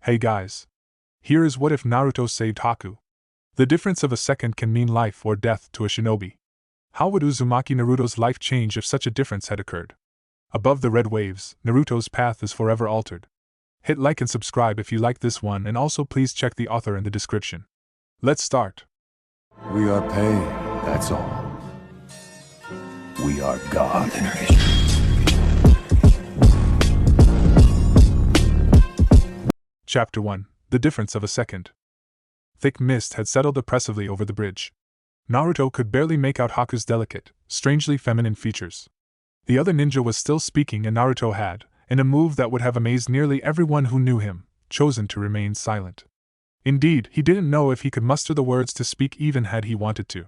Hey guys. Here is what if Naruto saved Haku. The difference of a second can mean life or death to a shinobi. How would Uzumaki Naruto's life change if such a difference had occurred? Above the red waves, Naruto's path is forever altered. Hit like and subscribe if you like this one, and also please check the author in the description. Let's start. We are pain, that's all. We are God. Chapter 1. The Difference of a Second. Thick mist had settled oppressively over the bridge. Naruto could barely make out Haku's delicate, strangely feminine features. The other ninja was still speaking, and Naruto had, in a move that would have amazed nearly everyone who knew him, chosen to remain silent. Indeed, he didn't know if he could muster the words to speak even had he wanted to.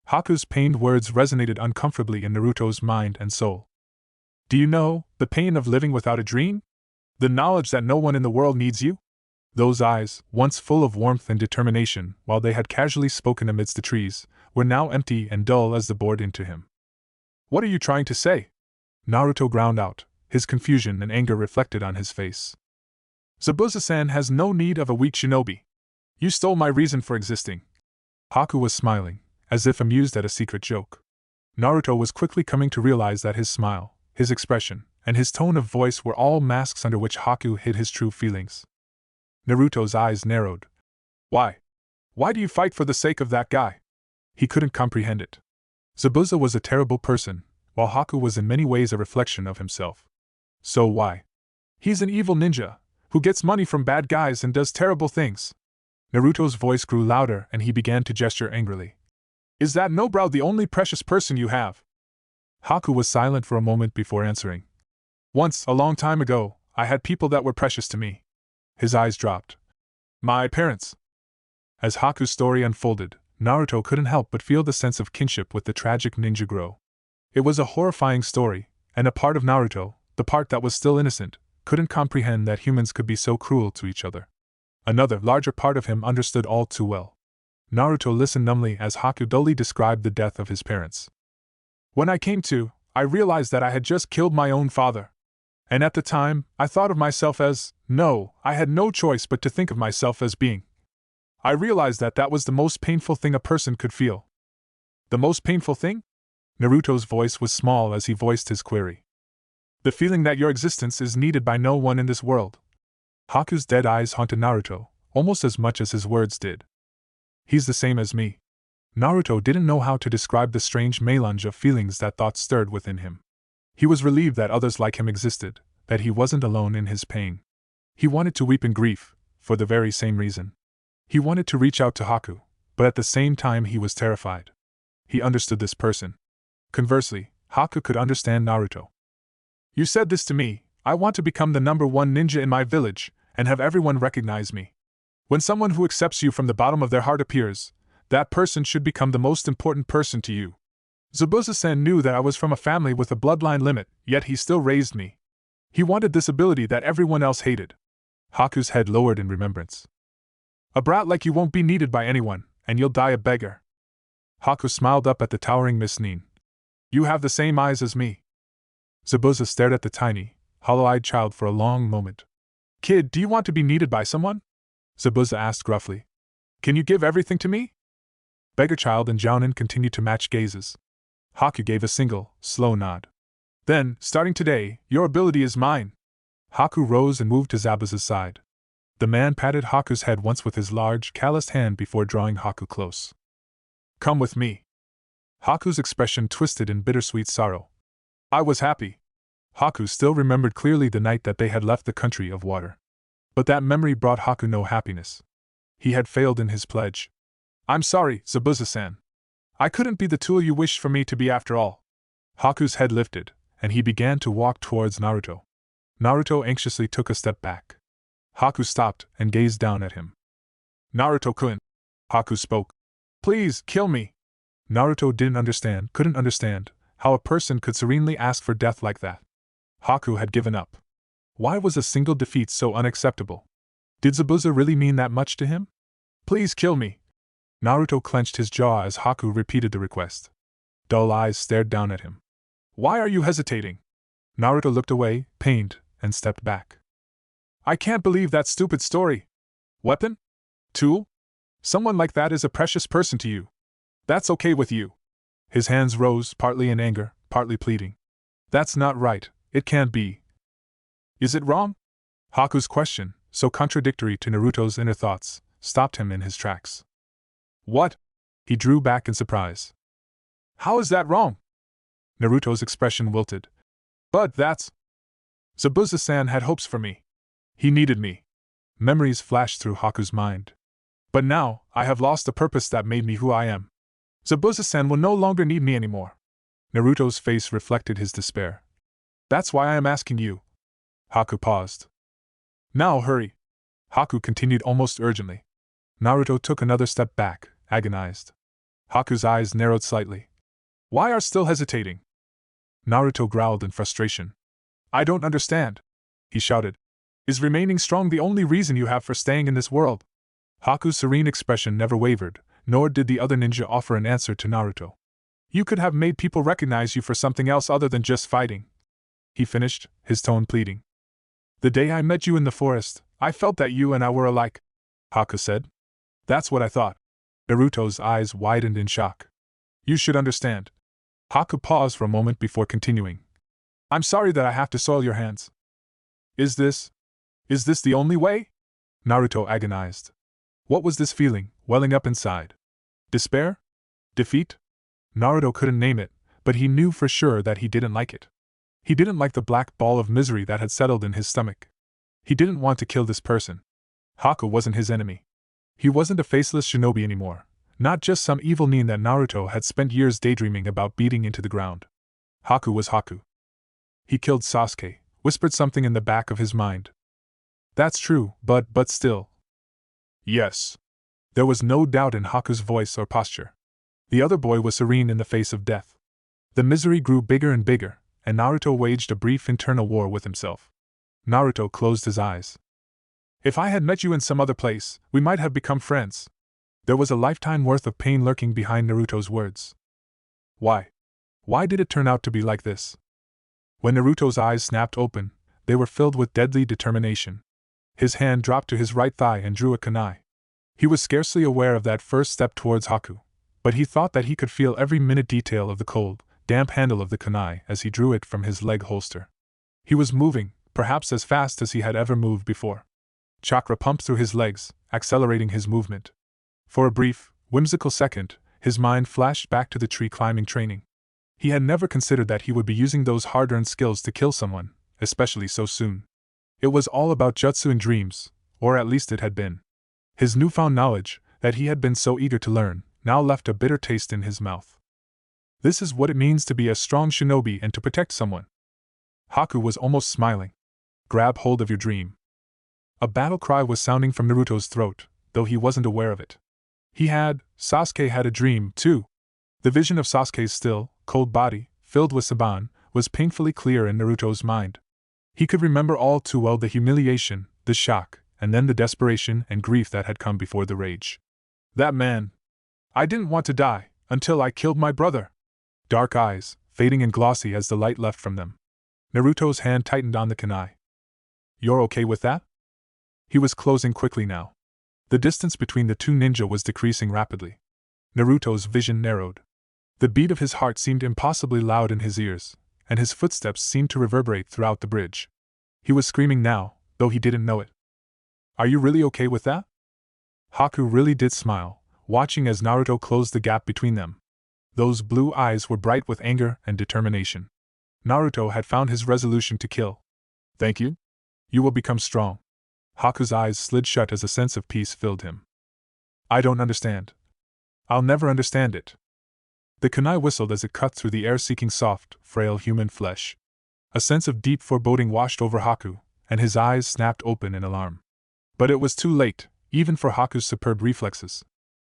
Haku's pained words resonated uncomfortably in Naruto's mind and soul. Do you know the pain of living without a dream? The knowledge that no one in the world needs you? Those eyes, once full of warmth and determination while they had casually spoken amidst the trees, were now empty and dull as they bored into him. What are you trying to say? Naruto ground out, his confusion and anger reflected on his face. Zabuza-san has no need of a weak shinobi. You stole my reason for existing. Haku was smiling, as if amused at a secret joke. Naruto was quickly coming to realize that his smile, his expression, and his tone of voice were all masks under which Haku hid his true feelings. Naruto's eyes narrowed. Why? Why do you fight for the sake of that guy? He couldn't comprehend it. Zabuza was a terrible person, while Haku was in many ways a reflection of himself. So why? He's an evil ninja, who gets money from bad guys and does terrible things. Naruto's voice grew louder and he began to gesture angrily. Is that Nobrow the only precious person you have? Haku was silent for a moment before answering. Once, a long time ago, I had people that were precious to me. His eyes dropped. My parents. As Haku's story unfolded, Naruto couldn't help but feel the sense of kinship with the tragic ninja grow. It was a horrifying story, and a part of Naruto, the part that was still innocent, couldn't comprehend that humans could be so cruel to each other. Another, larger part of him understood all too well. Naruto listened numbly as Haku dully described the death of his parents. When I came to, I realized that I had just killed my own father. And at the time, I thought of myself as, no, I had no choice but to think of myself as being. I realized that that was the most painful thing a person could feel. The most painful thing? Naruto's voice was small as he voiced his query. The feeling that your existence is needed by no one in this world. Haku's dead eyes haunted Naruto, almost as much as his words did. He's the same as me. Naruto didn't know how to describe the strange melange of feelings that thought stirred within him. He was relieved that others like him existed, that he wasn't alone in his pain. He wanted to weep in grief, for the very same reason. He wanted to reach out to Haku, but at the same time he was terrified. He understood this person. Conversely, Haku could understand Naruto. You said this to me, I want to become the #1 ninja in my village, and have everyone recognize me. When someone who accepts you from the bottom of their heart appears, that person should become the most important person to you. Zabuza-san knew that I was from a family with a bloodline limit, yet he still raised me. He wanted this ability that everyone else hated. Haku's head lowered in remembrance. A brat like you won't be needed by anyone, and you'll die a beggar. Haku smiled up at the towering Miss Nin. You have the same eyes as me. Zabuza stared at the tiny, hollow-eyed child for a long moment. Kid, do you want to be needed by someone? Zabuza asked gruffly. Can you give everything to me? Beggar child and Jounin continued to match gazes. Haku gave a single, slow nod. Then, starting today, your ability is mine. Haku rose and moved to Zabuza's side. The man patted Haku's head once with his large, calloused hand before drawing Haku close. Come with me. Haku's expression twisted in bittersweet sorrow. I was happy. Haku still remembered clearly the night that they had left the country of water. But that memory brought Haku no happiness. He had failed in his pledge. I'm sorry, Zabuza-san. I couldn't be the tool you wished for me to be after all. Haku's head lifted, and he began to walk towards Naruto. Naruto anxiously took a step back. Haku stopped and gazed down at him. Naruto-kun. Haku spoke. Please, kill me. Naruto couldn't understand, how a person could serenely ask for death like that. Haku had given up. Why was a single defeat so unacceptable? Did Zabuza really mean that much to him? Please kill me. Naruto clenched his jaw as Haku repeated the request. Dull eyes stared down at him. Why are you hesitating? Naruto looked away, pained, and stepped back. I can't believe that stupid story. Weapon? Tool? Someone like that is a precious person to you. That's okay with you. His hands rose, partly in anger, partly pleading. That's not right, it can't be. Is it wrong? Haku's question, so contradictory to Naruto's inner thoughts, stopped him in his tracks. What? He drew back in surprise. How is that wrong? Naruto's expression wilted. But that's... Zabuza-san had hopes for me. He needed me. Memories flashed through Haku's mind. But now, I have lost the purpose that made me who I am. Zabuza-san will no longer need me anymore. Naruto's face reflected his despair. That's why I am asking you. Haku paused. Now hurry. Haku continued almost urgently. Naruto took another step back, agonized. Haku's eyes narrowed slightly. Why are still hesitating? Naruto growled in frustration. I don't understand, he shouted. Is remaining strong the only reason you have for staying in this world? Haku's serene expression never wavered, nor did the other ninja offer an answer to Naruto. You could have made people recognize you for something else other than just fighting, he finished, his tone pleading. The day I met you in the forest, I felt that you and I were alike, Haku said. That's what I thought. Naruto's eyes widened in shock. You should understand. Haku paused for a moment before continuing. I'm sorry that I have to soil your hands. Is this the only way? Naruto agonized. What was this feeling, welling up inside? Despair? Defeat? Naruto couldn't name it, but he knew for sure that he didn't like it. He didn't like the black ball of misery that had settled in his stomach. He didn't want to kill this person. Haku wasn't his enemy. He wasn't a faceless shinobi anymore, not just some evil nin that Naruto had spent years daydreaming about beating into the ground. Haku was Haku. He killed Sasuke, whispered something in the back of his mind. That's true, but still. Yes. There was no doubt in Haku's voice or posture. The other boy was serene in the face of death. The misery grew bigger and bigger, and Naruto waged a brief internal war with himself. Naruto closed his eyes. If I had met you in some other place, we might have become friends. There was a lifetime worth of pain lurking behind Naruto's words. Why? Why did it turn out to be like this? When Naruto's eyes snapped open, they were filled with deadly determination. His hand dropped to his right thigh and drew a kunai. He was scarcely aware of that first step towards Haku, but he thought that he could feel every minute detail of the cold, damp handle of the kunai as he drew it from his leg holster. He was moving, perhaps as fast as he had ever moved before. Chakra pumped through his legs, accelerating his movement. For a brief, whimsical second, his mind flashed back to the tree climbing training. He had never considered that he would be using those hard-earned skills to kill someone, especially so soon. It was all about jutsu in dreams, or at least it had been. His newfound knowledge, that he had been so eager to learn, now left a bitter taste in his mouth. This is what it means to be a strong shinobi and to protect someone. Haku was almost smiling. Grab hold of your dream. A battle cry was sounding from Naruto's throat, though he wasn't aware of it. Sasuke had a dream, too. The vision of Sasuke's still, cold body, filled with Saban, was painfully clear in Naruto's mind. He could remember all too well the humiliation, the shock, and then the desperation and grief that had come before the rage. That man. I didn't want to die, until I killed my brother. Dark eyes, fading and glossy as the light left from them. Naruto's hand tightened on the kunai. You're okay with that? He was closing quickly now. The distance between the two ninja was decreasing rapidly. Naruto's vision narrowed. The beat of his heart seemed impossibly loud in his ears, and his footsteps seemed to reverberate throughout the bridge. He was screaming now, though he didn't know it. Are you really okay with that? Haku really did smile, watching as Naruto closed the gap between them. Those blue eyes were bright with anger and determination. Naruto had found his resolution to kill. Thank you? You will become strong. Haku's eyes slid shut as a sense of peace filled him. I don't understand. I'll never understand it. The kunai whistled as it cut through the air seeking soft, frail human flesh. A sense of deep foreboding washed over Haku, and his eyes snapped open in alarm. But it was too late, even for Haku's superb reflexes.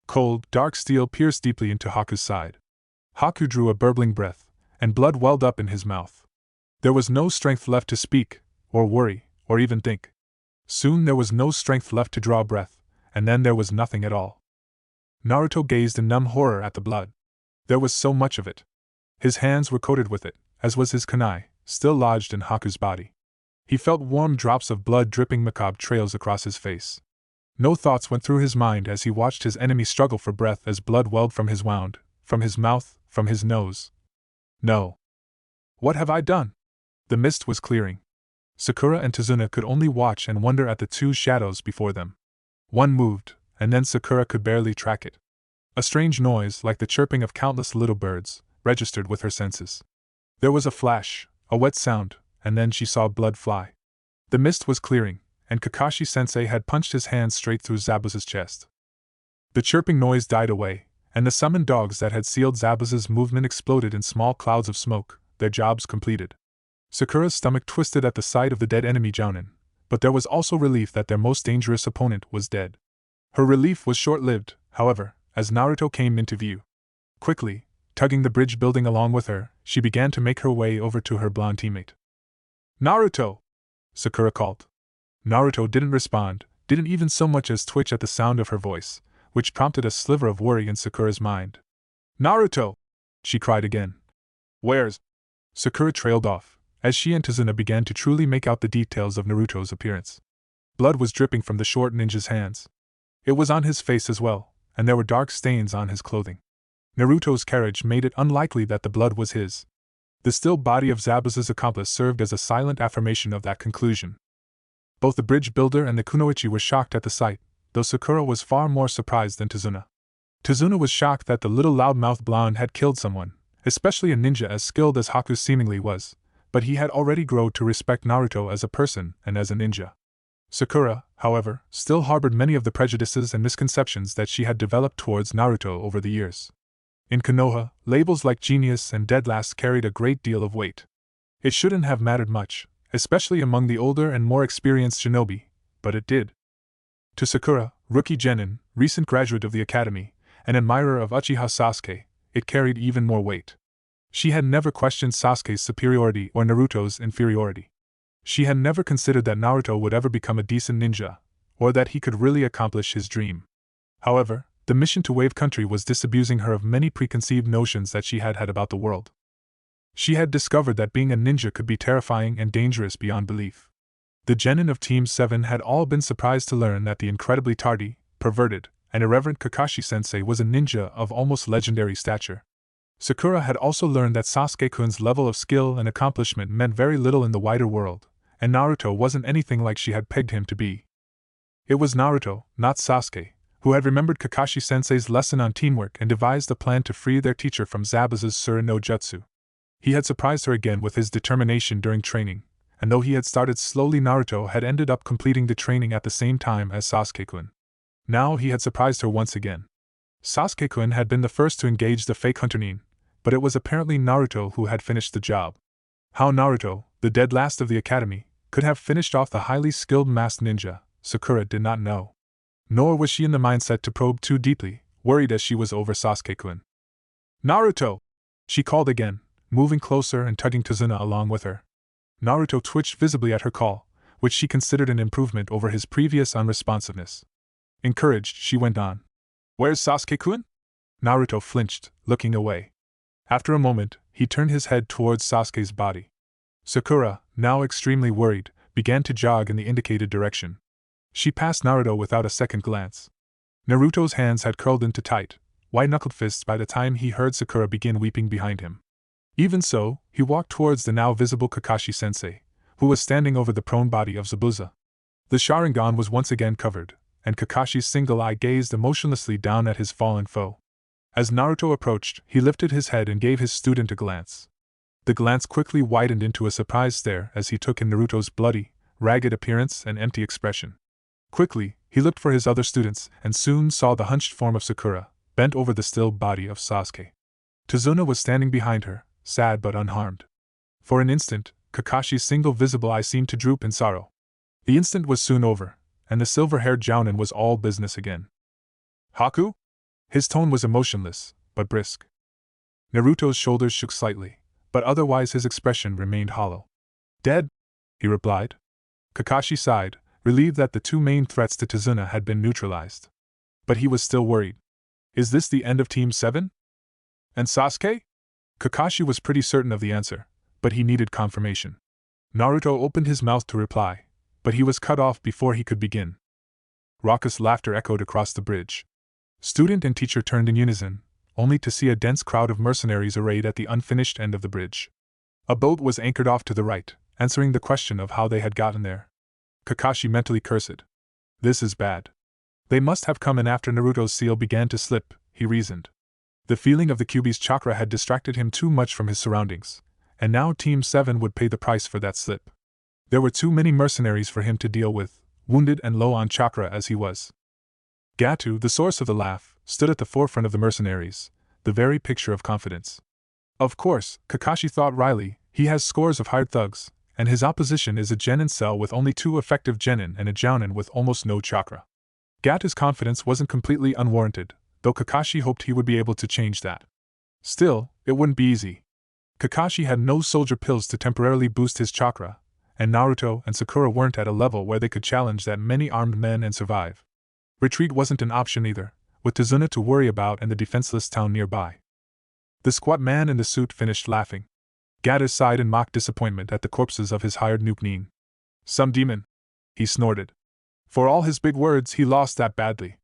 Cold, dark steel pierced deeply into Haku's side. Haku drew a burbling breath, and blood welled up in his mouth. There was no strength left to speak, or worry, or even think. Soon there was no strength left to draw breath, and then there was nothing at all. Naruto gazed in numb horror at the blood. There was so much of it. His hands were coated with it, as was his kunai, still lodged in Haku's body. He felt warm drops of blood dripping macabre trails across his face. No thoughts went through his mind as he watched his enemy struggle for breath as blood welled from his wound, from his mouth, from his nose. No. What have I done? The mist was clearing. Sakura and Tazuna could only watch and wonder at the two shadows before them. One moved, and then Sakura could barely track it. A strange noise, like the chirping of countless little birds, registered with her senses. There was a flash, a wet sound, and then she saw blood fly. The mist was clearing, and Kakashi-sensei had punched his hand straight through Zabuza's chest. The chirping noise died away, and the summoned dogs that had sealed Zabuza's movement exploded in small clouds of smoke, their jobs completed. Sakura's stomach twisted at the sight of the dead enemy Jounin, but there was also relief that their most dangerous opponent was dead. Her relief was short-lived, however, as Naruto came into view. Quickly, tugging the bridge building along with her, she began to make her way over to her blonde teammate. "Naruto!" Sakura called. Naruto didn't respond, didn't even so much as twitch at the sound of her voice, which prompted a sliver of worry in Sakura's mind. "Naruto!" she cried again. "Where's—" Sakura trailed off, as she and Tazuna began to truly make out the details of Naruto's appearance. Blood was dripping from the short ninja's hands. It was on his face as well, and there were dark stains on his clothing. Naruto's carriage made it unlikely that the blood was his. The still body of Zabuza's accomplice served as a silent affirmation of that conclusion. Both the bridge builder and the kunoichi were shocked at the sight, though Sakura was far more surprised than Tazuna. Tazuna was shocked that the little loudmouth blonde had killed someone, especially a ninja as skilled as Haku seemingly was, but he had already grown to respect Naruto as a person and as a ninja. Sakura, however, still harbored many of the prejudices and misconceptions that she had developed towards Naruto over the years. In Konoha, labels like genius and dead last carried a great deal of weight. It shouldn't have mattered much, especially among the older and more experienced shinobi, but it did. To Sakura, rookie genin, recent graduate of the academy, and admirer of Uchiha Sasuke, it carried even more weight. She had never questioned Sasuke's superiority or Naruto's inferiority. She had never considered that Naruto would ever become a decent ninja, or that he could really accomplish his dream. However, the mission to Wave Country was disabusing her of many preconceived notions that she had had about the world. She had discovered that being a ninja could be terrifying and dangerous beyond belief. The genin of Team 7 had all been surprised to learn that the incredibly tardy, perverted, and irreverent Kakashi-sensei was a ninja of almost legendary stature. Sakura had also learned that Sasuke-kun's level of skill and accomplishment meant very little in the wider world, and Naruto wasn't anything like she had pegged him to be. It was Naruto, not Sasuke, who had remembered Kakashi-sensei's lesson on teamwork and devised a plan to free their teacher from Zabuza's Sura no Jutsu. He had surprised her again with his determination during training, and though he had started slowly, Naruto had ended up completing the training at the same time as Sasuke-kun. Now he had surprised her once again. Sasuke-kun had been the first to engage the fake hunter Nin, but it was apparently Naruto who had finished the job. How Naruto, the dead last of the academy, could have finished off the highly skilled masked ninja, Sakura did not know. Nor was she in the mindset to probe too deeply, worried as she was over Sasuke-kun. "Naruto!" she called again, moving closer and tugging Tazuna along with her. Naruto twitched visibly at her call, which she considered an improvement over his previous unresponsiveness. Encouraged, she went on. "Where's Sasuke-kun?" Naruto flinched, looking away. After a moment, he turned his head towards Sasuke's body. Sakura, now extremely worried, began to jog in the indicated direction. She passed Naruto without a second glance. Naruto's hands had curled into tight, white-knuckled fists by the time he heard Sakura begin weeping behind him. Even so, he walked towards the now visible Kakashi-sensei, who was standing over the prone body of Zabuza. The Sharingan was once again covered, and Kakashi's single eye gazed emotionlessly down at his fallen foe. As Naruto approached, he lifted his head and gave his student a glance. The glance quickly widened into a surprised stare as he took in Naruto's bloody, ragged appearance and empty expression. Quickly, he looked for his other students and soon saw the hunched form of Sakura, bent over the still body of Sasuke. Tazuna was standing behind her, sad but unharmed. For an instant, Kakashi's single visible eye seemed to droop in sorrow. The instant was soon over, and the silver-haired Jounin was all business again. "Haku?" His tone was emotionless, but brisk. Naruto's shoulders shook slightly, but otherwise his expression remained hollow. "Dead?" he replied. Kakashi sighed, relieved that the two main threats to Tazuna had been neutralized. But he was still worried. "Is this the end of Team 7? And Sasuke?" Kakashi was pretty certain of the answer, but he needed confirmation. Naruto opened his mouth to reply, but he was cut off before he could begin. Raucous laughter echoed across the bridge. Student and teacher turned in unison, only to see a dense crowd of mercenaries arrayed at the unfinished end of the bridge. A boat was anchored off to the right, answering the question of how they had gotten there. Kakashi mentally cursed. This is bad. They must have come in after Naruto's seal began to slip, he reasoned. The feeling of the Kyuubi's chakra had distracted him too much from his surroundings, and now Team 7 would pay the price for that slip. There were too many mercenaries for him to deal with, wounded and low on chakra as he was. Gato, the source of the laugh, stood at the forefront of the mercenaries, the very picture of confidence. Of course, Kakashi thought wryly, he has scores of hired thugs, and his opposition is a genin cell with only 2 effective genin and a jounin with almost no chakra. Gato's confidence wasn't completely unwarranted, though Kakashi hoped he would be able to change that. Still, it wouldn't be easy. Kakashi had no soldier pills to temporarily boost his chakra, and Naruto and Sakura weren't at a level where they could challenge that many armed men and survive. Retreat wasn't an option either, with Tazuna to worry about and the defenseless town nearby. The squat man in the suit finished laughing. Gato sighed in mock disappointment at the corpses of his hired noobnin. Some demon, he snorted. For all his big words, he lost that badly.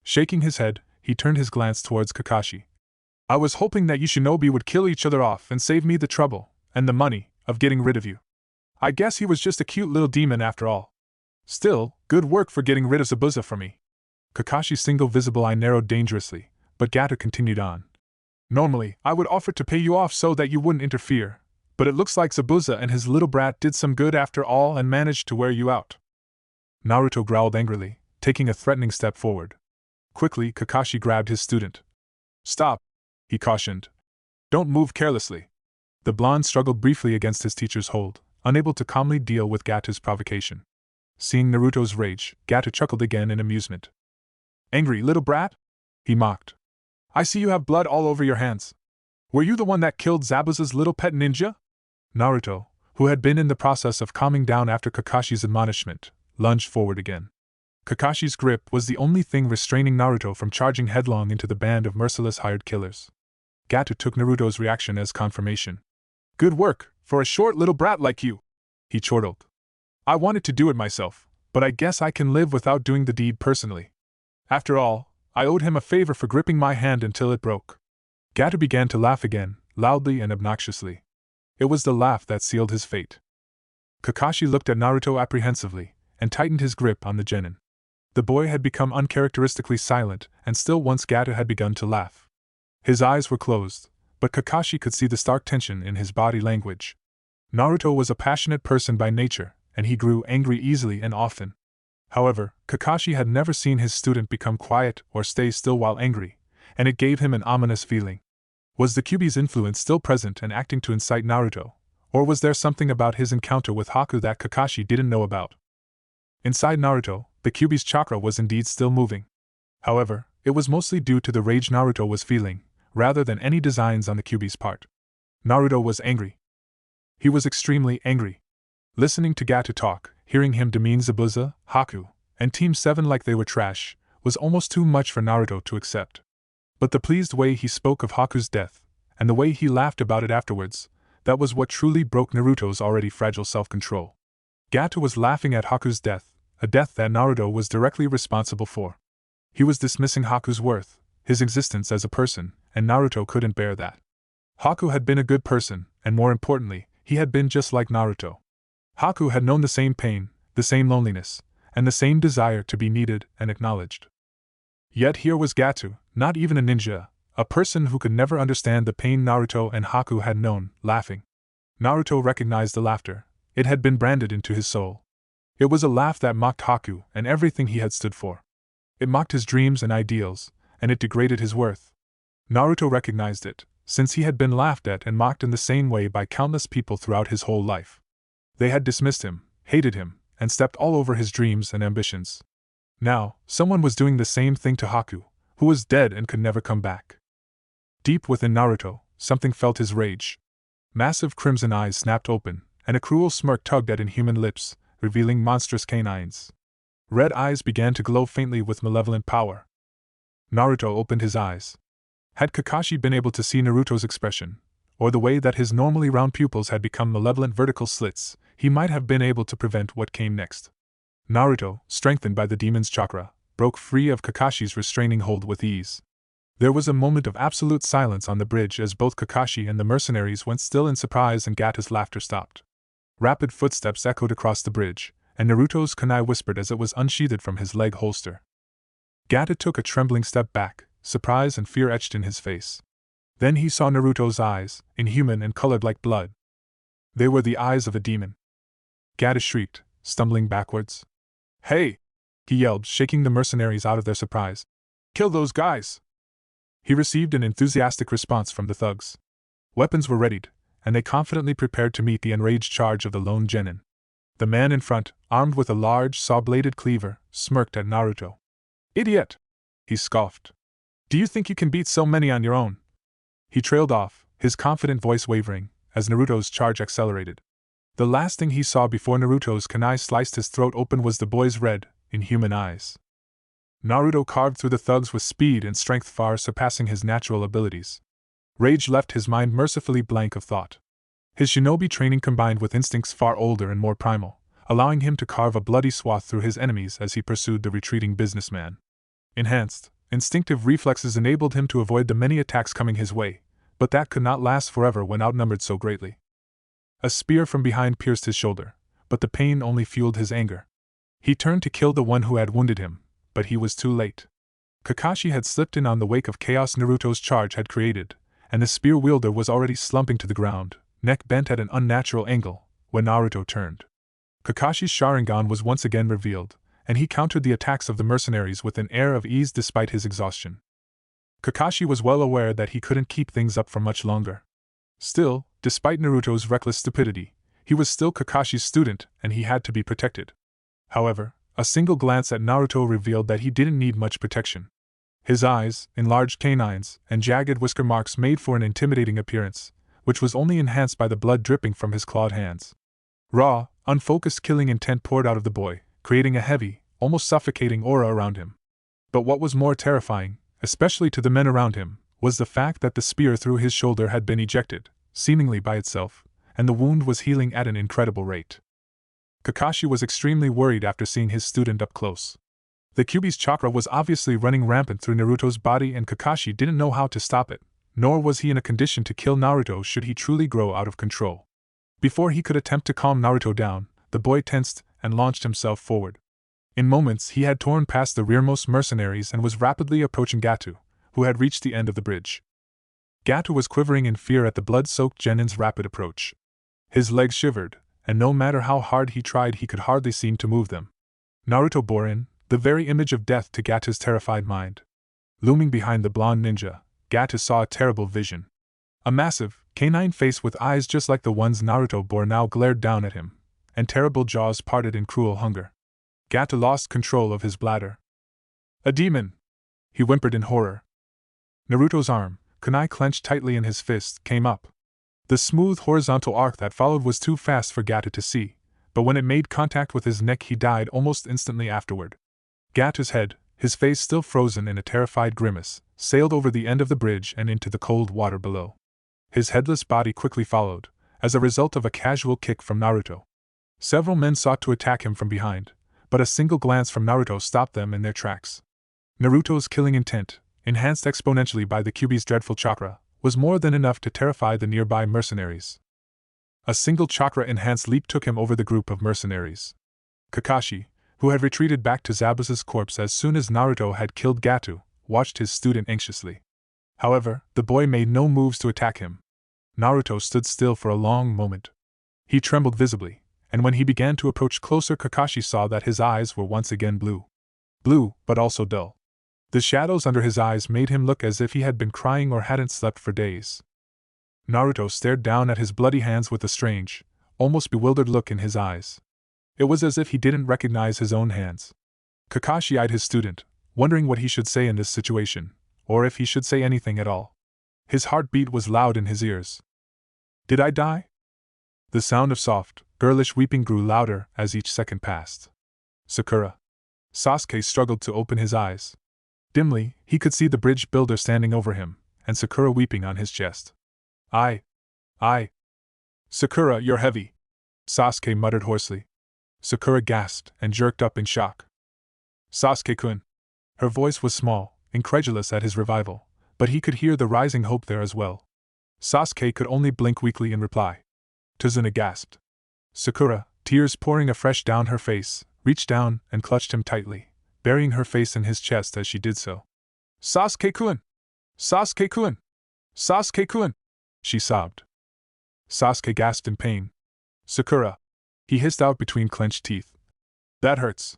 Shaking his head, he turned his glance towards Kakashi. I was hoping that you shinobi would kill each other off and save me the trouble, and the money, of getting rid of you. I guess he was just a cute little demon after all. Still, good work for getting rid of zabuza for me. Kakashi's single visible eye narrowed dangerously, but Gato continued on. Normally, I would offer to pay you off so that you wouldn't interfere, but it looks like Zabuza and his little brat did some good after all and managed to wear you out. Naruto growled angrily, taking a threatening step forward. Quickly, Kakashi grabbed his student. Stop, he cautioned. Don't move carelessly. The blonde struggled briefly against his teacher's hold, unable to calmly deal with Gato's provocation. Seeing Naruto's rage, Gato chuckled again in amusement. Angry little brat? He mocked. I see you have blood all over your hands. Were you the one that killed Zabuza's little pet ninja? Naruto, who had been in the process of calming down after Kakashi's admonishment, lunged forward again. Kakashi's grip was the only thing restraining Naruto from charging headlong into the band of merciless hired killers. Gato took Naruto's reaction as confirmation. Good work, for a short little brat like you, he chortled. I wanted to do it myself, but I guess I can live without doing the deed personally. After all, I owed him a favor for gripping my hand until it broke. Gato began to laugh again, loudly and obnoxiously. It was the laugh that sealed his fate. Kakashi looked at Naruto apprehensively, and tightened his grip on the genin. The boy had become uncharacteristically silent, and still once Gato had begun to laugh. His eyes were closed, but Kakashi could see the stark tension in his body language. Naruto was a passionate person by nature, and he grew angry easily and often. However, Kakashi had never seen his student become quiet or stay still while angry, and it gave him an ominous feeling. Was the Kyuubi's influence still present and acting to incite Naruto, or was there something about his encounter with Haku that Kakashi didn't know about? Inside Naruto, the Kyuubi's chakra was indeed still moving. However, it was mostly due to the rage Naruto was feeling, rather than any designs on the Kyuubi's part. Naruto was angry. He was extremely angry. Listening to Gato talk, hearing him demean Zabuza, Haku, and Team 7 like they were trash, was almost too much for Naruto to accept. But the pleased way he spoke of Haku's death, and the way he laughed about it afterwards, that was what truly broke Naruto's already fragile self-control. Gato was laughing at Haku's death, a death that Naruto was directly responsible for. He was dismissing Haku's worth, his existence as a person, and Naruto couldn't bear that. Haku had been a good person, and more importantly, he had been just like Naruto. Haku had known the same pain, the same loneliness, and the same desire to be needed and acknowledged. Yet here was Gato, not even a ninja, a person who could never understand the pain Naruto and Haku had known, laughing. Naruto recognized the laughter. It had been branded into his soul. It was a laugh that mocked Haku and everything he had stood for. It mocked his dreams and ideals, and it degraded his worth. Naruto recognized it, since he had been laughed at and mocked in the same way by countless people throughout his whole life. They had dismissed him, hated him, and stepped all over his dreams and ambitions. Now, someone was doing the same thing to Haku, who was dead and could never come back. Deep within Naruto, something felt his rage. Massive crimson eyes snapped open, and a cruel smirk tugged at inhuman lips, revealing monstrous canines. Red eyes began to glow faintly with malevolent power. Naruto opened his eyes. Had Kakashi been able to see Naruto's expression, or the way that his normally round pupils had become malevolent vertical slits, he might have been able to prevent what came next. Naruto, strengthened by the demon's chakra, broke free of Kakashi's restraining hold with ease. There was a moment of absolute silence on the bridge as both Kakashi and the mercenaries went still in surprise and Gata's laughter stopped. Rapid footsteps echoed across the bridge, and Naruto's kunai whispered as it was unsheathed from his leg holster. Gata took a trembling step back, surprise and fear etched in his face. Then he saw Naruto's eyes, inhuman and colored like blood. They were the eyes of a demon. Gata shrieked, stumbling backwards. "Hey!" he yelled, shaking the mercenaries out of their surprise. "Kill those guys!" He received an enthusiastic response from the thugs. Weapons were readied, and they confidently prepared to meet the enraged charge of the lone genin. The man in front, armed with a large saw-bladed cleaver, smirked at Naruto. "Idiot!" he scoffed. "Do you think you can beat so many on your own?" He trailed off, his confident voice wavering, as Naruto's charge accelerated. The last thing he saw before Naruto's kunai sliced his throat open was the boy's red, inhuman eyes. Naruto carved through the thugs with speed and strength far surpassing his natural abilities. Rage left his mind mercifully blank of thought. His shinobi training combined with instincts far older and more primal, allowing him to carve a bloody swath through his enemies as he pursued the retreating businessman. Enhanced, instinctive reflexes enabled him to avoid the many attacks coming his way, but that could not last forever when outnumbered so greatly. A spear from behind pierced his shoulder, but the pain only fueled his anger. He turned to kill the one who had wounded him, but he was too late. Kakashi had slipped in on the wake of chaos Naruto's charge had created, and the spear wielder was already slumping to the ground, neck bent at an unnatural angle, when Naruto turned. Kakashi's Sharingan was once again revealed, and he countered the attacks of the mercenaries with an air of ease despite his exhaustion. Kakashi was well aware that he couldn't keep things up for much longer. Still, despite Naruto's reckless stupidity, he was still Kakashi's student and he had to be protected. However, a single glance at Naruto revealed that he didn't need much protection. His eyes, enlarged canines, and jagged whisker marks made for an intimidating appearance, which was only enhanced by the blood dripping from his clawed hands. Raw, unfocused killing intent poured out of the boy, creating a heavy, almost suffocating aura around him. But what was more terrifying, especially to the men around him, was the fact that the spear through his shoulder had been ejected, seemingly by itself, and the wound was healing at an incredible rate. Kakashi was extremely worried after seeing his student up close. The Kyuubi's chakra was obviously running rampant through Naruto's body and Kakashi didn't know how to stop it, nor was he in a condition to kill Naruto should he truly grow out of control. Before he could attempt to calm Naruto down, the boy tensed and launched himself forward. In moments he had torn past the rearmost mercenaries and was rapidly approaching Gatu, who had reached the end of the bridge. Gatu was quivering in fear at the blood-soaked genin's rapid approach. His legs shivered, and no matter how hard he tried he could hardly seem to move them. Naruto bore in, the very image of death to Gatu's terrified mind. Looming behind the blonde ninja, Gatu saw a terrible vision. A massive, canine face with eyes just like the ones Naruto bore now glared down at him, and terrible jaws parted in cruel hunger. Gatu lost control of his bladder. "A demon!" he whimpered in horror. Naruto's arm, kunai clenched tightly in his fist, came up. The smooth horizontal arc that followed was too fast for Gatu to see, but when it made contact with his neck he died almost instantly afterward. Gatu's head, his face still frozen in a terrified grimace, sailed over the end of the bridge and into the cold water below. His headless body quickly followed, as a result of a casual kick from Naruto. Several men sought to attack him from behind, but a single glance from Naruto stopped them in their tracks. Naruto's killing intent, enhanced exponentially by the Kyuubi's dreadful chakra, was more than enough to terrify the nearby mercenaries. A single chakra-enhanced leap took him over the group of mercenaries. Kakashi, who had retreated back to Zabuza's corpse as soon as Naruto had killed Gatu, watched his student anxiously. However, the boy made no moves to attack him. Naruto stood still for a long moment. He trembled visibly, and when he began to approach closer Kakashi saw that his eyes were once again blue. Blue, but also dull. The shadows under his eyes made him look as if he had been crying or hadn't slept for days. Naruto stared down at his bloody hands with a strange, almost bewildered look in his eyes. It was as if he didn't recognize his own hands. Kakashi eyed his student, wondering what he should say in this situation, or if he should say anything at all. His heartbeat was loud in his ears. "Did I die?" The sound of soft, girlish weeping grew louder as each second passed. "Sakura." Sasuke struggled to open his eyes. Dimly, he could see the bridge builder standing over him, and Sakura weeping on his chest. I. Sakura, you're heavy. Sasuke muttered hoarsely. Sakura gasped and jerked up in shock. Sasuke-kun. Her voice was small, incredulous at his revival, but he could hear the rising hope there as well. Sasuke could only blink weakly in reply. Tazuna gasped. Sakura, tears pouring afresh down her face, reached down and clutched him tightly, burying her face in his chest as she did so. Sasuke-kun! Sasuke-kun! Sasuke-kun! She sobbed. Sasuke gasped in pain. Sakura! He hissed out between clenched teeth. That hurts.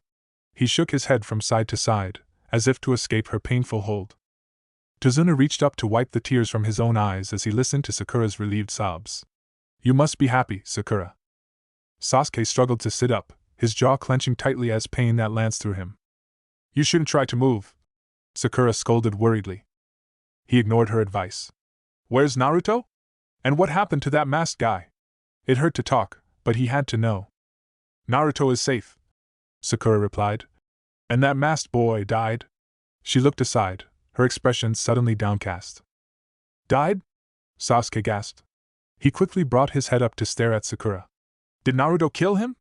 He shook his head from side to side, as if to escape her painful hold. Tazuna reached up to wipe the tears from his own eyes as he listened to Sakura's relieved sobs. You must be happy, Sakura. Sasuke struggled to sit up, his jaw clenching tightly as pain that lanced through him. You shouldn't try to move, Sakura scolded worriedly. He ignored her advice. Where's Naruto? And what happened to that masked guy? It hurt to talk, but he had to know. Naruto is safe, Sakura replied. And that masked boy died? She looked aside, her expression suddenly downcast. Died? Sasuke gasped. He quickly brought his head up to stare at Sakura. Did Naruto kill him?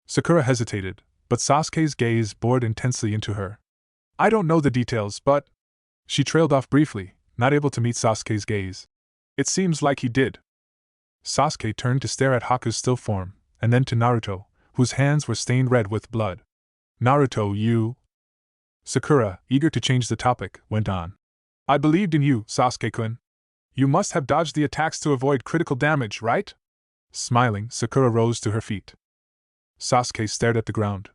Sakura hesitated, but Sasuke's gaze bored intensely into her. I don't know the details, but... She trailed off briefly, not able to meet Sasuke's gaze. It seems like he did. Sasuke turned to stare at Haku's still form, and then to Naruto, whose hands were stained red with blood. Naruto, you... Sakura, eager to change the topic, went on. I believed in you, Sasuke-kun. You must have dodged the attacks to avoid critical damage, right? Smiling, Sakura rose to her feet. Sasuke stared at the ground.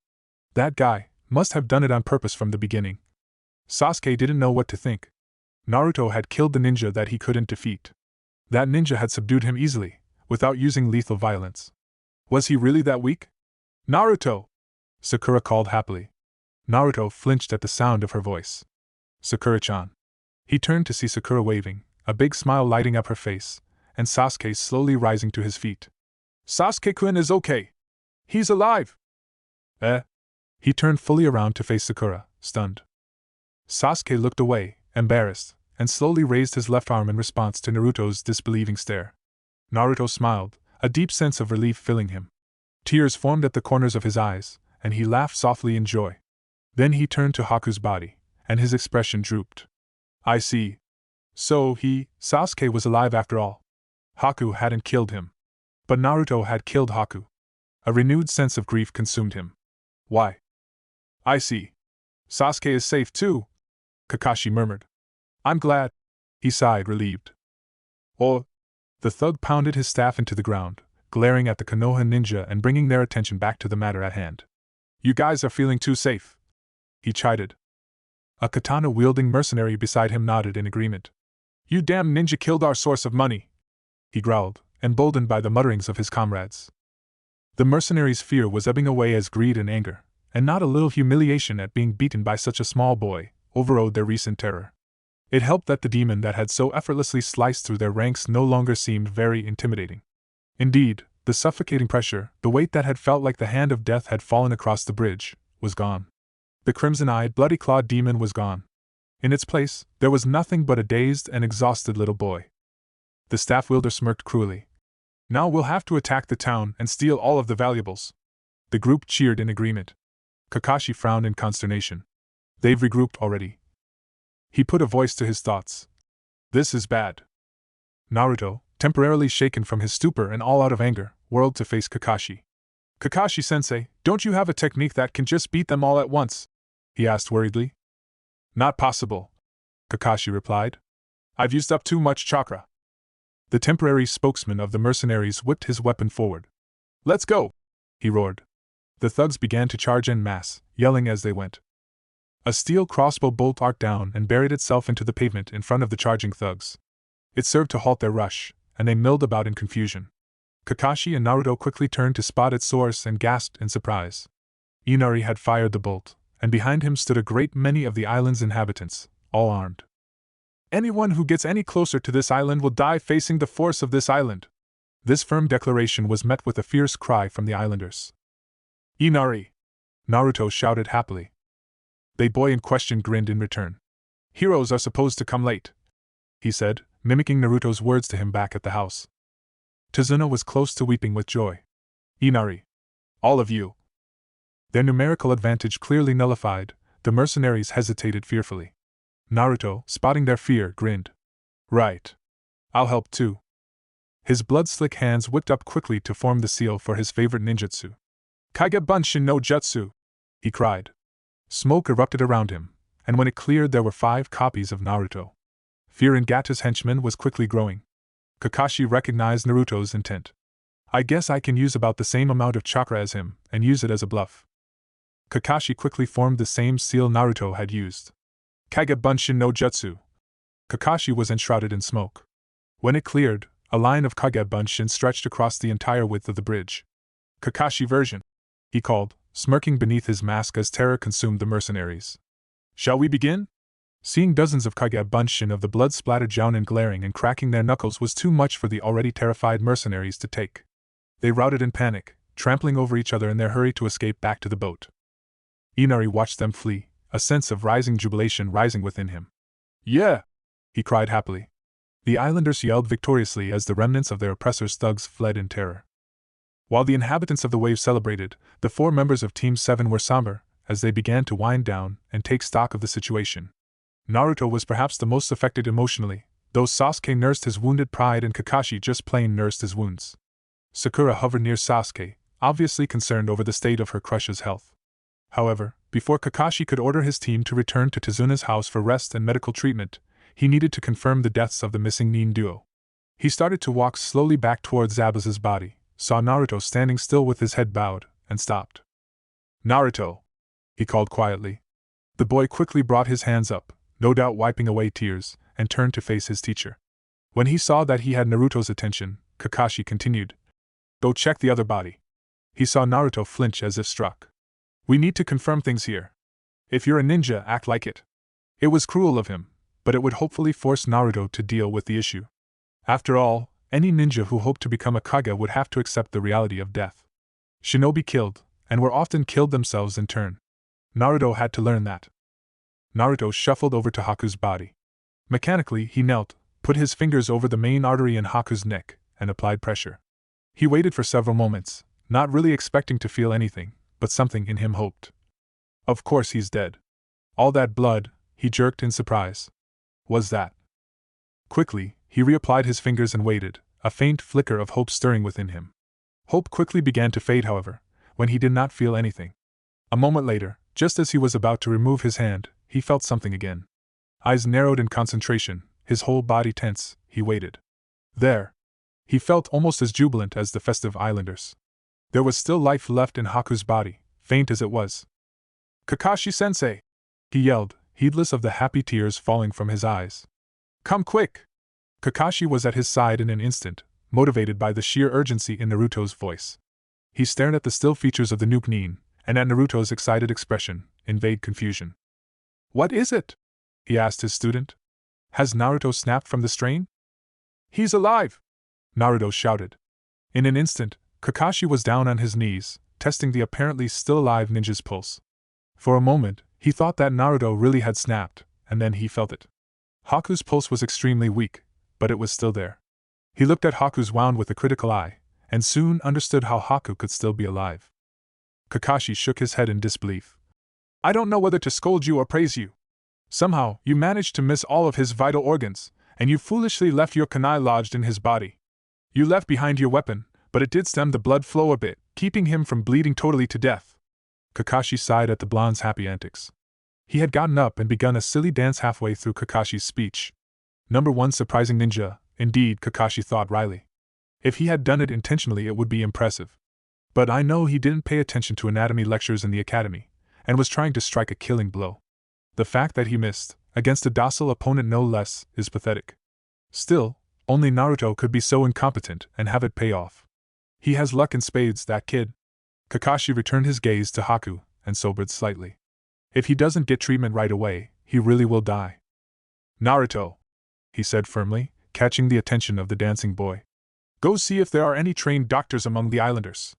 That guy must have done it on purpose from the beginning. Sasuke didn't know what to think. Naruto had killed the ninja that he couldn't defeat. That ninja had subdued him easily, without using lethal violence. Was he really that weak? Naruto! Sakura called happily. Naruto flinched at the sound of her voice. Sakura-chan. He turned to see Sakura waving, a big smile lighting up her face, and Sasuke slowly rising to his feet. Sasuke-kun is okay. He's alive! He turned fully around to face Sakura, stunned. Sasuke looked away, embarrassed, and slowly raised his left arm in response to Naruto's disbelieving stare. Naruto smiled, a deep sense of relief filling him. Tears formed at the corners of his eyes, and he laughed softly in joy. Then he turned to Haku's body, and his expression drooped. I see. So Sasuke was alive after all. Haku hadn't killed him. But Naruto had killed Haku. A renewed sense of grief consumed him. Why? I see. Sasuke is safe too, Kakashi murmured. I'm glad. He sighed, relieved. Oh. The thug pounded his staff into the ground, glaring at the Konoha ninja and bringing their attention back to the matter at hand. You guys are feeling too safe, he chided. A katana-wielding mercenary beside him nodded in agreement. You damn ninja killed our source of money, he growled, emboldened by the mutterings of his comrades. The mercenary's fear was ebbing away as greed and anger, and not a little humiliation at being beaten by such a small boy, overrode their recent terror. It helped that the demon that had so effortlessly sliced through their ranks no longer seemed very intimidating. Indeed, the suffocating pressure, the weight that had felt like the hand of death had fallen across the bridge, was gone. The crimson-eyed, bloody-clawed demon was gone. In its place, there was nothing but a dazed and exhausted little boy. The staff-wielder smirked cruelly. Now we'll have to attack the town and steal all of the valuables. The group cheered in agreement. Kakashi frowned in consternation. They've regrouped already. He put a voice to his thoughts. This is bad. Naruto, temporarily shaken from his stupor and all out of anger, whirled to face Kakashi. Kakashi-sensei, don't you have a technique that can just beat them all at once? He asked worriedly. Not possible, Kakashi replied. I've used up too much chakra. The temporary spokesman of the mercenaries whipped his weapon forward. Let's go, he roared. The thugs began to charge en masse, yelling as they went. A steel crossbow bolt arced down and buried itself into the pavement in front of the charging thugs. It served to halt their rush, and they milled about in confusion. Kakashi and Naruto quickly turned to spot its source and gasped in surprise. Inari had fired the bolt, and behind him stood a great many of the island's inhabitants, all armed. Anyone who gets any closer to this island will die facing the force of this island. This firm declaration was met with a fierce cry from the islanders. Inari! Naruto shouted happily. The boy in question grinned in return. Heroes are supposed to come late, he said, mimicking Naruto's words to him back at the house. Tazuna was close to weeping with joy. Inari. All of you. Their numerical advantage clearly nullified, the mercenaries hesitated fearfully. Naruto, spotting their fear, grinned. Right. I'll help too. His blood-slick hands whipped up quickly to form the seal for his favorite ninjutsu. Kage Bunshin no Jutsu! He cried. Smoke erupted around him, and when it cleared there were 5 copies of Naruto. Fear in Gata's henchmen was quickly growing. Kakashi recognized Naruto's intent. I guess I can use about the same amount of chakra as him, and use it as a bluff. Kakashi quickly formed the same seal Naruto had used. Kage Bunshin no Jutsu! Kakashi was enshrouded in smoke. When it cleared, a line of Kage Bunshin stretched across the entire width of the bridge. Kakashi version! He called, smirking beneath his mask as terror consumed the mercenaries. Shall we begin? Seeing dozens of Kage Bunshin of the blood-splattered Jounin glaring and cracking their knuckles was too much for the already terrified mercenaries to take. They routed in panic, trampling over each other in their hurry to escape back to the boat. Inari watched them flee, a sense of rising jubilation rising within him. Yeah! He cried happily. The islanders yelled victoriously as the remnants of their oppressors' thugs fled in terror. While the inhabitants of the wave celebrated, the 4 members of Team 7 were somber as they began to wind down and take stock of the situation. Naruto was perhaps the most affected emotionally, though Sasuke nursed his wounded pride and Kakashi just plain nursed his wounds. Sakura hovered near Sasuke, obviously concerned over the state of her crush's health. However, before Kakashi could order his team to return to Tezuna's house for rest and medical treatment, he needed to confirm the deaths of the missing nin duo. He started to walk slowly back towards Zabuza's body, saw Naruto standing still with his head bowed, and stopped. Naruto! He called quietly. The boy quickly brought his hands up, no doubt wiping away tears, and turned to face his teacher. When he saw that he had Naruto's attention, Kakashi continued. Go check the other body. He saw Naruto flinch as if struck. We need to confirm things here. If you're a ninja, act like it. It was cruel of him, but it would hopefully force Naruto to deal with the issue. After all, any ninja who hoped to become a Kage would have to accept the reality of death. Shinobi killed, and were often killed themselves in turn. Naruto had to learn that. Naruto shuffled over to Haku's body. Mechanically, he knelt, put his fingers over the main artery in Haku's neck, and applied pressure. He waited for several moments, not really expecting to feel anything, but something in him hoped. Of course he's dead. All that blood, he jerked in surprise. Was that? Quickly, he reapplied his fingers and waited, a faint flicker of hope stirring within him. Hope quickly began to fade, however, when he did not feel anything. A moment later, just as he was about to remove his hand, he felt something again. Eyes narrowed in concentration, his whole body tense, he waited. There. He felt almost as jubilant as the festive islanders. There was still life left in Haku's body, faint as it was. Kakashi-sensei! He yelled, heedless of the happy tears falling from his eyes. Come quick! Kakashi was at his side in an instant, motivated by the sheer urgency in Naruto's voice. He stared at the still features of the nuke nin, and at Naruto's excited expression, in vague confusion. What is it? He asked his student. Has Naruto snapped from the strain? He's alive! Naruto shouted. In an instant, Kakashi was down on his knees, testing the apparently still alive ninja's pulse. For a moment, he thought that Naruto really had snapped, and then he felt it. Haku's pulse was extremely weak, but it was still there. He looked at Haku's wound with a critical eye, and soon understood how Haku could still be alive. Kakashi shook his head in disbelief. I don't know whether to scold you or praise you. Somehow, you managed to miss all of his vital organs, and you foolishly left your kunai lodged in his body. You left behind your weapon, but it did stem the blood flow a bit, keeping him from bleeding totally to death. Kakashi sighed at the blonde's happy antics. He had gotten up and begun a silly dance halfway through Kakashi's speech. Number 1 surprising ninja, indeed, Kakashi thought wryly. If he had done it intentionally, it would be impressive. But I know he didn't pay attention to anatomy lectures in the academy, and was trying to strike a killing blow. The fact that he missed, against a docile opponent no less, is pathetic. Still, only Naruto could be so incompetent and have it pay off. He has luck in spades, that kid. Kakashi returned his gaze to Haku, and sobered slightly. If he doesn't get treatment right away, he really will die. Naruto, he said firmly, catching the attention of the dancing boy. Go see if there are any trained doctors among the islanders.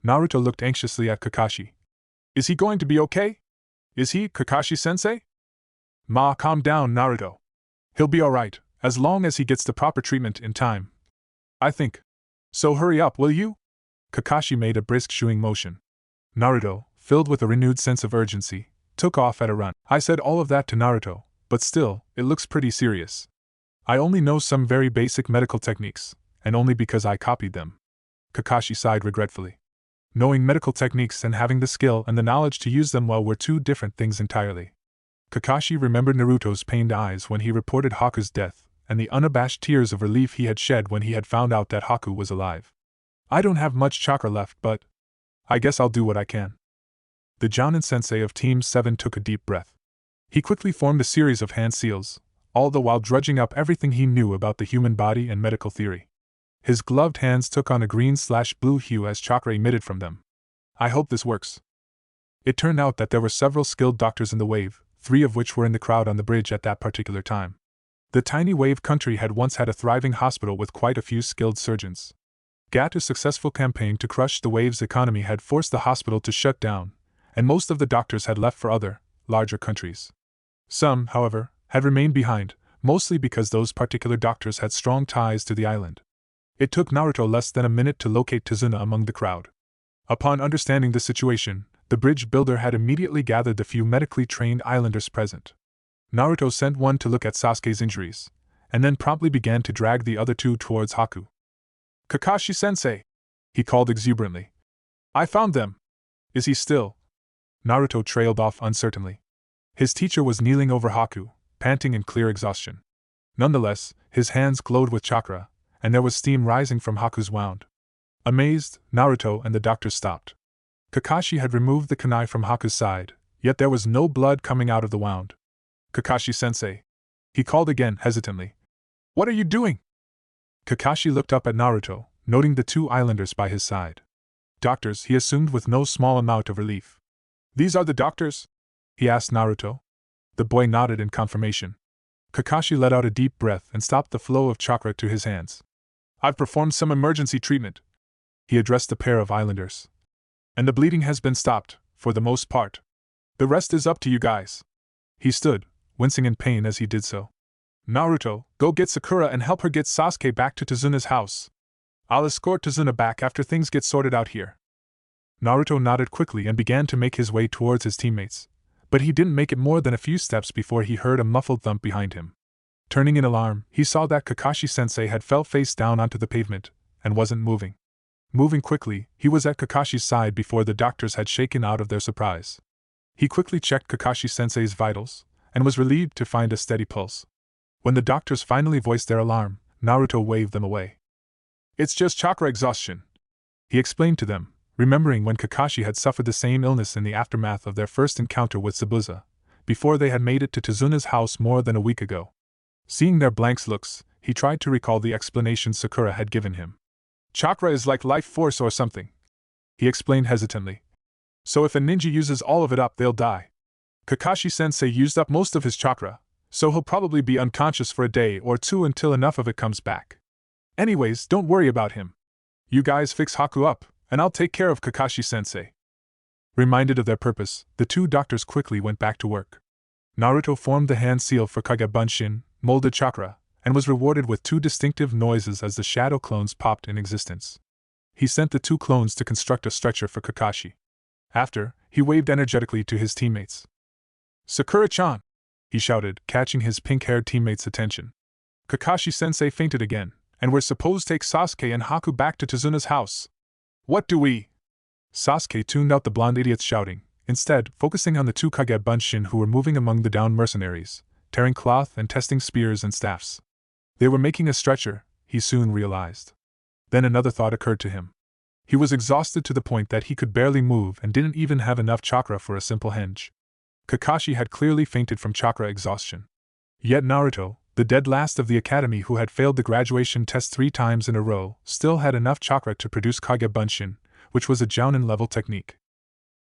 Naruto looked anxiously at Kakashi. Is he going to be okay? Is he, Kakashi-sensei? Calm down, Naruto. He'll be alright, as long as he gets the proper treatment in time. I think. So hurry up, will you? Kakashi made a brisk shooing motion. Naruto, filled with a renewed sense of urgency, took off at a run. I said all of that to Naruto, but still, it looks pretty serious. I only know some very basic medical techniques, and only because I copied them. Kakashi sighed regretfully. Knowing medical techniques and having the skill and the knowledge to use them well were two different things entirely. Kakashi remembered Naruto's pained eyes when he reported Haku's death, and the unabashed tears of relief he had shed when he had found out that Haku was alive. I don't have much chakra left, but I guess I'll do what I can. The Jounin-sensei of Team 7 took a deep breath. He quickly formed a series of hand seals, all the while drudging up everything he knew about the human body and medical theory. His gloved hands took on a green/blue hue as chakra emitted from them. I hope this works. It turned out that there were several skilled doctors in the wave, 3 of which were in the crowd on the bridge at that particular time. The tiny wave country had once had a thriving hospital with quite a few skilled surgeons. Gato's successful campaign to crush the wave's economy had forced the hospital to shut down, and most of the doctors had left for other, larger countries. Some, however, had remained behind, mostly because those particular doctors had strong ties to the island. It took Naruto less than a minute to locate Tazuna among the crowd. Upon understanding the situation, the bridge builder had immediately gathered the few medically trained islanders present. Naruto sent one to look at Sasuke's injuries, and then promptly began to drag the other 2 towards Haku. "Kakashi-sensei!" he called exuberantly. "I found them!" "Is he still?" Naruto trailed off uncertainly. His teacher was kneeling over Haku, panting in clear exhaustion. Nonetheless, his hands glowed with chakra, and there was steam rising from Haku's wound. Amazed, Naruto and the doctor stopped. Kakashi had removed the kunai from Haku's side, yet there was no blood coming out of the wound. "Kakashi-sensei!" he called again hesitantly. "What are you doing?" Kakashi looked up at Naruto, noting the 2 islanders by his side. Doctors, he assumed with no small amount of relief. "These are the doctors?" he asked Naruto. The boy nodded in confirmation. Kakashi let out a deep breath and stopped the flow of chakra to his hands. "I've performed some emergency treatment," he addressed the pair of islanders. "And the bleeding has been stopped, for the most part. The rest is up to you guys." He stood, wincing in pain as he did so. "Naruto, go get Sakura and help her get Sasuke back to Tazuna's house. I'll escort Tazuna back after things get sorted out here." Naruto nodded quickly and began to make his way towards his teammates, but he didn't make it more than a few steps before he heard a muffled thump behind him. Turning in alarm, he saw that Kakashi-sensei had fell face down onto the pavement, and wasn't moving. Moving quickly, he was at Kakashi's side before the doctors had shaken out of their surprise. He quickly checked Kakashi-sensei's vitals, and was relieved to find a steady pulse. When the doctors finally voiced their alarm, Naruto waved them away. "It's just chakra exhaustion," he explained to them, remembering when Kakashi had suffered the same illness in the aftermath of their first encounter with zabuza, before they had made it to Tazuna's house more than a week ago. Seeing their blank looks, he tried to recall the explanation Sakura had given him. "Chakra is like life force or something," he explained hesitantly. "So if a ninja uses all of it up, they'll die. Kakashi-sensei used up most of his chakra, so he'll probably be unconscious for a day or 2 until enough of it comes back. Anyways, don't worry about him. You guys fix Haku up, and I'll take care of Kakashi-sensei." Reminded of their purpose, the 2 doctors quickly went back to work. Naruto formed the hand seal for Kage Bunshin, molded chakra, and was rewarded with 2 distinctive noises as the shadow clones popped in existence. He sent the 2 clones to construct a stretcher for Kakashi. After, he waved energetically to his teammates. "Sakura-chan!" he shouted, catching his pink-haired teammate's attention. "Kakashi-sensei fainted again, and we're supposed to take Sasuke and Haku back to Tazuna's house. What do we—" Sasuke tuned out the blonde idiots shouting, instead focusing on the 2 Kage Bunshin who were moving among the downed mercenaries, tearing cloth and testing spears and staffs. They were making a stretcher, he soon realized. Then another thought occurred to him. He was exhausted to the point that he could barely move and didn't even have enough chakra for a simple henge. Kakashi had clearly fainted from chakra exhaustion. Yet Naruto, the dead last of the academy who had failed the graduation test 3 times in a row, still had enough chakra to produce Kage Bunshin, which was a Jounin-level technique.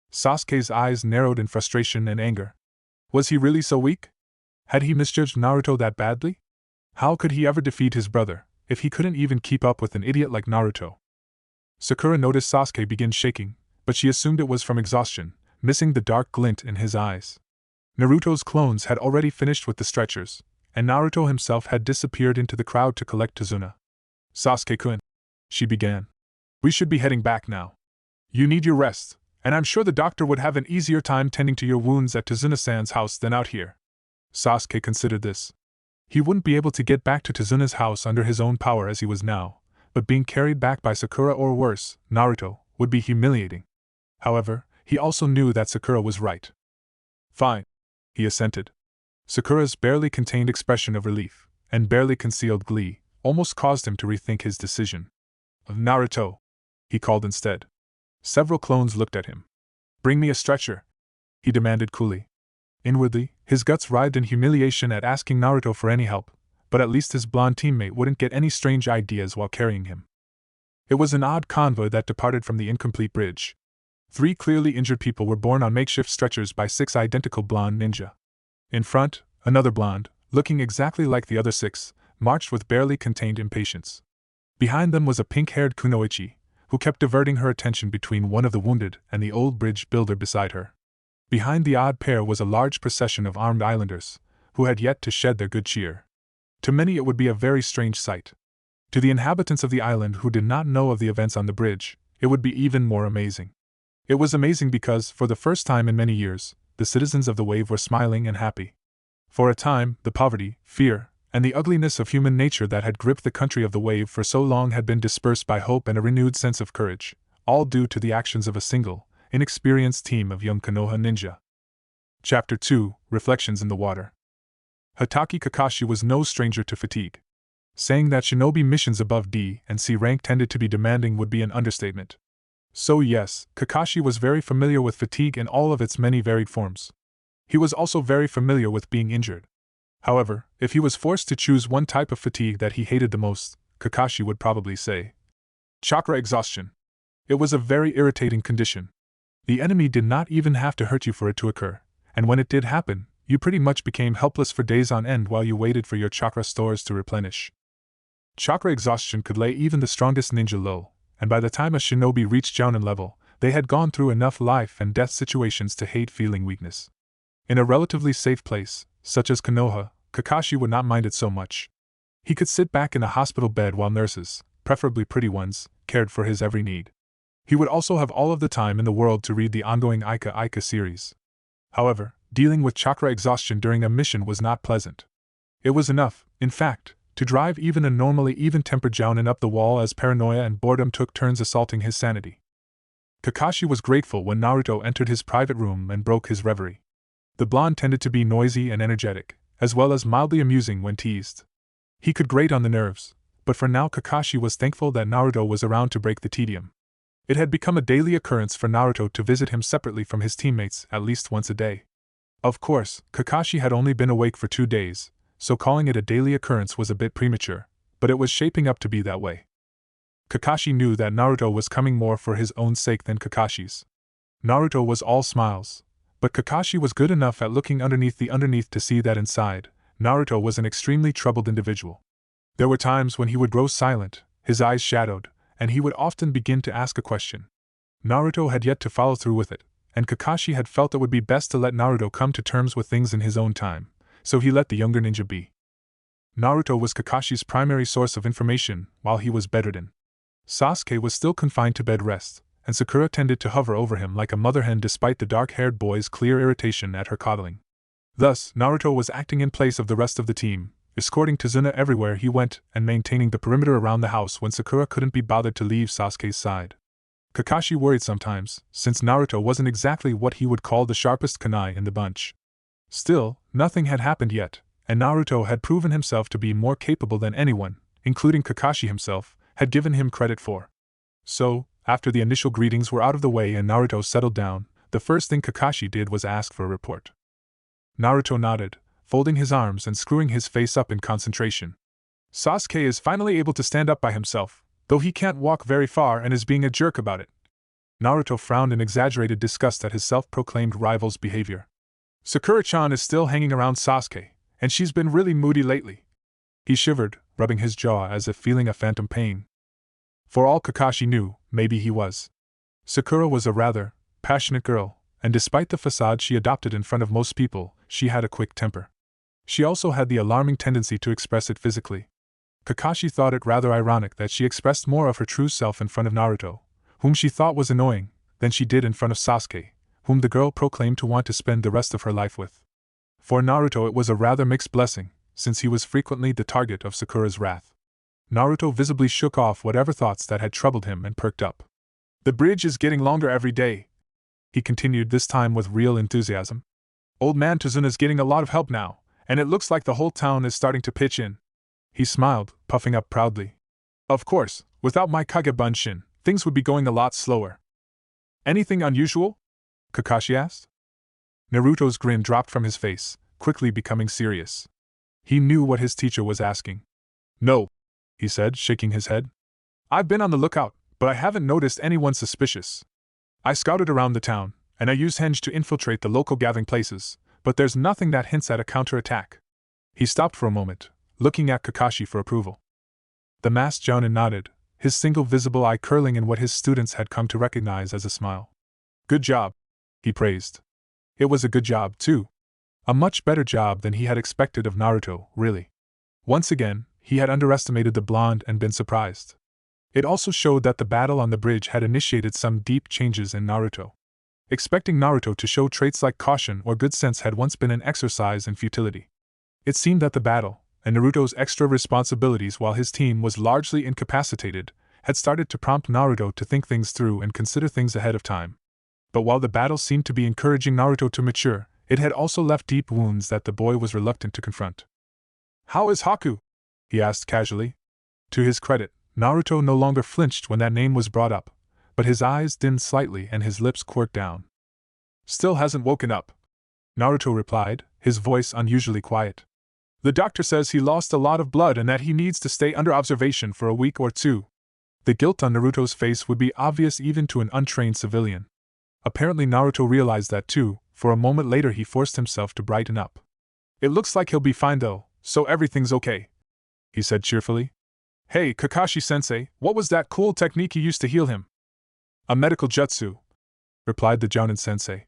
Sasuke's eyes narrowed in frustration and anger. Was he really so weak? Had he misjudged Naruto that badly? How could he ever defeat his brother, if he couldn't even keep up with an idiot like Naruto? Sakura noticed Sasuke begin shaking, but she assumed it was from exhaustion, missing the dark glint in his eyes. Naruto's clones had already finished with the stretchers, and Naruto himself had disappeared into the crowd to collect Tazuna. "Sasuke-kun," she began. We should be heading back now. You need your rest, and I'm sure the doctor would have an easier time tending to your wounds at Tazuna-san's house than out here. Sasuke considered this. He wouldn't be able to get back to Tazuna's house under his own power as he was now, but being carried back by Sakura or worse, Naruto, would be humiliating. However, he also knew that Sakura was right. Fine, he assented. Sakura's barely contained expression of relief, and barely concealed glee, almost caused him to rethink his decision. Naruto, he called instead. Several clones looked at him. Bring me a stretcher, he demanded coolly. Inwardly, his guts writhed in humiliation at asking Naruto for any help, but at least his blonde teammate wouldn't get any strange ideas while carrying him. It was an odd convoy that departed from the incomplete bridge. 3 clearly injured people were borne on makeshift stretchers by 6 identical blonde ninja. In front, another blonde, looking exactly like the other 6, marched with barely contained impatience. Behind them was a pink-haired kunoichi, who kept diverting her attention between one of the wounded and the old bridge builder beside her. Behind the odd pair was a large procession of armed islanders, who had yet to shed their good cheer. To many it would be a very strange sight. To the inhabitants of the island who did not know of the events on the bridge, it would be even more amazing. It was amazing because, for the first time in many years, the citizens of the wave were smiling and happy. For a time, the poverty, fear, and the ugliness of human nature that had gripped the country of the wave for so long had been dispersed by hope and a renewed sense of courage, all due to the actions of a single, inexperienced team of young Konoha ninja. Chapter 2, Reflections in the Water. Hatake Kakashi was no stranger to fatigue. Saying that shinobi missions above D and C rank tended to be demanding would be an understatement. So yes, Kakashi was very familiar with fatigue in all of its many varied forms. He was also very familiar with being injured. However, if he was forced to choose one type of fatigue that he hated the most, Kakashi would probably say chakra exhaustion. It was a very irritating condition. The enemy did not even have to hurt you for it to occur, and when it did happen, you pretty much became helpless for days on end while you waited for your chakra stores to replenish. Chakra exhaustion could lay even the strongest ninja low, and by the time a shinobi reached Jounin level, they had gone through enough life and death situations to hate feeling weakness. In a relatively safe place, such as Konoha, Kakashi would not mind it so much. He could sit back in a hospital bed while nurses, preferably pretty ones, cared for his every need. He would also have all of the time in the world to read the ongoing Ika Ika series. However, dealing with chakra exhaustion during a mission was not pleasant. It was enough, in fact, to drive even a normally even-tempered Jounin up the wall as paranoia and boredom took turns assaulting his sanity. Kakashi was grateful when Naruto entered his private room and broke his reverie. The blonde tended to be noisy and energetic, as well as mildly amusing when teased. He could grate on the nerves, but for now Kakashi was thankful that Naruto was around to break the tedium. It had become a daily occurrence for Naruto to visit him separately from his teammates at least once a day. Of course, Kakashi had only been awake for 2 days, so calling it a daily occurrence was a bit premature, but it was shaping up to be that way. Kakashi knew that Naruto was coming more for his own sake than Kakashi's. Naruto was all smiles, but Kakashi was good enough at looking underneath to see that inside, Naruto was an extremely troubled individual. There were times when he would grow silent, his eyes shadowed, and he would often begin to ask a question. Naruto had yet to follow through with it, and Kakashi had felt it would be best to let Naruto come to terms with things in his own time, so he let the younger ninja be. Naruto was Kakashi's primary source of information while he was bedridden. Sasuke was still confined to bed rest, and Sakura tended to hover over him like a mother hen despite the dark-haired boy's clear irritation at her coddling. Thus, Naruto was acting in place of the rest of the team, escorting Tazuna everywhere he went and maintaining the perimeter around the house when Sakura couldn't be bothered to leave Sasuke's side. Kakashi worried sometimes, since Naruto wasn't exactly what he would call the sharpest kunai in the bunch. Still, nothing had happened yet, and Naruto had proven himself to be more capable than anyone, including Kakashi himself, had given him credit for. So, after the initial greetings were out of the way and Naruto settled down, the first thing Kakashi did was ask for a report. Naruto nodded, folding his arms and screwing his face up in concentration. Sasuke is finally able to stand up by himself, though he can't walk very far and is being a jerk about it. Naruto frowned in exaggerated disgust at his self-proclaimed rival's behavior. Sakura-chan is still hanging around Sasuke, and she's been really moody lately. He shivered, rubbing his jaw as if feeling a phantom pain. For all Kakashi knew, maybe he was. Sakura was a rather passionate girl, and despite the facade she adopted in front of most people, she had a quick temper. She also had the alarming tendency to express it physically. Kakashi thought it rather ironic that she expressed more of her true self in front of Naruto, whom she thought was annoying, than she did in front of Sasuke, whom the girl proclaimed to want to spend the rest of her life with. For Naruto it was a rather mixed blessing, since he was frequently the target of Sakura's wrath. Naruto visibly shook off whatever thoughts that had troubled him and perked up. "The bridge is getting longer every day," he continued, this time with real enthusiasm. "Old man Tazuna's getting a lot of help now, and it looks like the whole town is starting to pitch in." He smiled, puffing up proudly. "Of course, without my Kagebunshin, things would be going a lot slower." "Anything unusual?" Kakashi asked. Naruto's grin dropped from his face, quickly becoming serious. He knew what his teacher was asking. "No," he said, shaking his head. "I've been on the lookout, but I haven't noticed anyone suspicious. I scouted around the town, and I used henge to infiltrate the local gathering places, but there's nothing that hints at a counterattack." He stopped for a moment, looking at Kakashi for approval. The masked Jounin nodded, his single visible eye curling in what his students had come to recognize as a smile. "Good job," he praised. It was a good job, too. A much better job than he had expected of Naruto, really. Once again, he had underestimated the blonde and been surprised. It also showed that the battle on the bridge had initiated some deep changes in Naruto. Expecting Naruto to show traits like caution or good sense had once been an exercise in futility. It seemed that the battle, and Naruto's extra responsibilities while his team was largely incapacitated, had started to prompt Naruto to think things through and consider things ahead of time. But while the battle seemed to be encouraging Naruto to mature, it had also left deep wounds that the boy was reluctant to confront. "How is Haku?" he asked casually. To his credit, Naruto no longer flinched when that name was brought up, but his eyes dimmed slightly and his lips quirked down. "Still hasn't woken up," Naruto replied, his voice unusually quiet. "The doctor says he lost a lot of blood and that he needs to stay under observation for a week or two." The guilt on Naruto's face would be obvious even to an untrained civilian. Apparently Naruto realized that too. For a moment later he forced himself to brighten up. "It looks like he'll be fine though, so everything's okay," he said cheerfully. "Hey, Kakashi-sensei, what was that cool technique you used to heal him?" "A medical jutsu," replied the Jounin-sensei.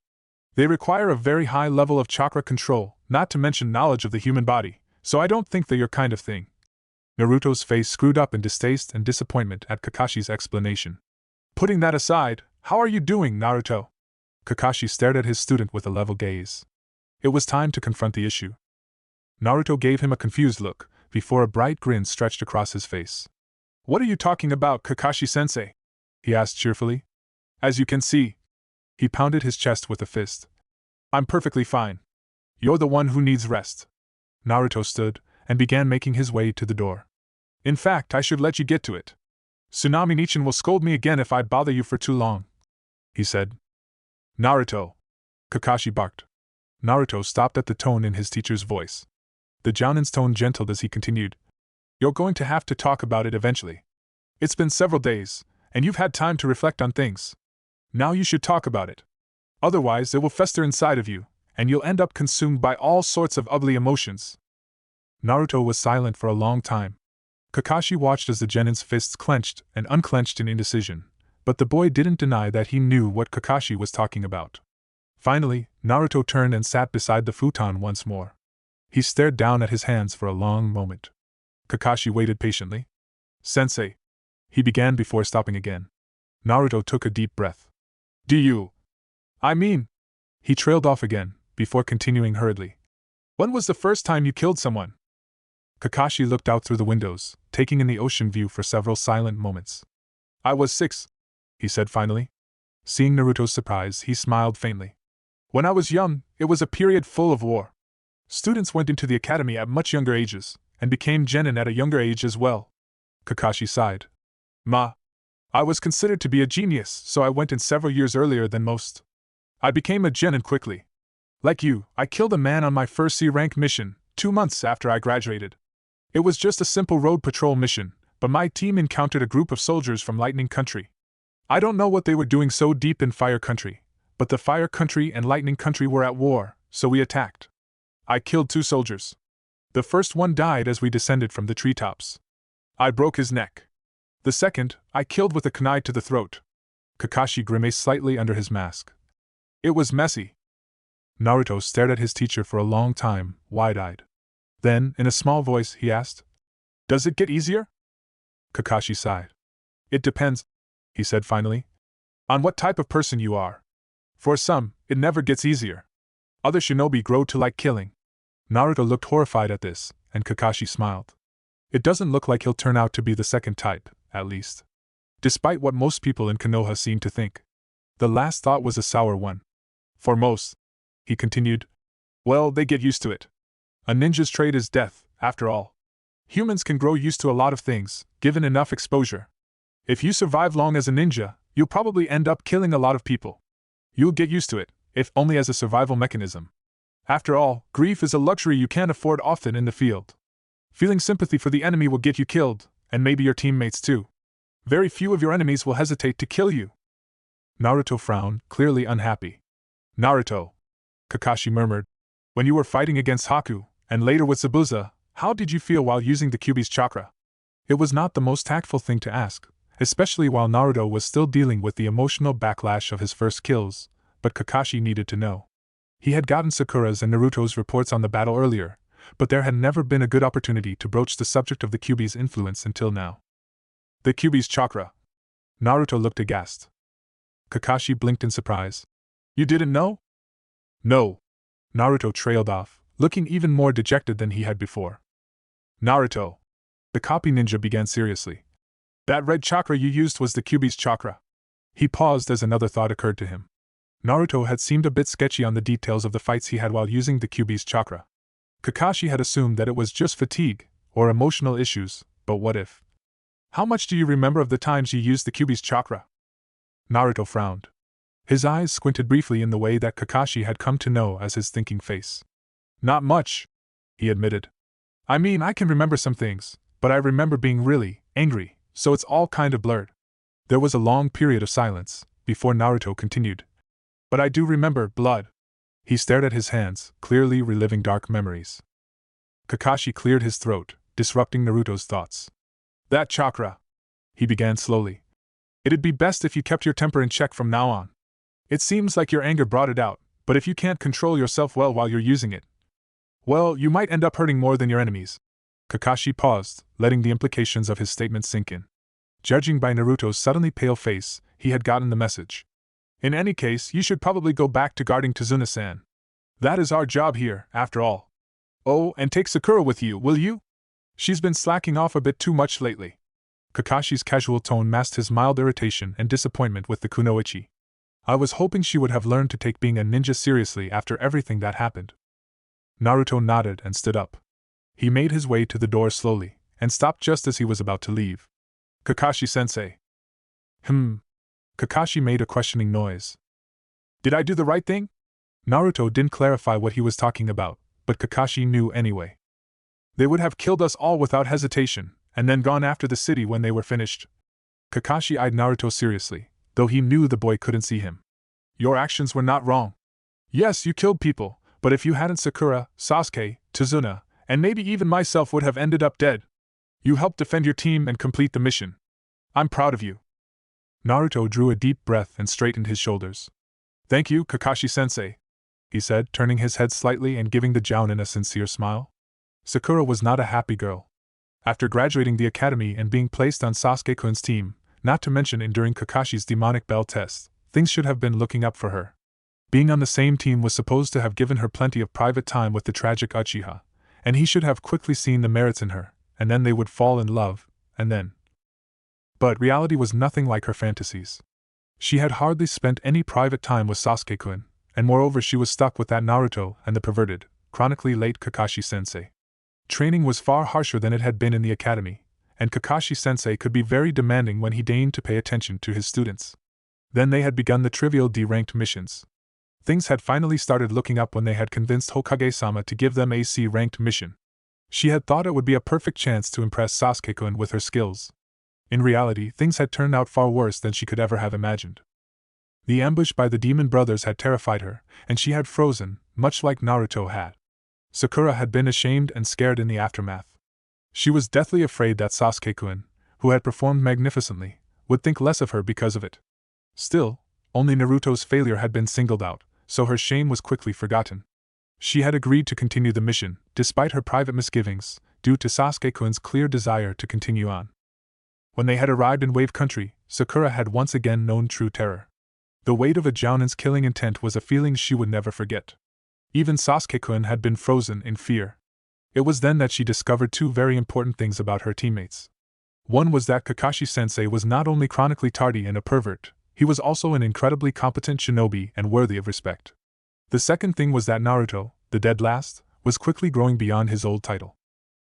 "They require a very high level of chakra control, not to mention knowledge of the human body, so I don't think they're your kind of thing." Naruto's face screwed up in distaste and disappointment at Kakashi's explanation. "Putting that aside, how are you doing, Naruto?" Kakashi stared at his student with a level gaze. It was time to confront the issue. Naruto gave him a confused look, before a bright grin stretched across his face. "What are you talking about, Kakashi-sensei?" he asked cheerfully. "As you can see," he pounded his chest with a fist, "I'm perfectly fine. You're the one who needs rest." Naruto stood, and began making his way to the door. "In fact, I should let you get to it. Tsunami-nichan will scold me again if I bother you for too long," he said. "Naruto!" Kakashi barked. Naruto stopped at the tone in his teacher's voice. The Jounin's tone gentled as he continued. "You're going to have to talk about it eventually. It's been several days, and you've had time to reflect on things. Now you should talk about it. Otherwise it will fester inside of you, and you'll end up consumed by all sorts of ugly emotions." Naruto was silent for a long time. Kakashi watched as the Jounin's fists clenched and unclenched in indecision, but the boy didn't deny that he knew what Kakashi was talking about. Finally, Naruto turned and sat beside the futon once more. He stared down at his hands for a long moment. Kakashi waited patiently. "Sensei," he began before stopping again. Naruto took a deep breath. "Do you... I mean..." He trailed off again, before continuing hurriedly. "When was the first time you killed someone?" Kakashi looked out through the windows, taking in the ocean view for several silent moments. "I was 6, he said finally. Seeing Naruto's surprise, he smiled faintly. "When I was young, it was a period full of war. Students went into the academy at much younger ages, and became genin at a younger age as well." Kakashi sighed. I was considered to be a genius, so I went in several years earlier than most. I became a genin quickly. Like you, I killed a man on my first C-rank mission, 2 months after I graduated. It was just a simple road patrol mission, but my team encountered a group of soldiers from Lightning Country. I don't know what they were doing so deep in Fire Country, but the Fire Country and Lightning Country were at war, so we attacked. I killed 2 soldiers. The first one died as we descended from the treetops. I broke his neck. The second, I killed with a kunai to the throat. Kakashi grimaced slightly under his mask. It was messy. Naruto stared at his teacher for a long time, wide-eyed. Then, in a small voice, he asked, Does it get easier? Kakashi sighed. It depends, he said finally, on what type of person you are. For some, it never gets easier. Other shinobi grow to like killing. Naruto looked horrified at this, and Kakashi smiled. It doesn't look like he'll turn out to be the second type, at least. Despite what most people in Konoha seem to think. The last thought was a sour one. For most, he continued, well, they get used to it. A ninja's trait is death, after all. Humans can grow used to a lot of things, given enough exposure. If you survive long as a ninja, you'll probably end up killing a lot of people. You'll get used to it, if only as a survival mechanism. After all, grief is a luxury you can't afford often in the field. Feeling sympathy for the enemy will get you killed, and maybe your teammates too. Very few of your enemies will hesitate to kill you. Naruto frowned, clearly unhappy. Naruto, Kakashi murmured, when you were fighting against Haku, and later with Zabuza, how did you feel while using the Kyuubi's chakra? It was not the most tactful thing to ask, especially while Naruto was still dealing with the emotional backlash of his first kills, but Kakashi needed to know. He had gotten Sakura's and Naruto's reports on the battle earlier, but there had never been a good opportunity to broach the subject of the Kyuubi's influence until now. The Kyuubi's chakra. Naruto looked aghast. Kakashi blinked in surprise. You didn't know? No. Naruto trailed off, looking even more dejected than he had before. Naruto. The copy ninja began seriously. That red chakra you used was the Kyuubi's chakra. He paused as another thought occurred to him. Naruto had seemed a bit sketchy on the details of the fights he had while using the Kyuubi's chakra. Kakashi had assumed that it was just fatigue, or emotional issues, but what if? How much do you remember of the times you used the Kyuubi's chakra? Naruto frowned. His eyes squinted briefly in the way that Kakashi had come to know as his thinking face. Not much, he admitted. I mean, I can remember some things, but I remember being really angry, so it's all kind of blurred. There was a long period of silence, before Naruto continued. But I do remember blood. He stared at his hands, clearly reliving dark memories. Kakashi cleared his throat, disrupting Naruto's thoughts. That chakra, he began slowly. It'd be best if you kept your temper in check from now on. It seems like your anger brought it out, but if you can't control yourself well while you're using it, well, you might end up hurting more than your enemies. Kakashi paused, letting the implications of his statement sink in. Judging by Naruto's suddenly pale face, he had gotten the message. In any case, you should probably go back to guarding Tazuna-san. That is our job here, after all. Oh, and take Sakura with you, will you? She's been slacking off a bit too much lately. Kakashi's casual tone masked his mild irritation and disappointment with the kunoichi. I was hoping she would have learned to take being a ninja seriously after everything that happened. Naruto nodded and stood up. He made his way to the door slowly, and stopped just as he was about to leave. Kakashi-sensei. Kakashi made a questioning noise. Did I do the right thing? Naruto didn't clarify what he was talking about, but Kakashi knew anyway. They would have killed us all without hesitation, and then gone after the city when they were finished. Kakashi eyed Naruto seriously, though he knew the boy couldn't see him. Your actions were not wrong. Yes, you killed people, but if you hadn't, Sakura, Sasuke, Tazuna, and maybe even myself would have ended up dead. You helped defend your team and complete the mission. I'm proud of you. Naruto drew a deep breath and straightened his shoulders. Thank you, Kakashi-sensei, he said, turning his head slightly and giving the jounin a sincere smile. Sakura was not a happy girl. After graduating the academy and being placed on Sasuke-kun's team, not to mention enduring Kakashi's demonic bell test, things should have been looking up for her. Being on the same team was supposed to have given her plenty of private time with the tragic Uchiha, and he should have quickly seen the merits in her, and then they would fall in love, and then. But reality was nothing like her fantasies. She had hardly spent any private time with Sasuke-kun, and moreover she was stuck with that Naruto and the perverted, chronically late Kakashi-sensei. Training was far harsher than it had been in the academy, and Kakashi-sensei could be very demanding when he deigned to pay attention to his students. Then they had begun the trivial D-ranked missions. Things had finally started looking up when they had convinced Hokage-sama to give them a C-ranked mission. She had thought it would be a perfect chance to impress Sasuke-kun with her skills. In reality, things had turned out far worse than she could ever have imagined. The ambush by the demon brothers had terrified her, and she had frozen, much like Naruto had. Sakura had been ashamed and scared in the aftermath. She was deathly afraid that Sasuke-kun, who had performed magnificently, would think less of her because of it. Still, only Naruto's failure had been singled out, so her shame was quickly forgotten. She had agreed to continue the mission, despite her private misgivings, due to Sasuke-kun's clear desire to continue on. When they had arrived in Wave Country, Sakura had once again known true terror. The weight of a Jounin's killing intent was a feeling she would never forget. Even Sasuke-kun had been frozen in fear. It was then that she discovered two very important things about her teammates. One was that Kakashi-sensei was not only chronically tardy and a pervert, he was also an incredibly competent shinobi and worthy of respect. The second thing was that Naruto, the dead last, was quickly growing beyond his old title.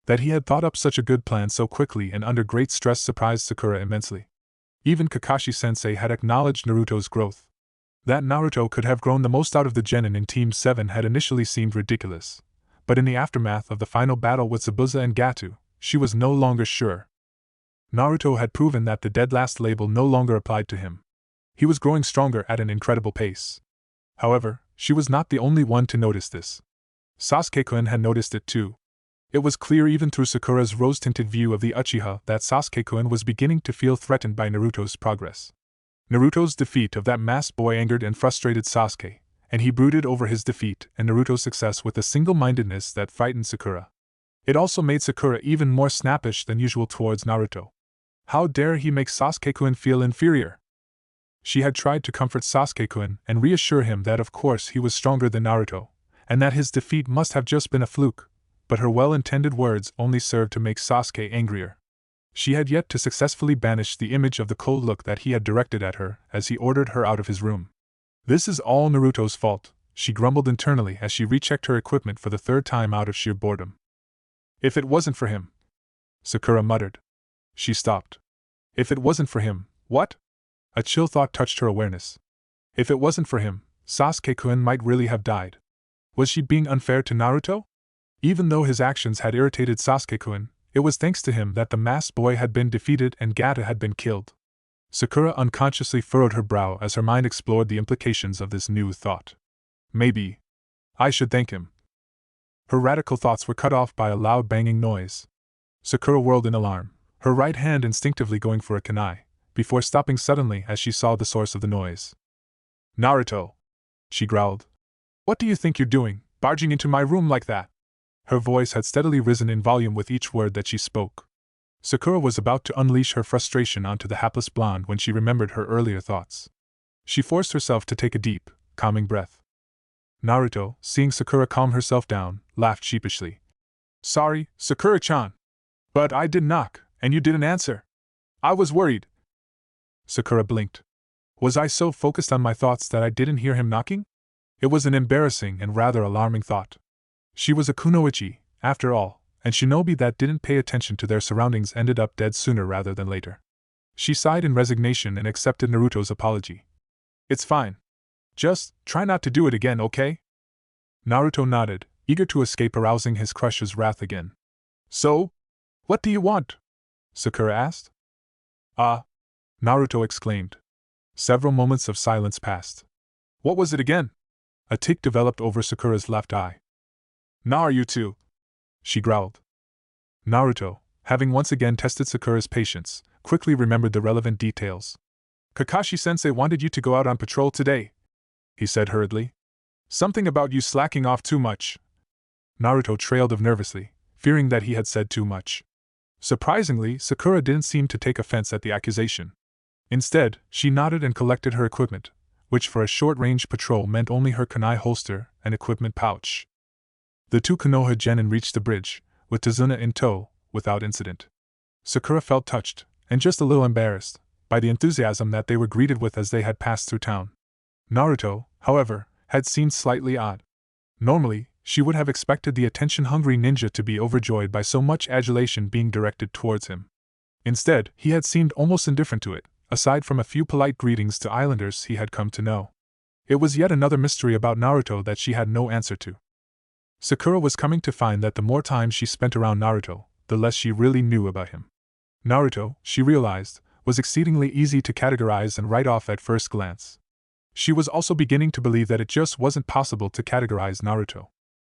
That he had thought up such a good plan so quickly and under great stress surprised Sakura immensely. Even Kakashi-sensei had acknowledged Naruto's growth. That Naruto could have grown the most out of the genin in Team 7 had initially seemed ridiculous, but in the aftermath of the final battle with Zabuza and Gato, she was no longer sure. Naruto had proven that the dead last label no longer applied to him. He was growing stronger at an incredible pace. However, she was not the only one to notice this. Sasuke-kun had noticed it too. It was clear even through Sakura's rose-tinted view of the Uchiha that Sasuke-kun was beginning to feel threatened by Naruto's progress. Naruto's defeat of that masked boy angered and frustrated Sasuke, and he brooded over his defeat and Naruto's success with a single-mindedness that frightened Sakura. It also made Sakura even more snappish than usual towards Naruto. How dare he make Sasuke-kun feel inferior? She had tried to comfort Sasuke-kun and reassure him that of course he was stronger than Naruto, and that his defeat must have just been a fluke, but her well-intended words only served to make Sasuke angrier. She had yet to successfully banish the image of the cold look that he had directed at her as he ordered her out of his room. This is all Naruto's fault, she grumbled internally as she rechecked her equipment for the third time out of sheer boredom. If it wasn't for him, Sakura muttered. She stopped. If it wasn't for him, what? A chill thought touched her awareness. If it wasn't for him, Sasuke-kun might really have died. Was she being unfair to Naruto? Even though his actions had irritated Sasuke-kun, it was thanks to him that the masked boy had been defeated and Gato had been killed. Sakura unconsciously furrowed her brow as her mind explored the implications of this new thought. Maybe I should thank him. Her radical thoughts were cut off by a loud banging noise. Sakura whirled in alarm, her right hand instinctively going for a kunai, before stopping suddenly as she saw the source of the noise. Naruto! She growled. What do you think you're doing, barging into my room like that? Her voice had steadily risen in volume with each word that she spoke. Sakura was about to unleash her frustration onto the hapless blonde when she remembered her earlier thoughts. She forced herself to take a deep, calming breath. Naruto, seeing Sakura calm herself down, laughed sheepishly. Sorry, Sakura-chan. But I did knock, and you didn't answer. I was worried. Sakura blinked. Was I so focused on my thoughts that I didn't hear him knocking? It was an embarrassing and rather alarming thought. She was a kunoichi, after all, and shinobi that didn't pay attention to their surroundings ended up dead sooner rather than later. She sighed in resignation and accepted Naruto's apology. It's fine. Just try not to do it again, okay? Naruto nodded, eager to escape arousing his crush's wrath again. So? What do you want? Sakura asked. Naruto exclaimed. Several moments of silence passed. What was it again? A tic developed over Sakura's left eye. Now are you two? She growled. Naruto, having once again tested Sakura's patience, quickly remembered the relevant details. Kakashi-sensei wanted you to go out on patrol today, he said hurriedly. Something about you slacking off too much. Naruto trailed off nervously, fearing that he had said too much. Surprisingly, Sakura didn't seem to take offense at the accusation. Instead, she nodded and collected her equipment, which for a short-range patrol meant only her kunai holster and equipment pouch. The two Konoha genin reached the bridge, with Tazuna in tow, without incident. Sakura felt touched, and just a little embarrassed, by the enthusiasm that they were greeted with as they had passed through town. Naruto, however, had seemed slightly odd. Normally, she would have expected the attention-hungry ninja to be overjoyed by so much adulation being directed towards him. Instead, he had seemed almost indifferent to it, aside from a few polite greetings to islanders he had come to know. It was yet another mystery about Naruto that she had no answer to. Sakura was coming to find that the more time she spent around Naruto, the less she really knew about him. Naruto, she realized, was exceedingly easy to categorize and write off at first glance. She was also beginning to believe that it just wasn't possible to categorize Naruto.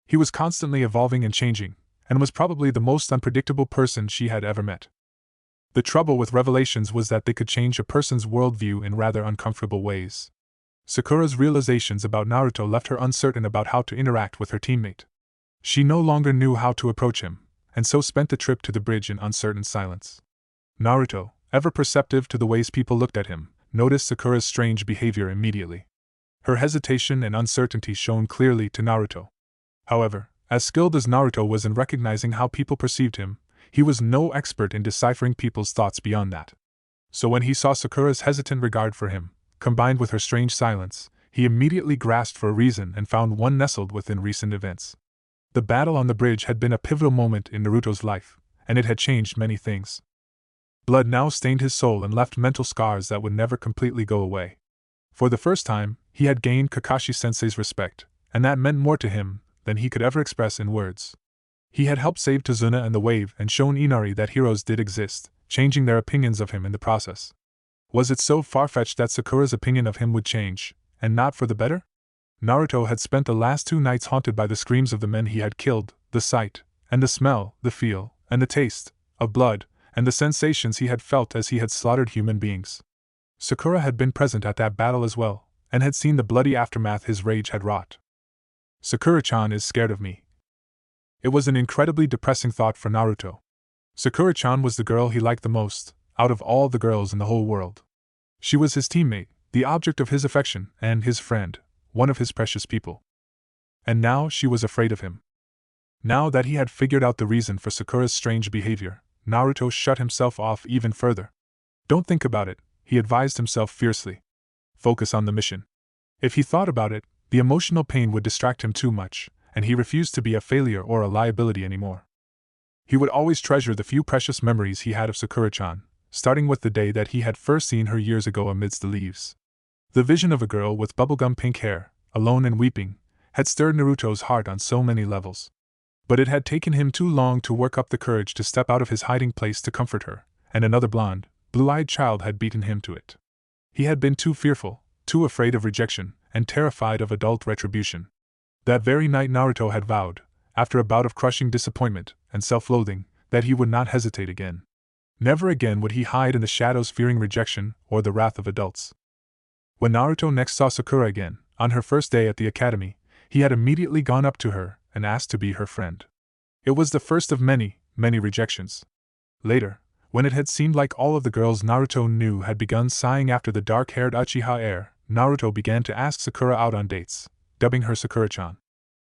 He was constantly evolving and changing, and was probably the most unpredictable person she had ever met. The trouble with revelations was that they could change a person's worldview in rather uncomfortable ways. Sakura's realizations about Naruto left her uncertain about how to interact with her teammate. She no longer knew how to approach him, and so spent the trip to the bridge in uncertain silence. Naruto, ever perceptive to the ways people looked at him, noticed Sakura's strange behavior immediately. Her hesitation and uncertainty shone clearly to Naruto. However, as skilled as Naruto was in recognizing how people perceived him, he was no expert in deciphering people's thoughts beyond that. So when he saw Sakura's hesitant regard for him, combined with her strange silence, he immediately grasped for a reason and found one nestled within recent events. The battle on the bridge had been a pivotal moment in Naruto's life, and it had changed many things. Blood now stained his soul and left mental scars that would never completely go away. For the first time, he had gained Kakashi-sensei's respect, and that meant more to him than he could ever express in words. He had helped save Tazuna and the Wave and shown Inari that heroes did exist, changing their opinions of him in the process. Was it so far-fetched that Sakura's opinion of him would change, and not for the better? Naruto had spent the last 2 nights haunted by the screams of the men he had killed, the sight, and the smell, the feel, and the taste, of blood, and the sensations he had felt as he had slaughtered human beings. Sakura had been present at that battle as well, and had seen the bloody aftermath his rage had wrought. Sakura-chan is scared of me. It was an incredibly depressing thought for Naruto. Sakura-chan was the girl he liked the most, out of all the girls in the whole world. She was his teammate, the object of his affection, and his friend, one of his precious people. And now she was afraid of him. Now that he had figured out the reason for Sakura's strange behavior, Naruto shut himself off even further. Don't think about it, he advised himself fiercely. Focus on the mission. If he thought about it, the emotional pain would distract him too much, and he refused to be a failure or a liability anymore. He would always treasure the few precious memories he had of Sakura-chan, starting with the day that he had first seen her years ago amidst the leaves. The vision of a girl with bubblegum pink hair, alone and weeping, had stirred Naruto's heart on so many levels. But it had taken him too long to work up the courage to step out of his hiding place to comfort her, and another blonde, blue-eyed child had beaten him to it. He had been too fearful, too afraid of rejection, and terrified of adult retribution. That very night Naruto had vowed, after a bout of crushing disappointment and self-loathing, that he would not hesitate again. Never again would he hide in the shadows fearing rejection or the wrath of adults. When Naruto next saw Sakura again, on her first day at the academy, he had immediately gone up to her and asked to be her friend. It was the first of many, many rejections. Later, when it had seemed like all of the girls Naruto knew had begun sighing after the dark-haired Uchiha heir, Naruto began to ask Sakura out on dates, dubbing her Sakura-chan.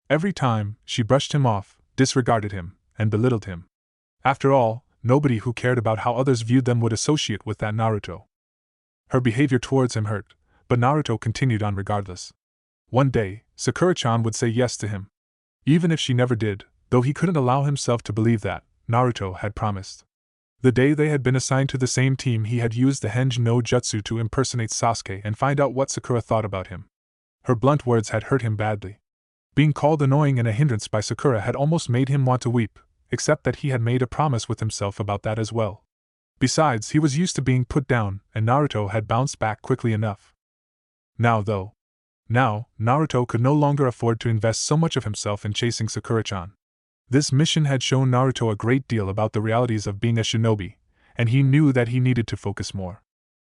Every time, she brushed him off, disregarded him, and belittled him. After all, nobody who cared about how others viewed them would associate with that Naruto. Her behavior towards him hurt, but Naruto continued on regardless. One day, Sakura-chan would say yes to him. Even if she never did, though he couldn't allow himself to believe that, Naruto had promised. The day they had been assigned to the same team, he had used the Henge no Jutsu to impersonate Sasuke and find out what Sakura thought about him. Her blunt words had hurt him badly. Being called annoying and a hindrance by Sakura had almost made him want to weep, except that he had made a promise with himself about that as well. Besides, he was used to being put down, and Naruto had bounced back quickly enough. Now, Naruto could no longer afford to invest so much of himself in chasing Sakura-chan. This mission had shown Naruto a great deal about the realities of being a shinobi, and he knew that he needed to focus more.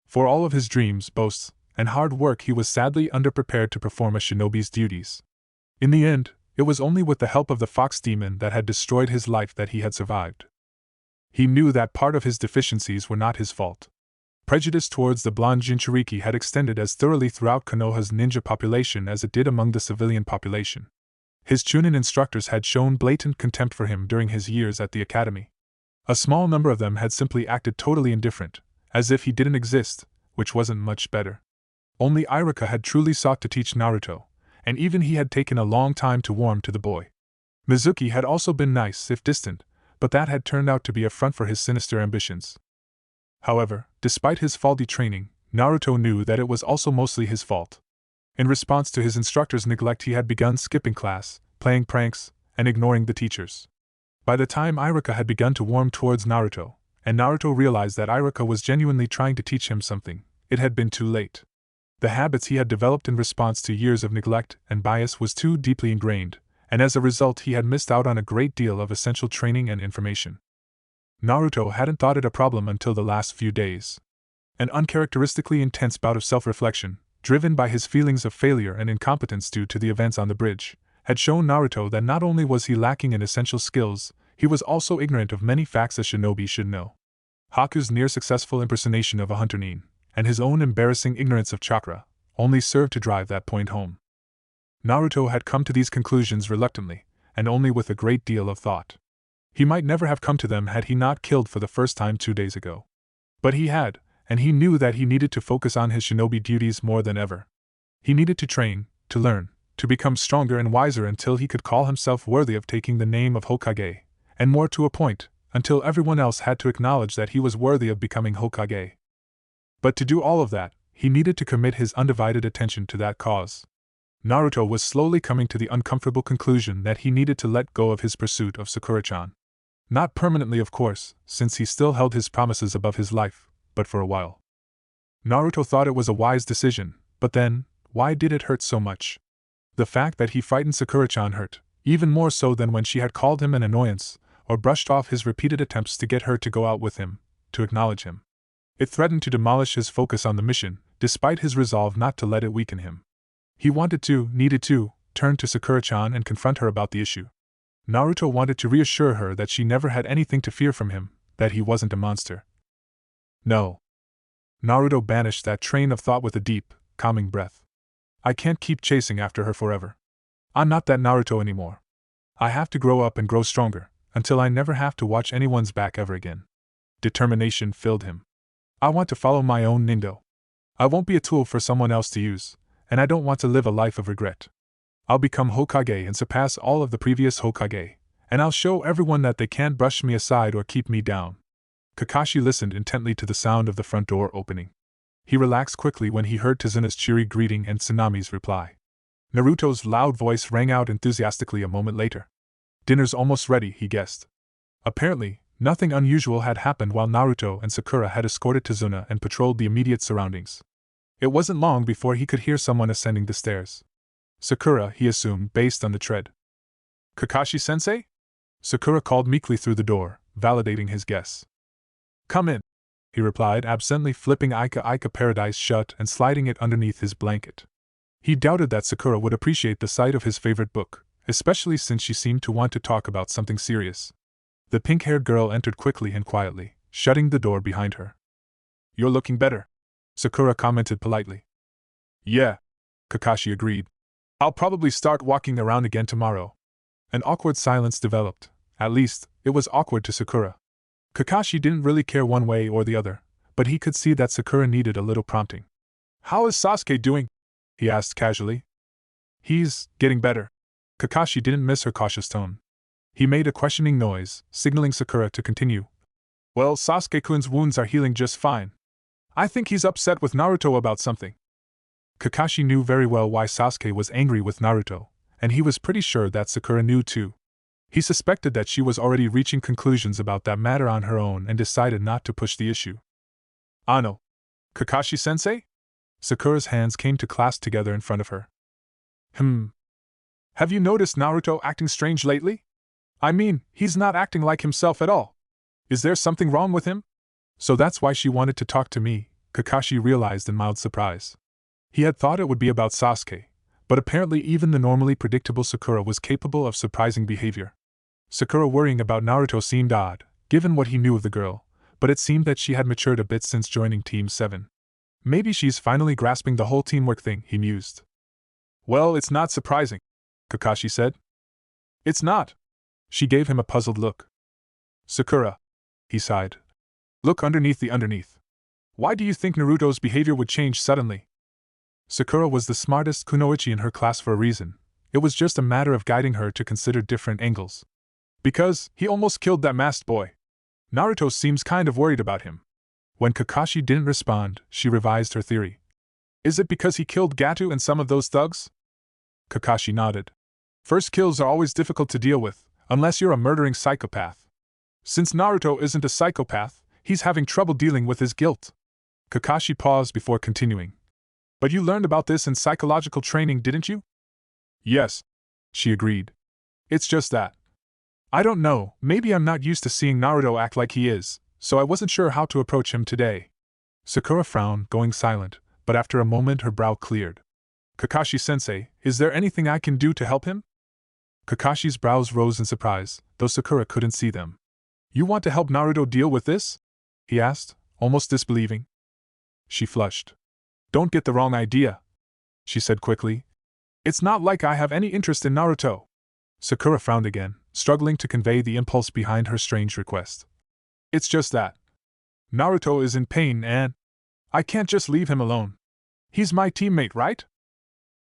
For all of his dreams, boasts, and hard work, he was sadly underprepared to perform a shinobi's duties. In the end, it was only with the help of the fox demon that had destroyed his life that he had survived. He knew that part of his deficiencies were not his fault. Prejudice towards the blonde Jinchuriki had extended as thoroughly throughout Konoha's ninja population as it did among the civilian population. His Chunin instructors had shown blatant contempt for him during his years at the academy. A small number of them had simply acted totally indifferent, as if he didn't exist, which wasn't much better. Only Iruka had truly sought to teach Naruto, and even he had taken a long time to warm to the boy. Mizuki had also been nice, if distant, but that had turned out to be a front for his sinister ambitions. However, despite his faulty training, Naruto knew that it was also mostly his fault. In response to his instructor's neglect, he had begun skipping class, playing pranks, and ignoring the teachers. By the time Iruka had begun to warm towards Naruto, and Naruto realized that Iruka was genuinely trying to teach him something, it had been too late. The habits he had developed in response to years of neglect and bias was too deeply ingrained, and as a result he had missed out on a great deal of essential training and information. Naruto hadn't thought it a problem until the last few days. An uncharacteristically intense bout of self-reflection, driven by his feelings of failure and incompetence due to the events on the bridge, had shown Naruto that not only was he lacking in essential skills, He was also ignorant of many facts a shinobi should know. Haku's near-successful impersonation of a hunter nin, and his own embarrassing ignorance of chakra, only served to drive that point home. Naruto had come to these conclusions reluctantly, and only with a great deal of thought. He might never have come to them had he not killed for the first time 2 days ago. But he had, and he knew that he needed to focus on his shinobi duties more than ever. He needed to train, to learn, to become stronger and wiser until he could call himself worthy of taking the name of Hokage, and more to a point, until everyone else had to acknowledge that he was worthy of becoming Hokage. But to do all of that, he needed to commit his undivided attention to that cause. Naruto was slowly coming to the uncomfortable conclusion that he needed to let go of his pursuit of Sakura-chan. Not permanently, of course, since he still held his promises above his life, but for a while. Naruto thought it was a wise decision, but then, why did it hurt so much? The fact that he frightened Sakura-chan hurt, even more so than when she had called him an annoyance, or brushed off his repeated attempts to get her to go out with him, to acknowledge him. It threatened to demolish his focus on the mission, despite his resolve not to let it weaken him. He needed to, turn to Sakura-chan and confront her about the issue. Naruto wanted to reassure her that she never had anything to fear from him, that he wasn't a monster. No. Naruto banished that train of thought with a deep, calming breath. I can't keep chasing after her forever. I'm not that Naruto anymore. I have to grow up and grow stronger, until I never have to watch anyone's back ever again. Determination filled him. I want to follow my own nindo. I won't be a tool for someone else to use, and I don't want to live a life of regret. I'll become Hokage and surpass all of the previous Hokage, and I'll show everyone that they can't brush me aside or keep me down. Kakashi listened intently to the sound of the front door opening. He relaxed quickly when he heard Tazuna's cheery greeting and Tsunami's reply. Naruto's loud voice rang out enthusiastically a moment later. Dinner's almost ready, he guessed. Apparently, nothing unusual had happened while Naruto and Sakura had escorted Tazuna and patrolled the immediate surroundings. It wasn't long before he could hear someone ascending the stairs. Sakura, he assumed, based on the tread. Kakashi-sensei? Sakura called meekly through the door, validating his guess. Come in, he replied, absently flipping Ika Paradise shut and sliding it underneath his blanket. He doubted that Sakura would appreciate the sight of his favorite book, especially since she seemed to want to talk about something serious. The pink-haired girl entered quickly and quietly, shutting the door behind her. You're looking better, Sakura commented politely. Yeah, Kakashi agreed. I'll probably start walking around again tomorrow. An awkward silence developed. At least, it was awkward to Sakura. Kakashi didn't really care one way or the other, but he could see that Sakura needed a little prompting. How is Sasuke doing? He asked casually. He's getting better. Kakashi didn't miss her cautious tone. He made a questioning noise, signaling Sakura to continue. Well, Sasuke-kun's wounds are healing just fine. I think he's upset with Naruto about something. Kakashi knew very well why Sasuke was angry with Naruto, and he was pretty sure that Sakura knew too. He suspected that she was already reaching conclusions about that matter on her own and decided not to push the issue. Ano. Kakashi-sensei? Sakura's hands came to clasp together in front of her. Have you noticed Naruto acting strange lately? I mean, he's not acting like himself at all. Is there something wrong with him? So that's why she wanted to talk to me, Kakashi realized in mild surprise. He had thought it would be about Sasuke, but apparently even the normally predictable Sakura was capable of surprising behavior. Sakura worrying about Naruto seemed odd, given what he knew of the girl, but it seemed that she had matured a bit since joining Team 7. Maybe she's finally grasping the whole teamwork thing, he mused. Well, it's not surprising, Kakashi said. It's not. She gave him a puzzled look. Sakura, he sighed. Look underneath the underneath. Why do you think Naruto's behavior would change suddenly? Sakura was the smartest kunoichi in her class for a reason. It was just a matter of guiding her to consider different angles. Because he almost killed that masked boy. Naruto seems kind of worried about him. When Kakashi didn't respond, she revised her theory. Is it because he killed Gato and some of those thugs? Kakashi nodded. First kills are always difficult to deal with, unless you're a murdering psychopath. Since Naruto isn't a psychopath, he's having trouble dealing with his guilt. Kakashi paused before continuing. But you learned about this in psychological training, didn't you? Yes, she agreed. It's just that. I don't know, maybe I'm not used to seeing Naruto act like he is, so I wasn't sure how to approach him today. Sakura frowned, going silent, but after a moment her brow cleared. Kakashi-sensei, is there anything I can do to help him? Kakashi's brows rose in surprise, though Sakura couldn't see them. You want to help Naruto deal with this? He asked, almost disbelieving. She flushed. Don't get the wrong idea, she said quickly. It's not like I have any interest in Naruto. Sakura frowned again, struggling to convey the impulse behind her strange request. It's just that Naruto is in pain and I can't just leave him alone. He's my teammate, right?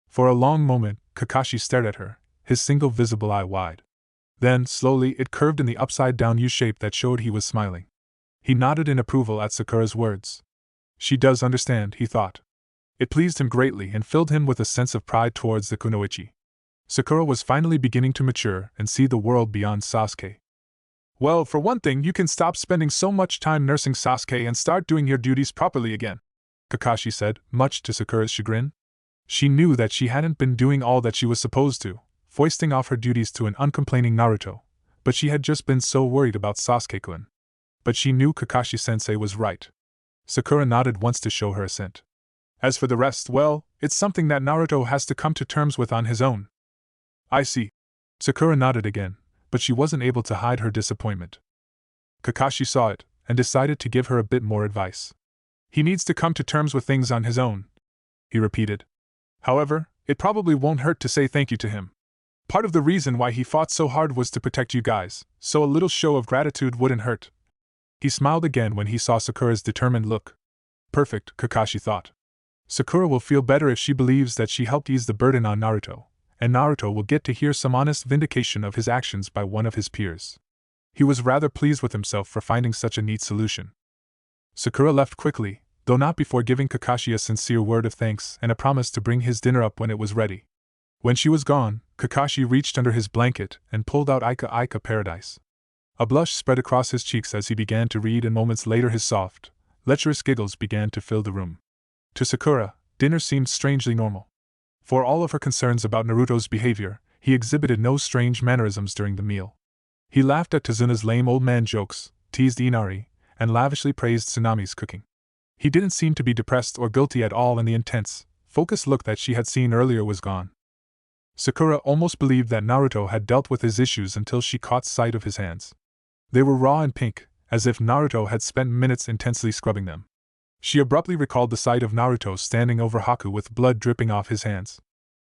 For a long moment, Kakashi stared at her, his single visible eye wide. Then, slowly, it curved in the upside-down U shape that showed he was smiling. He nodded in approval at Sakura's words. She does understand, he thought. It pleased him greatly and filled him with a sense of pride towards the kunoichi. Sakura was finally beginning to mature and see the world beyond Sasuke. Well, for one thing, you can stop spending so much time nursing Sasuke and start doing your duties properly again, Kakashi said, much to Sakura's chagrin. She knew that she hadn't been doing all that she was supposed to, foisting off her duties to an uncomplaining Naruto, but she had just been so worried about Sasuke-kun. But she knew Kakashi-sensei was right. Sakura nodded once to show her assent. As for the rest, well, it's something that Naruto has to come to terms with on his own. I see. Sakura nodded again, but she wasn't able to hide her disappointment. Kakashi saw it, and decided to give her a bit more advice. He needs to come to terms with things on his own, he repeated. However, it probably won't hurt to say thank you to him. Part of the reason why he fought so hard was to protect you guys, so a little show of gratitude wouldn't hurt. He smiled again when he saw Sakura's determined look. Perfect, Kakashi thought. Sakura will feel better if she believes that she helped ease the burden on Naruto, and Naruto will get to hear some honest vindication of his actions by one of his peers. He was rather pleased with himself for finding such a neat solution. Sakura left quickly, though not before giving Kakashi a sincere word of thanks and a promise to bring his dinner up when it was ready. When she was gone, Kakashi reached under his blanket and pulled out Aika Aika Paradise. A blush spread across his cheeks as he began to read, and moments later his soft, lecherous giggles began to fill the room. To Sakura, dinner seemed strangely normal. For all of her concerns about Naruto's behavior, he exhibited no strange mannerisms during the meal. He laughed at Tazuna's lame old man jokes, teased Inari, and lavishly praised Tsunami's cooking. He didn't seem to be depressed or guilty at all, and the intense, focused look that she had seen earlier was gone. Sakura almost believed that Naruto had dealt with his issues until she caught sight of his hands. They were raw and pink, as if Naruto had spent minutes intensely scrubbing them. She abruptly recalled the sight of Naruto standing over Haku with blood dripping off his hands.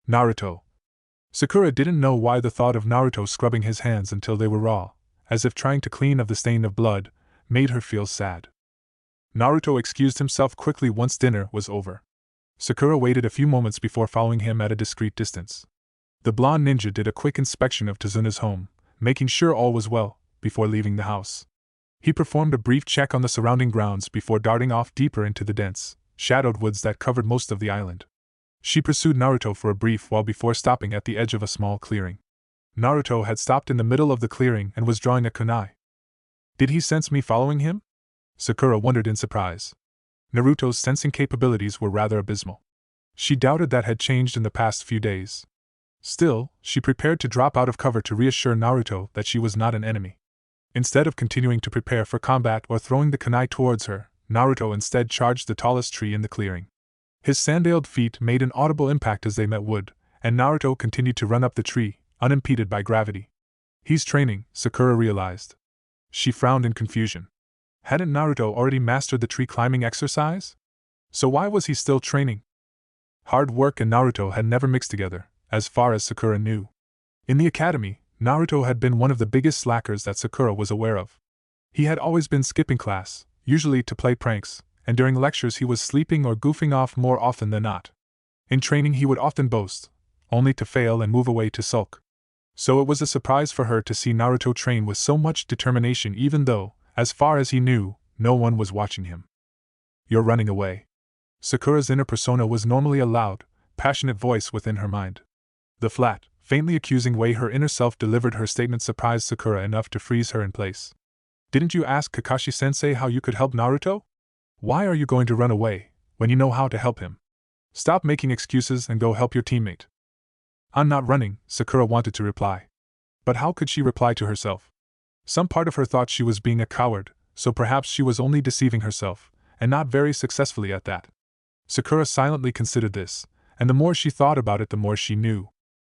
Naruto. Sakura didn't know why the thought of Naruto scrubbing his hands until they were raw, as if trying to clean of the stain of blood, made her feel sad. Naruto excused himself quickly once dinner was over. Sakura waited a few moments before following him at a discreet distance. The blonde ninja did a quick inspection of Tazuna's home, making sure all was well, before leaving the house. He performed a brief check on the surrounding grounds before darting off deeper into the dense, shadowed woods that covered most of the island. She pursued Naruto for a brief while before stopping at the edge of a small clearing. Naruto had stopped in the middle of the clearing and was drawing a kunai. Did he sense me following him? Sakura wondered in surprise. Naruto's sensing capabilities were rather abysmal. She doubted that had changed in the past few days. Still, she prepared to drop out of cover to reassure Naruto that she was not an enemy. Instead of continuing to prepare for combat or throwing the kunai towards her, Naruto instead charged the tallest tree in the clearing. His sandaled feet made an audible impact as they met wood, and Naruto continued to run up the tree, unimpeded by gravity. He's training, Sakura realized. She frowned in confusion. Hadn't Naruto already mastered the tree climbing exercise? So why was he still training? Hard work and Naruto had never mixed together, as far as Sakura knew. In the academy, Naruto had been one of the biggest slackers that Sakura was aware of. He had always been skipping class, usually to play pranks, and during lectures he was sleeping or goofing off more often than not. In training he would often boast, only to fail and move away to sulk. So it was a surprise for her to see Naruto train with so much determination even though, as far as he knew, no one was watching him. You're running away. Sakura's inner persona was normally a loud, passionate voice within her mind. The flat, faintly accusing way her inner self delivered her statement surprised Sakura enough to freeze her in place. Didn't you ask Kakashi-sensei how you could help Naruto? Why are you going to run away, when you know how to help him? Stop making excuses and go help your teammate. I'm not running, Sakura wanted to reply. But how could she reply to herself? Some part of her thought she was being a coward, so perhaps she was only deceiving herself, and not very successfully at that. Sakura silently considered this, and the more she thought about it the more she knew.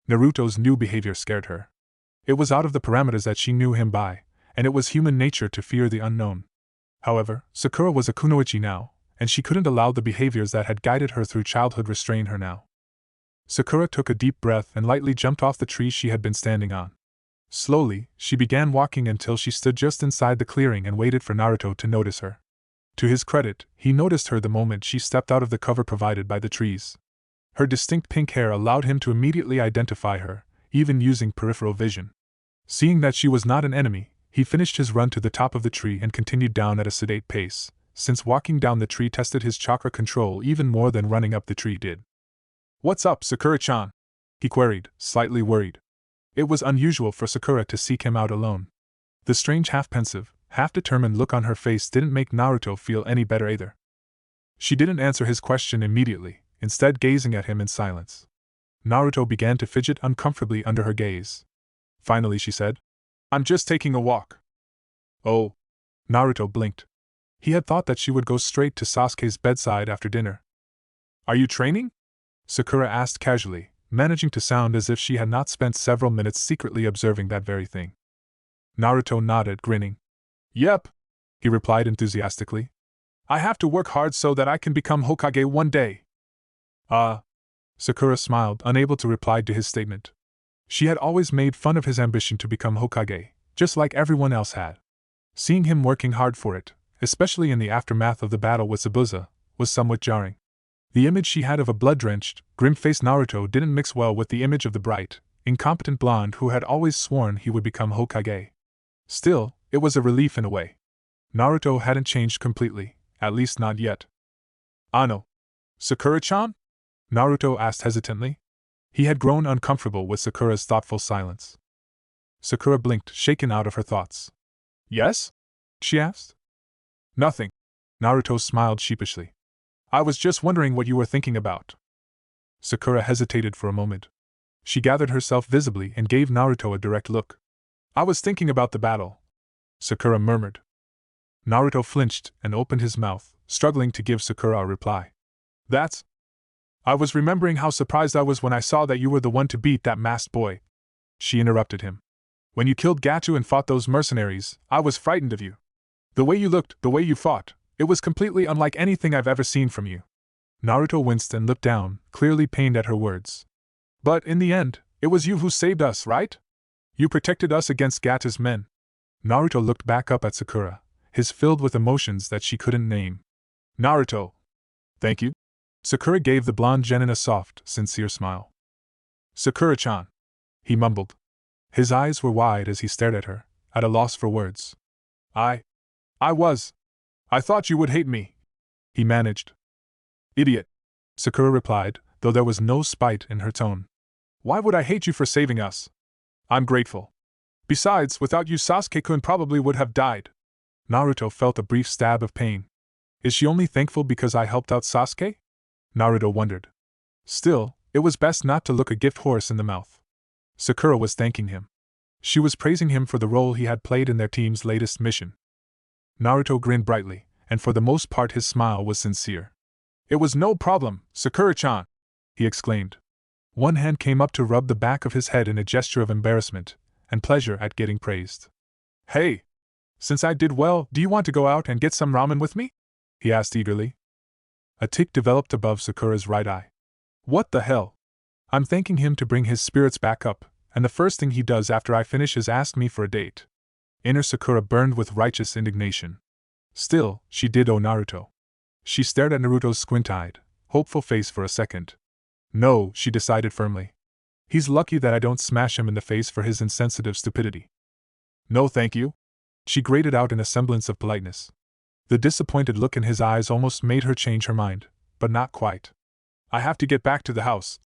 Naruto's new behavior scared her. It was out of the parameters that she knew him by, and it was human nature to fear the unknown. However, Sakura was a kunoichi now, and she couldn't allow the behaviors that had guided her through childhood restrain her now. Sakura took a deep breath and lightly jumped off the tree she had been standing on. Slowly, she began walking until she stood just inside the clearing and waited for Naruto to notice her. To his credit, he noticed her the moment she stepped out of the cover provided by the trees. Her distinct pink hair allowed him to immediately identify her, even using peripheral vision. Seeing that she was not an enemy, he finished his run to the top of the tree and continued down at a sedate pace, since walking down the tree tested his chakra control even more than running up the tree did. "What's up, Sakura-chan?" he queried, slightly worried. It was unusual for Sakura to seek him out alone. The strange half-pensive, half-determined look on her face didn't make Naruto feel any better either. She didn't answer his question immediately, instead gazing at him in silence. Naruto began to fidget uncomfortably under her gaze. Finally she said, "I'm just taking a walk." "Oh." Naruto blinked. He had thought that she would go straight to Sasuke's bedside after dinner. "Are you training?" Sakura asked casually, managing to sound as if she had not spent several minutes secretly observing that very thing. Naruto nodded, grinning. "Yep," he replied enthusiastically. "I have to work hard so that I can become Hokage one day." Sakura smiled, unable to reply to his statement. She had always made fun of his ambition to become Hokage, just like everyone else had. Seeing him working hard for it, especially in the aftermath of the battle with Zabuza, was somewhat jarring. The image she had of a blood-drenched, grim-faced Naruto didn't mix well with the image of the bright, incompetent blonde who had always sworn he would become Hokage. Still, it was a relief in a way. Naruto hadn't changed completely, at least not yet. "Ano, Sakura-chan?" Naruto asked hesitantly. He had grown uncomfortable with Sakura's thoughtful silence. Sakura blinked, shaken out of her thoughts. "Yes?" she asked. "Nothing." Naruto smiled sheepishly. "I was just wondering what you were thinking about." Sakura hesitated for a moment. She gathered herself visibly and gave Naruto a direct look. "I was thinking about the battle," Sakura murmured. Naruto flinched and opened his mouth, struggling to give Sakura a reply. "That's... I was remembering how surprised I was when I saw that you were the one to beat that masked boy," she interrupted him. "When you killed Gato and fought those mercenaries, I was frightened of you. The way you looked, the way you fought, it was completely unlike anything I've ever seen from you." Naruto winced and looked down, clearly pained at her words. "But in the end, it was you who saved us, right? You protected us against Gata's men." Naruto looked back up at Sakura, his filled with emotions that she couldn't name. "Naruto." "Thank you." Sakura gave the blonde genin a soft, sincere smile. "Sakura-chan," he mumbled. His eyes were wide as he stared at her, at a loss for words. I thought you would hate me," he managed. "Idiot," Sakura replied, though there was no spite in her tone. "Why would I hate you for saving us? I'm grateful. Besides, without you Sasuke-kun probably would have died." Naruto felt a brief stab of pain. Is she only thankful because I helped out Sasuke? Naruto wondered. Still, it was best not to look a gift horse in the mouth. Sakura was thanking him. She was praising him for the role he had played in their team's latest mission. Naruto grinned brightly, and for the most part his smile was sincere. "It was no problem, Sakura-chan!" he exclaimed. One hand came up to rub the back of his head in a gesture of embarrassment and pleasure at getting praised. "Hey! Since I did well, do you want to go out and get some ramen with me?" he asked eagerly. A tic developed above Sakura's right eye. "What the hell? I'm thanking him to bring his spirits back up, and the first thing he does after I finish is ask me for a date." Inner Sakura burned with righteous indignation. Still, she did owe Naruto. She stared at Naruto's squint-eyed, hopeful face for a second. "No," she decided firmly. "He's lucky that I don't smash him in the face for his insensitive stupidity." "No thank you," she grated out in a semblance of politeness. The disappointed look in his eyes almost made her change her mind, but not quite. "I have to get back to the house,"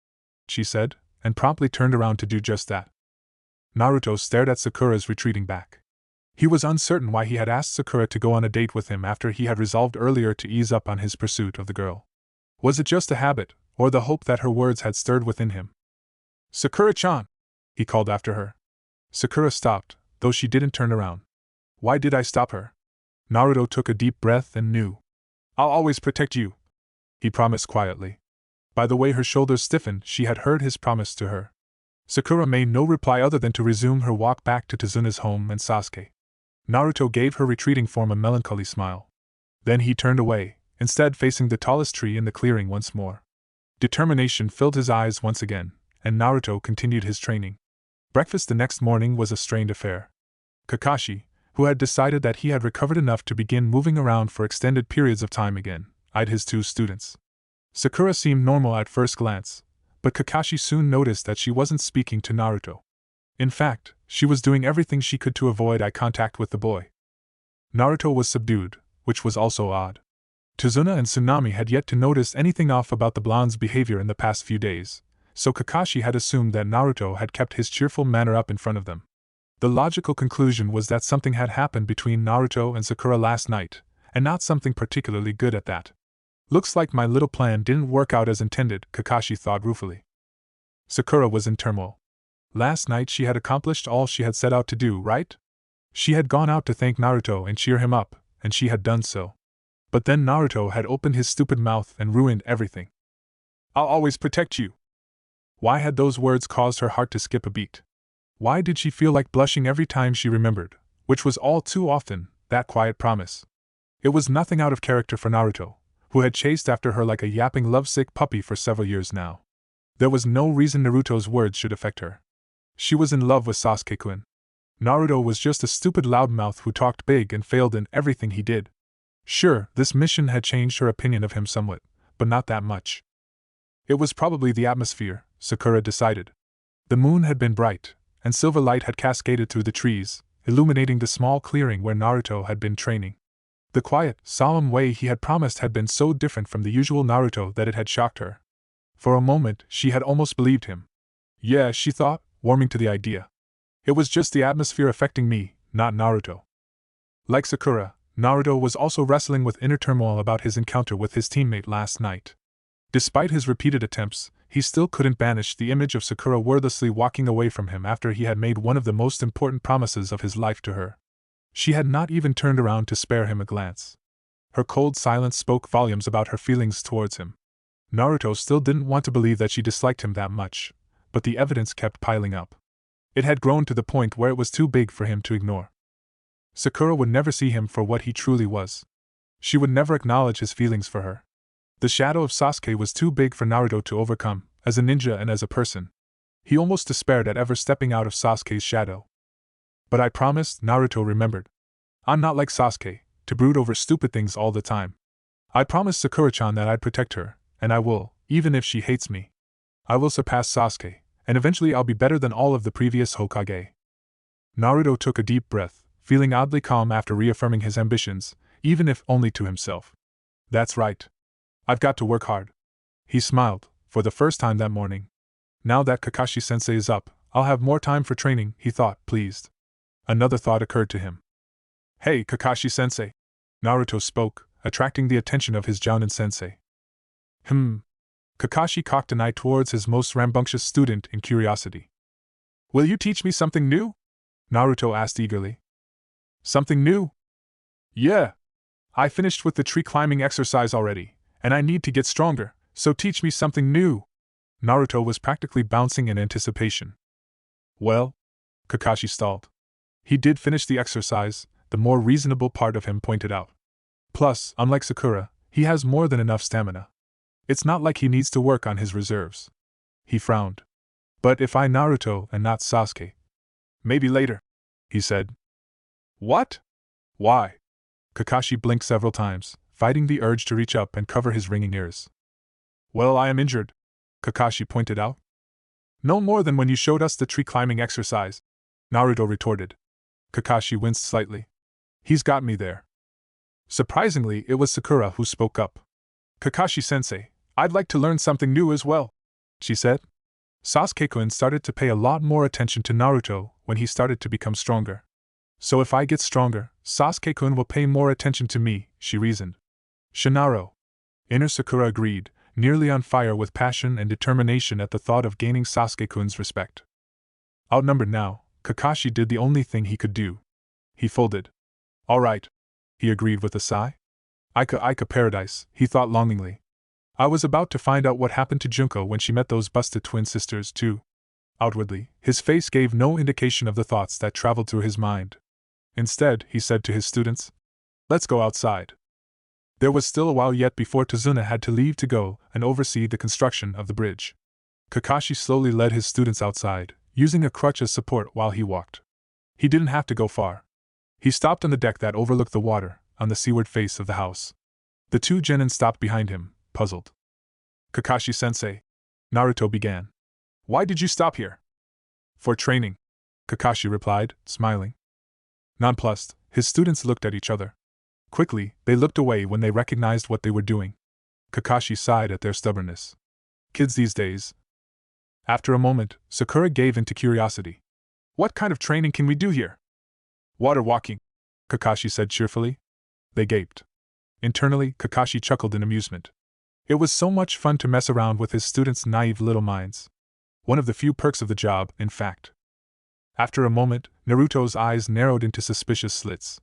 she said, and promptly turned around to do just that. Naruto stared at Sakura's retreating back. He was uncertain why he had asked Sakura to go on a date with him after he had resolved earlier to ease up on his pursuit of the girl. Was it just a habit, or the hope that her words had stirred within him? "Sakura-chan!" he called after her. Sakura stopped, though she didn't turn around. Why did I stop her? Naruto took a deep breath and knew. "I'll always protect you," he promised quietly. By the way her shoulders stiffened, she had heard his promise to her. Sakura made no reply other than to resume her walk back to Tazuna's home and Sasuke. Naruto gave her retreating form a melancholy smile. Then he turned away, instead facing the tallest tree in the clearing once more. Determination filled his eyes once again, and Naruto continued his training. Breakfast the next morning was a strained affair. Kakashi, who had decided that he had recovered enough to begin moving around for extended periods of time again, eyed his two students. Sakura seemed normal at first glance, but Kakashi soon noticed that she wasn't speaking to Naruto. In fact, she was doing everything she could to avoid eye contact with the boy. Naruto was subdued, which was also odd. Tazuna and Tsunami had yet to notice anything off about the blonde's behavior in the past few days, so Kakashi had assumed that Naruto had kept his cheerful manner up in front of them. The logical conclusion was that something had happened between Naruto and Sakura last night, and not something particularly good at that. Looks like my little plan didn't work out as intended, Kakashi thought ruefully. Sakura was in turmoil. Last night she had accomplished all she had set out to do, right? She had gone out to thank Naruto and cheer him up, and she had done so. But then Naruto had opened his stupid mouth and ruined everything. "I'll always protect you." Why had those words caused her heart to skip a beat? Why did she feel like blushing every time she remembered, which was all too often, that quiet promise? It was nothing out of character for Naruto, who had chased after her like a yapping lovesick puppy for several years now. There was no reason Naruto's words should affect her. She was in love with Sasuke-kun. Naruto was just a stupid loudmouth who talked big and failed in everything he did. Sure, this mission had changed her opinion of him somewhat, but not that much. It was probably the atmosphere, Sakura decided. The moon had been bright, and silver light had cascaded through the trees, illuminating the small clearing where Naruto had been training. The quiet, solemn way he had promised had been so different from the usual Naruto that it had shocked her. For a moment, she had almost believed him. Yeah, she thought, warming to the idea. It was just the atmosphere affecting me, not Naruto. Like Sakura, Naruto was also wrestling with inner turmoil about his encounter with his teammate last night. Despite his repeated attempts, he still couldn't banish the image of Sakura wordlessly walking away from him after he had made one of the most important promises of his life to her. She had not even turned around to spare him a glance. Her cold silence spoke volumes about her feelings towards him. Naruto still didn't want to believe that she disliked him that much, but the evidence kept piling up. It had grown to the point where it was too big for him to ignore. Sakura would never see him for what he truly was. She would never acknowledge his feelings for her. The shadow of Sasuke was too big for Naruto to overcome, as a ninja and as a person. He almost despaired at ever stepping out of Sasuke's shadow. But I promised, Naruto remembered. I'm not like Sasuke, to brood over stupid things all the time. I promised Sakura-chan that I'd protect her, and I will, even if she hates me. I will surpass Sasuke, and eventually I'll be better than all of the previous Hokage. Naruto took a deep breath, feeling oddly calm after reaffirming his ambitions, even if only to himself. That's right. I've got to work hard. He smiled, for the first time that morning. Now that Kakashi-sensei is up, I'll have more time for training, he thought, pleased. Another thought occurred to him. Hey, Kakashi-sensei. Naruto spoke, attracting the attention of his Jounin-sensei. Kakashi cocked an eye towards his most rambunctious student in curiosity. Will you teach me something new? Naruto asked eagerly. Something new? Yeah. I finished with the tree climbing exercise already, and I need to get stronger, so teach me something new. Naruto was practically bouncing in anticipation. Well, Kakashi stalled. He did finish the exercise, the more reasonable part of him pointed out. Plus, unlike Sakura, he has more than enough stamina. It's not like he needs to work on his reserves. He frowned. But if I Naruto and not Sasuke? Maybe later, he said. What? Why? Kakashi blinked several times, fighting the urge to reach up and cover his ringing ears. Well, I am injured, Kakashi pointed out. No more than when you showed us the tree climbing exercise, Naruto retorted. Kakashi winced slightly. He's got me there. Surprisingly, it was Sakura who spoke up. Kakashi-sensei, I'd like to learn something new as well, she said. Sasuke-kun started to pay a lot more attention to Naruto when he started to become stronger. So if I get stronger, Sasuke-kun will pay more attention to me, she reasoned. Shinaro. Inner Sakura agreed, nearly on fire with passion and determination at the thought of gaining Sasuke-kun's respect. Outnumbered now, Kakashi did the only thing he could do. He folded. All right, he agreed with a sigh. Ika paradise, he thought longingly. I was about to find out what happened to Junko when she met those busted twin sisters, too. Outwardly, his face gave no indication of the thoughts that traveled through his mind. Instead, he said to his students, "Let's go outside." There was still a while yet before Tazuna had to leave to go and oversee the construction of the bridge. Kakashi slowly led his students outside, using a crutch as support while he walked. He didn't have to go far. He stopped on the deck that overlooked the water, on the seaward face of the house. The two genin stopped behind him, puzzled. "Kakashi-sensei," Naruto began. "Why did you stop here?" "For training," Kakashi replied, smiling. Nonplussed, his students looked at each other. Quickly, they looked away when they recognized what they were doing. Kakashi sighed at their stubbornness. Kids these days. After a moment, Sakura gave in to curiosity. "What kind of training can we do here?" "Water walking," Kakashi said cheerfully. They gaped. Internally, Kakashi chuckled in amusement. It was so much fun to mess around with his students' naive little minds. One of the few perks of the job, in fact. After a moment, Naruto's eyes narrowed into suspicious slits.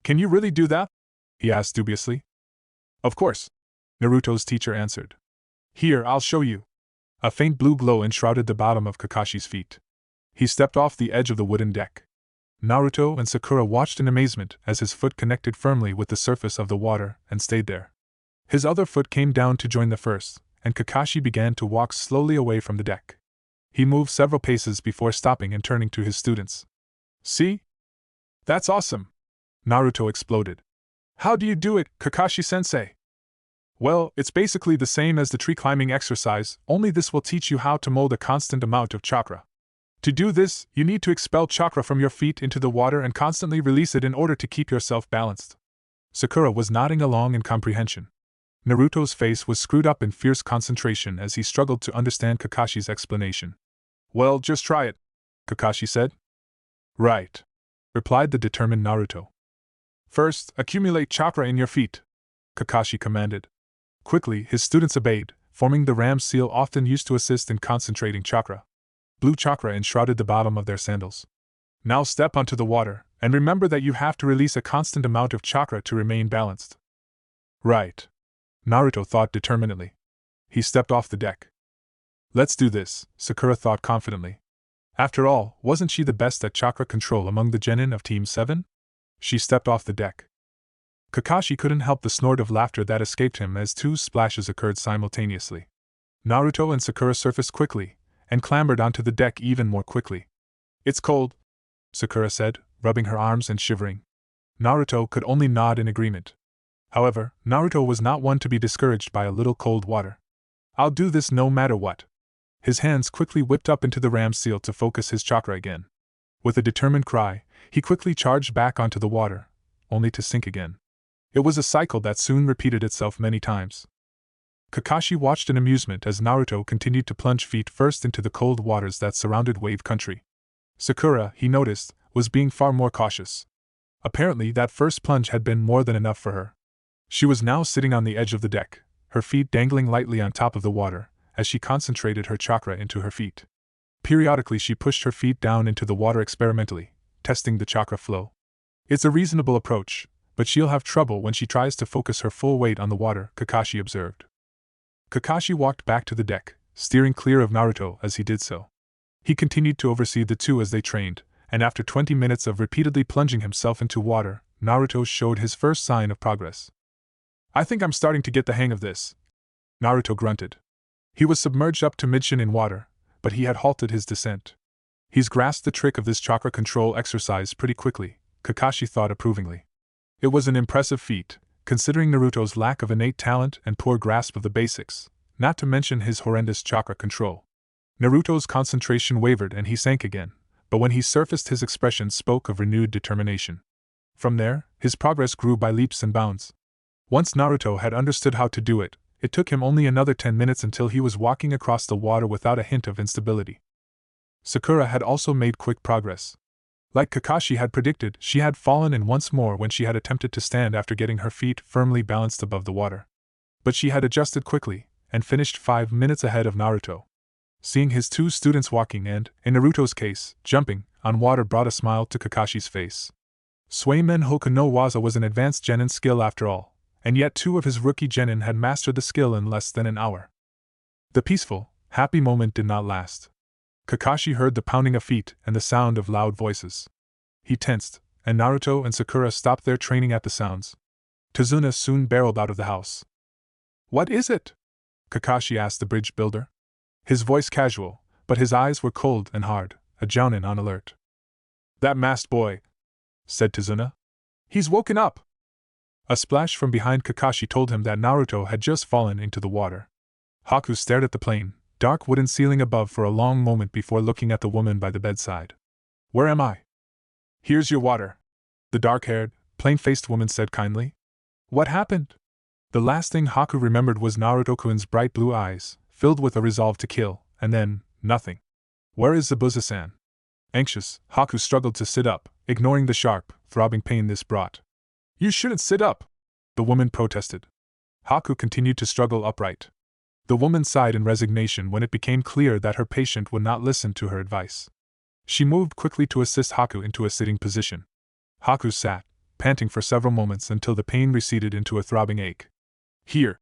"Can you really do that?" he asked dubiously. "Of course," Naruto's teacher answered. "Here, I'll show you." A faint blue glow enshrouded the bottom of Kakashi's feet. He stepped off the edge of the wooden deck. Naruto and Sakura watched in amazement as his foot connected firmly with the surface of the water and stayed there. His other foot came down to join the first, and Kakashi began to walk slowly away from the deck. He moved several paces before stopping and turning to his students. "See? That's awesome!" Naruto exploded. "How do you do it, Kakashi-sensei?" "Well, it's basically the same as the tree climbing exercise, only this will teach you how to mold a constant amount of chakra. To do this, you need to expel chakra from your feet into the water and constantly release it in order to keep yourself balanced." Sakura was nodding along in comprehension. Naruto's face was screwed up in fierce concentration as he struggled to understand Kakashi's explanation. "Well, just try it," Kakashi said. "Right," replied the determined Naruto. "First, accumulate chakra in your feet," Kakashi commanded. Quickly, his students obeyed, forming the ram seal often used to assist in concentrating chakra. Blue chakra enshrouded the bottom of their sandals. "Now step onto the water, and remember that you have to release a constant amount of chakra to remain balanced." "Right," Naruto thought determinedly. He stepped off the deck. "Let's do this," Sakura thought confidently. After all, wasn't she the best at chakra control among the genin of Team 7? She stepped off the deck. Kakashi couldn't help the snort of laughter that escaped him as two splashes occurred simultaneously. Naruto and Sakura surfaced quickly, and clambered onto the deck even more quickly. "It's cold," Sakura said, rubbing her arms and shivering. Naruto could only nod in agreement. However, Naruto was not one to be discouraged by a little cold water. "I'll do this no matter what." His hands quickly whipped up into the ram seal to focus his chakra again. With a determined cry, he quickly charged back onto the water, only to sink again. It was a cycle that soon repeated itself many times. Kakashi watched in amusement as Naruto continued to plunge feet first into the cold waters that surrounded wave country. Sakura, he noticed, was being far more cautious. Apparently, that first plunge had been more than enough for her. She was now sitting on the edge of the deck, her feet dangling lightly on top of the water, as she concentrated her chakra into her feet. Periodically, she pushed her feet down into the water experimentally, testing the chakra flow. "It's a reasonable approach, but she'll have trouble when she tries to focus her full weight on the water," Kakashi observed. Kakashi walked back to the deck, steering clear of Naruto as he did so. He continued to oversee the two as they trained, and after 20 minutes of repeatedly plunging himself into water, Naruto showed his first sign of progress. "I think I'm starting to get the hang of this," Naruto grunted. He was submerged up to mid-shin in water, but he had halted his descent. "He's grasped the trick of this chakra control exercise pretty quickly," Kakashi thought approvingly. It was an impressive feat, considering Naruto's lack of innate talent and poor grasp of the basics, not to mention his horrendous chakra control. Naruto's concentration wavered and he sank again, but when he surfaced his expression spoke of renewed determination. From there, his progress grew by leaps and bounds. Once Naruto had understood how to do it, it took him only another 10 minutes until he was walking across the water without a hint of instability. Sakura had also made quick progress. Like Kakashi had predicted, she had fallen in once more when she had attempted to stand after getting her feet firmly balanced above the water. But she had adjusted quickly, and finished 5 minutes ahead of Naruto. Seeing his two students walking and, in Naruto's case, jumping, on water brought a smile to Kakashi's face. Suimen Hoku no Waza was an advanced genin skill after all, and yet 2 of his rookie genin had mastered the skill in less than an hour. The peaceful, happy moment did not last. Kakashi heard the pounding of feet and the sound of loud voices. He tensed, and Naruto and Sakura stopped their training at the sounds. Tazuna soon barreled out of the house. "What is it?" Kakashi asked the bridge builder. His voice casual, but his eyes were cold and hard, a jounin on alert. "That masked boy," said Tazuna. "He's woken up." A splash from behind Kakashi told him that Naruto had just fallen into the water. Haku stared at the plain, dark wooden ceiling above for a long moment before looking at the woman by the bedside. "Where am I?" "Here's your water," the dark-haired, plain-faced woman said kindly. "What happened?" The last thing Haku remembered was Naruto-kun's bright blue eyes, filled with a resolve to kill, and then, nothing. "Where is Zabuza-san?" Anxious, Haku struggled to sit up, ignoring the sharp, throbbing pain this brought. "You shouldn't sit up," the woman protested. Haku continued to struggle upright. The woman sighed in resignation when it became clear that her patient would not listen to her advice. She moved quickly to assist Haku into a sitting position. Haku sat, panting for several moments until the pain receded into a throbbing ache. "Here,"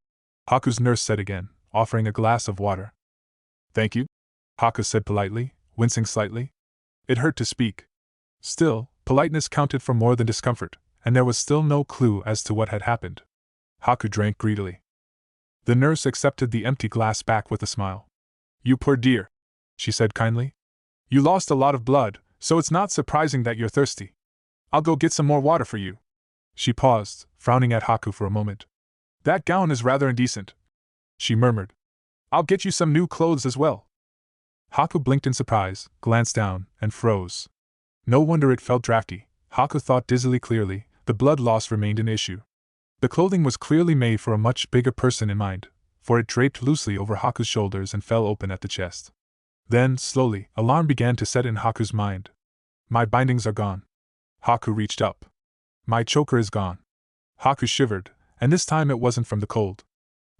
Haku's nurse said again, offering a glass of water. "Thank you," Haku said politely, wincing slightly. It hurt to speak. Still, politeness counted for more than discomfort, and there was still no clue as to what had happened. Haku drank greedily. The nurse accepted the empty glass back with a smile. "You poor dear," she said kindly. "You lost a lot of blood, so it's not surprising that you're thirsty. I'll go get some more water for you." She paused, frowning at Haku for a moment. "That gown is rather indecent," she murmured. "I'll get you some new clothes as well." Haku blinked in surprise, glanced down, and froze. No wonder it felt drafty, Haku thought dizzily clearly, the blood loss remained an issue. The clothing was clearly made for a much bigger person in mind, for it draped loosely over Haku's shoulders and fell open at the chest. Then, slowly, alarm began to set in Haku's mind. "My bindings are gone." Haku reached up. "My choker is gone." Haku shivered, and this time it wasn't from the cold.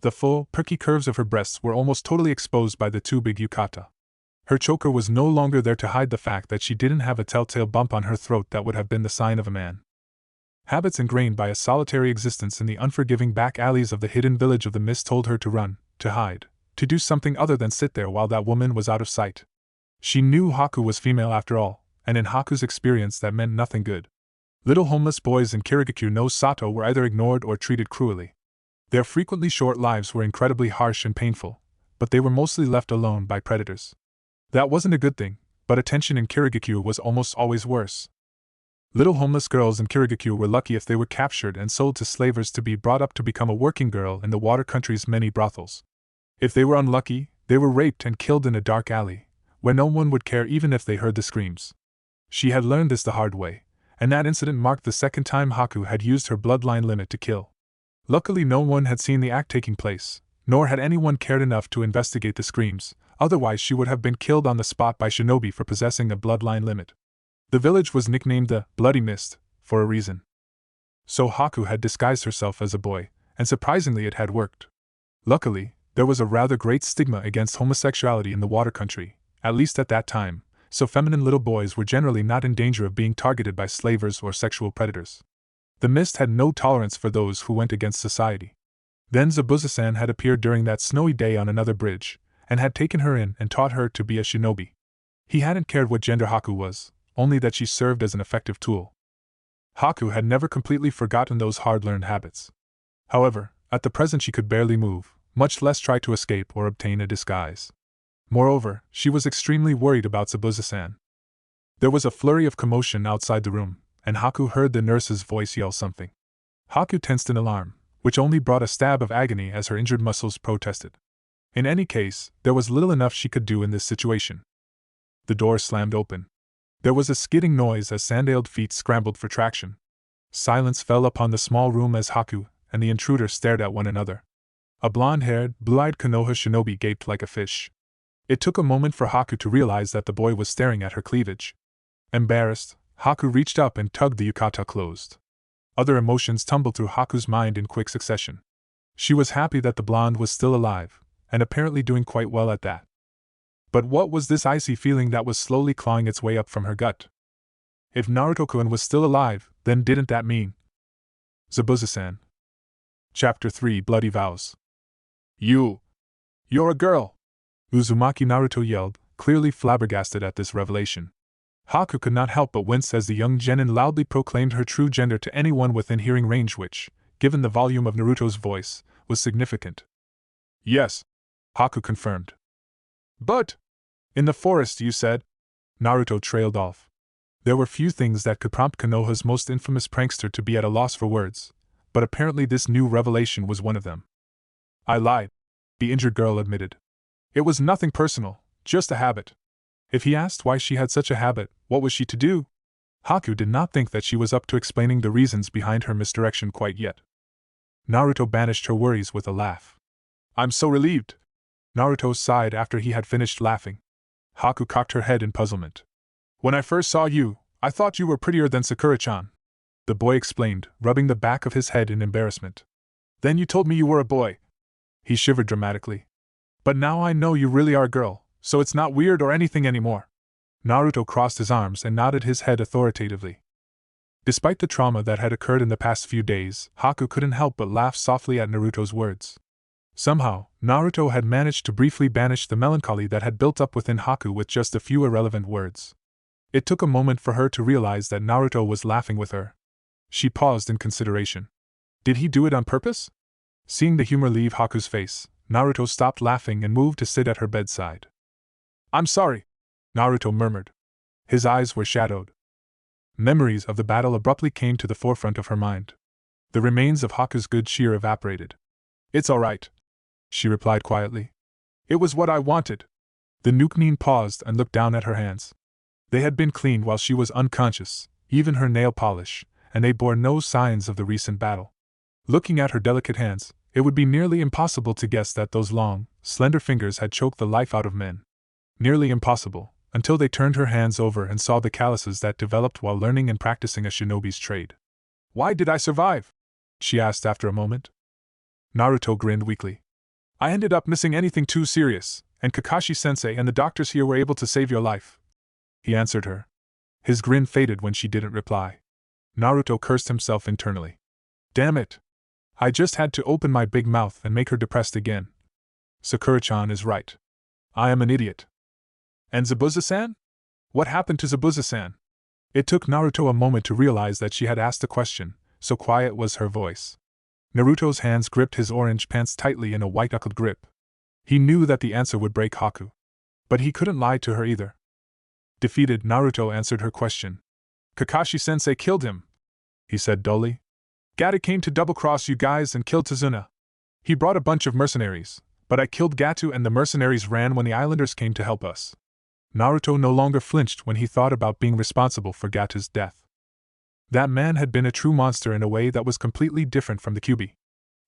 The full, perky curves of her breasts were almost totally exposed by the too big yukata. Her choker was no longer there to hide the fact that she didn't have a telltale bump on her throat that would have been the sign of a man. Habits ingrained by a solitary existence in the unforgiving back alleys of the hidden village of the mist told her to run, to hide, to do something other than sit there while that woman was out of sight. She knew Haku was female after all, and in Haku's experience that meant nothing good. Little homeless boys in Kirigakure no Sato were either ignored or treated cruelly. Their frequently short lives were incredibly harsh and painful, but they were mostly left alone by predators. That wasn't a good thing, but attention in Kirigakure was almost always worse. Little homeless girls in Kirigakure were lucky if they were captured and sold to slavers to be brought up to become a working girl in the water country's many brothels. If they were unlucky, they were raped and killed in a dark alley, where no one would care even if they heard the screams. She had learned this the hard way, and that incident marked the second time Haku had used her bloodline limit to kill. Luckily no one had seen the act taking place, nor had anyone cared enough to investigate the screams, otherwise she would have been killed on the spot by shinobi for possessing a bloodline limit. The village was nicknamed the Bloody Mist for a reason. So Haku had disguised herself as a boy, and surprisingly it had worked. Luckily, there was a rather great stigma against homosexuality in the water country, at least at that time, so feminine little boys were generally not in danger of being targeted by slavers or sexual predators. The mist had no tolerance for those who went against society. Then Zabuza-san had appeared during that snowy day on another bridge, and had taken her in and taught her to be a shinobi. He hadn't cared what gender Haku was, only that she served as an effective tool. Haku had never completely forgotten those hard-learned habits. However, at the present she could barely move, much less try to escape or obtain a disguise. Moreover, she was extremely worried about Zabuza-san. There was a flurry of commotion outside the room, and Haku heard the nurse's voice yell something. Haku tensed in alarm, which only brought a stab of agony as her injured muscles protested. In any case, there was little enough she could do in this situation. The door slammed open. There was a skidding noise as sandaled feet scrambled for traction. Silence fell upon the small room as Haku and the intruder stared at one another. A blonde-haired, blue-eyed Konoha shinobi gaped like a fish. It took a moment for Haku to realize that the boy was staring at her cleavage. Embarrassed, Haku reached up and tugged the yukata closed. Other emotions tumbled through Haku's mind in quick succession. She was happy that the blonde was still alive, and apparently doing quite well at that. But what was this icy feeling that was slowly clawing its way up from her gut? If Naruto-kun was still alive, then didn't that mean? Zabuza-san. Chapter 3 Bloody Vows. You're a girl! Uzumaki Naruto yelled, clearly flabbergasted at this revelation. Haku could not help but wince as the young genin loudly proclaimed her true gender to anyone within hearing range, which, given the volume of Naruto's voice, was significant. Yes, Haku confirmed. But, in the forest, you said? Naruto trailed off. There were few things that could prompt Konoha's most infamous prankster to be at a loss for words, but apparently this new revelation was one of them. I lied, the injured girl admitted. It was nothing personal, just a habit. If he asked why she had such a habit, what was she to do? Haku did not think that she was up to explaining the reasons behind her misdirection quite yet. Naruto banished her worries with a laugh. I'm so relieved. Naruto sighed after he had finished laughing. Haku cocked her head in puzzlement. When I first saw you, I thought you were prettier than Sakura-chan. The boy explained, rubbing the back of his head in embarrassment. Then you told me you were a boy. He shivered dramatically. But now I know you really are a girl, so it's not weird or anything anymore. Naruto crossed his arms and nodded his head authoritatively. Despite the trauma that had occurred in the past few days, Haku couldn't help but laugh softly at Naruto's words. Somehow, Naruto had managed to briefly banish the melancholy that had built up within Haku with just a few irrelevant words. It took a moment for her to realize that Naruto was laughing with her. She paused in consideration. Did he do it on purpose? Seeing the humor leave Haku's face, Naruto stopped laughing and moved to sit at her bedside. I'm sorry, Naruto murmured. His eyes were shadowed. Memories of the battle abruptly came to the forefront of her mind. The remains of Haku's good cheer evaporated. It's all right, she replied quietly. It was what I wanted. The Nukenin paused and looked down at her hands. They had been cleaned while she was unconscious, even her nail polish, and they bore no signs of the recent battle. Looking at her delicate hands, it would be nearly impossible to guess that those long, slender fingers had choked the life out of men. Nearly impossible, until they turned her hands over and saw the calluses that developed while learning and practicing a shinobi's trade. Why did I survive? She asked after a moment. Naruto grinned weakly. I ended up missing anything too serious, and Kakashi-sensei and the doctors here were able to save your life. He answered her. His grin faded when she didn't reply. Naruto cursed himself internally. Damn it! I just had to open my big mouth and make her depressed again. Sakura-chan is right. I am an idiot. And Zabuza-san? What happened to Zabuza-san? It took Naruto a moment to realize that she had asked the question, so quiet was her voice. Naruto's hands gripped his orange pants tightly in a white-knuckled grip. He knew that the answer would break Haku. But he couldn't lie to her either. Defeated, Naruto answered her question. Kakashi-sensei killed him, he said dully. Gato came to double-cross you guys and killed Tazuna. He brought a bunch of mercenaries, but I killed Gato and the mercenaries ran when the islanders came to help us. Naruto no longer flinched when he thought about being responsible for Gato's death. That man had been a true monster in a way that was completely different from the Kyuubi.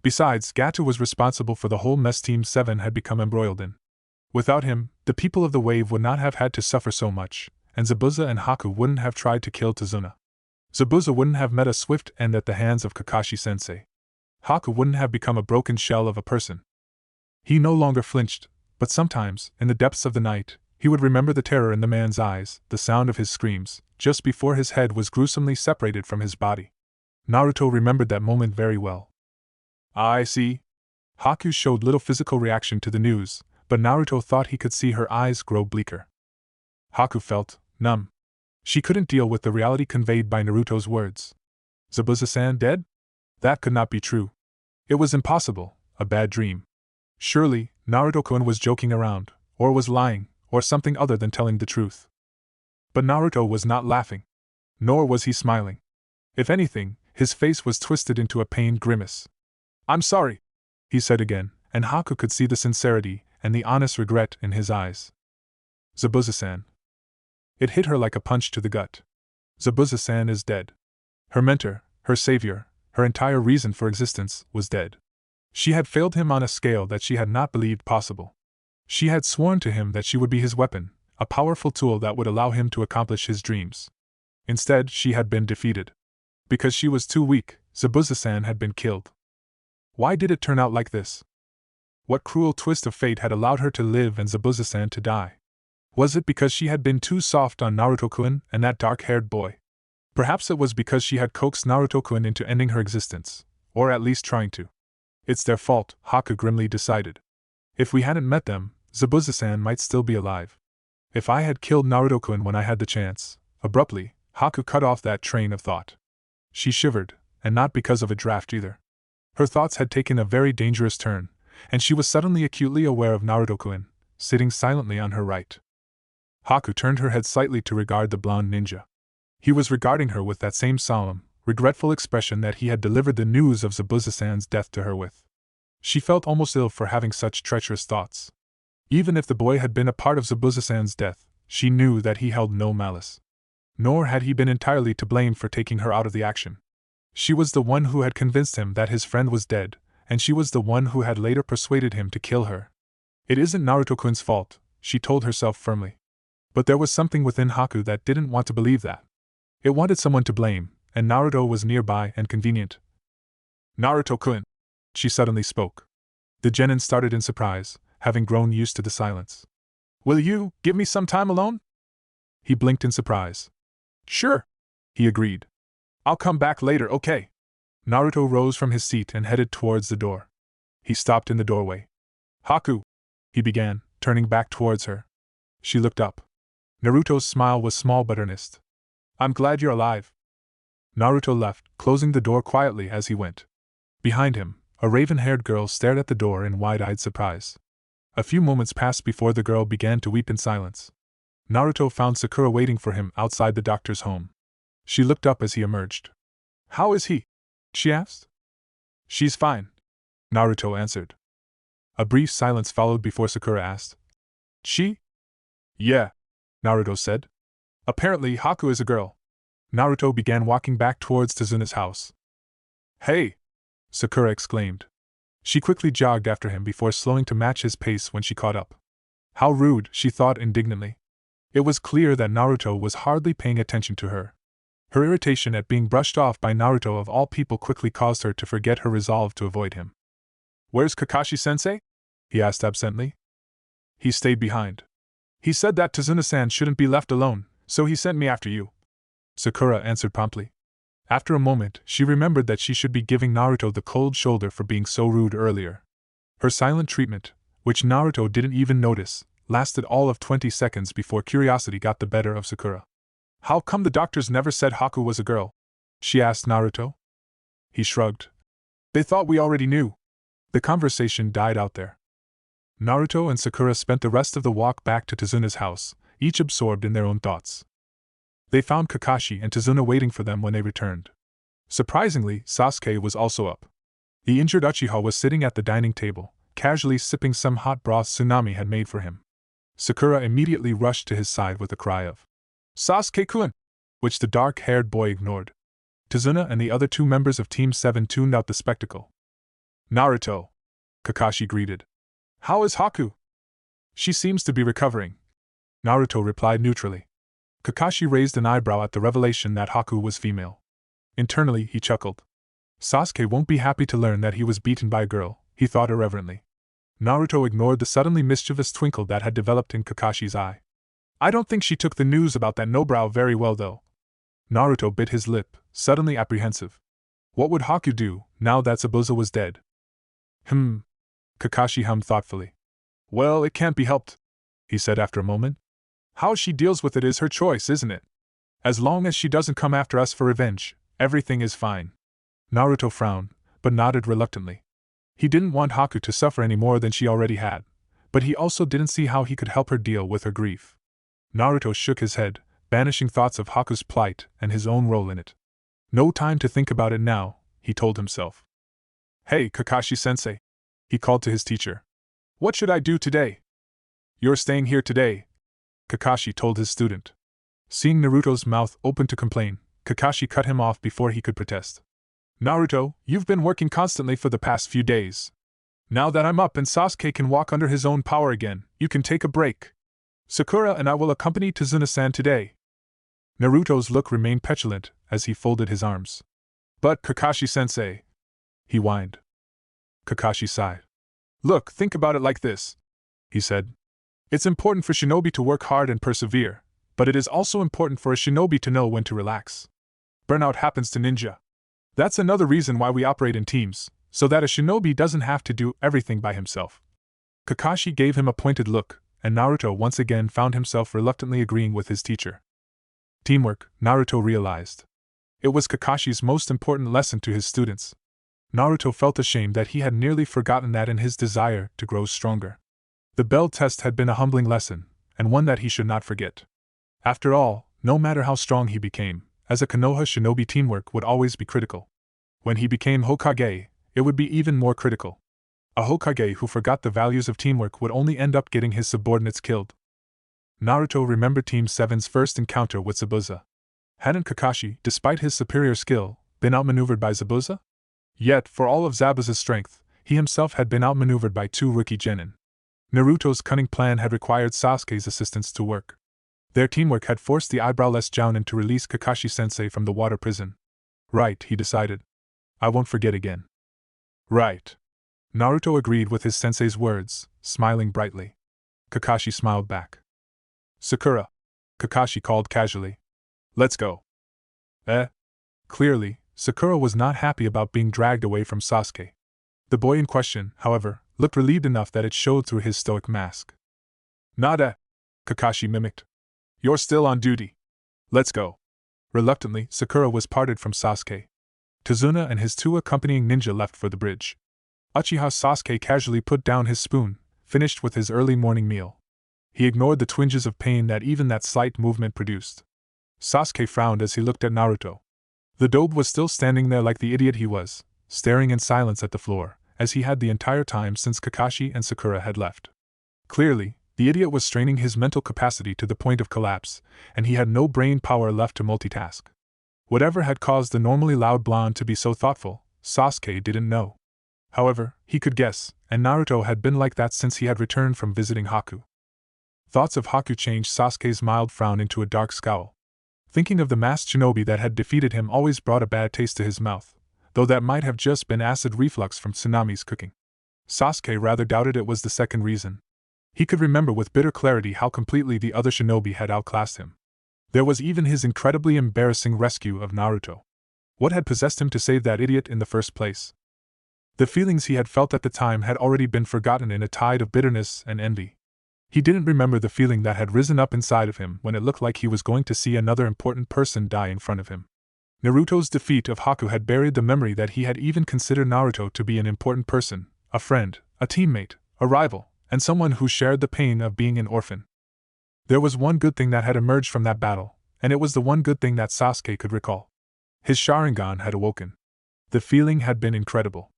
Besides, Gato was responsible for the whole mess Team 7 had become embroiled in. Without him, the people of the wave would not have had to suffer so much, and Zabuza and Haku wouldn't have tried to kill Tazuna. Zabuza wouldn't have met a swift end at the hands of Kakashi-sensei. Haku wouldn't have become a broken shell of a person. He no longer flinched, but sometimes, in the depths of the night, he would remember the terror in the man's eyes, the sound of his screams, just before his head was gruesomely separated from his body. Naruto remembered that moment very well. I see. Haku showed little physical reaction to the news, but Naruto thought he could see her eyes grow bleaker. Haku felt numb. She couldn't deal with the reality conveyed by Naruto's words. Zabuza-san dead? That could not be true. It was impossible, a bad dream. Surely, Naruto-kun was joking around, or was lying, or something other than telling the truth. But Naruto was not laughing. Nor was he smiling. If anything, his face was twisted into a pained grimace. I'm sorry, he said again, and Haku could see the sincerity and the honest regret in his eyes. Zabuza-san. It hit her like a punch to the gut. Zabuza-san is dead. Her mentor, her savior, her entire reason for existence, was dead. She had failed him on a scale that she had not believed possible. She had sworn to him that she would be his weapon, a powerful tool that would allow him to accomplish his dreams. Instead, she had been defeated. Because she was too weak, Zabuza-san had been killed. Why did it turn out like this? What cruel twist of fate had allowed her to live and Zabuza-san to die? Was it because she had been too soft on Naruto-kun and that dark-haired boy? Perhaps it was because she had coaxed Naruto-kun into ending her existence, or at least trying to. It's their fault, Haku grimly decided. If we hadn't met them, Zabuza-san might still be alive. If I had killed Naruto-kun when I had the chance. Abruptly, Haku cut off that train of thought. She shivered, and not because of a draft either. Her thoughts had taken a very dangerous turn, and she was suddenly acutely aware of Naruto-kun, sitting silently on her right. Haku turned her head slightly to regard the blonde ninja. He was regarding her with that same solemn, regretful expression that he had delivered the news of Zabuza-san's death to her with. She felt almost ill for having such treacherous thoughts. Even if the boy had been a part of Zabuza-san's death, she knew that he held no malice. Nor had he been entirely to blame for taking her out of the action. She was the one who had convinced him that his friend was dead, and she was the one who had later persuaded him to kill her. It isn't Naruto-kun's fault, she told herself firmly. But there was something within Haku that didn't want to believe that. It wanted someone to blame, and Naruto was nearby and convenient. Naruto-kun, she suddenly spoke. The genin started in surprise, having grown used to the silence. Will you give me some time alone? He blinked in surprise. Sure, he agreed. I'll come back later, okay? Naruto rose from his seat and headed towards the door. He stopped in the doorway. Haku, he began, turning back towards her. She looked up. Naruto's smile was small but earnest. I'm glad you're alive. Naruto left, closing the door quietly as he went. Behind him, a raven-haired girl stared at the door in wide-eyed surprise. A few moments passed before the girl began to weep in silence. Naruto found Sakura waiting for him outside the doctor's home. She looked up as he emerged. How is he? She asked. She's fine, Naruto answered. A brief silence followed before Sakura asked. She? Yeah, Naruto said. Apparently Haku is a girl. Naruto began walking back towards Tazuna's house. Hey! Sakura exclaimed. She quickly jogged after him before slowing to match his pace when she caught up. How rude, she thought indignantly. It was clear that Naruto was hardly paying attention to her. Her irritation at being brushed off by Naruto of all people quickly caused her to forget her resolve to avoid him. Where's Kakashi-sensei? He asked absently. He stayed behind. He said that Tazuna-san shouldn't be left alone, so he sent me after you. Sakura answered promptly. After a moment, she remembered that she should be giving Naruto the cold shoulder for being so rude earlier. Her silent treatment, which Naruto didn't even notice, lasted all of 20 seconds before curiosity got the better of Sakura. How come the doctors never said Haku was a girl? She asked Naruto. He shrugged. They thought we already knew. The conversation died out there. Naruto and Sakura spent the rest of the walk back to Tazuna's house, each absorbed in their own thoughts. They found Kakashi and Tazuna waiting for them when they returned. Surprisingly, Sasuke was also up. The injured Uchiha was sitting at the dining table, casually sipping some hot broth Tsunami had made for him. Sakura immediately rushed to his side with a cry of Sasuke-kun, which the dark-haired boy ignored. Tazuna and the other two members of Team 7 tuned out the spectacle. Naruto, Kakashi greeted. How is Haku? She seems to be recovering. Naruto replied neutrally. Kakashi raised an eyebrow at the revelation that Haku was female. Internally, he chuckled. Sasuke won't be happy to learn that he was beaten by a girl, he thought irreverently. Naruto ignored the suddenly mischievous twinkle that had developed in Kakashi's eye. I don't think she took the news about that Nobrow very well though. Naruto bit his lip, suddenly apprehensive. What would Haku do, now that Zabuza was dead? Kakashi hummed thoughtfully. Well, it can't be helped, he said after a moment. How she deals with it is her choice, isn't it? As long as she doesn't come after us for revenge, everything is fine. Naruto frowned, but nodded reluctantly. He didn't want Haku to suffer any more than she already had, but he also didn't see how he could help her deal with her grief. Naruto shook his head, banishing thoughts of Haku's plight and his own role in it. No time to think about it now, he told himself. Hey, Kakashi-sensei, he called to his teacher. What should I do today? You're staying here today, Kakashi told his student. Seeing Naruto's mouth open to complain, Kakashi cut him off before he could protest. Naruto, you've been working constantly for the past few days. Now that I'm up and Sasuke can walk under his own power again, you can take a break. Sakura and I will accompany Tazuna-san today. Naruto's look remained petulant as he folded his arms. But Kakashi-sensei, he whined. Kakashi sighed. Look, think about it like this, he said. It's important for shinobi to work hard and persevere, but it is also important for a shinobi to know when to relax. Burnout happens to ninja. That's another reason why we operate in teams, so that a shinobi doesn't have to do everything by himself. Kakashi gave him a pointed look, and Naruto once again found himself reluctantly agreeing with his teacher. Teamwork, Naruto realized. It was Kakashi's most important lesson to his students. Naruto felt ashamed that he had nearly forgotten that in his desire to grow stronger. The bell test had been a humbling lesson, and one that he should not forget. After all, no matter how strong he became, as a Konoha shinobi, teamwork would always be critical. When he became Hokage, it would be even more critical. A Hokage who forgot the values of teamwork would only end up getting his subordinates killed. Naruto remembered Team 7's first encounter with Zabuza. Hadn't Kakashi, despite his superior skill, been outmaneuvered by Zabuza? Yet, for all of Zabuza's strength, he himself had been outmaneuvered by 2 rookie genin. Naruto's cunning plan had required Sasuke's assistance to work. Their teamwork had forced the eyebrowless Jounin to release Kakashi-sensei from the water prison. Right, he decided. I won't forget again. Right. Naruto agreed with his sensei's words, smiling brightly. Kakashi smiled back. Sakura, Kakashi called casually. Let's go. Clearly, Sakura was not happy about being dragged away from Sasuke. The boy in question, however, looked relieved enough that it showed through his stoic mask. Nada, Kakashi mimicked. You're still on duty. Let's go. Reluctantly, Sakura was parted from Sasuke. Tazuna and his 2 accompanying ninja left for the bridge. Uchiha Sasuke casually put down his spoon, finished with his early morning meal. He ignored the twinges of pain that even that slight movement produced. Sasuke frowned as he looked at Naruto. The dobe was still standing there like the idiot he was, staring in silence at the floor, as he had the entire time since Kakashi and Sakura had left. Clearly, the idiot was straining his mental capacity to the point of collapse, and he had no brain power left to multitask. Whatever had caused the normally loud blonde to be so thoughtful, Sasuke didn't know. However, he could guess, and Naruto had been like that since he had returned from visiting Haku. Thoughts of Haku changed Sasuke's mild frown into a dark scowl. Thinking of the masked shinobi that had defeated him always brought a bad taste to his mouth, though that might have just been acid reflux from Tsunami's cooking. Sasuke rather doubted it was the second reason. He could remember with bitter clarity how completely the other shinobi had outclassed him. There was even his incredibly embarrassing rescue of Naruto. What had possessed him to save that idiot in the first place? The feelings he had felt at the time had already been forgotten in a tide of bitterness and envy. He didn't remember the feeling that had risen up inside of him when it looked like he was going to see another important person die in front of him. Naruto's defeat of Haku had buried the memory that he had even considered Naruto to be an important person, a friend, a teammate, a rival, and someone who shared the pain of being an orphan. There was one good thing that had emerged from that battle, and it was the one good thing that Sasuke could recall. His Sharingan had awoken. The feeling had been incredible.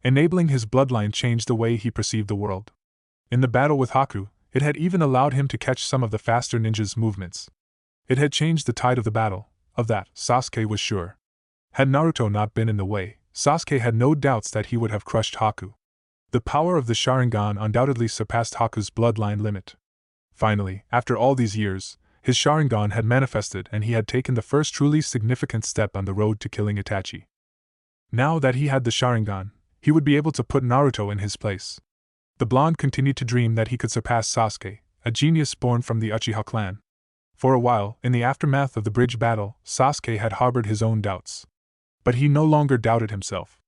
Enabling his bloodline changed the way he perceived the world. In the battle with Haku, it had even allowed him to catch some of the faster ninja's movements. It had changed the tide of the battle, of that, Sasuke was sure. Had Naruto not been in the way, Sasuke had no doubts that he would have crushed Haku. The power of the Sharingan undoubtedly surpassed Haku's bloodline limit. Finally, after all these years, his Sharingan had manifested and he had taken the first truly significant step on the road to killing Itachi. Now that he had the Sharingan, he would be able to put Naruto in his place. The blonde continued to dream that he could surpass Sasuke, a genius born from the Uchiha clan. For a while, in the aftermath of the bridge battle, Sasuke had harbored his own doubts. But he no longer doubted himself.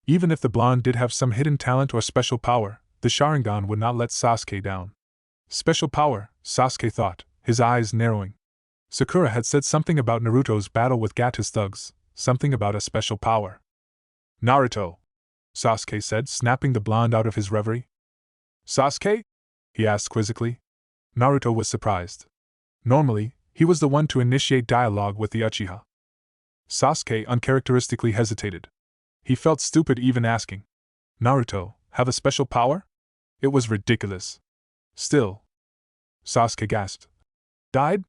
Even if the blonde did have some hidden talent or special power, the Sharingan would not let Sasuke down. Special power, Sasuke thought, his eyes narrowing. Sakura had said something about Naruto's battle with Gata's thugs, something about a special power. Naruto, Sasuke said, snapping the blonde out of his reverie. Sasuke? He asked quizzically. Naruto was surprised. Normally, he was the one to initiate dialogue with the Uchiha. Sasuke uncharacteristically hesitated. He felt stupid even asking. Naruto, have a special power? It was ridiculous. Still. Sasuke gasped. Died?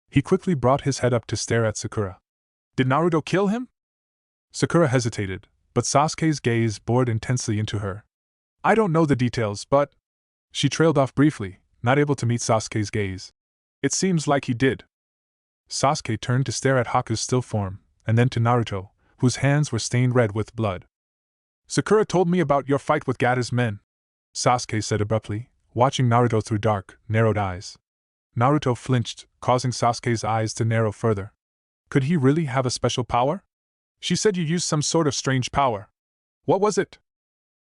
He quickly brought his head up to stare at Sakura. Did Naruto kill him? Sakura hesitated, but Sasuke's gaze bored intensely into her. I don't know the details, but... She trailed off briefly, not able to meet Sasuke's gaze. It seems like he did. Sasuke turned to stare at Haku's still form, and then to Naruto, whose hands were stained red with blood. Sakura told me about your fight with Gata's men, Sasuke said abruptly, watching Naruto through dark, narrowed eyes. Naruto flinched, causing Sasuke's eyes to narrow further. Could he really have a special power? She said you used some sort of strange power. What was it?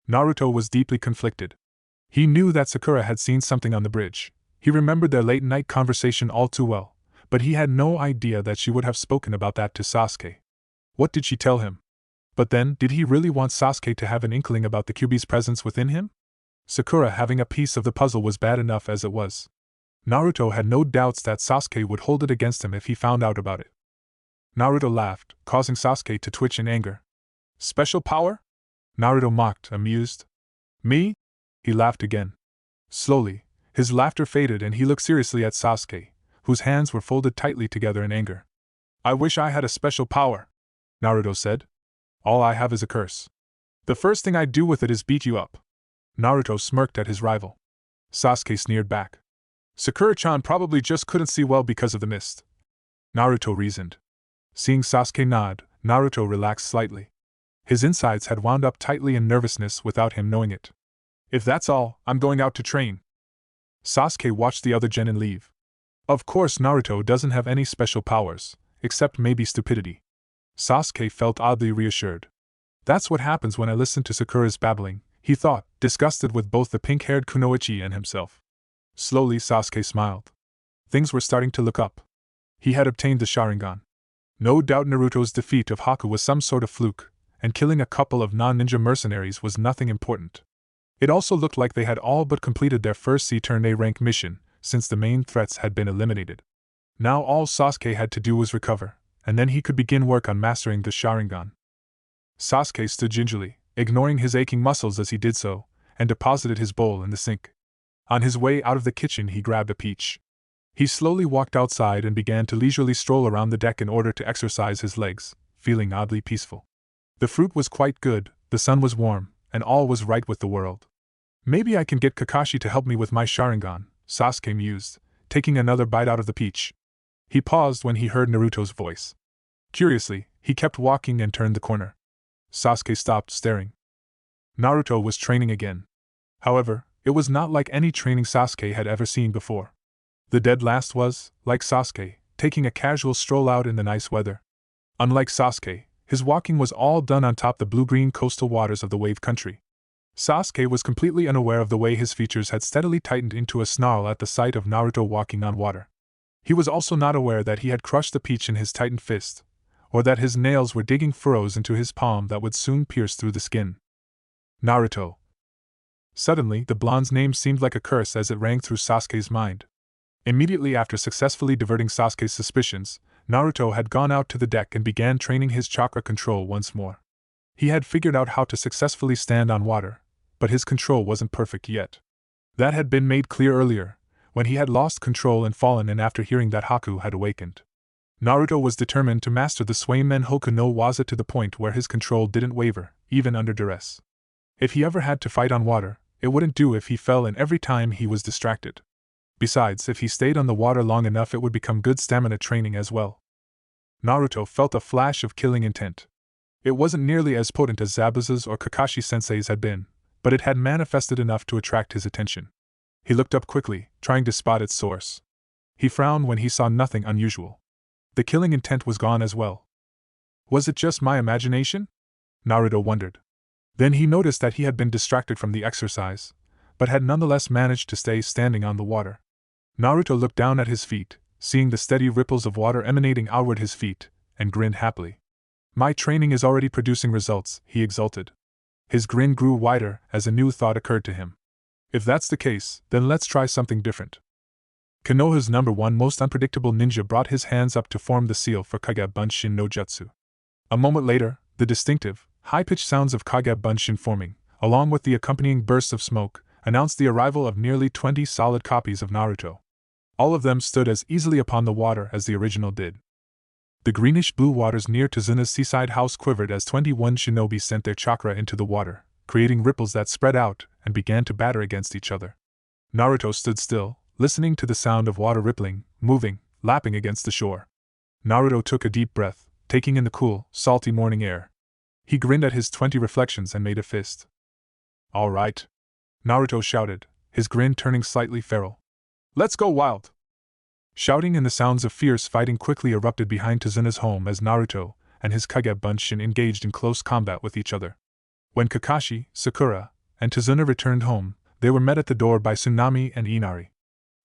Naruto was deeply conflicted. He knew that Sakura had seen something on the bridge. He remembered their late-night conversation all too well, but he had no idea that she would have spoken about that to Sasuke. What did she tell him? But then, did he really want Sasuke to have an inkling about the Kyuubi's presence within him? Sakura having a piece of the puzzle was bad enough as it was. Naruto had no doubts that Sasuke would hold it against him if he found out about it. Naruto laughed, causing Sasuke to twitch in anger. Special power? Naruto mocked, amused. Me? He laughed again. Slowly, his laughter faded and he looked seriously at Sasuke, whose hands were folded tightly together in anger. I wish I had a special power, Naruto said. All I have is a curse. The first thing I'd do with it is beat you up. Naruto smirked at his rival. Sasuke sneered back. Sakura-chan probably just couldn't see well because of the mist, Naruto reasoned. Seeing Sasuke nod, Naruto relaxed slightly. His insides had wound up tightly in nervousness without him knowing it. If that's all, I'm going out to train. Sasuke watched the other genin leave. Of course Naruto doesn't have any special powers, except maybe stupidity. Sasuke felt oddly reassured. That's what happens when I listen to Sakura's babbling, he thought, disgusted with both the pink-haired Kunoichi and himself. Slowly Sasuke smiled. Things were starting to look up. He had obtained the Sharingan. No doubt Naruto's defeat of Haku was some sort of fluke, and killing a couple of non-ninja mercenaries was nothing important. It also looked like they had all but completed their first C-turn A rank mission, since the main threats had been eliminated. Now all Sasuke had to do was recover, and then he could begin work on mastering the Sharingan. Sasuke stood gingerly, ignoring his aching muscles as he did so, and deposited his bowl in the sink. On his way out of the kitchen he grabbed a peach. He slowly walked outside and began to leisurely stroll around the deck in order to exercise his legs, feeling oddly peaceful. The fruit was quite good, the sun was warm, and all was right with the world. Maybe I can get Kakashi to help me with my Sharingan, Sasuke mused, taking another bite out of the peach. He paused when he heard Naruto's voice. Curiously, he kept walking and turned the corner. Sasuke stopped staring. Naruto was training again. However, it was not like any training Sasuke had ever seen before. The dead last was, like Sasuke, taking a casual stroll out in the nice weather. Unlike Sasuke, his walking was all done on top the blue-green coastal waters of the wave country. Sasuke was completely unaware of the way his features had steadily tightened into a snarl at the sight of Naruto walking on water. He was also not aware that he had crushed the peach in his tightened fist, or that his nails were digging furrows into his palm that would soon pierce through the skin. Naruto. Suddenly, the blonde's name seemed like a curse as it rang through Sasuke's mind. Immediately after successfully diverting Sasuke's suspicions, Naruto had gone out to the deck and began training his chakra control once more. He had figured out how to successfully stand on water, but his control wasn't perfect yet. That had been made clear earlier, when he had lost control and fallen, and after hearing that Haku had awakened. Naruto was determined to master the Swaymen Hoku no Waza to the point where his control didn't waver, even under duress. If he ever had to fight on water, it wouldn't do if he fell in every time he was distracted. Besides, if he stayed on the water long enough, it would become good stamina training as well. Naruto felt a flash of killing intent. It wasn't nearly as potent as Zabuza's or Kakashi-sensei's had been, but it had manifested enough to attract his attention. He looked up quickly, trying to spot its source. He frowned when he saw nothing unusual. The killing intent was gone as well. Was it just my imagination? Naruto wondered. Then he noticed that he had been distracted from the exercise, but had nonetheless managed to stay standing on the water. Naruto looked down at his feet, seeing the steady ripples of water emanating outward his feet, and grinned happily. My training is already producing results, he exulted. His grin grew wider as a new thought occurred to him. If that's the case, then let's try something different. Konoha's #1 most unpredictable ninja brought his hands up to form the seal for Kage Bunshin no Jutsu. A moment later, the distinctive, high-pitched sounds of Kage Bunshin forming, along with the accompanying bursts of smoke, announced the arrival of nearly 20 solid copies of Naruto. All of them stood as easily upon the water as the original did. The greenish-blue waters near Tazuna's seaside house quivered as 21 shinobi sent their chakra into the water, creating ripples that spread out and began to batter against each other. Naruto stood still, listening to the sound of water rippling, moving, lapping against the shore. Naruto took a deep breath, taking in the cool, salty morning air. He grinned at his 20 reflections and made a fist. All right, Naruto shouted, his grin turning slightly feral. Let's go wild! Shouting and the sounds of fierce fighting quickly erupted behind Tazuna's home as Naruto and his Kage Bunshin engaged in close combat with each other. When Kakashi, Sakura, and Tazuna returned home, they were met at the door by Tsunami and Inari.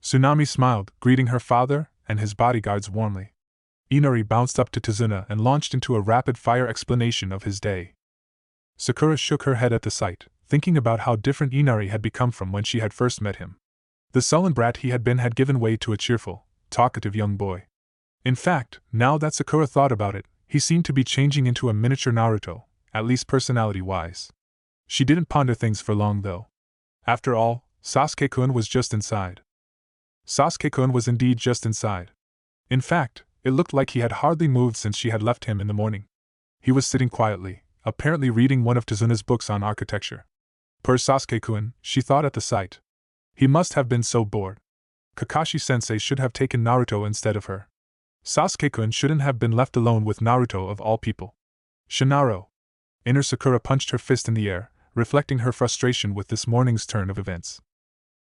Tsunami smiled, greeting her father and his bodyguards warmly. Inari bounced up to Tazuna and launched into a rapid-fire explanation of his day. Sakura shook her head at the sight, thinking about how different Inari had become from when she had first met him. The sullen brat he had been had given way to a cheerful, talkative young boy. In fact, now that Sakura thought about it, he seemed to be changing into a miniature Naruto, at least personality-wise. She didn't ponder things for long, though. After all, Sasuke-kun was just inside. Sasuke-kun was indeed just inside. In fact, it looked like he had hardly moved since she had left him in the morning. He was sitting quietly, apparently reading one of Tazuna's books on architecture. Per Sasuke-kun, she thought at the sight. He must have been so bored. Kakashi-sensei should have taken Naruto instead of her. Sasuke-kun shouldn't have been left alone with Naruto of all people. Shinaro. Inner Sakura punched her fist in the air, reflecting her frustration with this morning's turn of events.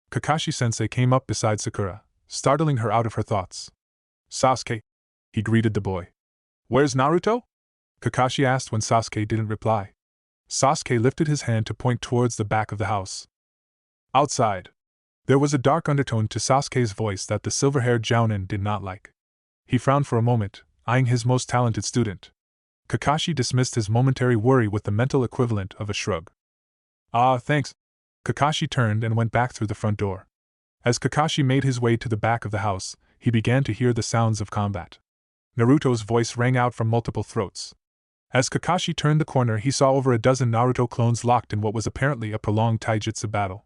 Kakashi-sensei came up beside Sakura, startling her out of her thoughts. Sasuke, he greeted the boy. Where's Naruto? Kakashi asked when Sasuke didn't reply. Sasuke lifted his hand to point towards the back of the house. Outside. There was a dark undertone to Sasuke's voice that the silver-haired Jounin did not like. He frowned for a moment, eyeing his most talented student. Kakashi dismissed his momentary worry with the mental equivalent of a shrug. Ah, thanks. Kakashi turned and went back through the front door. As Kakashi made his way to the back of the house, he began to hear the sounds of combat. Naruto's voice rang out from multiple throats. As Kakashi turned the corner, he saw over a dozen Naruto clones locked in what was apparently a prolonged taijutsu battle.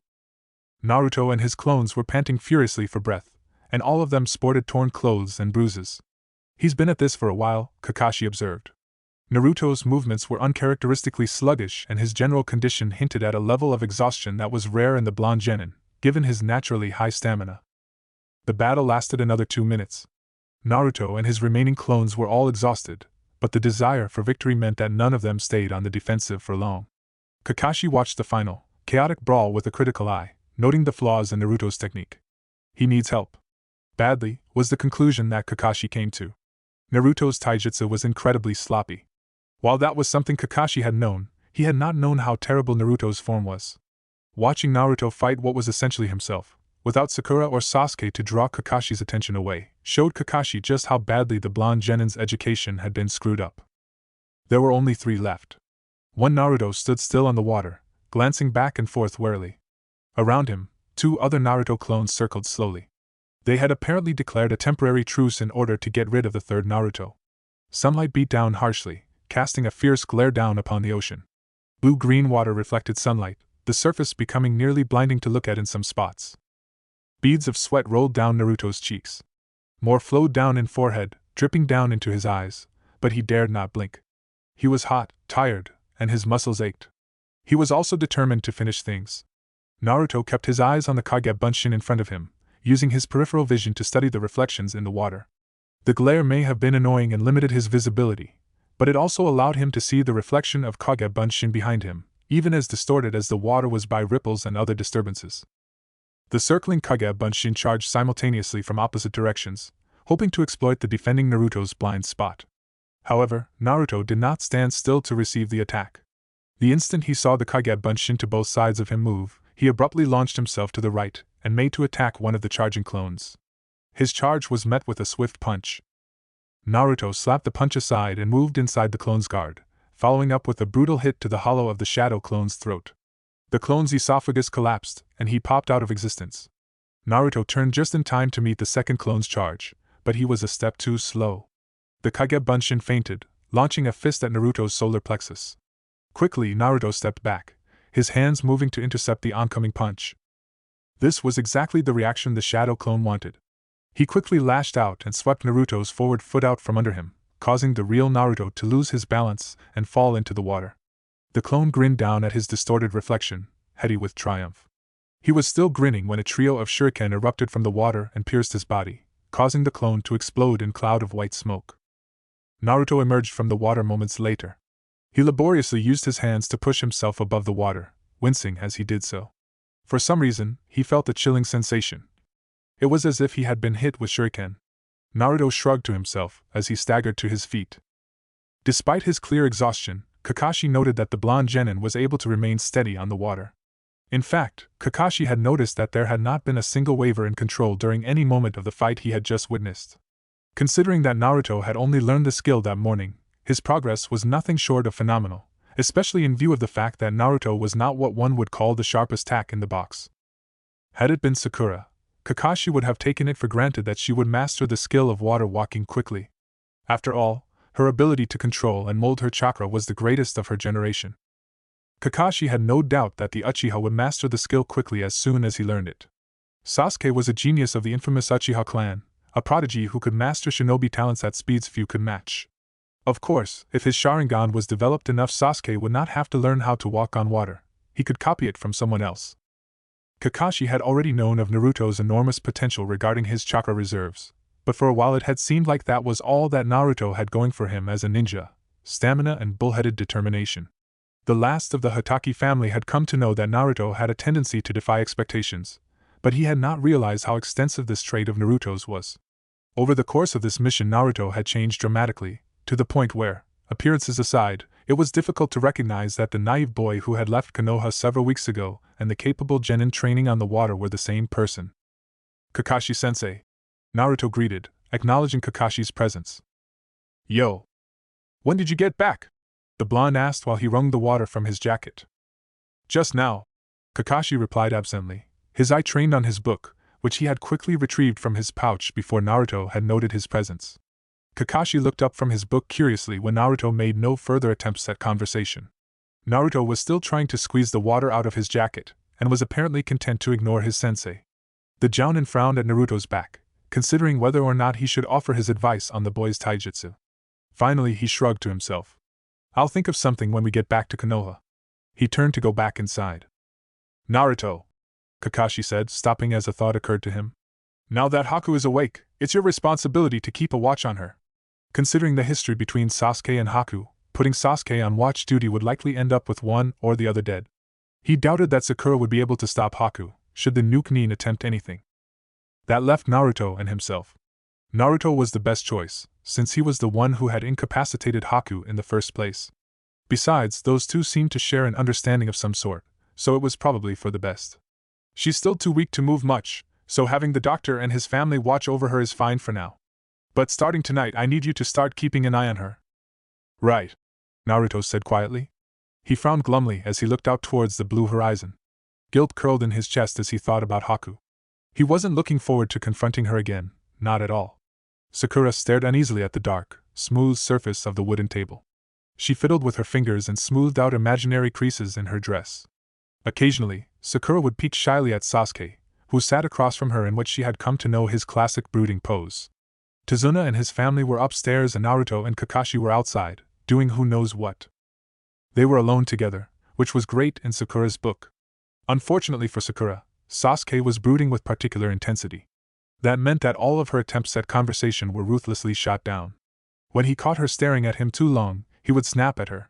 Naruto and his clones were panting furiously for breath, and all of them sported torn clothes and bruises. He's been at this for a while, Kakashi observed. Naruto's movements were uncharacteristically sluggish, and his general condition hinted at a level of exhaustion that was rare in the blonde genin, given his naturally high stamina. The battle lasted another 2 minutes. Naruto and his remaining clones were all exhausted, but the desire for victory meant that none of them stayed on the defensive for long. Kakashi watched the final, chaotic brawl with a critical eye, noting the flaws in Naruto's technique. He needs help. Badly, was the conclusion that Kakashi came to. Naruto's taijutsu was incredibly sloppy. While that was something Kakashi had known, he had not known how terrible Naruto's form was. Watching Naruto fight what was essentially himself, without Sakura or Sasuke to draw Kakashi's attention away, showed Kakashi just how badly the blonde genin's education had been screwed up. There were only 3 left. One Naruto stood still on the water, glancing back and forth warily. Around him, 2 other Naruto clones circled slowly. They had apparently declared a temporary truce in order to get rid of the 3rd Naruto. Sunlight beat down harshly, casting a fierce glare down upon the ocean. Blue-green water reflected sunlight, the surface becoming nearly blinding to look at in some spots. Beads of sweat rolled down Naruto's cheeks. More flowed down in forehead, dripping down into his eyes, but he dared not blink. He was hot, tired, and his muscles ached. He was also determined to finish things. Naruto kept his eyes on the Kage Bunshin in front of him, using his peripheral vision to study the reflections in the water. The glare may have been annoying and limited his visibility, but it also allowed him to see the reflection of Kage Bunshin behind him, even as distorted as the water was by ripples and other disturbances. The circling Kage Bunshin charged simultaneously from opposite directions, hoping to exploit the defending Naruto's blind spot. However, Naruto did not stand still to receive the attack. The instant he saw the Kage Bunshin to both sides of him move, he abruptly launched himself to the right and made to attack one of the charging clones. His charge was met with a swift punch. Naruto slapped the punch aside and moved inside the clone's guard, following up with a brutal hit to the hollow of the shadow clone's throat. The clone's esophagus collapsed, and he popped out of existence. Naruto turned just in time to meet the second clone's charge, but he was a step too slow. The Kage Bunshin fainted, launching a fist at Naruto's solar plexus. Quickly, Naruto stepped back, his hands moving to intercept the oncoming punch. This was exactly the reaction the shadow clone wanted. He quickly lashed out and swept Naruto's forward foot out from under him, causing the real Naruto to lose his balance and fall into the water. The clone grinned down at his distorted reflection, heady with triumph. He was still grinning when a trio of shuriken erupted from the water and pierced his body, causing the clone to explode in a cloud of white smoke. Naruto emerged from the water moments later. He laboriously used his hands to push himself above the water, wincing as he did so. For some reason, he felt a chilling sensation. It was as if he had been hit with shuriken. Naruto shrugged to himself as he staggered to his feet. Despite his clear exhaustion, Kakashi noted that the blonde genin was able to remain steady on the water. In fact, Kakashi had noticed that there had not been a single waver in control during any moment of the fight he had just witnessed. Considering that Naruto had only learned the skill that morning, his progress was nothing short of phenomenal, especially in view of the fact that Naruto was not what one would call the sharpest tack in the box. Had it been Sakura, Kakashi would have taken it for granted that she would master the skill of water walking quickly. After all, her ability to control and mold her chakra was the greatest of her generation. Kakashi had no doubt that the Uchiha would master the skill quickly as soon as he learned it. Sasuke was a genius of the infamous Uchiha clan, a prodigy who could master shinobi talents at speeds few could match. Of course, if his Sharingan was developed enough, Sasuke would not have to learn how to walk on water. He could copy it from someone else. Kakashi had already known of Naruto's enormous potential regarding his chakra reserves, but for a while it had seemed like that was all that Naruto had going for him as a ninja: stamina and bullheaded determination. The last of the Hatake family had come to know that Naruto had a tendency to defy expectations, but he had not realized how extensive this trait of Naruto's was. Over the course of this mission, Naruto had changed dramatically, to the point where, appearances aside, it was difficult to recognize that the naive boy who had left Konoha several weeks ago and the capable genin training on the water were the same person. Kakashi-sensei. Naruto greeted, acknowledging Kakashi's presence. Yo! When did you get back? The blonde asked while he wrung the water from his jacket. Just now, Kakashi replied absently, his eye trained on his book, which he had quickly retrieved from his pouch before Naruto had noted his presence. Kakashi looked up from his book curiously when Naruto made no further attempts at conversation. Naruto was still trying to squeeze the water out of his jacket, and was apparently content to ignore his sensei. The Jounin frowned at Naruto's back, considering whether or not he should offer his advice on the boy's taijutsu. Finally he shrugged to himself. I'll think of something when we get back to Konoha. He turned to go back inside. Naruto, Kakashi said, stopping as a thought occurred to him. Now that Haku is awake, it's your responsibility to keep a watch on her. Considering the history between Sasuke and Haku, putting Sasuke on watch duty would likely end up with one or the other dead. He doubted that Sakura would be able to stop Haku, should the Nuke Nin attempt anything. That left Naruto and himself. Naruto was the best choice, since he was the one who had incapacitated Haku in the first place. Besides, those two seemed to share an understanding of some sort, so it was probably for the best. She's still too weak to move much, so having the doctor and his family watch over her is fine for now. But starting tonight, I need you to start keeping an eye on her. Right, Naruto said quietly. He frowned glumly as he looked out towards the blue horizon. Guilt curled in his chest as he thought about Haku. He wasn't looking forward to confronting her again, not at all. Sakura stared uneasily at the dark, smooth surface of the wooden table. She fiddled with her fingers and smoothed out imaginary creases in her dress. Occasionally, Sakura would peek shyly at Sasuke, who sat across from her in what she had come to know his classic brooding pose. Tazuna and his family were upstairs and Naruto and Kakashi were outside, doing who knows what. They were alone together, which was great in Sakura's book. Unfortunately for Sakura, Sasuke was brooding with particular intensity. That meant that all of her attempts at conversation were ruthlessly shot down. When he caught her staring at him too long, he would snap at her.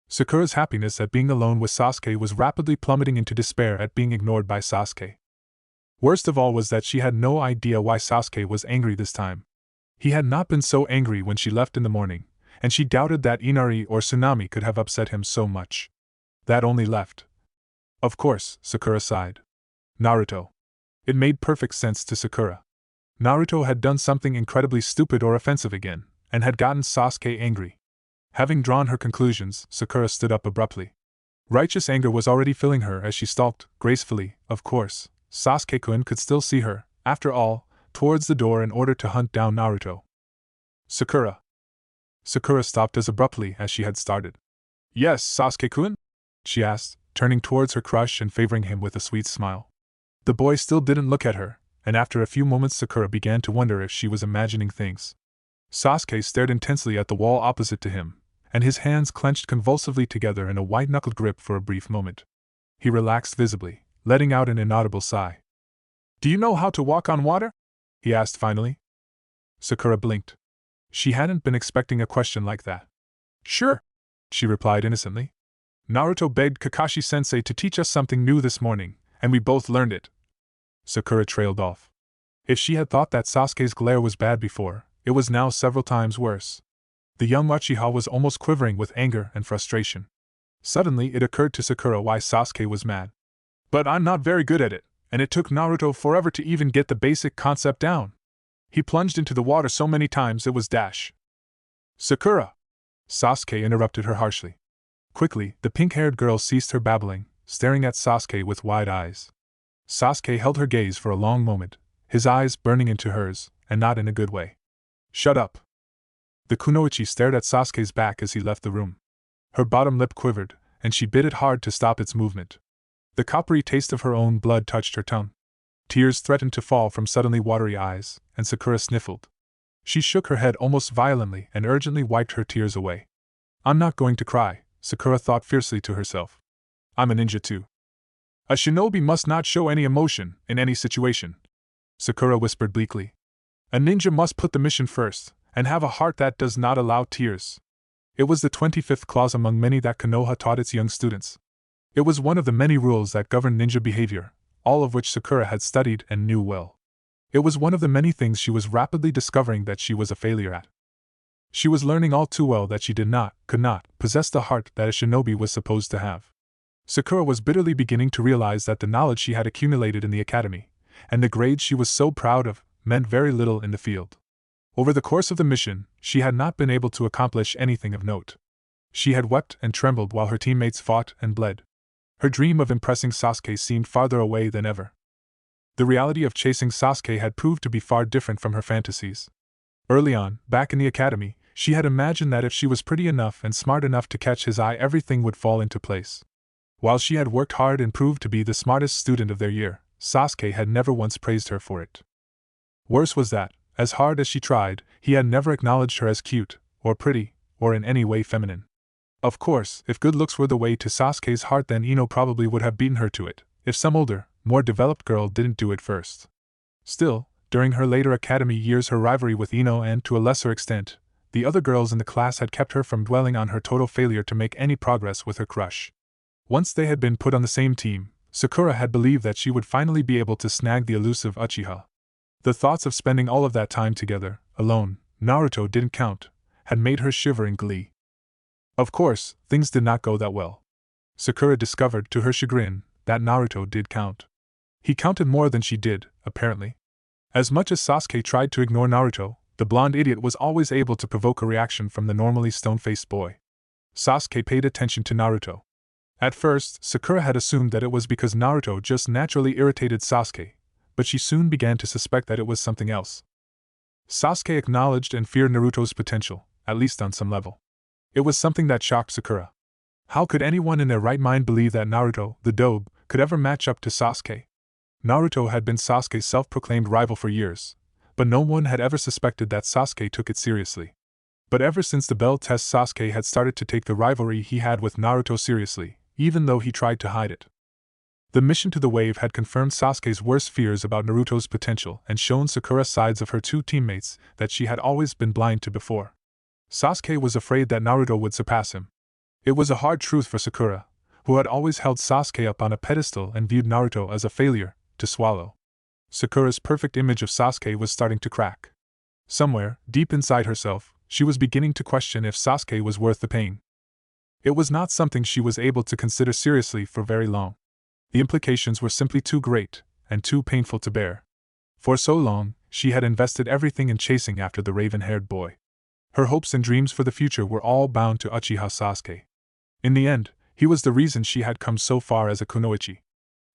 Sakura's happiness at being alone with Sasuke was rapidly plummeting into despair at being ignored by Sasuke. Worst of all was that she had no idea why Sasuke was angry this time. He had not been so angry when she left in the morning, and she doubted that Inari or Tsunami could have upset him so much. That only left. Of course, Sakura sighed. Naruto. It made perfect sense to Sakura. Naruto had done something incredibly stupid or offensive again, and had gotten Sasuke angry. Having drawn her conclusions, Sakura stood up abruptly. Righteous anger was already filling her as she stalked, gracefully, of course. Sasuke-kun could still see her, after all, towards the door in order to hunt down Naruto. Sakura. Sakura stopped as abruptly as she had started. Yes, Sasuke-kun? She asked, turning towards her crush and favoring him with a sweet smile. The boy still didn't look at her, and after a few moments Sakura began to wonder if she was imagining things. Sasuke stared intensely at the wall opposite to him, and his hands clenched convulsively together in a white-knuckled grip for a brief moment. He relaxed visibly, letting out an inaudible sigh. Do you know how to walk on water? He asked finally. Sakura blinked. She hadn't been expecting a question like that. Sure, she replied innocently. Naruto begged Kakashi-sensei to teach us something new this morning, and we both learned it. Sakura trailed off. If she had thought that Sasuke's glare was bad before, it was now several times worse. The young Uchiha was almost quivering with anger and frustration. Suddenly it occurred to Sakura why Sasuke was mad. But I'm not very good at it, and it took Naruto forever to even get the basic concept down. He plunged into the water so many times it was dash. Sakura! Sasuke interrupted her harshly. Quickly, the pink-haired girl ceased her babbling, staring at Sasuke with wide eyes. Sasuke held her gaze for a long moment, his eyes burning into hers, and not in a good way. Shut up! The kunoichi stared at Sasuke's back as he left the room. Her bottom lip quivered, and she bit it hard to stop its movement. The coppery taste of her own blood touched her tongue. Tears threatened to fall from suddenly watery eyes, and Sakura sniffled. She shook her head almost violently and urgently wiped her tears away. I'm not going to cry, Sakura thought fiercely to herself. I'm a ninja too. A shinobi must not show any emotion in any situation, Sakura whispered bleakly. A ninja must put the mission first, and have a heart that does not allow tears. It was the 25th clause among many that Konoha taught its young students. It was one of the many rules that governed ninja behavior, all of which Sakura had studied and knew well. It was one of the many things she was rapidly discovering that she was a failure at. She was learning all too well that she could not, possess the heart that a shinobi was supposed to have. Sakura was bitterly beginning to realize that the knowledge she had accumulated in the academy, and the grades she was so proud of, meant very little in the field. Over the course of the mission, she had not been able to accomplish anything of note. She had wept and trembled while her teammates fought and bled. Her dream of impressing Sasuke seemed farther away than ever. The reality of chasing Sasuke had proved to be far different from her fantasies. Early on, back in the academy, she had imagined that if she was pretty enough and smart enough to catch his eye, everything would fall into place. While she had worked hard and proved to be the smartest student of their year, Sasuke had never once praised her for it. Worse was that, as hard as she tried, he had never acknowledged her as cute, or pretty, or in any way feminine. Of course, if good looks were the way to Sasuke's heart, then Ino probably would have beaten her to it, if some older, more developed girl didn't do it first. Still, during her later academy years, her rivalry with Ino and, to a lesser extent, the other girls in the class had kept her from dwelling on her total failure to make any progress with her crush. Once they had been put on the same team, Sakura had believed that she would finally be able to snag the elusive Uchiha. The thoughts of spending all of that time together, alone, Naruto didn't count, had made her shiver in glee. Of course, things did not go that well. Sakura discovered, to her chagrin, that Naruto did count. He counted more than she did, apparently. As much as Sasuke tried to ignore Naruto, the blonde idiot was always able to provoke a reaction from the normally stone-faced boy. Sasuke paid attention to Naruto. At first, Sakura had assumed that it was because Naruto just naturally irritated Sasuke, but she soon began to suspect that it was something else. Sasuke acknowledged and feared Naruto's potential, at least on some level. It was something that shocked Sakura. How could anyone in their right mind believe that Naruto, the dobe, could ever match up to Sasuke? Naruto had been Sasuke's self-proclaimed rival for years, but no one had ever suspected that Sasuke took it seriously. But ever since the bell test, Sasuke had started to take the rivalry he had with Naruto seriously, even though he tried to hide it. The mission to the wave had confirmed Sasuke's worst fears about Naruto's potential and shown Sakura sides of her two teammates that she had always been blind to before. Sasuke was afraid that Naruto would surpass him. It was a hard truth for Sakura, who had always held Sasuke up on a pedestal and viewed Naruto as a failure, to swallow. Sakura's perfect image of Sasuke was starting to crack. Somewhere, deep inside herself, she was beginning to question if Sasuke was worth the pain. It was not something she was able to consider seriously for very long. The implications were simply too great, and too painful to bear. For so long, she had invested everything in chasing after the raven-haired boy. Her hopes and dreams for the future were all bound to Uchiha Sasuke. In the end, he was the reason she had come so far as a kunoichi.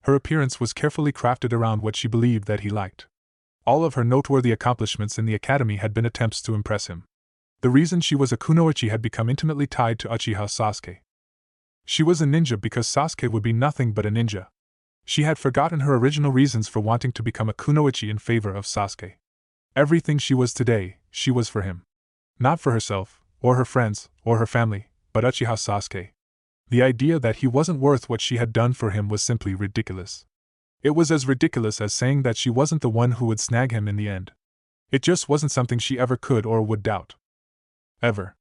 Her appearance was carefully crafted around what she believed that he liked. All of her noteworthy accomplishments in the academy had been attempts to impress him. The reason she was a kunoichi had become intimately tied to Uchiha Sasuke. She was a ninja because Sasuke would be nothing but a ninja. She had forgotten her original reasons for wanting to become a kunoichi in favor of Sasuke. Everything she was today, she was for him. Not for herself, or her friends, or her family, but Uchiha Sasuke. The idea that he wasn't worth what she had done for him was simply ridiculous. It was as ridiculous as saying that she wasn't the one who would snag him in the end. It just wasn't something she ever could or would doubt. Ever.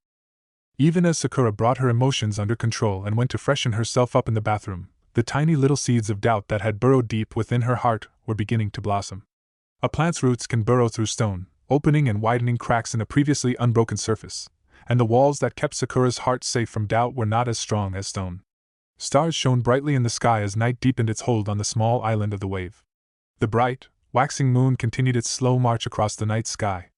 Even as Sakura brought her emotions under control and went to freshen herself up in the bathroom, the tiny little seeds of doubt that had burrowed deep within her heart were beginning to blossom. A plant's roots can burrow through stone, opening and widening cracks in a previously unbroken surface, and the walls that kept Sakura's heart safe from doubt were not as strong as stone. Stars shone brightly in the sky as night deepened its hold on the small island of the wave. The bright, waxing moon continued its slow march across the night sky.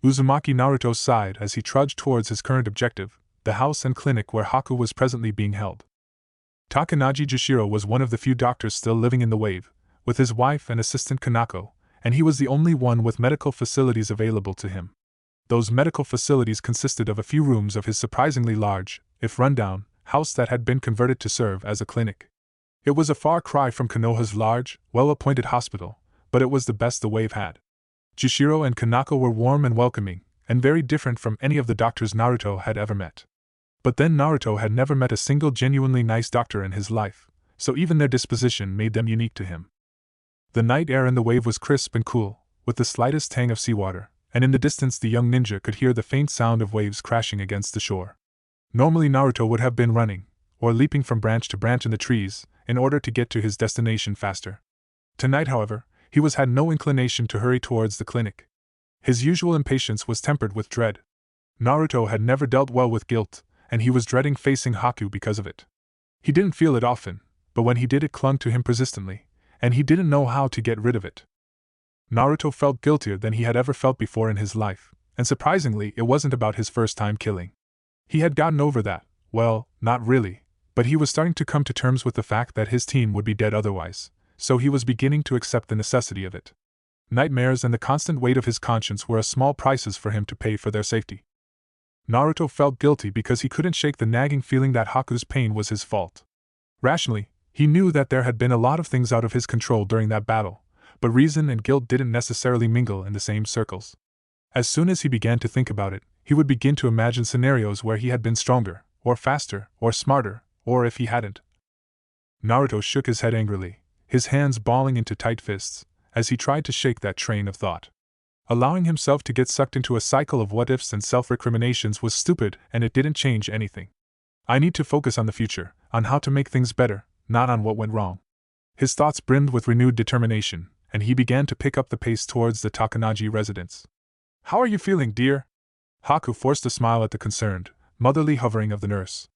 Uzumaki Naruto sighed as he trudged towards his current objective, the house and clinic where Haku was presently being held. Takanaji Jushiro was one of the few doctors still living in the wave, with his wife and assistant Kanako, and he was the only one with medical facilities available to him. Those medical facilities consisted of a few rooms of his surprisingly large, if rundown, house that had been converted to serve as a clinic. It was a far cry from Konoha's large, well-appointed hospital, but it was the best the wave had. Jushiro and Kanako were warm and welcoming, and very different from any of the doctors Naruto had ever met. But then Naruto had never met a single genuinely nice doctor in his life, so even their disposition made them unique to him. The night air in the wave was crisp and cool, with the slightest tang of seawater, and in the distance the young ninja could hear the faint sound of waves crashing against the shore. Normally Naruto would have been running, or leaping from branch to branch in the trees, in order to get to his destination faster. Tonight, however, he had no inclination to hurry towards the clinic. His usual impatience was tempered with dread. Naruto had never dealt well with guilt, and he was dreading facing Haku because of it. He didn't feel it often, but when he did it clung to him persistently, and he didn't know how to get rid of it. Naruto felt guiltier than he had ever felt before in his life, and surprisingly it wasn't about his first time killing. He had gotten over that, well, not really, but he was starting to come to terms with the fact that his team would be dead otherwise, so he was beginning to accept the necessity of it. Nightmares and the constant weight of his conscience were small prices for him to pay for their safety. Naruto felt guilty because he couldn't shake the nagging feeling that Haku's pain was his fault. Rationally, he knew that there had been a lot of things out of his control during that battle, but reason and guilt didn't necessarily mingle in the same circles. As soon as he began to think about it, he would begin to imagine scenarios where he had been stronger, or faster, or smarter, or if he hadn't. Naruto shook his head angrily, his hands balling into tight fists, as he tried to shake that train of thought. Allowing himself to get sucked into a cycle of what-ifs and self-recriminations was stupid, and it didn't change anything. I need to focus on the future, on how to make things better, not on what went wrong. His thoughts brimmed with renewed determination, and he began to pick up the pace towards the Takanaji residence. "How are you feeling, dear?" Haku forced a smile at the concerned, motherly hovering of the nurse.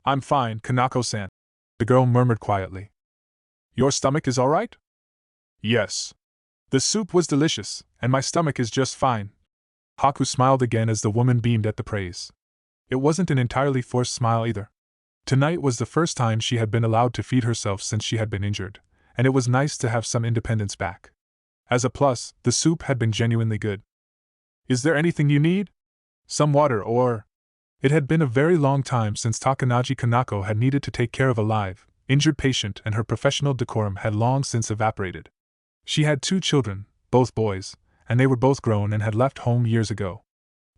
"I'm fine, Kanako-san," the girl murmured quietly. "Your stomach is all right?" "Yes. The soup was delicious, and my stomach is just fine." Haku smiled again as the woman beamed at the praise. It wasn't an entirely forced smile either. Tonight was the first time she had been allowed to feed herself since she had been injured, and it was nice to have some independence back. As a plus, the soup had been genuinely good. "Is there anything you need? Some water or—" It had been a very long time since Takanaji Kanako had needed to take care of a live, injured patient, and her professional decorum had long since evaporated. She had 2 children, both boys, and they were both grown and had left home years ago.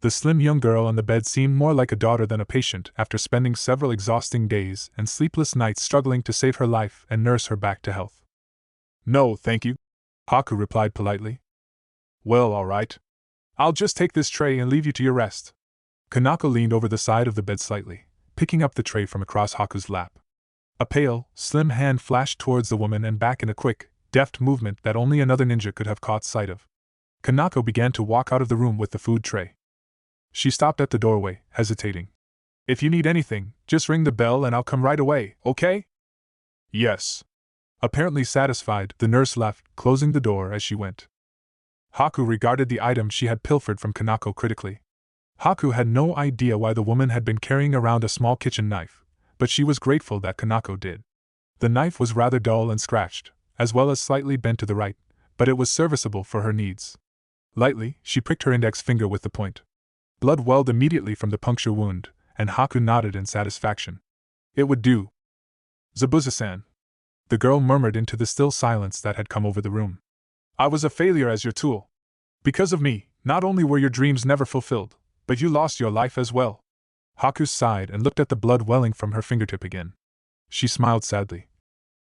The slim young girl on the bed seemed more like a daughter than a patient after spending several exhausting days and sleepless nights struggling to save her life and nurse her back to health. "No, thank you," Haku replied politely. "Well, all right. I'll just take this tray and leave you to your rest." Kanako leaned over the side of the bed slightly, picking up the tray from across Haku's lap. A pale, slim hand flashed towards the woman and back in a quick, deft movement that only another ninja could have caught sight of. Kanako began to walk out of the room with the food tray. She stopped at the doorway, hesitating. "If you need anything, just ring the bell and I'll come right away, okay?" "Yes." Apparently satisfied, the nurse left, closing the door as she went. Haku regarded the item she had pilfered from Kanako critically. Haku had no idea why the woman had been carrying around a small kitchen knife, but she was grateful that Kanako did. The knife was rather dull and scratched, as well as slightly bent to the right, but it was serviceable for her needs. Lightly, she pricked her index finger with the point. Blood welled immediately from the puncture wound, and Haku nodded in satisfaction. "It would do." "Zabuza-san," the girl murmured into the still silence that had come over the room. "I was a failure as your tool. Because of me, not only were your dreams never fulfilled, but you lost your life as well." Haku sighed and looked at the blood welling from her fingertip again. She smiled sadly.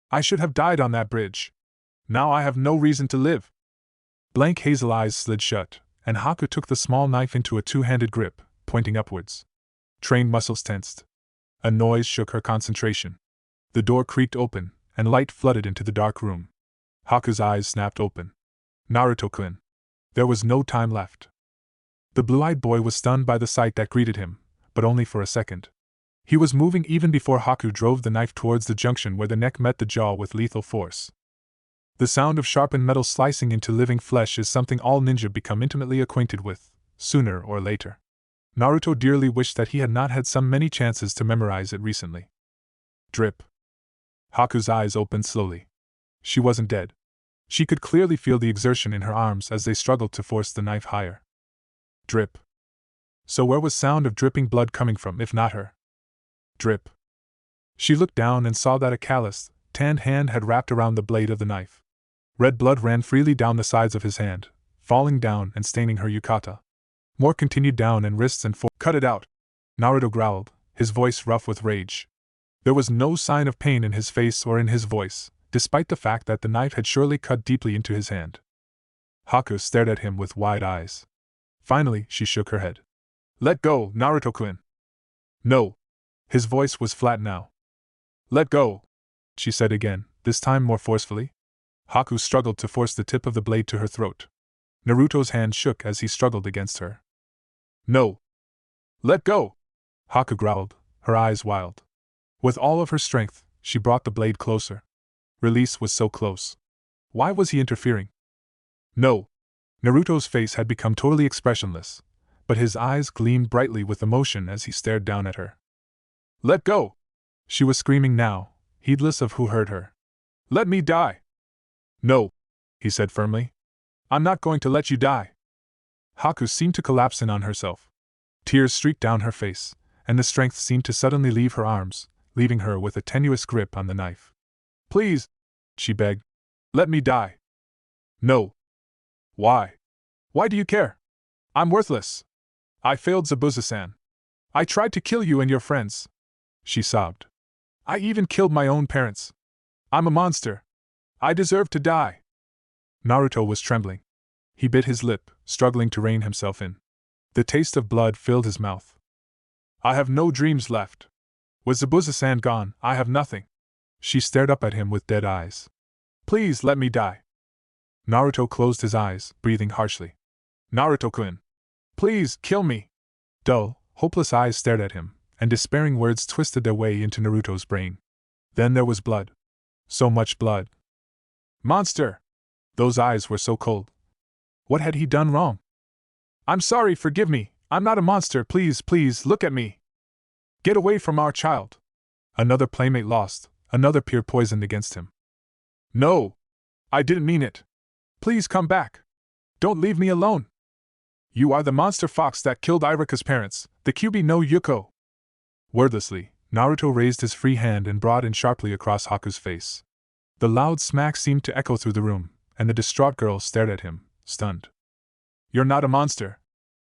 "I should have died on that bridge. Now I have no reason to live." Blank hazel eyes slid shut, and Haku took the small knife into a 2-handed grip, pointing upwards. Trained muscles tensed. A noise shook her concentration. The door creaked open, and light flooded into the dark room. Haku's eyes snapped open. Naruto-kun. There was no time left. The blue-eyed boy was stunned by the sight that greeted him, but only for a second. He was moving even before Haku drove the knife towards the junction where the neck met the jaw with lethal force. The sound of sharpened metal slicing into living flesh is something all ninja become intimately acquainted with, sooner or later. Naruto dearly wished that he had not had so many chances to memorize it recently. Drip. Haku's eyes opened slowly. She wasn't dead. She could clearly feel the exertion in her arms as they struggled to force the knife higher. Drip. So where was sound of dripping blood coming from if not her? Drip. She looked down and saw that a calloused, tanned hand had wrapped around the blade of the knife. Red blood ran freely down the sides of his hand, falling down and staining her yukata. More continued down and wrists and Cut it out! Naruto growled, his voice rough with rage. There was no sign of pain in his face or in his voice, despite the fact that the knife had surely cut deeply into his hand. Haku stared at him with wide eyes. Finally, she shook her head. Let go, Naruto-kun. No. His voice was flat now. Let go, she said again, this time more forcefully. Haku struggled to force the tip of the blade to her throat. Naruto's hand shook as he struggled against her. No. Let go! Haku growled, her eyes wild. With all of her strength, she brought the blade closer. Release was so close. Why was he interfering? No. Naruto's face had become totally expressionless, but his eyes gleamed brightly with emotion as he stared down at her. Let go! She was screaming now, heedless of who heard her. Let me die! No, he said firmly. I'm not going to let you die. Haku seemed to collapse in on herself. Tears streaked down her face, and the strength seemed to suddenly leave her arms, leaving her with a tenuous grip on the knife. Please, she begged. Let me die. No. Why? Why do you care? I'm worthless. I failed Zabuza-san. I tried to kill you and your friends. She sobbed. I even killed my own parents. I'm a monster. I deserve to die. Naruto was trembling. He bit his lip, struggling to rein himself in. The taste of blood filled his mouth. I have no dreams left. With Zabuza-san gone, I have nothing. She stared up at him with dead eyes. Please let me die. Naruto closed his eyes, breathing harshly. Naruto-kun. Please, kill me. Dull, hopeless eyes stared at him, and despairing words twisted their way into Naruto's brain. Then there was blood. So much blood. Monster! Those eyes were so cold. What had he done wrong? I'm sorry, forgive me, I'm not a monster, please, please, look at me. Get away from our child. Another playmate lost, another peer poisoned against him. No! I didn't mean it. Please come back. Don't leave me alone. You are the monster fox that killed Irika's parents, the Kyuubi no Yuko. Wordlessly, Naruto raised his free hand and brought in sharply across Haku's face. The loud smack seemed to echo through the room, and the distraught girl stared at him, stunned. You're not a monster,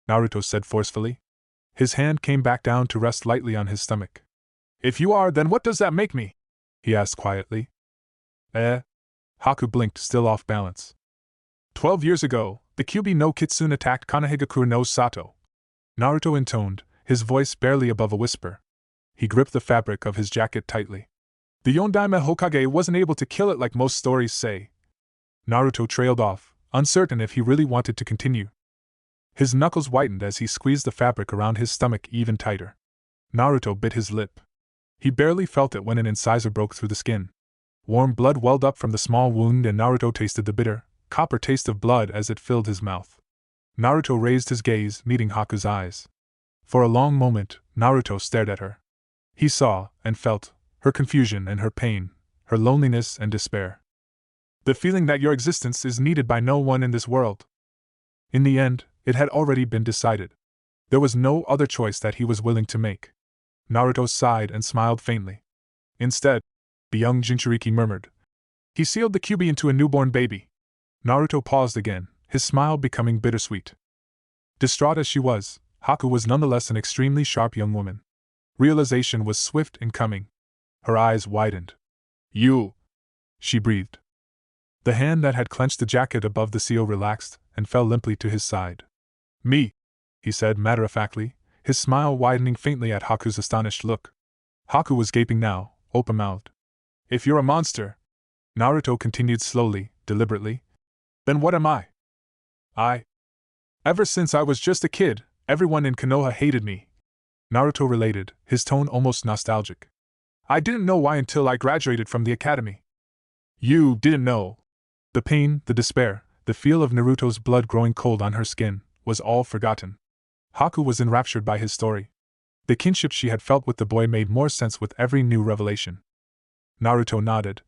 Naruto said forcefully. His hand came back down to rest lightly on his stomach. If you are, then what does that make me? He asked quietly. Haku blinked, still off balance. 12 years ago, the Kyuubi no Kitsune attacked Konohagakure no Sato. Naruto intoned, his voice barely above a whisper. He gripped the fabric of his jacket tightly. The Yondaime Hokage wasn't able to kill it like most stories say. Naruto trailed off, uncertain if he really wanted to continue. His knuckles whitened as he squeezed the fabric around his stomach even tighter. Naruto bit his lip. He barely felt it when an incisor broke through the skin. Warm blood welled up from the small wound and Naruto tasted the bitter, copper taste of blood as it filled his mouth. Naruto raised his gaze, meeting Haku's eyes. For a long moment, Naruto stared at her. He saw, and felt, her confusion and her pain, her loneliness and despair. The feeling that your existence is needed by no one in this world. In the end, it had already been decided. There was no other choice that he was willing to make. Naruto sighed and smiled faintly. Instead, the young Jinchuriki murmured. He sealed the Kyuubi into a newborn baby. Naruto paused again, his smile becoming bittersweet. Distraught as she was, Haku was nonetheless an extremely sharp young woman. Realization was swift in coming. Her eyes widened. You! She breathed. The hand that had clenched the jacket above the seal relaxed and fell limply to his side. Me! He said matter-of-factly, his smile widening faintly at Haku's astonished look. Haku was gaping now, open-mouthed. If you're a monster, Naruto continued slowly, deliberately, then what am I? Ever since I was just a kid, everyone in Konoha hated me. Naruto related, his tone almost nostalgic. I didn't know why until I graduated from the academy. You didn't know. The pain, the despair, the feel of Naruto's blood growing cold on her skin, was all forgotten. Haku was enraptured by his story. The kinship she had felt with the boy made more sense with every new revelation. Naruto nodded.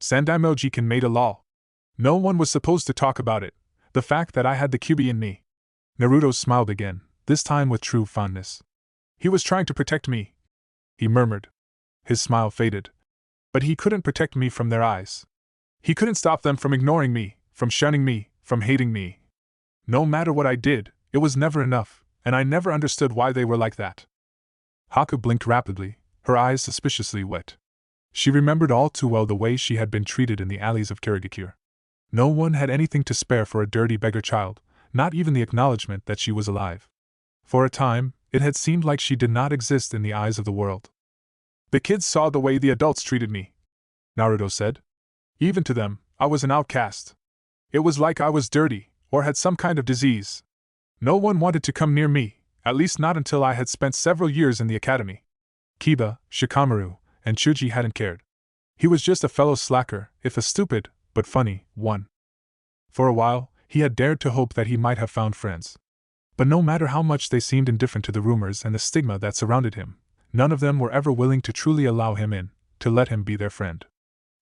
Sandaime Jiken made a law. No one was supposed to talk about it, the fact that I had the Kyuubi in me. Naruto smiled again, this time with true fondness. He was trying to protect me, he murmured. His smile faded. But he couldn't protect me from their eyes. He couldn't stop them from ignoring me, from shunning me, from hating me. No matter what I did, it was never enough, and I never understood why they were like that. Haku blinked rapidly, her eyes suspiciously wet. She remembered all too well the way she had been treated in the alleys of Kirigakure. No one had anything to spare for a dirty beggar child, not even the acknowledgement that she was alive. For a time, it had seemed like she did not exist in the eyes of the world. The kids saw the way the adults treated me, Naruto said. Even to them, I was an outcast. It was like I was dirty, or had some kind of disease. No one wanted to come near me, at least not until I had spent several years in the academy. Kiba, Shikamaru, and Chuji hadn't cared. He was just a fellow slacker, if a stupid, but funny, one. For a while, he had dared to hope that he might have found friends. But no matter how much they seemed indifferent to the rumors and the stigma that surrounded him, none of them were ever willing to truly allow him in, to let him be their friend.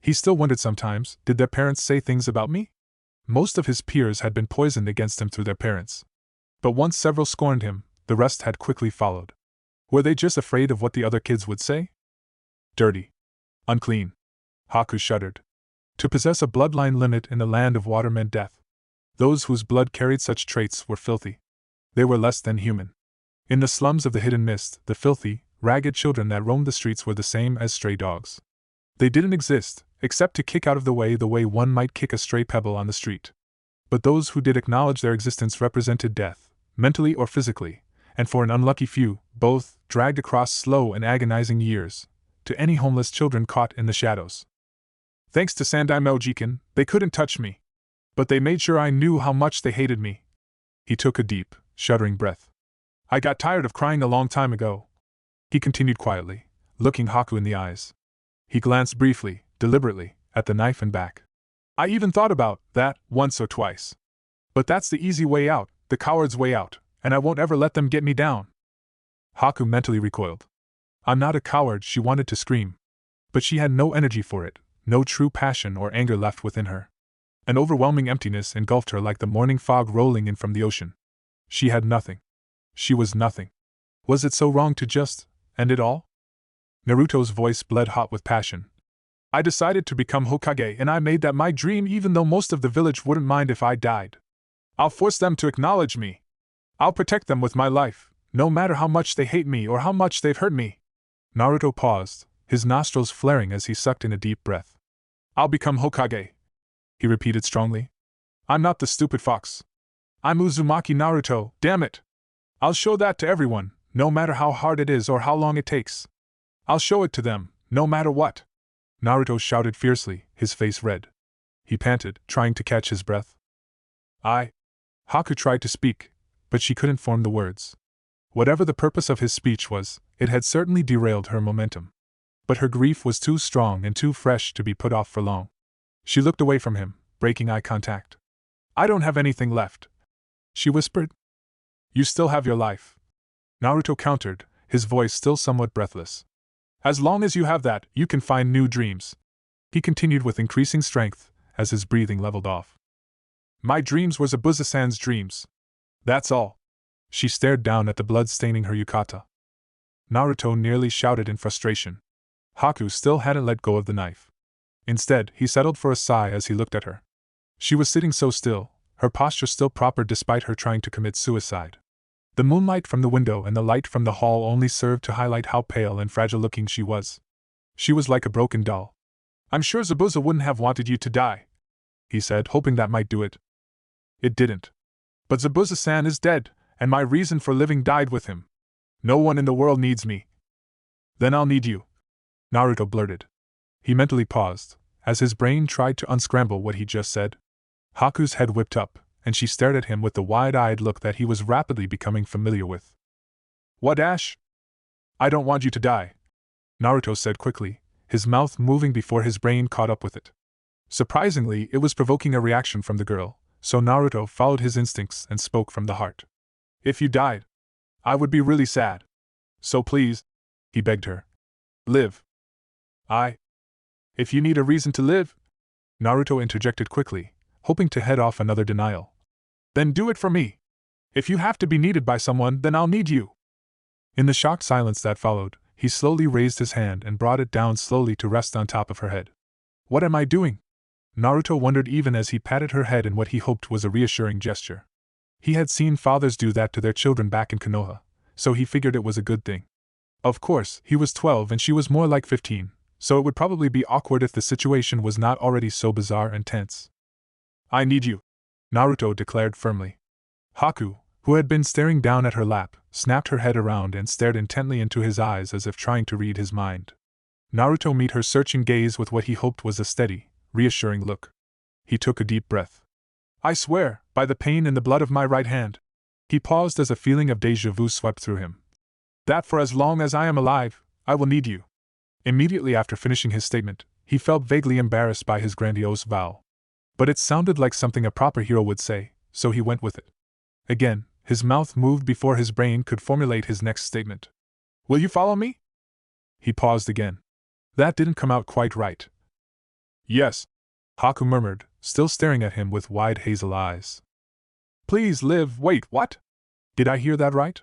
He still wondered sometimes, did their parents say things about me? Most of his peers had been poisoned against him through their parents. But once several scorned him, the rest had quickly followed. Were they just afraid of what the other kids would say? Dirty. Unclean. Haku shuddered. To possess a bloodline limit in the land of water meant death. Those whose blood carried such traits were filthy. They were less than human. In the slums of the Hidden Mist, the filthy, ragged children that roamed the streets were the same as stray dogs. They didn't exist, except to kick out of the way one might kick a stray pebble on the street. But those who did acknowledge their existence represented death, mentally or physically, and for an unlucky few, both, dragged across slow and agonizing years, to any homeless children caught in the shadows. Thanks to Sandaime Jiken, they couldn't touch me. But they made sure I knew how much they hated me. He took a deep, shuddering breath. I got tired of crying a long time ago. He continued quietly, looking Haku in the eyes. He glanced briefly, deliberately, at the knife and back. I even thought about that once or twice. But that's the easy way out, the coward's way out, and I won't ever let them get me down. Haku mentally recoiled. I'm not a coward, she wanted to scream. But she had no energy for it, no true passion or anger left within her. An overwhelming emptiness engulfed her like the morning fog rolling in from the ocean. She had nothing. She was nothing. Was it so wrong to just end it all? Naruto's voice bled hot with passion. I decided to become Hokage, and I made that my dream even though most of the village wouldn't mind if I died. I'll force them to acknowledge me. I'll protect them with my life, no matter how much they hate me or how much they've hurt me. Naruto paused, his nostrils flaring as he sucked in a deep breath. I'll become Hokage, he repeated strongly. I'm not the stupid fox. I'm Uzumaki Naruto, damn it! I'll show that to everyone, no matter how hard it is or how long it takes. I'll show it to them, no matter what. Naruto shouted fiercely, his face red. He panted, trying to catch his breath. Haku tried to speak, but she couldn't form the words. Whatever the purpose of his speech was, it had certainly derailed her momentum. But her grief was too strong and too fresh to be put off for long. She looked away from him, breaking eye contact. I don't have anything left, she whispered. You still have your life. Naruto countered, his voice still somewhat breathless. As long as you have that, you can find new dreams. He continued with increasing strength, as his breathing leveled off. My dreams were Zabuza-san's dreams. That's all. She stared down at the blood staining her yukata. Naruto nearly shouted in frustration. Haku still hadn't let go of the knife. Instead, he settled for a sigh as he looked at her. She was sitting so still, her posture still proper despite her trying to commit suicide. The moonlight from the window and the light from the hall only served to highlight how pale and fragile-looking she was. She was like a broken doll. I'm sure Zabuza wouldn't have wanted you to die, he said, hoping that might do it. It didn't. But Zabuza-san is dead, and my reason for living died with him. No one in the world needs me. Then I'll need you, Naruto blurted. He mentally paused, as his brain tried to unscramble what he just said. Haku's head whipped up, and she stared at him with the wide-eyed look that he was rapidly becoming familiar with. What, Ash? I don't want you to die, Naruto said quickly, his mouth moving before his brain caught up with it. Surprisingly, it was provoking a reaction from the girl, so Naruto followed his instincts and spoke from the heart. If you died, I would be really sad. So please, he begged her. Live. If you need a reason to live, Naruto interjected quickly, hoping to head off another denial. Then do it for me. If you have to be needed by someone, then I'll need you. In the shocked silence that followed, he slowly raised his hand and brought it down slowly to rest on top of her head. What am I doing? Naruto wondered even as he patted her head in what he hoped was a reassuring gesture. He had seen fathers do that to their children back in Konoha, so he figured it was a good thing. Of course, he was 12 and she was more like 15, so it would probably be awkward if the situation was not already so bizarre and tense. I need you, Naruto declared firmly. Haku, who had been staring down at her lap, snapped her head around and stared intently into his eyes as if trying to read his mind. Naruto met her searching gaze with what he hoped was a steady, reassuring look. He took a deep breath. I swear, by the pain in the blood of my right hand. He paused as a feeling of déjà vu swept through him. That for as long as I am alive, I will need you. Immediately after finishing his statement, he felt vaguely embarrassed by his grandiose vow. But it sounded like something a proper hero would say, so he went with it. Again, his mouth moved before his brain could formulate his next statement. Will you follow me? He paused again. That didn't come out quite right. Yes, Haku murmured, still staring at him with wide hazel eyes. Please live. Wait, what? Did I hear that right?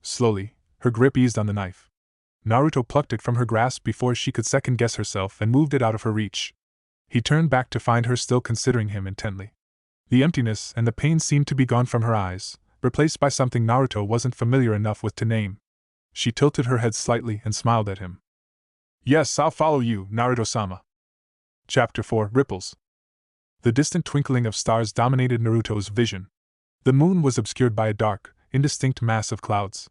Slowly, her grip eased on the knife. Naruto plucked it from her grasp before she could second-guess herself and moved it out of her reach. He turned back to find her still considering him intently. The emptiness and the pain seemed to be gone from her eyes, replaced by something Naruto wasn't familiar enough with to name. She tilted her head slightly and smiled at him. Yes, I'll follow you, Naruto-sama. Chapter 4: Ripples. The distant twinkling of stars dominated Naruto's vision. The moon was obscured by a dark, indistinct mass of clouds.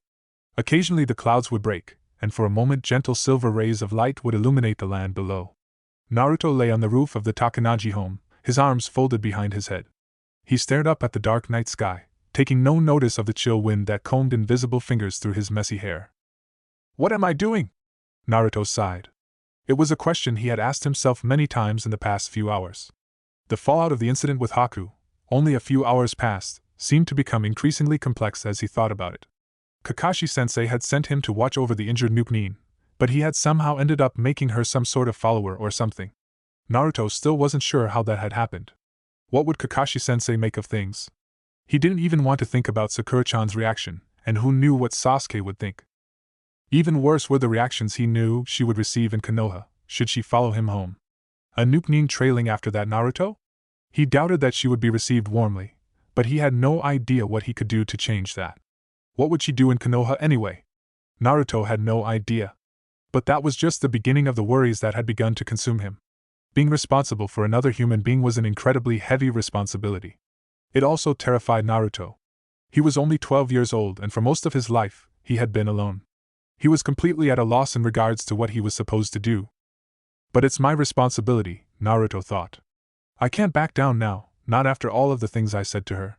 Occasionally the clouds would break, and for a moment gentle silver rays of light would illuminate the land below. Naruto lay on the roof of the Takanaji home, his arms folded behind his head. He stared up at the dark night sky, taking no notice of the chill wind that combed invisible fingers through his messy hair. What am I doing? Naruto sighed. It was a question he had asked himself many times in the past few hours. The fallout of the incident with Haku, only a few hours past, seemed to become increasingly complex as he thought about it. Kakashi-sensei had sent him to watch over the injured Nuke-nin, but he had somehow ended up making her some sort of follower or something. Naruto still wasn't sure how that had happened. What would Kakashi-sensei make of things? He didn't even want to think about Sakura-chan's reaction, and who knew what Sasuke would think. Even worse were the reactions he knew she would receive in Konoha, should she follow him home. A Nuke-nin trailing after that Naruto? He doubted that she would be received warmly, but he had no idea what he could do to change that. What would she do in Konoha anyway? Naruto had no idea. But that was just the beginning of the worries that had begun to consume him. Being responsible for another human being was an incredibly heavy responsibility. It also terrified Naruto. He was only 12 years old and for most of his life, he had been alone. He was completely at a loss in regards to what he was supposed to do. But it's my responsibility, Naruto thought. I can't back down now, not after all of the things I said to her.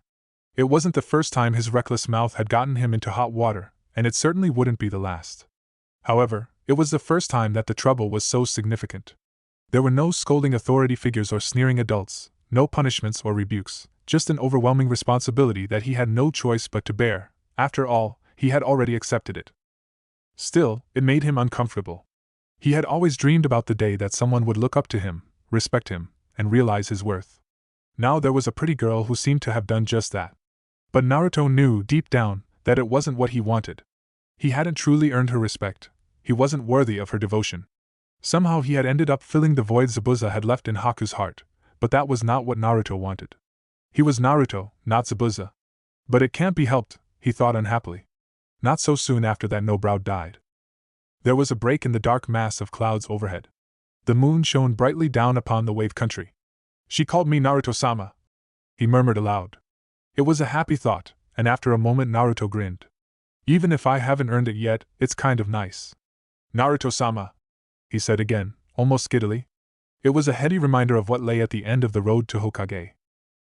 It wasn't the first time his reckless mouth had gotten him into hot water, and it certainly wouldn't be the last. However, it was the first time that the trouble was so significant. There were no scolding authority figures or sneering adults, no punishments or rebukes, just an overwhelming responsibility that he had no choice but to bear. After all, he had already accepted it. Still, it made him uncomfortable. He had always dreamed about the day that someone would look up to him, respect him, and realize his worth. Now there was a pretty girl who seemed to have done just that. But Naruto knew deep down that it wasn't what he wanted. He hadn't truly earned her respect. He wasn't worthy of her devotion. Somehow he had ended up filling the void Zabuza had left in Haku's heart, but that was not what Naruto wanted. He was Naruto, not Zabuza. But it can't be helped, he thought unhappily. Not so soon after that no-brow died. There was a break in the dark mass of clouds overhead. The moon shone brightly down upon the wave country. She called me Naruto-sama, he murmured aloud. It was a happy thought, and after a moment Naruto grinned. Even if I haven't earned it yet, it's kind of nice. Naruto-sama, he said again, almost giddily. It was a heady reminder of what lay at the end of the road to Hokage.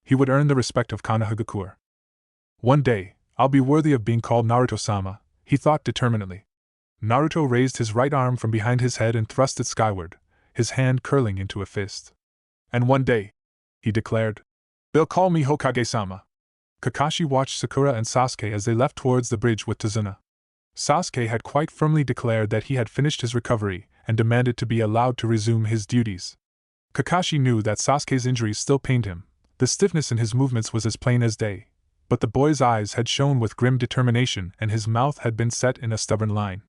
He would earn the respect of Konohagakure. One day, I'll be worthy of being called Naruto-sama, he thought determinedly. Naruto raised his right arm from behind his head and thrust it skyward, his hand curling into a fist. And one day, he declared, they'll call me Hokage-sama. Kakashi watched Sakura and Sasuke as they left towards the bridge with Tazuna. Sasuke had quite firmly declared that he had finished his recovery and demanded to be allowed to resume his duties. Kakashi knew that Sasuke's injuries still pained him. The stiffness in his movements was as plain as day, but the boy's eyes had shone with grim determination and his mouth had been set in a stubborn line.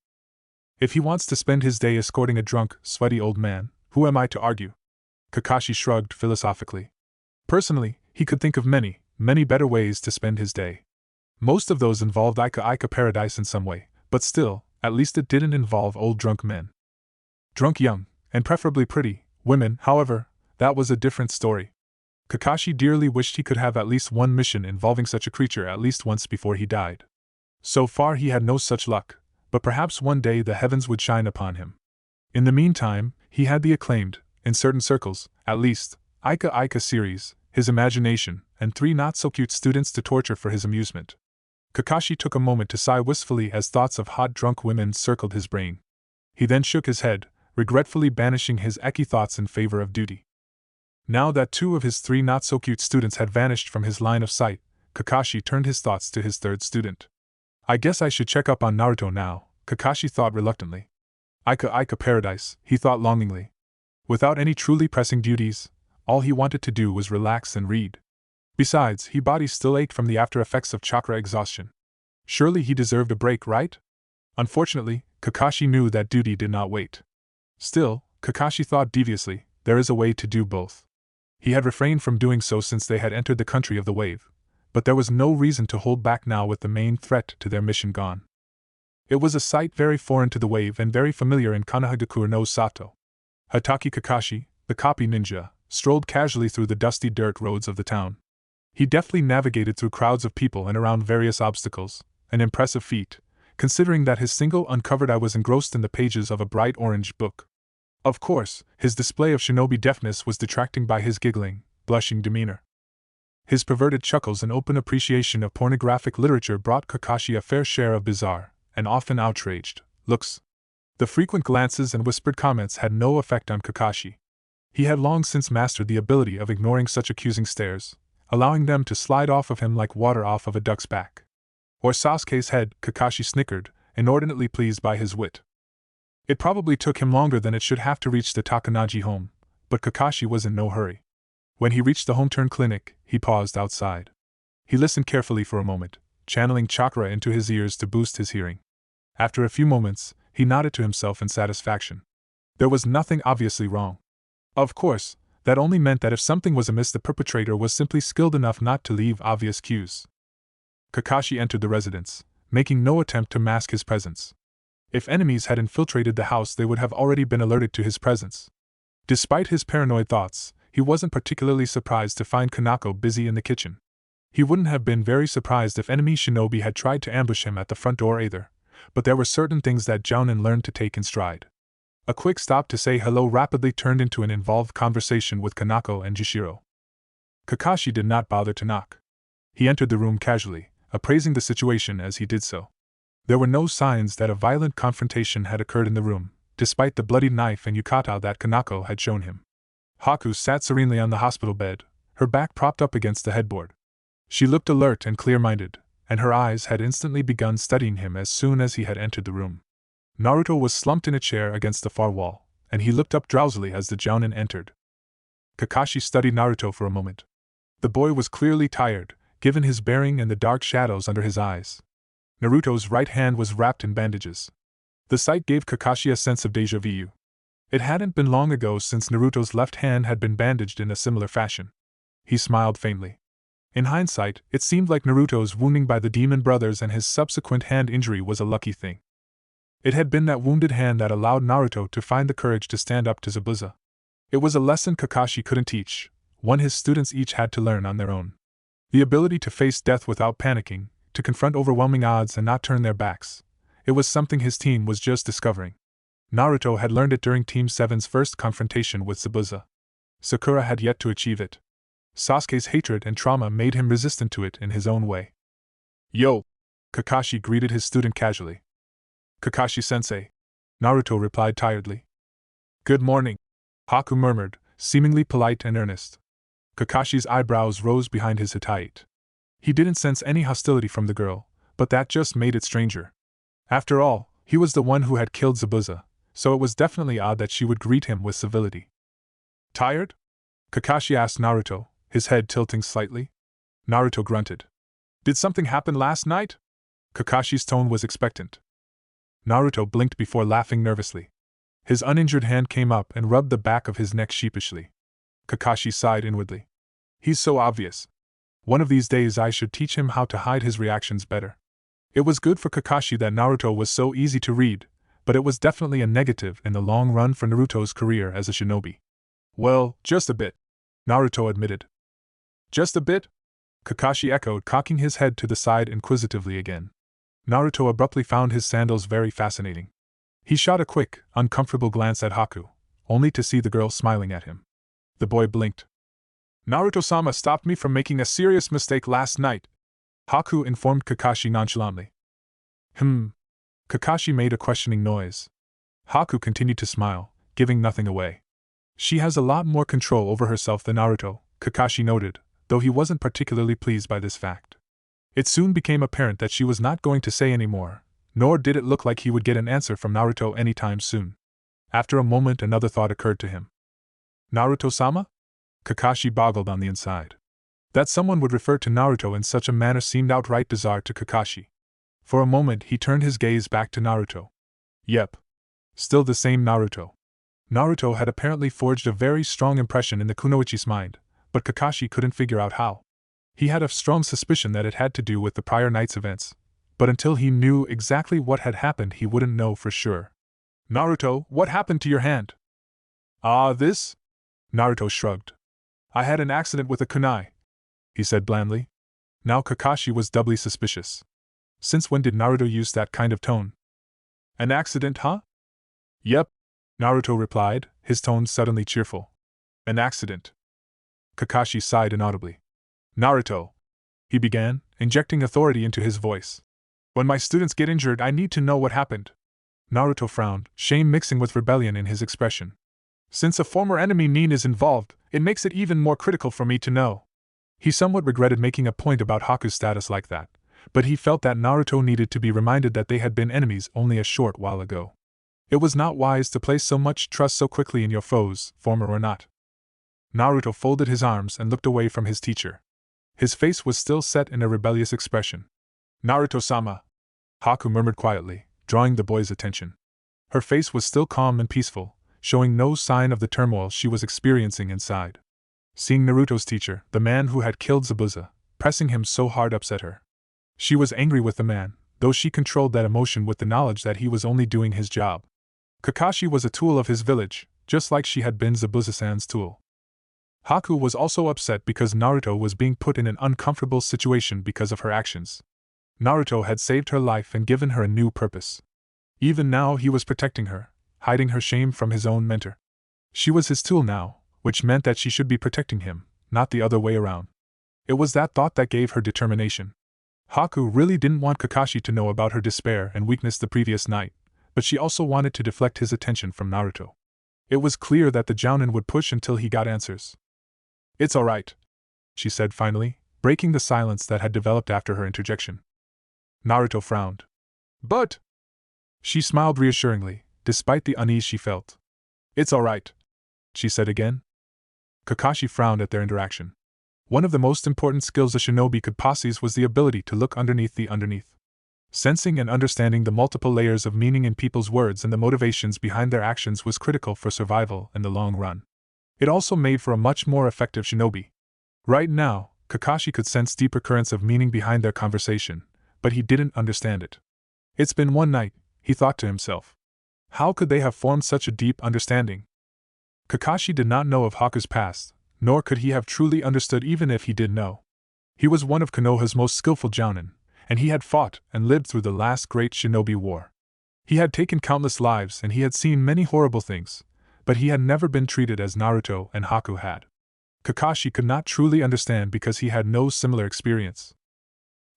If he wants to spend his day escorting a drunk, sweaty old man, who am I to argue? Kakashi shrugged philosophically. Personally, he could think of many better ways to spend his day. Most of those involved Ika paradise in some way, but still, at least it didn't involve old drunk men. Drunk young, and preferably pretty, women, however, that was a different story. Kakashi dearly wished he could have at least one mission involving such a creature at least once before he died. So far he had no such luck, but perhaps one day the heavens would shine upon him. In the meantime, he had the acclaimed, in certain circles, at least, Ika series, his imagination, and 3 not-so-cute students to torture for his amusement. Kakashi took a moment to sigh wistfully as thoughts of hot drunk women circled his brain. He then shook his head, regretfully banishing his eki thoughts in favor of duty. Now that 2 of his 3 not-so-cute students had vanished from his line of sight, Kakashi turned his thoughts to his 3rd student. I guess I should check up on Naruto now, Kakashi thought reluctantly. Ika paradise, he thought longingly. Without any truly pressing duties, all he wanted to do was relax and read. Besides, his body still ached from the after effects of chakra exhaustion. Surely he deserved a break, right? Unfortunately, Kakashi knew that duty did not wait. Still, Kakashi thought deviously, there is a way to do both. He had refrained from doing so since they had entered the country of the wave, but there was no reason to hold back now with the main threat to their mission gone. It was a sight very foreign to the wave and very familiar in Konohagakure no Sato. Hatake Kakashi, the copy ninja, strolled casually through the dusty dirt roads of the town. He deftly navigated through crowds of people and around various obstacles, an impressive feat, considering that his single uncovered eye was engrossed in the pages of a bright orange book. Of course, his display of shinobi deftness was detracting by his giggling, blushing demeanor. His perverted chuckles and open appreciation of pornographic literature brought Kakashi a fair share of bizarre, and often outraged, looks. The frequent glances and whispered comments had no effect on Kakashi. He had long since mastered the ability of ignoring such accusing stares, allowing them to slide off of him like water off of a duck's back. Or Sasuke's head, Kakashi snickered, inordinately pleased by his wit. It probably took him longer than it should have to reach the Takanaji home, but Kakashi was in no hurry. When he reached the home-turn clinic, he paused outside. He listened carefully for a moment, channeling chakra into his ears to boost his hearing. After a few moments, he nodded to himself in satisfaction. There was nothing obviously wrong. Of course, that only meant that if something was amiss the perpetrator was simply skilled enough not to leave obvious cues. Kakashi entered the residence, making no attempt to mask his presence. If enemies had infiltrated the house they would have already been alerted to his presence. Despite his paranoid thoughts, he wasn't particularly surprised to find Kanako busy in the kitchen. He wouldn't have been very surprised if enemy shinobi had tried to ambush him at the front door either, but there were certain things that Jounin learned to take in stride. A quick stop to say hello rapidly turned into an involved conversation with Kanako and Jishiro. Kakashi did not bother to knock. He entered the room casually, appraising the situation as he did so. There were no signs that a violent confrontation had occurred in the room, despite the bloody knife and yukata that Kanako had shown him. Haku sat serenely on the hospital bed, her back propped up against the headboard. She looked alert and clear-minded, and her eyes had instantly begun studying him as soon as he had entered the room. Naruto was slumped in a chair against the far wall, and he looked up drowsily as the Jounin entered. Kakashi studied Naruto for a moment. The boy was clearly tired, given his bearing and the dark shadows under his eyes. Naruto's right hand was wrapped in bandages. The sight gave Kakashi a sense of déjà vu. It hadn't been long ago since Naruto's left hand had been bandaged in a similar fashion. He smiled faintly. In hindsight, it seemed like Naruto's wounding by the demon brothers and his subsequent hand injury was a lucky thing. It had been that wounded hand that allowed Naruto to find the courage to stand up to Zabuza. It was a lesson Kakashi couldn't teach, one his students each had to learn on their own. The ability to face death without panicking, to confront overwhelming odds and not turn their backs. It was something his team was just discovering. Naruto had learned it during Team 7's first confrontation with Zabuza. Sakura had yet to achieve it. Sasuke's hatred and trauma made him resistant to it in his own way. "Yo!" Kakashi greeted his student casually. Kakashi-sensei. Naruto replied tiredly. Good morning, Haku murmured, seemingly polite and earnest. Kakashi's eyebrows rose behind his height. He didn't sense any hostility from the girl, but that just made it stranger. After all, he was the one who had killed Zabuza, so it was definitely odd that she would greet him with civility. Tired? Kakashi asked Naruto, his head tilting slightly. Naruto grunted. Did something happen last night? Kakashi's tone was expectant. Naruto blinked before laughing nervously. His uninjured hand came up and rubbed the back of his neck sheepishly. Kakashi sighed inwardly. He's so obvious. One of these days I should teach him how to hide his reactions better. It was good for Kakashi that Naruto was so easy to read, but it was definitely a negative in the long run for Naruto's career as a shinobi. Well, just a bit, Naruto admitted. Just a bit? Kakashi echoed, cocking his head to the side inquisitively again. Naruto abruptly found his sandals very fascinating. He shot a quick, uncomfortable glance at Haku, only to see the girl smiling at him. The boy blinked. Naruto-sama stopped me from making a serious mistake last night, Haku informed Kakashi nonchalantly. Kakashi made a questioning noise. Haku continued to smile, giving nothing away. She has a lot more control over herself than Naruto, Kakashi noted, though he wasn't particularly pleased by this fact. It soon became apparent that she was not going to say any more, nor did it look like he would get an answer from Naruto anytime soon. After a moment, another thought occurred to him. Naruto-sama? Kakashi boggled on the inside. That someone would refer to Naruto in such a manner seemed outright bizarre to Kakashi. For a moment he turned his gaze back to Naruto. Yep. Still the same Naruto. Naruto had apparently forged a very strong impression in the kunoichi's mind, but Kakashi couldn't figure out how. He had a strong suspicion that it had to do with the prior night's events, but until he knew exactly what had happened he wouldn't know for sure. Naruto, what happened to your hand? This? Naruto shrugged. I had an accident with a kunai, he said blandly. Now Kakashi was doubly suspicious. Since when did Naruto use that kind of tone? An accident, huh? Yep, Naruto replied, his tone suddenly cheerful. An accident. Kakashi sighed inaudibly. Naruto, he began, injecting authority into his voice. When my students get injured, I need to know what happened. Naruto frowned, shame mixing with rebellion in his expression. Since a former enemy Nin is involved, it makes it even more critical for me to know. He somewhat regretted making a point about Haku's status like that, but he felt that Naruto needed to be reminded that they had been enemies only a short while ago. It was not wise to place so much trust so quickly in your foes, former or not. Naruto folded his arms and looked away from his teacher. His face was still set in a rebellious expression. Naruto-sama, Haku murmured quietly, drawing the boy's attention. Her face was still calm and peaceful, showing no sign of the turmoil she was experiencing inside. Seeing Naruto's teacher, the man who had killed Zabuza, pressing him so hard upset her. She was angry with the man, though she controlled that emotion with the knowledge that he was only doing his job. Kakashi was a tool of his village, just like she had been Zabuza-san's tool. Haku was also upset because Naruto was being put in an uncomfortable situation because of her actions. Naruto had saved her life and given her a new purpose. Even now he was protecting her, hiding her shame from his own mentor. She was his tool now, which meant that she should be protecting him, not the other way around. It was that thought that gave her determination. Haku really didn't want Kakashi to know about her despair and weakness the previous night, but she also wanted to deflect his attention from Naruto. It was clear that the Jounin would push until he got answers. It's alright, she said finally, breaking the silence that had developed after her interjection. Naruto frowned. But... She smiled reassuringly, despite the unease she felt. It's alright, she said again. Kakashi frowned at their interaction. One of the most important skills a shinobi could possess was the ability to look underneath the underneath. Sensing and understanding the multiple layers of meaning in people's words and the motivations behind their actions was critical for survival in the long run. It also made for a much more effective shinobi. Right now, Kakashi could sense deeper currents of meaning behind their conversation, but he didn't understand it. It's been one night, he thought to himself. How could they have formed such a deep understanding? Kakashi did not know of Haku's past, nor could he have truly understood even if he did know. He was one of Konoha's most skillful jounin, and he had fought and lived through the last great shinobi war. He had taken countless lives and he had seen many horrible things, but he had never been treated as Naruto and Haku had. Kakashi could not truly understand because he had no similar experience.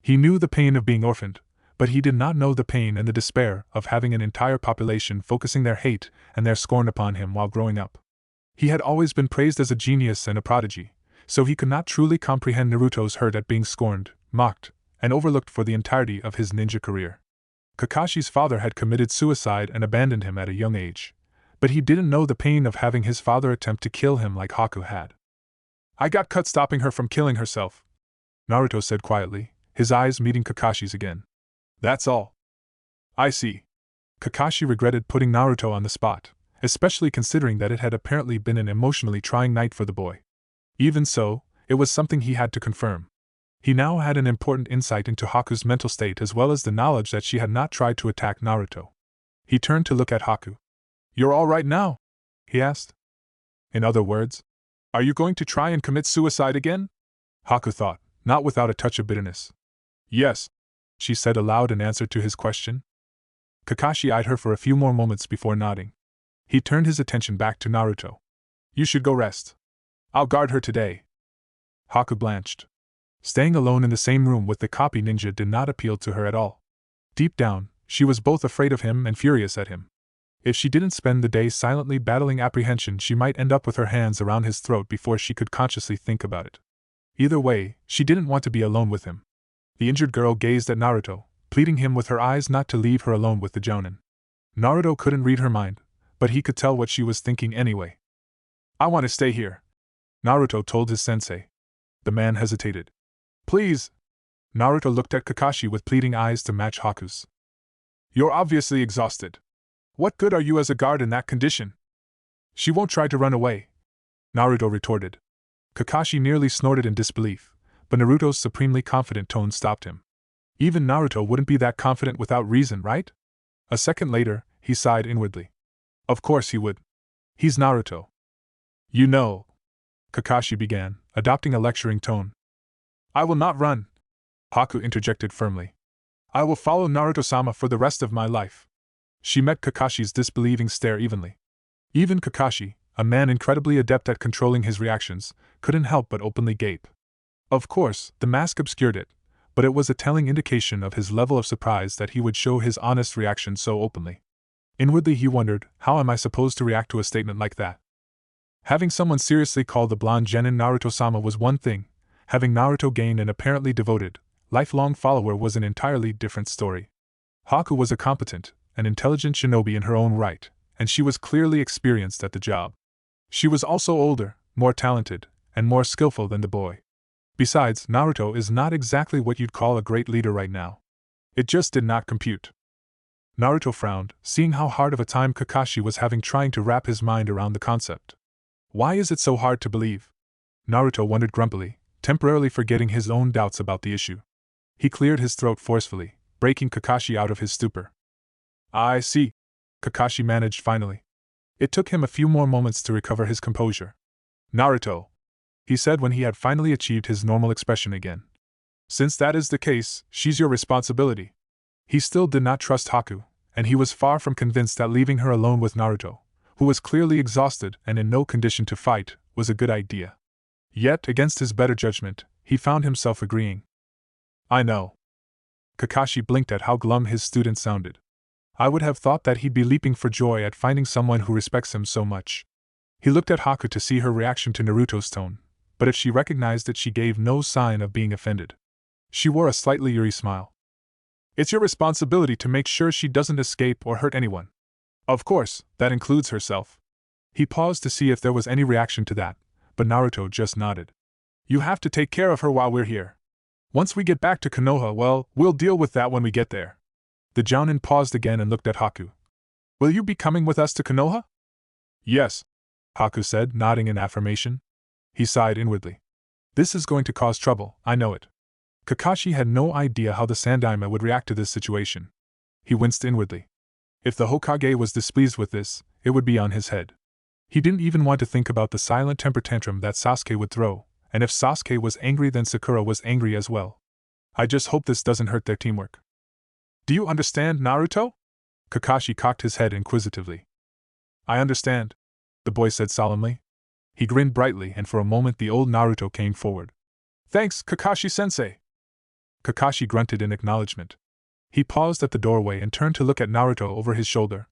He knew the pain of being orphaned, But he did not know the pain and the despair of having an entire population focusing their hate and their scorn upon him while growing up. He had always been praised as a genius and a prodigy, so he could not truly comprehend Naruto's hurt at being scorned, mocked, and overlooked for the entirety of his ninja career. Kakashi's father had committed suicide and abandoned him at a young age, but he didn't know the pain of having his father attempt to kill him like Haku had. "I got cut stopping her from killing herself," Naruto said quietly, his eyes meeting Kakashi's again. "That's all." "I see." Kakashi regretted putting Naruto on the spot, especially considering that it had apparently been an emotionally trying night for the boy. Even so, it was something he had to confirm. He now had an important insight into Haku's mental state as well as the knowledge that she had not tried to attack Naruto. He turned to look at Haku. "You're all right now?" he asked. "In other words, are you going to try and commit suicide again?" Haku thought, not without a touch of bitterness. "Yes," she said aloud in answer to his question. Kakashi eyed her for a few more moments before nodding. He turned his attention back to Naruto. "You should go rest. I'll guard her today." Haku blanched. Staying alone in the same room with the copy ninja did not appeal to her at all. Deep down, she was both afraid of him and furious at him. If she didn't spend the day silently battling apprehension, she might end up with her hands around his throat before she could consciously think about it. Either way, she didn't want to be alone with him. The injured girl gazed at Naruto, pleading him with her eyes not to leave her alone with the jounin. Naruto couldn't read her mind, but he could tell what she was thinking anyway. "I want to stay here," Naruto told his sensei. The man hesitated. "Please." Naruto looked at Kakashi with pleading eyes to match Haku's. "You're obviously exhausted. What good are you as a guard in that condition?" "She won't try to run away," Naruto retorted. Kakashi nearly snorted in disbelief, but Naruto's supremely confident tone stopped him. Even Naruto wouldn't be that confident without reason, right? A second later, he sighed inwardly. Of course he would. He's Naruto. "You know," Kakashi began, adopting a lecturing tone. "I will not run," Haku interjected firmly. "I will follow Naruto-sama for the rest of my life." She met Kakashi's disbelieving stare evenly. Even Kakashi, a man incredibly adept at controlling his reactions, couldn't help but openly gape. Of course, the mask obscured it, but it was a telling indication of his level of surprise that he would show his honest reaction so openly. Inwardly he wondered, how am I supposed to react to a statement like that? Having someone seriously call the blonde genin Naruto-sama was one thing, having Naruto gain an apparently devoted, lifelong follower was an entirely different story. Haku was a competent, an intelligent shinobi in her own right, and she was clearly experienced at the job. She was also older, more talented, and more skillful than the boy. Besides, Naruto is not exactly what you'd call a great leader right now. It just did not compute. Naruto frowned, seeing how hard of a time Kakashi was having trying to wrap his mind around the concept. Why is it so hard to believe? Naruto wondered grumpily, temporarily forgetting his own doubts about the issue. He cleared his throat forcefully, breaking Kakashi out of his stupor. "I see," Kakashi managed finally. It took him a few more moments to recover his composure. "Naruto," he said when he had finally achieved his normal expression again. "Since that is the case, she's your responsibility." He still did not trust Haku, and he was far from convinced that leaving her alone with Naruto, who was clearly exhausted and in no condition to fight, was a good idea. Yet, against his better judgment, he found himself agreeing. "I know." Kakashi blinked at how glum his student sounded. I would have thought that he'd be leaping for joy at finding someone who respects him so much. He looked at Haku to see her reaction to Naruto's tone, but if she recognized it, she gave no sign of being offended. She wore a slightly eerie smile. "It's your responsibility to make sure she doesn't escape or hurt anyone. Of course, that includes herself." He paused to see if there was any reaction to that, but Naruto just nodded. "You have to take care of her while we're here. Once we get back to Konoha, well, we'll deal with that when we get there." The jounin paused again and looked at Haku. "Will you be coming with us to Konoha?" "Yes," Haku said, nodding in affirmation. He sighed inwardly. "This is going to cause trouble, I know it." Kakashi had no idea how the Sandaime would react to this situation. He winced inwardly. If the Hokage was displeased with this, it would be on his head. He didn't even want to think about the silent temper tantrum that Sasuke would throw, and if Sasuke was angry then Sakura was angry as well. I just hope this doesn't hurt their teamwork. "Do you understand, Naruto?" Kakashi cocked his head inquisitively. "I understand," the boy said solemnly. He grinned brightly and for a moment the old Naruto came forward. "Thanks, Kakashi-sensei." Kakashi grunted in acknowledgement. He paused at the doorway and turned to look at Naruto over his shoulder.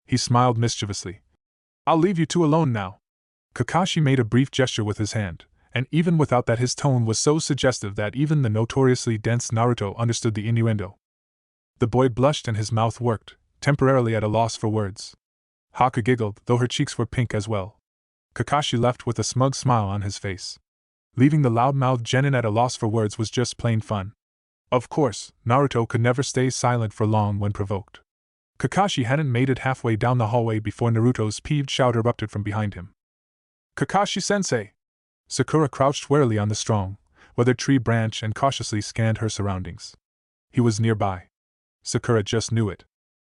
He smiled mischievously. "I'll leave you two alone now." Kakashi made a brief gesture with his hand, and even without that his tone was so suggestive that even the notoriously dense Naruto understood the innuendo. The boy blushed and his mouth worked, temporarily at a loss for words. Haku giggled, though her cheeks were pink as well. Kakashi left with a smug smile on his face. Leaving the loud-mouthed genin at a loss for words was just plain fun. Of course, Naruto could never stay silent for long when provoked. Kakashi hadn't made it halfway down the hallway before Naruto's peeved shout erupted from behind him. "Kakashi-sensei!" Sakura crouched warily on the strong, weathered tree branch and cautiously scanned her surroundings. He was nearby. Sakura just knew it.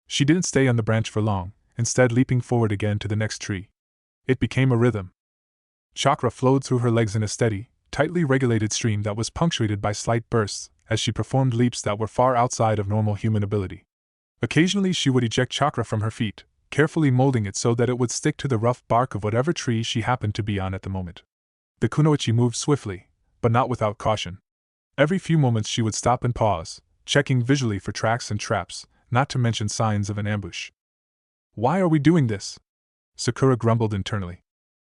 She didn't stay on the branch for long, instead leaping forward again to the next tree. It became a rhythm. Chakra flowed through her legs in a steady, tightly regulated stream that was punctuated by slight bursts, as she performed leaps that were far outside of normal human ability. Occasionally she would eject chakra from her feet, carefully molding it so that it would stick to the rough bark of whatever tree she happened to be on at the moment. The kunoichi moved swiftly, but not without caution. Every few moments she would stop and pause, checking visually for tracks and traps, not to mention signs of an ambush. "Why are we doing this?" Sakura grumbled internally.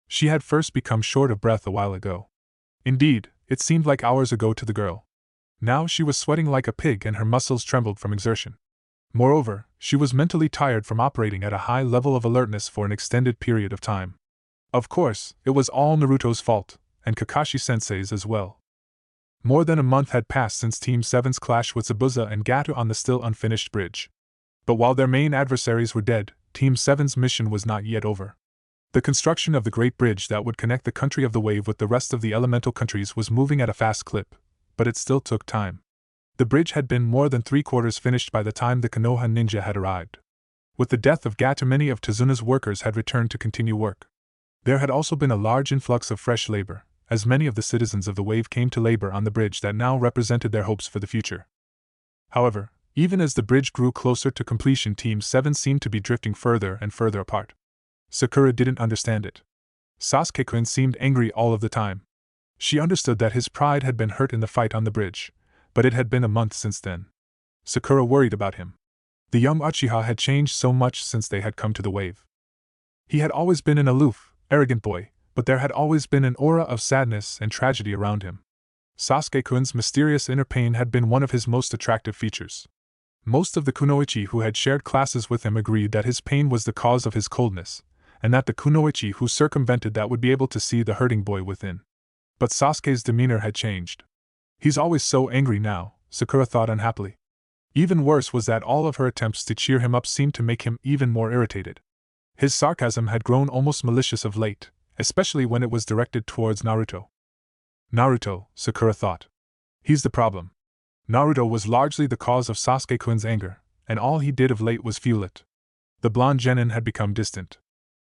She had first become short of breath a while ago. Indeed, it seemed like hours ago to the girl. Now she was sweating like a pig and her muscles trembled from exertion. Moreover, she was mentally tired from operating at a high level of alertness for an extended period of time. Of course, it was all Naruto's fault, and Kakashi-sensei's as well. More than a month had passed since Team 7's clash with Zabuza and Gato on the still unfinished bridge. But while their main adversaries were dead, Team 7's mission was not yet over. The construction of the Great Bridge that would connect the country of the wave with the rest of the elemental countries was moving at a fast clip, but it still took time. The bridge had been more than 3/4 finished by the time the Konoha ninja had arrived. With the death of Gato, many of Tazuna's workers had returned to continue work. There had also been a large influx of fresh labor, as many of the citizens of the wave came to labor on the bridge that now represented their hopes for the future. However, even as the bridge grew closer to completion, Team 7 seemed to be drifting further and further apart. Sakura didn't understand it. Sasuke-kun seemed angry all of the time. She understood that his pride had been hurt in the fight on the bridge, but it had been a month since then. Sakura worried about him. The young Uchiha had changed so much since they had come to the wave. He had always been an aloof, arrogant boy, but there had always been an aura of sadness and tragedy around him. Sasuke-kun's mysterious inner pain had been one of his most attractive features. Most of the kunoichi who had shared classes with him agreed that his pain was the cause of his coldness, and that the kunoichi who circumvented that would be able to see the hurting boy within. But Sasuke's demeanor had changed. "He's always so angry now," Sakura thought unhappily. Even worse was that all of her attempts to cheer him up seemed to make him even more irritated. His sarcasm had grown almost malicious of late, especially when it was directed towards Naruto. Naruto, Sakura thought. He's the problem. Naruto was largely the cause of Sasuke-kun's anger, and all he did of late was fuel it. The blonde genin had become distant.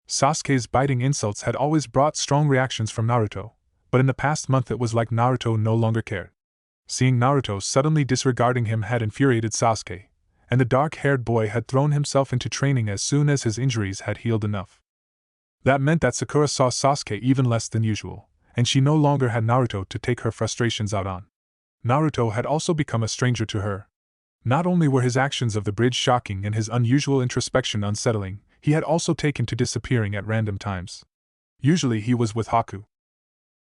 Sasuke's biting insults had always brought strong reactions from Naruto, but in the past month it was like Naruto no longer cared. Seeing Naruto suddenly disregarding him had infuriated Sasuke, and the dark-haired boy had thrown himself into training as soon as his injuries had healed enough. That meant that Sakura saw Sasuke even less than usual, and she no longer had Naruto to take her frustrations out on. Naruto had also become a stranger to her. Not only were his actions of the bridge shocking and his unusual introspection unsettling, he had also taken to disappearing at random times. Usually he was with Haku.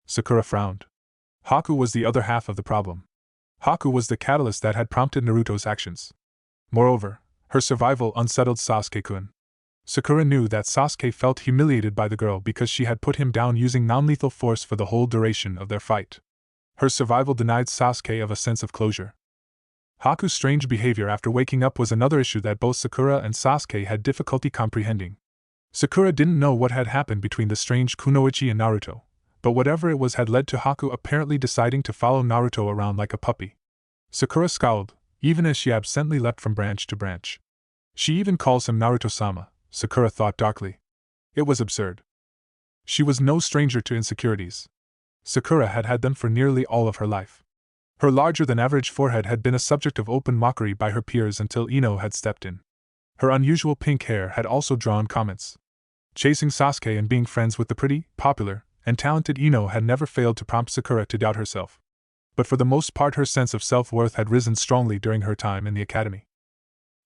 Sakura frowned. Haku was the other half of the problem. Haku was the catalyst that had prompted Naruto's actions. Moreover, her survival unsettled Sasuke-kun. Sakura knew that Sasuke felt humiliated by the girl because she had put him down using non-lethal force for the whole duration of their fight. Her survival denied Sasuke of a sense of closure. Haku's strange behavior after waking up was another issue that both Sakura and Sasuke had difficulty comprehending. Sakura didn't know what had happened between the strange kunoichi and Naruto, but whatever it was had led to Haku apparently deciding to follow Naruto around like a puppy. Sakura scowled, even as she absently leapt from branch to branch. She even calls him Naruto-sama, Sakura thought darkly. It was absurd. She was no stranger to insecurities. Sakura had had them for nearly all of her life. Her larger-than-average forehead had been a subject of open mockery by her peers until Ino had stepped in. Her unusual pink hair had also drawn comments. Chasing Sasuke and being friends with the pretty, popular, and talented Ino had never failed to prompt Sakura to doubt herself. But for the most part her sense of self-worth had risen strongly during her time in the academy.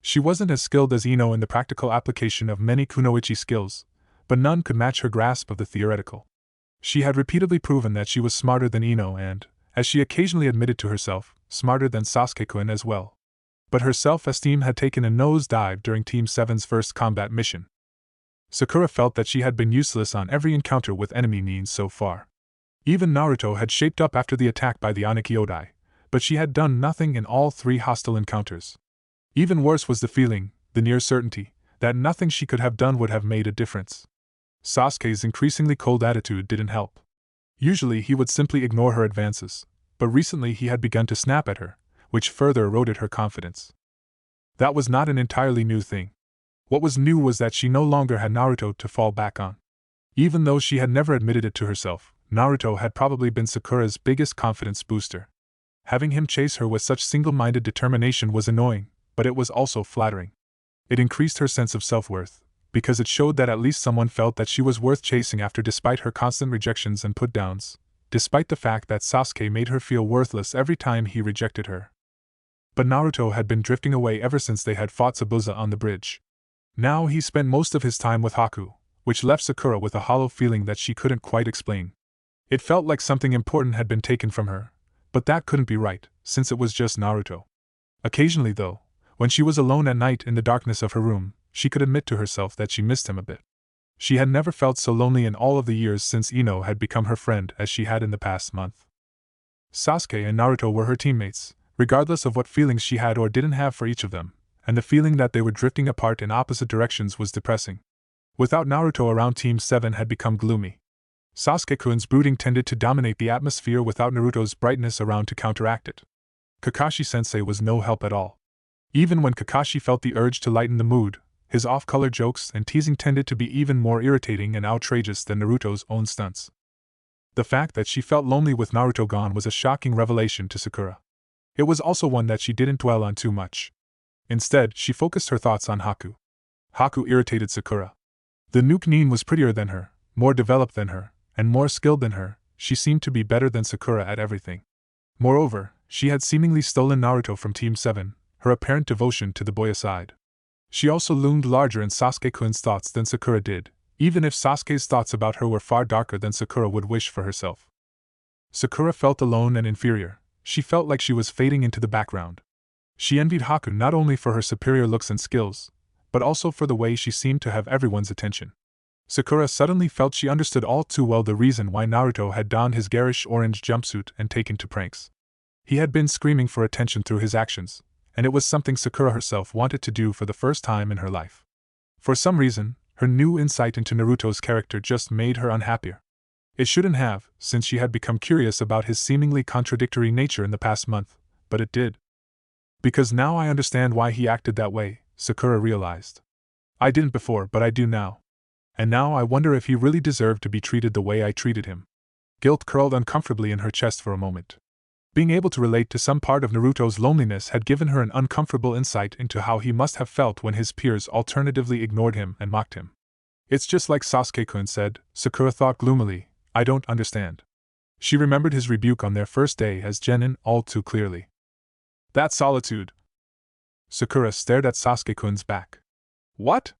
She wasn't as skilled as Ino in the practical application of many kunoichi skills, but none could match her grasp of the theoretical. She had repeatedly proven that she was smarter than Ino and, as she occasionally admitted to herself, smarter than Sasuke-kun as well. But her self-esteem had taken a nosedive during Team 7's first combat mission. Sakura felt that she had been useless on every encounter with enemy means so far. Even Naruto had shaped up after the attack by the Onikyodai, but she had done nothing in all 3 hostile encounters. Even worse was the feeling, the near certainty, that nothing she could have done would have made a difference. Sasuke's increasingly cold attitude didn't help. Usually he would simply ignore her advances, but recently he had begun to snap at her, which further eroded her confidence. That was not an entirely new thing. What was new was that she no longer had Naruto to fall back on. Even though she had never admitted it to herself, Naruto had probably been Sakura's biggest confidence booster. Having him chase her with such single-minded determination was annoying, but it was also flattering. It increased her sense of self-worth, because it showed that at least someone felt that she was worth chasing after despite her constant rejections and put-downs, despite the fact that Sasuke made her feel worthless every time he rejected her. But Naruto had been drifting away ever since they had fought zabuza on the bridge. Now he spent most of his time with Haku, which left Sakura with a hollow feeling that she couldn't quite explain. It felt like something important had been taken from her, but that couldn't be right, since it was just Naruto. Occasionally though, when she was alone at night in the darkness of her room, she could admit to herself that she missed him a bit. She had never felt so lonely in all of the years since Ino had become her friend as she had in the past month. Sasuke and Naruto were her teammates, regardless of what feelings she had or didn't have for each of them, and the feeling that they were drifting apart in opposite directions was depressing. Without Naruto around, Team 7 had become gloomy. Sasuke-kun's brooding tended to dominate the atmosphere without Naruto's brightness around to counteract it. Kakashi-sensei was no help at all. Even when Kakashi felt the urge to lighten the mood, his off-color jokes and teasing tended to be even more irritating and outrageous than Naruto's own stunts. The fact that she felt lonely with Naruto gone was a shocking revelation to Sakura. It was also one that she didn't dwell on too much. Instead, she focused her thoughts on Haku. Haku irritated Sakura. The Nuke-nin was prettier than her, more developed than her, and more skilled than her. She seemed to be better than Sakura at everything. Moreover, she had seemingly stolen Naruto from Team 7, her apparent devotion to the boy aside. She also loomed larger in Sasuke-kun's thoughts than Sakura did, even if Sasuke's thoughts about her were far darker than Sakura would wish for herself. Sakura felt alone and inferior. She felt like she was fading into the background. She envied Haku not only for her superior looks and skills, but also for the way she seemed to have everyone's attention. Sakura suddenly felt she understood all too well the reason why Naruto had donned his garish orange jumpsuit and taken to pranks. He had been screaming for attention through his actions, and it was something Sakura herself wanted to do for the first time in her life. For some reason, her new insight into Naruto's character just made her unhappier. It shouldn't have, since she had become curious about his seemingly contradictory nature in the past month, but it did. Because now I understand why he acted that way, Sakura realized. I didn't before, but I do now. And now I wonder if he really deserved to be treated the way I treated him. Guilt curled uncomfortably in her chest for a moment. Being able to relate to some part of Naruto's loneliness had given her an uncomfortable insight into how he must have felt when his peers alternatively ignored him and mocked him. It's just like Sasuke-kun said, Sakura thought gloomily, I don't understand. She remembered his rebuke on their first day as genin all too clearly. That solitude. Sakura stared at Sasuke-kun's back. What?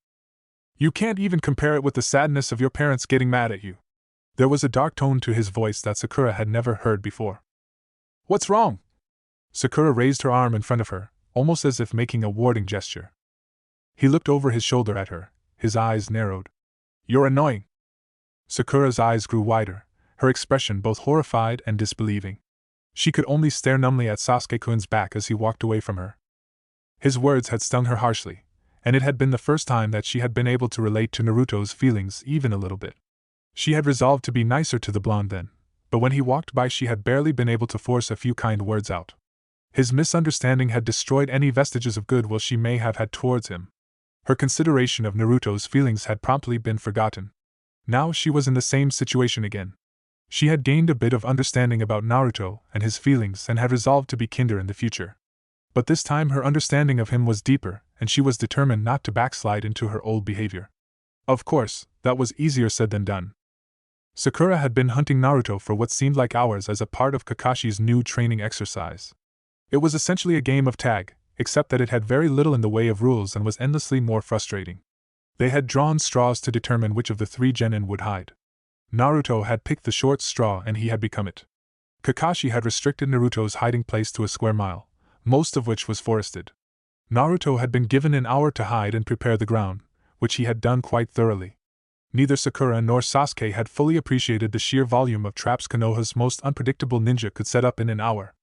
You can't even compare it with the sadness of your parents getting mad at you. There was a dark tone to his voice that Sakura had never heard before. What's wrong? Sakura raised her arm in front of her, almost as if making a warning gesture. He looked over his shoulder at her, his eyes narrowed. You're annoying. Sakura's eyes grew wider, her expression both horrified and disbelieving. She could only stare numbly at Sasuke-kun's back as he walked away from her. His words had stung her harshly, and it had been the first time that she had been able to relate to Naruto's feelings even a little bit. She had resolved to be nicer to the blonde then, but when he walked by she had barely been able to force a few kind words out. His misunderstanding had destroyed any vestiges of goodwill she may have had towards him. Her consideration of Naruto's feelings had promptly been forgotten. Now she was in the same situation again. She had gained a bit of understanding about Naruto and his feelings and had resolved to be kinder in the future. But this time her understanding of him was deeper, and she was determined not to backslide into her old behavior. Of course, that was easier said than done. Sakura had been hunting Naruto for what seemed like hours as a part of Kakashi's new training exercise. It was essentially a game of tag, except that it had very little in the way of rules and was endlessly more frustrating. They had drawn straws to determine which of the 3 genin would hide. Naruto had picked the short straw and he had become it. Kakashi had restricted Naruto's hiding place to a square mile, most of which was forested. Naruto had been given an hour to hide and prepare the ground, which he had done quite thoroughly. Neither Sakura nor Sasuke had fully appreciated the sheer volume of traps Konoha's most unpredictable ninja could set up in an hour.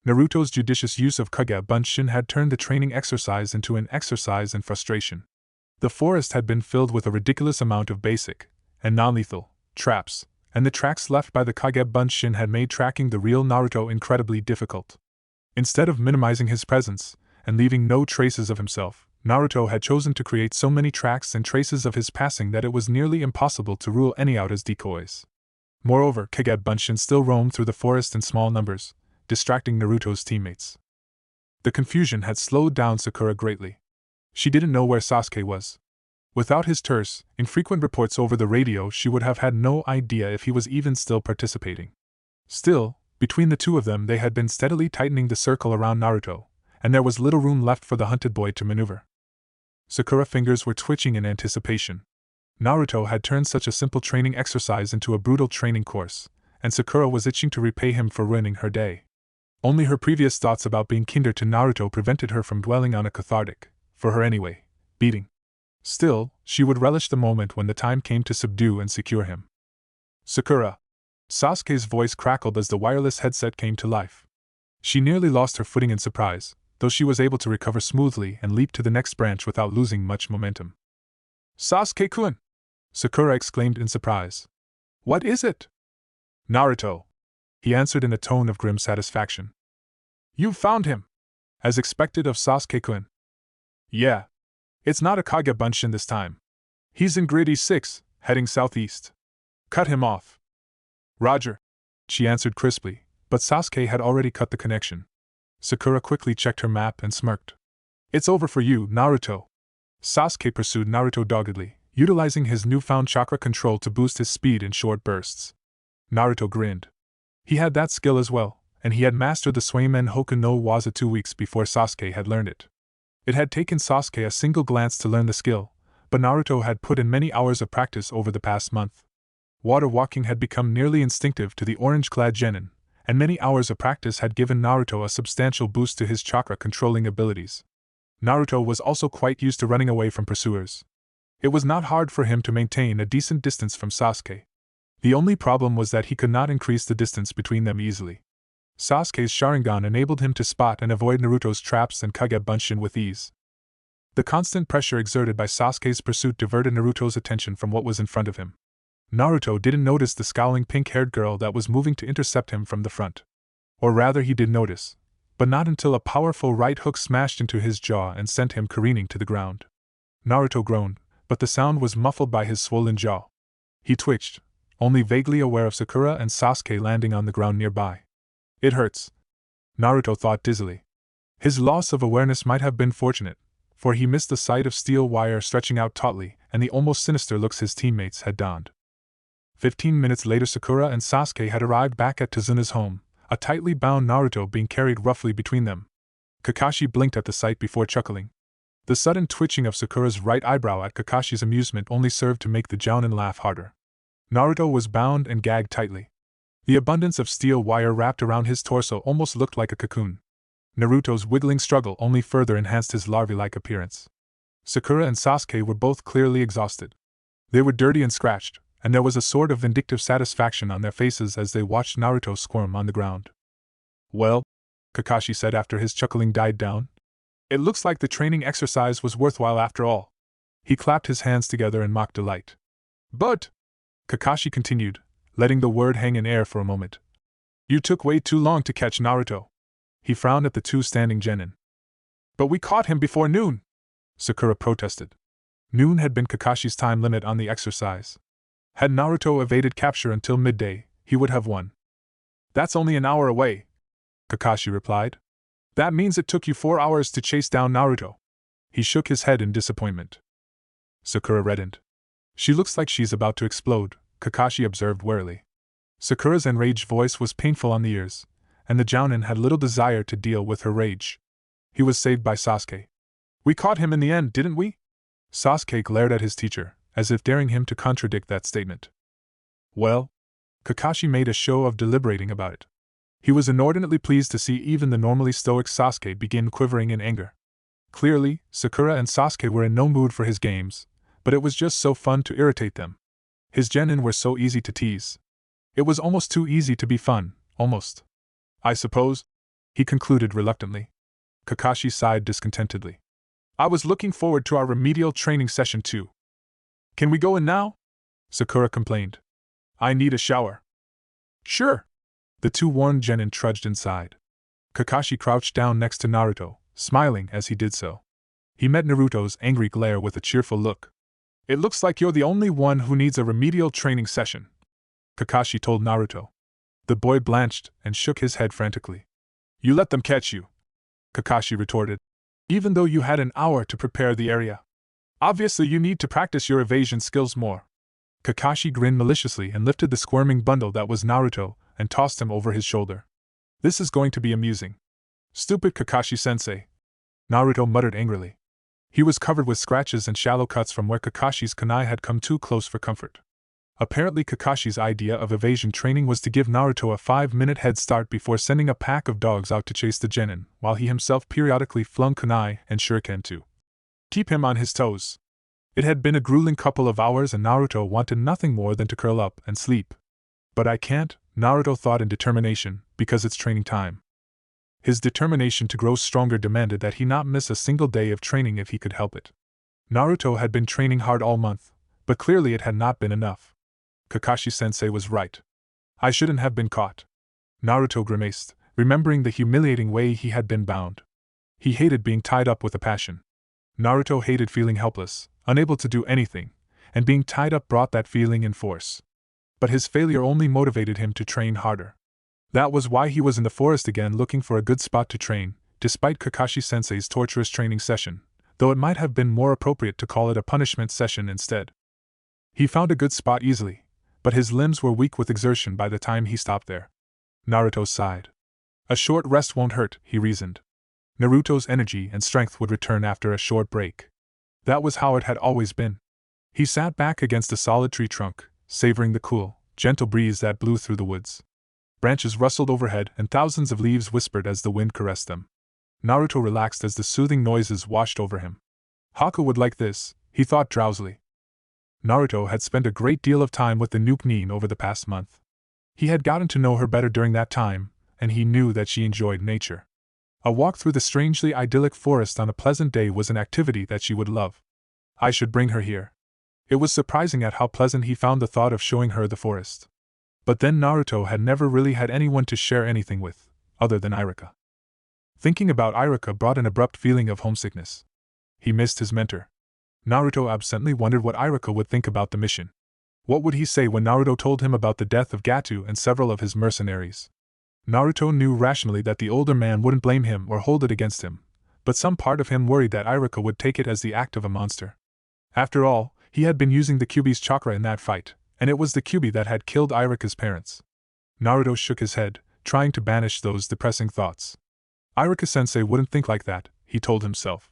Naruto's judicious use of Kage Bunshin had turned the training exercise into an exercise in frustration. The forest had been filled with a ridiculous amount of basic, and non-lethal, traps, and the tracks left by the Kage Bunshin had made tracking the real Naruto incredibly difficult. Instead of minimizing his presence, and leaving no traces of himself, Naruto had chosen to create so many tracks and traces of his passing that it was nearly impossible to rule any out as decoys. Moreover, Kage Bunshin still roamed through the forest in small numbers, distracting Naruto's teammates. The confusion had slowed down Sakura greatly. She didn't know where Sasuke was. Without his terse, infrequent reports over the radio, she would have had no idea if he was even still participating. Still, between the two of them they had been steadily tightening the circle around Naruto, and there was little room left for the hunted boy to maneuver. Sakura's fingers were twitching in anticipation. Naruto had turned such a simple training exercise into a brutal training course, and Sakura was itching to repay him for ruining her day. Only her previous thoughts about being kinder to Naruto prevented her from dwelling on a cathartic, for her anyway, beating. Still, she would relish the moment when the time came to subdue and secure him. Sakura! Sasuke's voice crackled as the wireless headset came to life. She nearly lost her footing in surprise, though she was able to recover smoothly and leap to the next branch without losing much momentum. Sasuke-kun! Sakura exclaimed in surprise. What is it? Naruto! He answered in a tone of grim satisfaction. You found him! As expected of Sasuke-kun. Yeah. It's not a Kage Bunshin this time. He's in Grid E6, heading southeast. Cut him off. Roger. She answered crisply, but Sasuke had already cut the connection. Sakura quickly checked her map and smirked. It's over for you, Naruto. Sasuke pursued Naruto doggedly, utilizing his newfound chakra control to boost his speed in short bursts. Naruto grinned. He had that skill as well, and he had mastered the Swayman Hoku no Waza 2 weeks before Sasuke had learned it. It had taken Sasuke a single glance to learn the skill, but Naruto had put in many hours of practice over the past month. Water walking had become nearly instinctive to the orange-clad genin, and many hours of practice had given Naruto a substantial boost to his chakra-controlling abilities. Naruto was also quite used to running away from pursuers. It was not hard for him to maintain a decent distance from Sasuke. The only problem was that he could not increase the distance between them easily. Sasuke's Sharingan enabled him to spot and avoid Naruto's traps and Kage Bunshin with ease. The constant pressure exerted by Sasuke's pursuit diverted Naruto's attention from what was in front of him. Naruto didn't notice the scowling pink-haired girl that was moving to intercept him from the front. Or rather, he did notice, but not until a powerful right hook smashed into his jaw and sent him careening to the ground. Naruto groaned, but the sound was muffled by his swollen jaw. He twitched, only vaguely aware of Sakura and Sasuke landing on the ground nearby. It hurts, Naruto thought dizzily. His loss of awareness might have been fortunate, for he missed the sight of steel wire stretching out tautly and the almost sinister looks his teammates had donned. 15 minutes later, Sakura and Sasuke had arrived back at Tazuna's home, a tightly bound Naruto being carried roughly between them. Kakashi blinked at the sight before chuckling. The sudden twitching of Sakura's right eyebrow at Kakashi's amusement only served to make the jounin laugh harder. Naruto was bound and gagged tightly. The abundance of steel wire wrapped around his torso almost looked like a cocoon. Naruto's wiggling struggle only further enhanced his larvae-like appearance. Sakura and Sasuke were both clearly exhausted. They were dirty and scratched, and there was a sort of vindictive satisfaction on their faces as they watched Naruto squirm on the ground. Well, Kakashi said after his chuckling died down, it looks like the training exercise was worthwhile after all. He clapped his hands together in mock delight. But, Kakashi continued, letting the word hang in air for a moment, you took way too long to catch Naruto. He frowned at the two standing genin. But we caught him before noon, Sakura protested. Noon had been Kakashi's time limit on the exercise. Had Naruto evaded capture until midday, he would have won. That's only an hour away, Kakashi replied. That means it took you 4 hours to chase down Naruto. He shook his head in disappointment. Sakura reddened. She looks like she's about to explode, Kakashi observed warily. Sakura's enraged voice was painful on the ears, and the jounin had little desire to deal with her rage. He was saved by Sasuke. We caught him in the end, didn't we? Sasuke glared at his teacher, as if daring him to contradict that statement. Well? Kakashi made a show of deliberating about it. He was inordinately pleased to see even the normally stoic Sasuke begin quivering in anger. Clearly, Sakura and Sasuke were in no mood for his games, but it was just so fun to irritate them. His genin were so easy to tease. It was almost too easy to be fun, almost. I suppose, he concluded reluctantly. Kakashi sighed discontentedly. I was looking forward to our remedial training session too. Can we go in now? Sakura complained. I need a shower. Sure. The two worn genin trudged inside. Kakashi crouched down next to Naruto, smiling as he did so. He met Naruto's angry glare with a cheerful look. It looks like you're the only one who needs a remedial training session, Kakashi told Naruto. The boy blanched and shook his head frantically. You let them catch you, Kakashi retorted. Even though you had an hour to prepare the area. Obviously you need to practice your evasion skills more. Kakashi grinned maliciously and lifted the squirming bundle that was Naruto and tossed him over his shoulder. This is going to be amusing. Stupid Kakashi-sensei, Naruto muttered angrily. He was covered with scratches and shallow cuts from where Kakashi's kunai had come too close for comfort. Apparently Kakashi's idea of evasion training was to give Naruto a 5-minute head start before sending a pack of dogs out to chase the genin, while he himself periodically flung kunai and shuriken to keep him on his toes. It had been a grueling couple of hours and Naruto wanted nothing more than to curl up and sleep. But I can't, Naruto thought in determination, because it's training time. His determination to grow stronger demanded that he not miss a single day of training if he could help it. Naruto had been training hard all month, but clearly it had not been enough. Kakashi-sensei was right. I shouldn't have been caught. Naruto grimaced, remembering the humiliating way he had been bound. He hated being tied up with a passion. Naruto hated feeling helpless, unable to do anything, and being tied up brought that feeling in force. But his failure only motivated him to train harder. That was why he was in the forest again looking for a good spot to train, despite Kakashi-sensei's torturous training session, though it might have been more appropriate to call it a punishment session instead. He found a good spot easily, but his limbs were weak with exertion by the time he stopped there. Naruto sighed. A short rest won't hurt, he reasoned. Naruto's energy and strength would return after a short break. That was how it had always been. He sat back against a solid tree trunk, savoring the cool, gentle breeze that blew through the woods. Branches rustled overhead and thousands of leaves whispered as the wind caressed them. Naruto relaxed as the soothing noises washed over him. Haku would like this, he thought drowsily. Naruto had spent a great deal of time with the Nuke Nin over the past month. He had gotten to know her better during that time, and he knew that she enjoyed nature. A walk through the strangely idyllic forest on a pleasant day was an activity that she would love. I should bring her here. It was surprising at how pleasant he found the thought of showing her the forest. But then Naruto had never really had anyone to share anything with, other than Iruka. Thinking about Iruka brought an abrupt feeling of homesickness. He missed his mentor. Naruto absently wondered what Iruka would think about the mission. What would he say when Naruto told him about the death of Gato and several of his mercenaries? Naruto knew rationally that the older man wouldn't blame him or hold it against him, but some part of him worried that Iruka would take it as the act of a monster. After all, he had been using the Kyuubi's chakra in that fight, and it was the Kyuubi that had killed Iruka's parents. Naruto shook his head, trying to banish those depressing thoughts. Iruka-sensei wouldn't think like that, he told himself.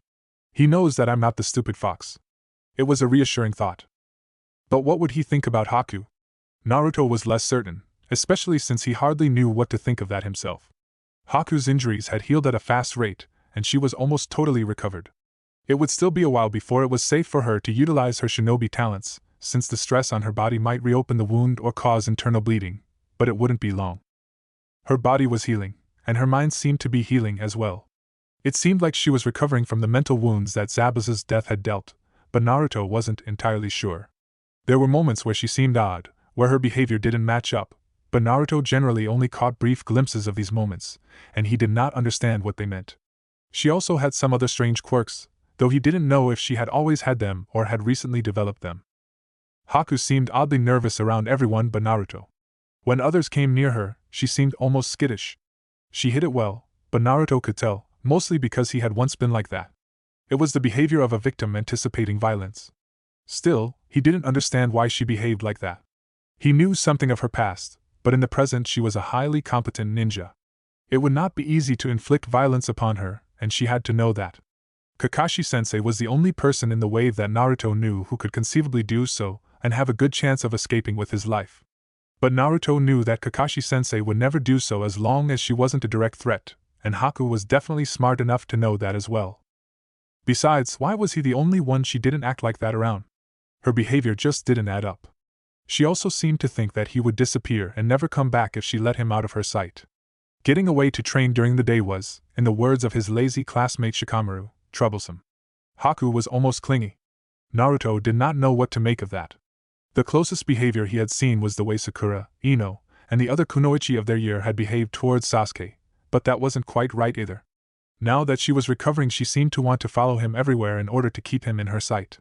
He knows that I'm not the stupid fox. It was a reassuring thought. But what would he think about Haku? Naruto was less certain, especially since he hardly knew what to think of that himself. Haku's injuries had healed at a fast rate, and she was almost totally recovered. It would still be a while before it was safe for her to utilize her shinobi talents, since the stress on her body might reopen the wound or cause internal bleeding, but it wouldn't be long. Her body was healing, and her mind seemed to be healing as well. It seemed like she was recovering from the mental wounds that Zabuza's death had dealt, but Naruto wasn't entirely sure. There were moments where she seemed odd, where her behavior didn't match up, but Naruto generally only caught brief glimpses of these moments, and he did not understand what they meant. She also had some other strange quirks, though he didn't know if she had always had them or had recently developed them. Haku seemed oddly nervous around everyone but Naruto. When others came near her, she seemed almost skittish. She hid it well, but Naruto could tell, mostly because he had once been like that. It was the behavior of a victim anticipating violence. Still, he didn't understand why she behaved like that. He knew something of her past, but in the present she was a highly competent ninja. It would not be easy to inflict violence upon her, and she had to know that. Kakashi-sensei was the only person in the wave that Naruto knew who could conceivably do so and have a good chance of escaping with his life. But Naruto knew that Kakashi-sensei would never do so as long as she wasn't a direct threat, and Haku was definitely smart enough to know that as well. Besides, why was he the only one she didn't act like that around? Her behavior just didn't add up. She also seemed to think that he would disappear and never come back if she let him out of her sight. Getting away to train during the day was, in the words of his lazy classmate Shikamaru, troublesome. Haku was almost clingy. Naruto did not know what to make of that. The closest behavior he had seen was the way Sakura, Ino, and the other kunoichi of their year had behaved towards Sasuke, but that wasn't quite right either. Now that she was recovering, she seemed to want to follow him everywhere in order to keep him in her sight.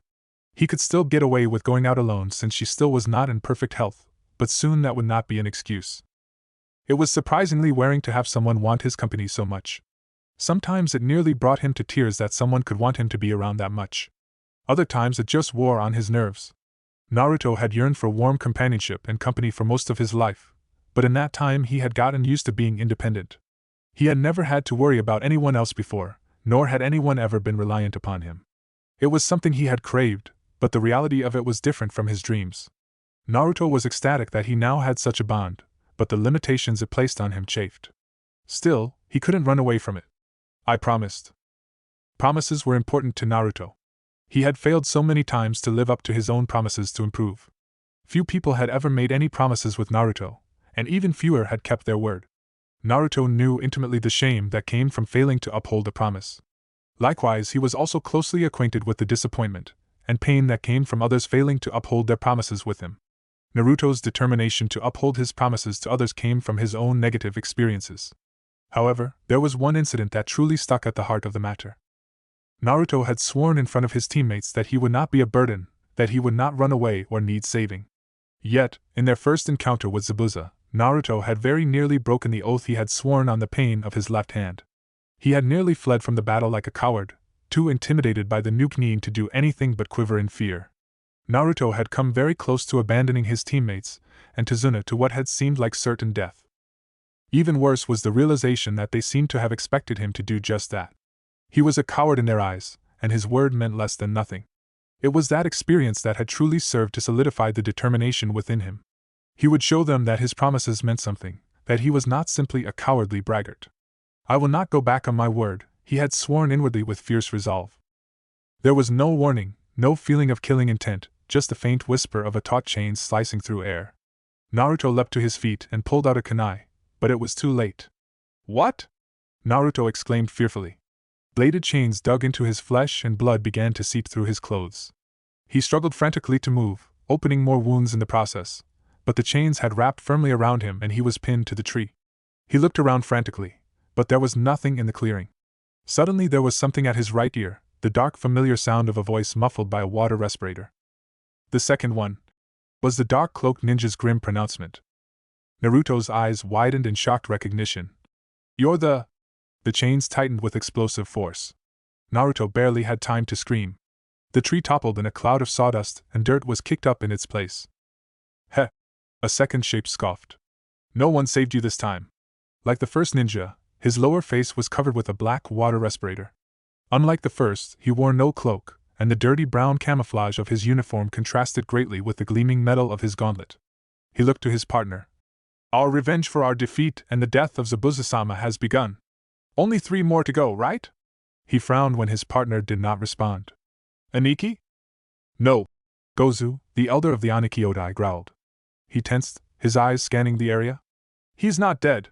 He could still get away with going out alone since she still was not in perfect health, but soon that would not be an excuse. It was surprisingly wearing to have someone want his company so much. Sometimes it nearly brought him to tears that someone could want him to be around that much. Other times it just wore on his nerves. Naruto had yearned for warm companionship and company for most of his life, but in that time he had gotten used to being independent. He had never had to worry about anyone else before, nor had anyone ever been reliant upon him. It was something he had craved, but the reality of it was different from his dreams. Naruto was ecstatic that he now had such a bond, but the limitations it placed on him chafed. Still, he couldn't run away from it. I promised. Promises were important to Naruto. He had failed so many times to live up to his own promises to improve. Few people had ever made any promises with Naruto, and even fewer had kept their word. Naruto knew intimately the shame that came from failing to uphold a promise. Likewise, he was also closely acquainted with the disappointment and pain that came from others failing to uphold their promises with him. Naruto's determination to uphold his promises to others came from his own negative experiences. However, there was one incident that truly stuck at the heart of the matter. Naruto had sworn in front of his teammates that he would not be a burden, that he would not run away or need saving. Yet, in their first encounter with Zabuza, Naruto had very nearly broken the oath he had sworn on the pain of his left hand. He had nearly fled from the battle like a coward, too intimidated by the new Nin to do anything but quiver in fear. Naruto had come very close to abandoning his teammates, and Tazuna to what had seemed like certain death. Even worse was the realization that they seemed to have expected him to do just that. He was a coward in their eyes, and his word meant less than nothing. It was that experience that had truly served to solidify the determination within him. He would show them that his promises meant something, that he was not simply a cowardly braggart. I will not go back on my word, he had sworn inwardly with fierce resolve. There was no warning, no feeling of killing intent, just the faint whisper of a taut chain slicing through air. Naruto leapt to his feet and pulled out a kunai, but it was too late. What? Naruto exclaimed fearfully. Bladed chains dug into his flesh and blood began to seep through his clothes. He struggled frantically to move, opening more wounds in the process, but the chains had wrapped firmly around him and he was pinned to the tree. He looked around frantically, but there was nothing in the clearing. Suddenly there was something at his right ear, the dark familiar sound of a voice muffled by a water respirator. The second one was the dark-cloaked ninja's grim pronouncement. Naruto's eyes widened in shocked recognition. You're the... The chains tightened with explosive force. Naruto barely had time to scream. The tree toppled and a cloud of sawdust and dirt was kicked up in its place. Heh! A second shape scoffed. No one saved you this time. Like the first ninja, his lower face was covered with a black water respirator. Unlike the first, he wore no cloak, and the dirty brown camouflage of his uniform contrasted greatly with the gleaming metal of his gauntlet. He looked to his partner. Our revenge for our defeat and the death of Zabuza-sama has begun. Only 3 more to go, right? He frowned when his partner did not respond. Aniki? No. Gozu, the elder of the Aniki-Odai, growled. He tensed, his eyes scanning the area. He's not dead.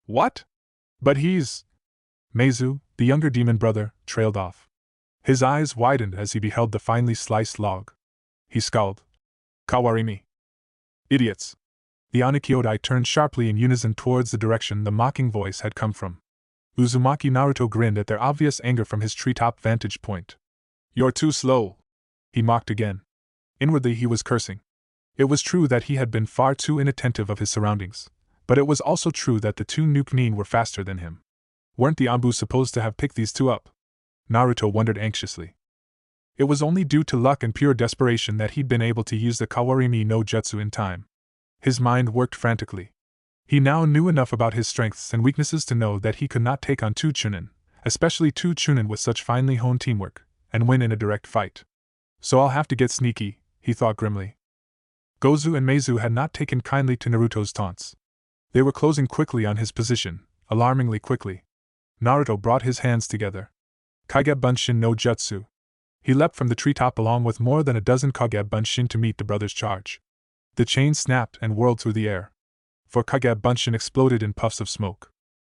What? But he's... Meizu, the younger demon brother, trailed off. His eyes widened as he beheld the finely sliced log. He scowled. Kawarimi. Idiots. The Aniki-Odai turned sharply in unison towards the direction the mocking voice had come from. Uzumaki Naruto grinned at their obvious anger from his treetop vantage point. You're too slow, he mocked again. Inwardly he was cursing. It was true that he had been far too inattentive of his surroundings, but it was also true that the 2 new Nin were faster than him. Weren't the Anbu supposed to have picked these 2 up? Naruto wondered anxiously. It was only due to luck and pure desperation that he'd been able to use the Kawarimi no Jutsu in time. His mind worked frantically. He now knew enough about his strengths and weaknesses to know that he could not take on 2 Chunin, especially two Chunin with such finely honed teamwork, and win in a direct fight. So I'll have to get sneaky, he thought grimly. Gozu and Meizu had not taken kindly to Naruto's taunts. They were closing quickly on his position, alarmingly quickly. Naruto brought his hands together. Kage Bunshin no Jutsu. He leapt from the treetop along with more than a dozen Kage Bunshin to meet the brothers' charge. The chain snapped and whirled through the air. 4 Kage Bunshin exploded in puffs of smoke.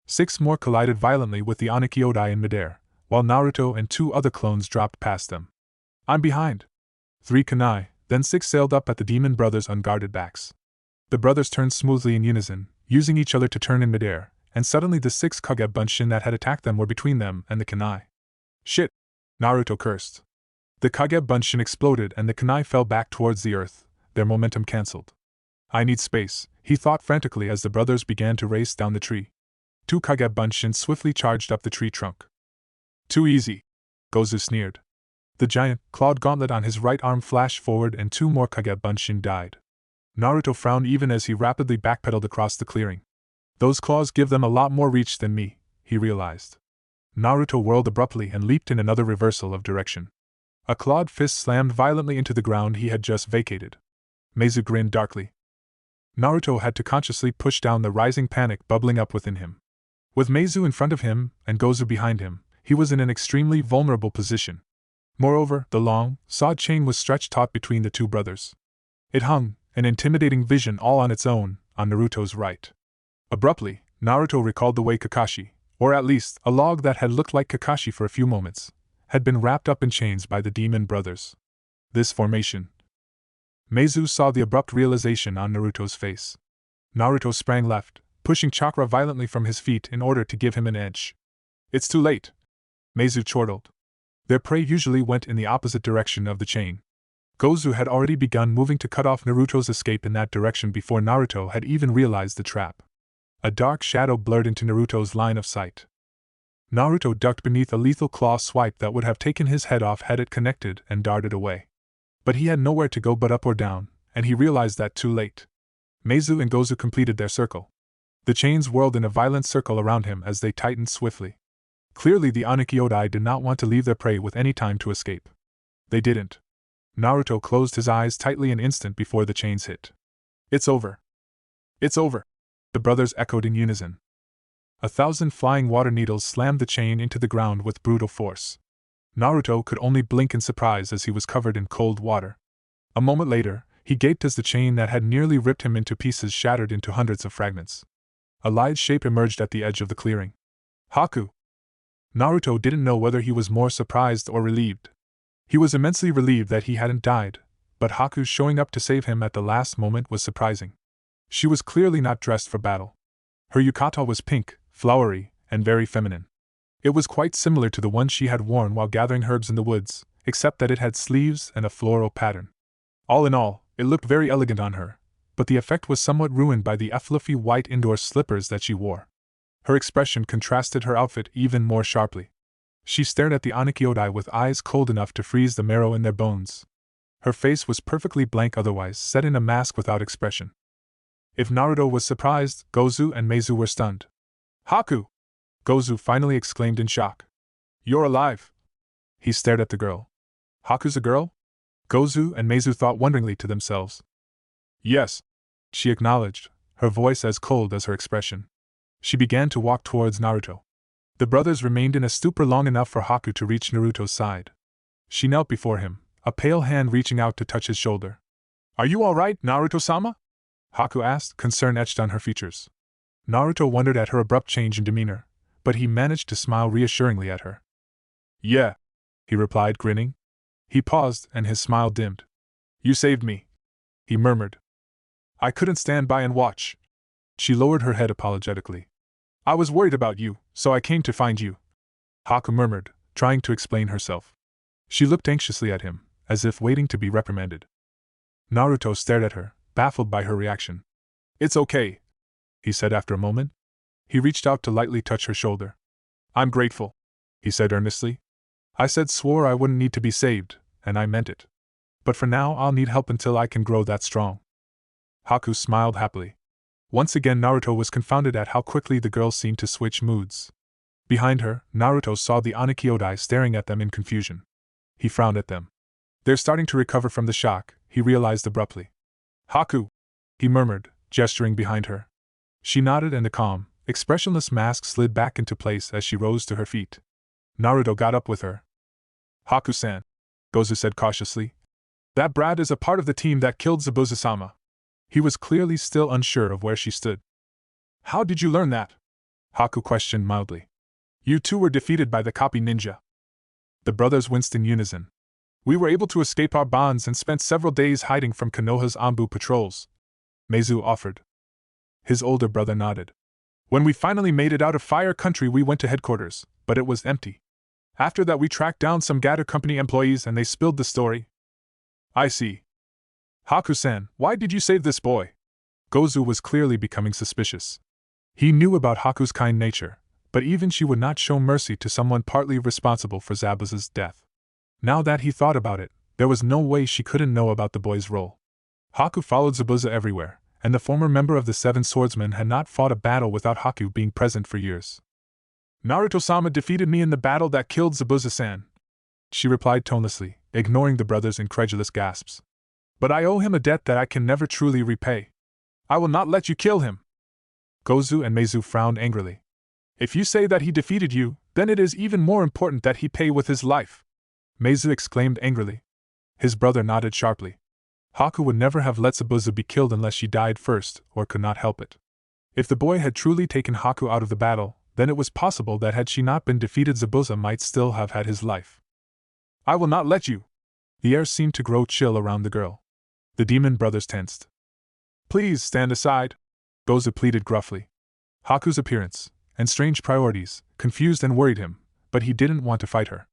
6 more collided violently with the Onikyodai in midair, while Naruto and 2 other clones dropped past them. I'm behind! 3 kunai, then 6 sailed up at the demon brothers' unguarded backs. The brothers turned smoothly in unison, using each other to turn in midair, and suddenly the 6 Kage Bunshin that had attacked them were between them and the kunai. Shit! Naruto cursed. The Kage Bunshin exploded and the kunai fell back towards the earth, their momentum cancelled. I need space, he thought frantically as the brothers began to race down the tree. 2 Kage Bunshin swiftly charged up the tree trunk. Too easy, Gozu sneered. The giant, clawed gauntlet on his right arm flashed forward and 2 more Kage Bunshin died. Naruto frowned even as he rapidly backpedaled across the clearing. Those claws give them a lot more reach than me, he realized. Naruto whirled abruptly and leaped in another reversal of direction. A clawed fist slammed violently into the ground he had just vacated. Meizu grinned darkly. Naruto had to consciously push down the rising panic bubbling up within him. With Meizu in front of him and Gozu behind him, he was in an extremely vulnerable position. Moreover, the long, sawed chain was stretched taut between the 2 brothers. It hung, an intimidating vision all on its own, on Naruto's right. Abruptly, Naruto recalled the way Kakashi, or at least a log that had looked like Kakashi for a few moments, had been wrapped up in chains by the demon brothers. This formation. Meizu saw the abrupt realization on Naruto's face. Naruto sprang left, pushing chakra violently from his feet in order to give him an edge. It's too late. Meizu chortled. Their prey usually went in the opposite direction of the chain. Gozu had already begun moving to cut off Naruto's escape in that direction before Naruto had even realized the trap. A dark shadow blurred into Naruto's line of sight. Naruto ducked beneath a lethal claw swipe that would have taken his head off had it connected and darted away. But he had nowhere to go but up or down, and he realized that too late. Meizu and Gozu completed their circle. The chains whirled in a violent circle around him as they tightened swiftly. Clearly the Onikyodai did not want to leave their prey with any time to escape. They didn't. Naruto closed his eyes tightly an instant before the chains hit. It's over. It's over. The brothers echoed in unison. 1,000 flying water needles slammed the chain into the ground with brutal force. Naruto could only blink in surprise as he was covered in cold water. A moment later, he gaped as the chain that had nearly ripped him into pieces shattered into hundreds of fragments. A lithe shape emerged at the edge of the clearing. Haku! Naruto didn't know whether he was more surprised or relieved. He was immensely relieved that he hadn't died, but Haku's showing up to save him at the last moment was surprising. She was clearly not dressed for battle. Her yukata was pink, flowery, and very feminine. It was quite similar to the one she had worn while gathering herbs in the woods, except that it had sleeves and a floral pattern. All in all, it looked very elegant on her, but the effect was somewhat ruined by the fluffy white indoor slippers that she wore. Her expression contrasted her outfit even more sharply. She stared at the Onikyodai with eyes cold enough to freeze the marrow in their bones. Her face was perfectly blank otherwise, set in a mask without expression. If Naruto was surprised, Gozu and Meizu were stunned. Haku! Gozu finally exclaimed in shock. You're alive! He stared at the girl. Haku's a girl? Gozu and Meizu thought wonderingly to themselves. Yes, she acknowledged, her voice as cold as her expression. She began to walk towards Naruto. The brothers remained in a stupor long enough for Haku to reach Naruto's side. She knelt before him, a pale hand reaching out to touch his shoulder. Are you all right, Naruto-sama? Haku asked, concern etched on her features. Naruto wondered at her abrupt change in demeanor, but he managed to smile reassuringly at her. Yeah, he replied, grinning. He paused, and his smile dimmed. You saved me, he murmured. I couldn't stand by and watch. She lowered her head apologetically. I was worried about you, so I came to find you. Haku murmured, trying to explain herself. She looked anxiously at him, as if waiting to be reprimanded. Naruto stared at her, baffled by her reaction. It's okay, he said after a moment. He reached out to lightly touch her shoulder. I'm grateful, he said earnestly. I swore I wouldn't need to be saved, and I meant it. But for now I'll need help until I can grow that strong. Haku smiled happily. Once again Naruto was confounded at how quickly the girl seemed to switch moods. Behind her, Naruto saw the Onikyodai staring at them in confusion. He frowned at them. They're starting to recover from the shock, he realized abruptly. Haku! He murmured, gesturing behind her. She nodded and a calm, expressionless mask slid back into place as she rose to her feet. Naruto got up with her. Haku-san, Gozu said cautiously. That brat is a part of the team that killed Zabuza-sama. He was clearly still unsure of where she stood. How did you learn that? Haku questioned mildly. You two were defeated by the copy ninja. The brothers winced in unison. We were able to escape our bonds and spent several days hiding from Konoha's Anbu patrols, Meizu offered. His older brother nodded. When we finally made it out of Fire Country, we went to headquarters, but it was empty. After that, we tracked down some Gather Company employees and they spilled the story. I see. Haku-san, why did you save this boy? Gozu was clearly becoming suspicious. He knew about Haku's kind nature, but even she would not show mercy to someone partly responsible for Zabuza's death. Now that he thought about it, there was no way she couldn't know about the boy's role. Haku followed Zabuza everywhere, and the former member of the Seven Swordsmen had not fought a battle without Haku being present for years. Naruto-sama defeated me in the battle that killed Zabuza-san, she replied tonelessly, ignoring the brothers' incredulous gasps. But I owe him a debt that I can never truly repay. I will not let you kill him. Gozu and Meizu frowned angrily. If you say that he defeated you, then it is even more important that he pay with his life, Meizu exclaimed angrily. His brother nodded sharply. Haku would never have let Zabuza be killed unless she died first, or could not help it. If the boy had truly taken Haku out of the battle, then it was possible that had she not been defeated, Zabuza might still have had his life. I will not let you. The air seemed to grow chill around the girl. The demon brothers tensed. Please stand aside, Gozu pleaded gruffly. Haku's appearance, and strange priorities, confused and worried him, but he didn't want to fight her.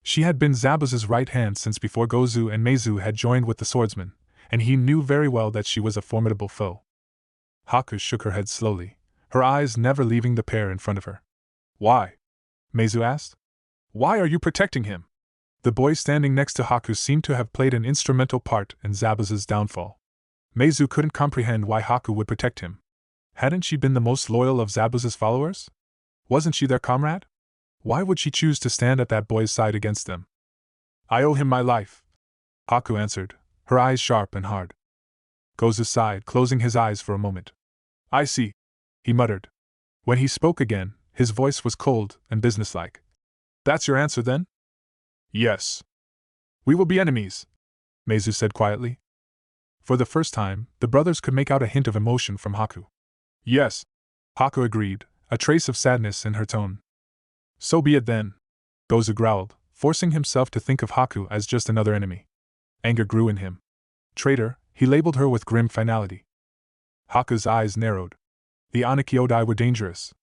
She had been Zabuza's right hand since before Gozu and Meizu had joined with the swordsmen, and he knew very well that she was a formidable foe. Haku shook her head slowly, her eyes never leaving the pair in front of her. Why? Meizu asked. Why are you protecting him? The boy standing next to Haku seemed to have played an instrumental part in Zabuza's downfall. Meizu couldn't comprehend why Haku would protect him. Hadn't she been the most loyal of Zabuza's followers? Wasn't she their comrade? Why would she choose to stand at that boy's side against them? I owe him my life, Haku answered, her eyes sharp and hard. Gozu sighed, closing his eyes for a moment. I see, he muttered. When he spoke again, his voice was cold and businesslike. That's your answer then? Yes. We will be enemies, Meizu said quietly. For the first time, the brothers could make out a hint of emotion from Haku. Yes, Haku agreed, a trace of sadness in her tone. So be it then, Gozu growled, forcing himself to think of Haku as just another enemy. Anger grew in him. Traitor, he labeled her with grim finality. Haku's eyes narrowed. The Onikyodai were dangerous.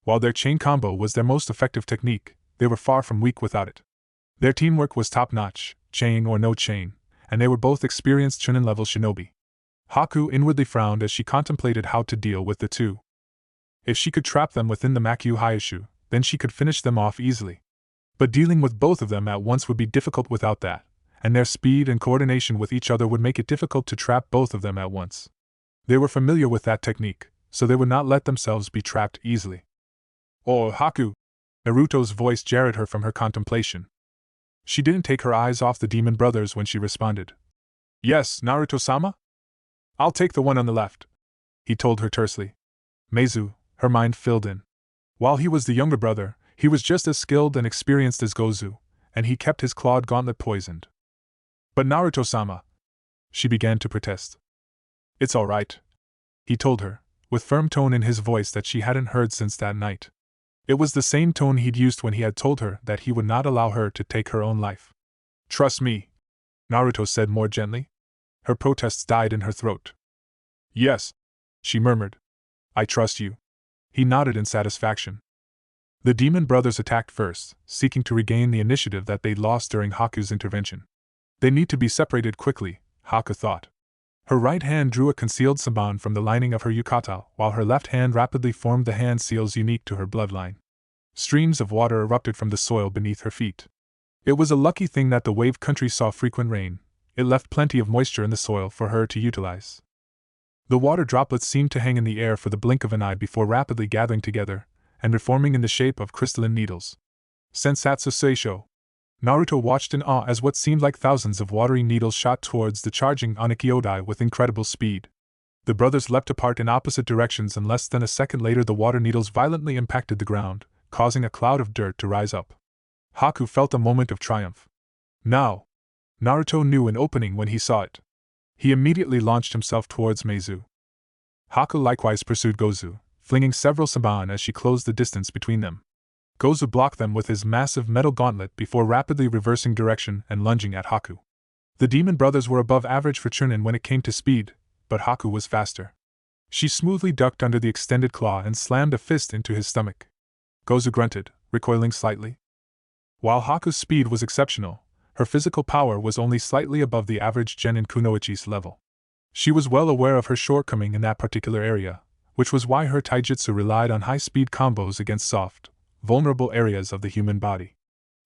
While their chain combo was their most effective technique, they were far from weak without it. Their teamwork was top-notch, chain or no chain, and they were both experienced Chunin-level shinobi. Haku inwardly frowned as she contemplated how to deal with the two. If she could trap them within the Makyu Hayashu, then she could finish them off easily. But dealing with both of them at once would be difficult without that, and their speed and coordination with each other would make it difficult to trap both of them at once. They were familiar with that technique, so they would not let themselves be trapped easily. Oh, Haku! Naruto's voice jarred her from her contemplation. She didn't take her eyes off the demon brothers when she responded. Yes, Naruto-sama? I'll take the one on the left, he told her tersely. Meizu, her mind filled in. While he was the younger brother, he was just as skilled and experienced as Gozu, and he kept his clawed gauntlet poisoned. But Naruto-sama, she began to protest. It's all right, he told her, with firm tone in his voice that she hadn't heard since that night. It was the same tone he'd used when he had told her that he would not allow her to take her own life. Trust me, Naruto said more gently. Her protests died in her throat. Yes, she murmured. I trust you. He nodded in satisfaction. The demon brothers attacked first, seeking to regain the initiative that they'd lost during Haku's intervention. They need to be separated quickly, Haku thought. Her right hand drew a concealed saban from the lining of her yukata, while her left hand rapidly formed the hand seals unique to her bloodline. Streams of water erupted from the soil beneath her feet. It was a lucky thing that the wave country saw frequent rain. It left plenty of moisture in the soil for her to utilize. The water droplets seemed to hang in the air for the blink of an eye before rapidly gathering together, and reforming in the shape of crystalline needles. Sensatsu Seisho. Naruto watched in awe as what seemed like thousands of watery needles shot towards the charging Onikyodai with incredible speed. The brothers leapt apart in opposite directions, and less than a second later the water needles violently impacted the ground, causing a cloud of dirt to rise up. Haku felt a moment of triumph. Now! Naruto knew an opening when he saw it. He immediately launched himself towards Meizu. Haku likewise pursued Gozu, flinging several saban as she closed the distance between them. Gozu blocked them with his massive metal gauntlet before rapidly reversing direction and lunging at Haku. The demon brothers were above average for Chunin when it came to speed, but Haku was faster. She smoothly ducked under the extended claw and slammed a fist into his stomach. Gozu grunted, recoiling slightly. While Haku's speed was exceptional, her physical power was only slightly above the average genin kunoichi's level. She was well aware of her shortcoming in that particular area, which was why her taijutsu relied on high-speed combos against soft, vulnerable areas of the human body.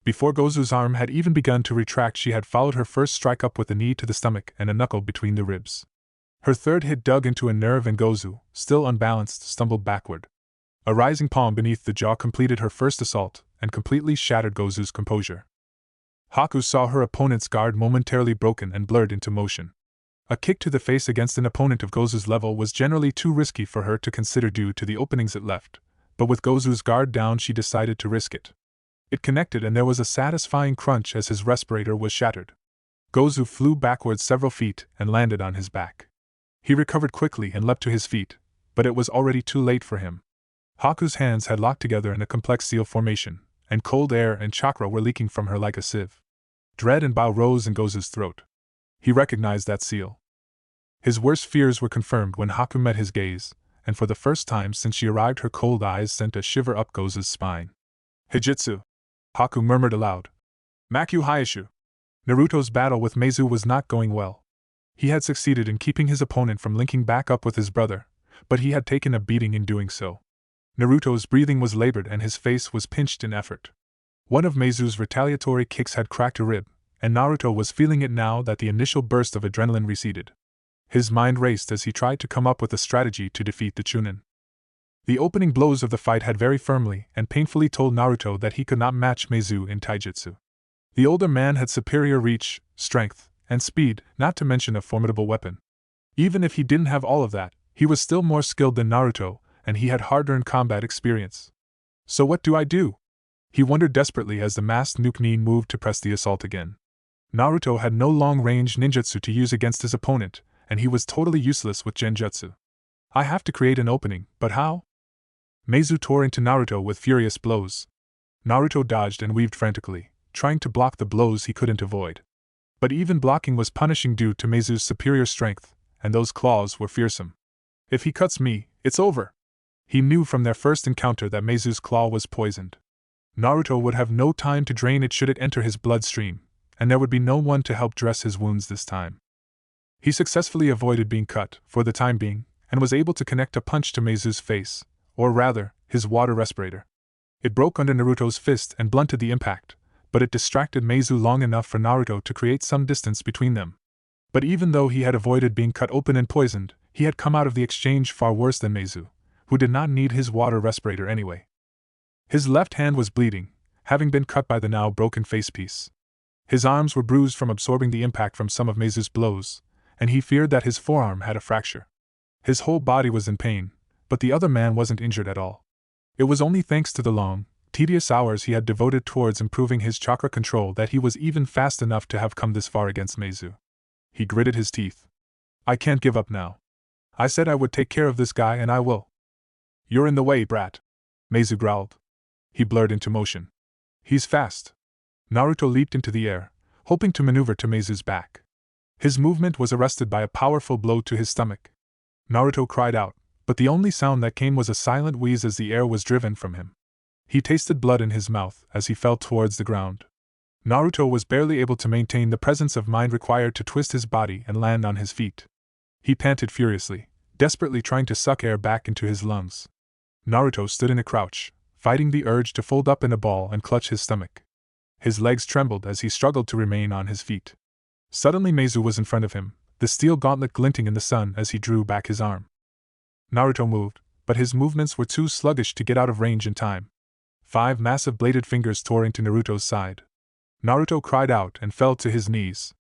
Before Gozu's arm had even begun to retract, she had followed her first strike up with a knee to the stomach and a knuckle between the ribs. Her third hit dug into a nerve, and Gozu, still unbalanced, stumbled backward. A rising palm beneath the jaw completed her first assault and completely shattered Gozu's composure. Haku saw her opponent's guard momentarily broken and blurred into motion. A kick to the face against an opponent of Gozu's level was generally too risky for her to consider due to the openings it left, but with Gozu's guard down she decided to risk it. It connected, and there was a satisfying crunch as his respirator was shattered. Gozu flew backwards several feet and landed on his back. He recovered quickly and leapt to his feet, but it was already too late for him. Haku's hands had locked together in a complex seal formation, and cold air and chakra were leaking from her like a sieve. Dread and bile rose in Gozu's throat. He recognized that seal. His worst fears were confirmed when Haku met his gaze, and for the first time since she arrived her cold eyes sent a shiver up Gozu's spine. Hijitsu! Haku murmured aloud. Makyu Hayashu! Naruto's battle with Meizu was not going well. He had succeeded in keeping his opponent from linking back up with his brother, but he had taken a beating in doing so. Naruto's breathing was labored and his face was pinched in effort. One of Meizu's retaliatory kicks had cracked a rib, and Naruto was feeling it now that the initial burst of adrenaline receded. His mind raced as he tried to come up with a strategy to defeat the Chunin. The opening blows of the fight had very firmly and painfully told Naruto that he could not match Meizu in taijutsu. The older man had superior reach, strength, and speed, not to mention a formidable weapon. Even if he didn't have all of that, he was still more skilled than Naruto, and he had hard-earned combat experience. So what do I do? He wondered desperately as the masked Nuke-Ni moved to press the assault again. Naruto had no long-range ninjutsu to use against his opponent, and he was totally useless with genjutsu. I have to create an opening, but how? Meizu tore into Naruto with furious blows. Naruto dodged and weaved frantically, trying to block the blows he couldn't avoid. But even blocking was punishing due to Meizu's superior strength, and those claws were fearsome. If he cuts me, it's over. He knew from their first encounter that Meizu's claw was poisoned. Naruto would have no time to drain it should it enter his bloodstream, and there would be no one to help dress his wounds this time. He successfully avoided being cut, for the time being, and was able to connect a punch to Meizu's face, or rather, his water respirator. It broke under Naruto's fist and blunted the impact, but it distracted Meizu long enough for Naruto to create some distance between them. But even though he had avoided being cut open and poisoned, he had come out of the exchange far worse than Meizu, who did not need his water respirator anyway. His left hand was bleeding, having been cut by the now broken facepiece. His arms were bruised from absorbing the impact from some of Meizu's blows, and he feared that his forearm had a fracture. His whole body was in pain, but the other man wasn't injured at all. It was only thanks to the long, tedious hours he had devoted towards improving his chakra control that he was even fast enough to have come this far against Meizu. He gritted his teeth. I can't give up now. I said I would take care of this guy and I will. You're in the way, brat. Meizu growled. He blurred into motion. He's fast. Naruto leaped into the air, hoping to maneuver to Meizu's back. His movement was arrested by a powerful blow to his stomach. Naruto cried out, but the only sound that came was a silent wheeze as the air was driven from him. He tasted blood in his mouth as he fell towards the ground. Naruto was barely able to maintain the presence of mind required to twist his body and land on his feet. He panted furiously, desperately trying to suck air back into his lungs. Naruto stood in a crouch, fighting the urge to fold up in a ball and clutch his stomach. His legs trembled as he struggled to remain on his feet. Suddenly Meizu was in front of him, the steel gauntlet glinting in the sun as he drew back his arm. Naruto moved, but his movements were too sluggish to get out of range in time. 5 massive bladed fingers tore into Naruto's side. Naruto cried out and fell to his knees.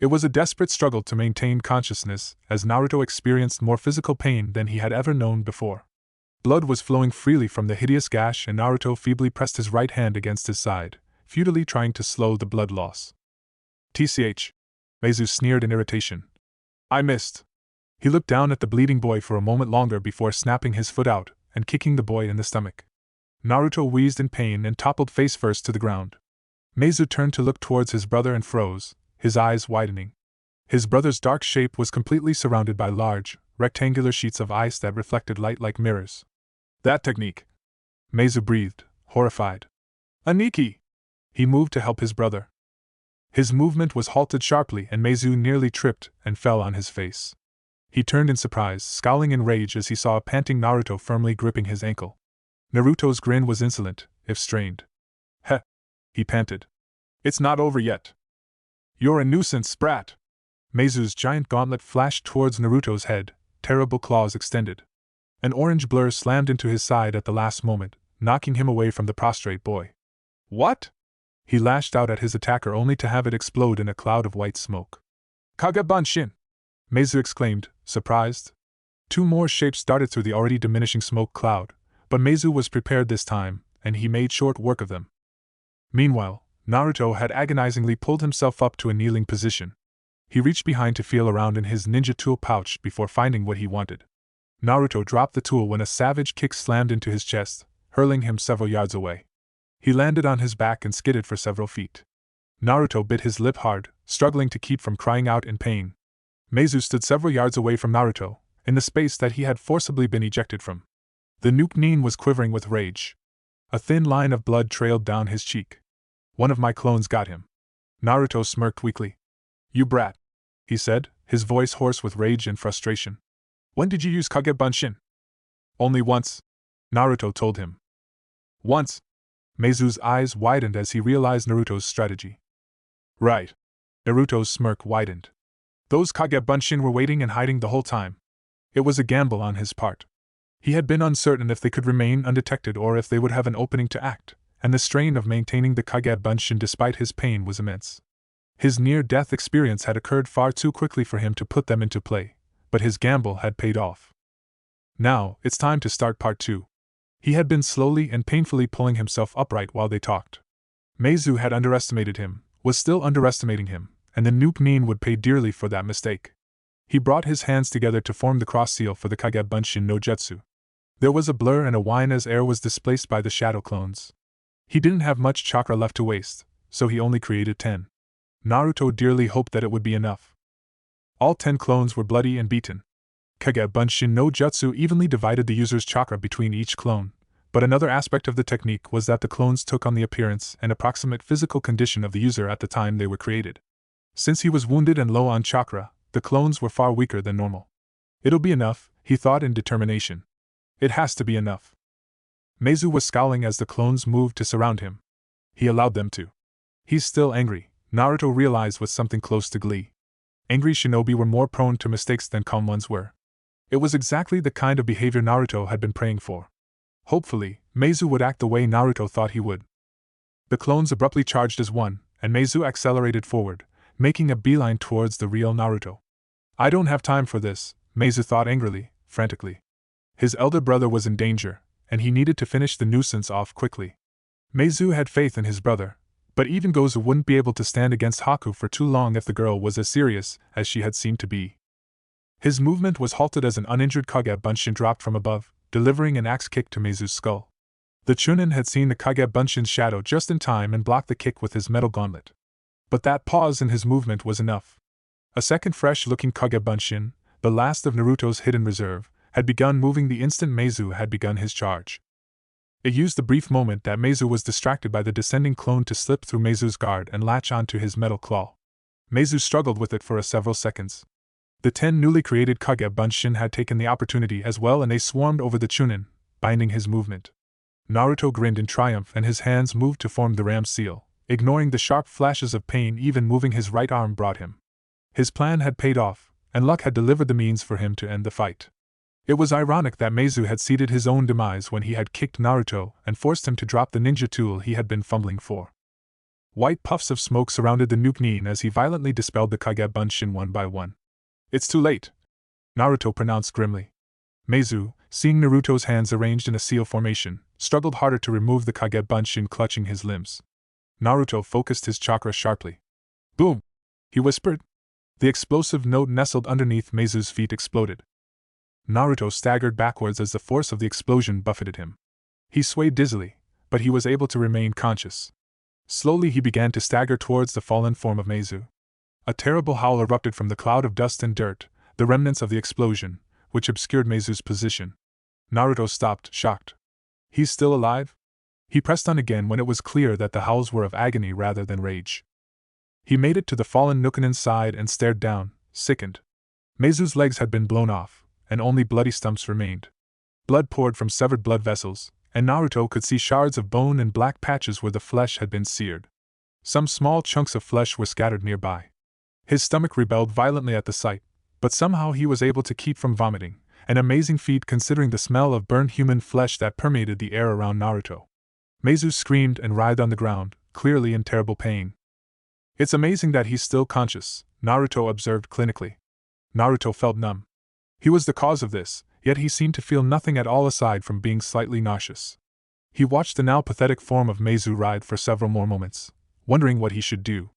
It was a desperate struggle to maintain consciousness, as Naruto experienced more physical pain than he had ever known before. Blood was flowing freely from the hideous gash, and Naruto feebly pressed his right hand against his side, futilely trying to slow the blood loss. "Tch." Meizu sneered in irritation. "I missed." He looked down at the bleeding boy for a moment longer before snapping his foot out and kicking the boy in the stomach. Naruto wheezed in pain and toppled face first to the ground. Meizu turned to look towards his brother and froze, his eyes widening. His brother's dark shape was completely surrounded by large, rectangular sheets of ice that reflected light like mirrors. "That technique!" Meizu breathed, horrified. "Aniki!" He moved to help his brother. His movement was halted sharply, and Meizu nearly tripped and fell on his face. He turned in surprise, scowling in rage as he saw a panting Naruto firmly gripping his ankle. Naruto's grin was insolent, if strained. "Heh!" he panted. "It's not over yet. You're a nuisance, brat!" Meizu's giant gauntlet flashed towards Naruto's head, terrible claws extended. An orange blur slammed into his side at the last moment, knocking him away from the prostrate boy. "What?" He lashed out at his attacker only to have it explode in a cloud of white smoke. "Kagebunshin!" Meizu exclaimed, surprised. 2 more shapes darted through the already diminishing smoke cloud, but Meizu was prepared this time, and he made short work of them. Meanwhile, Naruto had agonizingly pulled himself up to a kneeling position. He reached behind to feel around in his ninja tool pouch before finding what he wanted. Naruto dropped the tool when a savage kick slammed into his chest, hurling him several yards away. He landed on his back and skidded for several feet. Naruto bit his lip hard, struggling to keep from crying out in pain. Meizu stood several yards away from Naruto, in the space that he had forcibly been ejected from. The Nuke-Nin was quivering with rage. A thin line of blood trailed down his cheek. "One of my clones got him." Naruto smirked weakly. "You brat," he said, his voice hoarse with rage and frustration. "When did you use Kagebunshin?" "Only once," Naruto told him. "Once?" Meizu's eyes widened as he realized Naruto's strategy. "Right." Naruto's smirk widened. "Those Kagebunshin were waiting and hiding the whole time. It was a gamble on his part. He had been uncertain if they could remain undetected or if they would have an opening to act, and the strain of maintaining the Kagebunshin despite his pain was immense. His near-death experience had occurred far too quickly for him to put them into play, but his gamble had paid off. Now, it's time to start part 2. He had been slowly and painfully pulling himself upright while they talked. Meizu had underestimated him, was still underestimating him, and the Nuke-Nin would pay dearly for that mistake. He brought his hands together to form the cross seal for the Kagebunshin no Jutsu. There was a blur and a whine as air was displaced by the shadow clones. He didn't have much chakra left to waste, so he only created 10. Naruto dearly hoped that it would be enough. All 10 clones were bloody and beaten. Kagebunshin no Jutsu evenly divided the user's chakra between each clone, but another aspect of the technique was that the clones took on the appearance and approximate physical condition of the user at the time they were created. Since he was wounded and low on chakra, the clones were far weaker than normal. "It'll be enough," he thought in determination. "It has to be enough." Meizu was scowling as the clones moved to surround him. He allowed them to. "He's still angry," Naruto realized with something close to glee. Angry shinobi were more prone to mistakes than calm ones were. It was exactly the kind of behavior Naruto had been praying for. Hopefully, Meizu would act the way Naruto thought he would. The clones abruptly charged as one, and Meizu accelerated forward, making a beeline towards the real Naruto. "I don't have time for this," Meizu thought angrily, frantically. His elder brother was in danger, and he needed to finish the nuisance off quickly. Meizu had faith in his brother, but even Gozu wouldn't be able to stand against Haku for too long if the girl was as serious as she had seemed to be. His movement was halted as an uninjured Kagebunshin dropped from above, delivering an axe kick to Meizu's skull. The Chunin had seen the Kagebunshin's shadow just in time and blocked the kick with his metal gauntlet. But that pause in his movement was enough. A second fresh-looking Kagebunshin, the last of Naruto's hidden reserve, had begun moving the instant Meizu had begun his charge. It used the brief moment that Meizu was distracted by the descending clone to slip through Meizu's guard and latch onto his metal claw. Meizu struggled with it for several seconds. The 10 newly created Kagebunshin had taken the opportunity as well, and they swarmed over the Chunin, binding his movement. Naruto grinned in triumph and his hands moved to form the ram seal, ignoring the sharp flashes of pain even moving his right arm brought him. His plan had paid off, and luck had delivered the means for him to end the fight. It was ironic that Meizu had seeded his own demise when he had kicked Naruto and forced him to drop the ninja tool he had been fumbling for. White puffs of smoke surrounded the Nuke-Nin as he violently dispelled the Kage Bunshin one by one. "It's too late," Naruto pronounced grimly. Meizu, seeing Naruto's hands arranged in a seal formation, struggled harder to remove the Kage Bunshin clutching his limbs. Naruto focused his chakra sharply. "Boom!" he whispered. The explosive note nestled underneath Meizu's feet exploded. Naruto staggered backwards as the force of the explosion buffeted him. He swayed dizzily, but he was able to remain conscious. Slowly he began to stagger towards the fallen form of Meizu. A terrible howl erupted from the cloud of dust and dirt, the remnants of the explosion, which obscured Meizu's position. Naruto stopped, shocked. "He's still alive?" He pressed on again when it was clear that the howls were of agony rather than rage. He made it to the fallen Nukenin's side and stared down, sickened. Meizu's legs had been blown off, and only bloody stumps remained. Blood poured from severed blood vessels, and Naruto could see shards of bone and black patches where the flesh had been seared. Some small chunks of flesh were scattered nearby. His stomach rebelled violently at the sight, but somehow he was able to keep from vomiting, an amazing feat considering the smell of burned human flesh that permeated the air around Naruto. Meizu screamed and writhed on the ground, clearly in terrible pain. "It's amazing that he's still conscious," Naruto observed clinically. Naruto felt numb. He was the cause of this, yet he seemed to feel nothing at all aside from being slightly nauseous. He watched the now pathetic form of Meizu writhe for several more moments, wondering what he should do.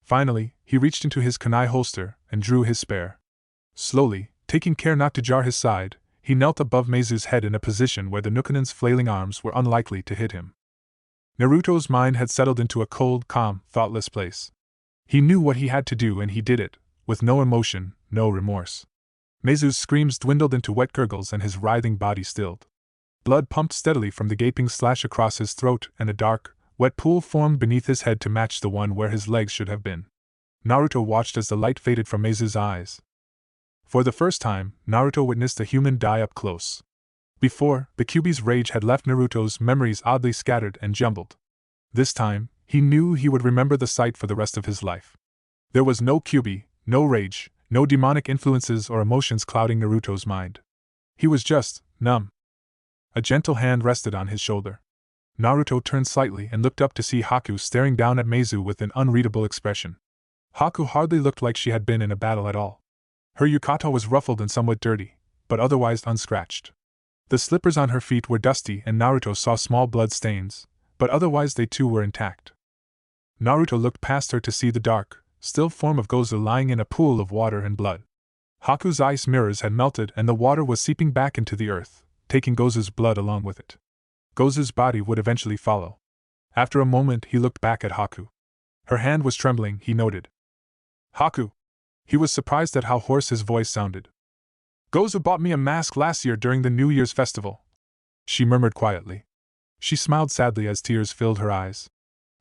Finally, he reached into his kunai holster and drew his spear. Slowly, taking care not to jar his side, he knelt above Meizu's head in a position where the Nukenin's flailing arms were unlikely to hit him. Naruto's mind had settled into a cold, calm, thoughtless place. He knew what he had to do and he did it, with no emotion, no remorse. Meizu's screams dwindled into wet gurgles and his writhing body stilled. Blood pumped steadily from the gaping slash across his throat and a dark, wet pool formed beneath his head to match the one where his legs should have been. Naruto watched as the light faded from Meizu's eyes. For the first time, Naruto witnessed a human die up close. Before, the Kyuubi's rage had left Naruto's memories oddly scattered and jumbled. This time, he knew he would remember the sight for the rest of his life. There was no Kyuubi, no rage, no demonic influences or emotions clouding Naruto's mind. He was just numb. A gentle hand rested on his shoulder. Naruto turned slightly and looked up to see Haku staring down at Meizu with an unreadable expression. Haku hardly looked like she had been in a battle at all. Her yukata was ruffled and somewhat dirty, but otherwise unscratched. The slippers on her feet were dusty and Naruto saw small blood stains, but otherwise they too were intact. Naruto looked past her to see the dark, still form of Gozu lying in a pool of water and blood. Haku's ice mirrors had melted and the water was seeping back into the earth, taking Gozu's blood along with it. Gozu's body would eventually follow. After a moment he looked back at Haku. Her hand was trembling, he noted. "Haku!" He was surprised at how hoarse his voice sounded. "Gozu bought me a mask last year during the New Year's festival," she murmured quietly. She smiled sadly as tears filled her eyes.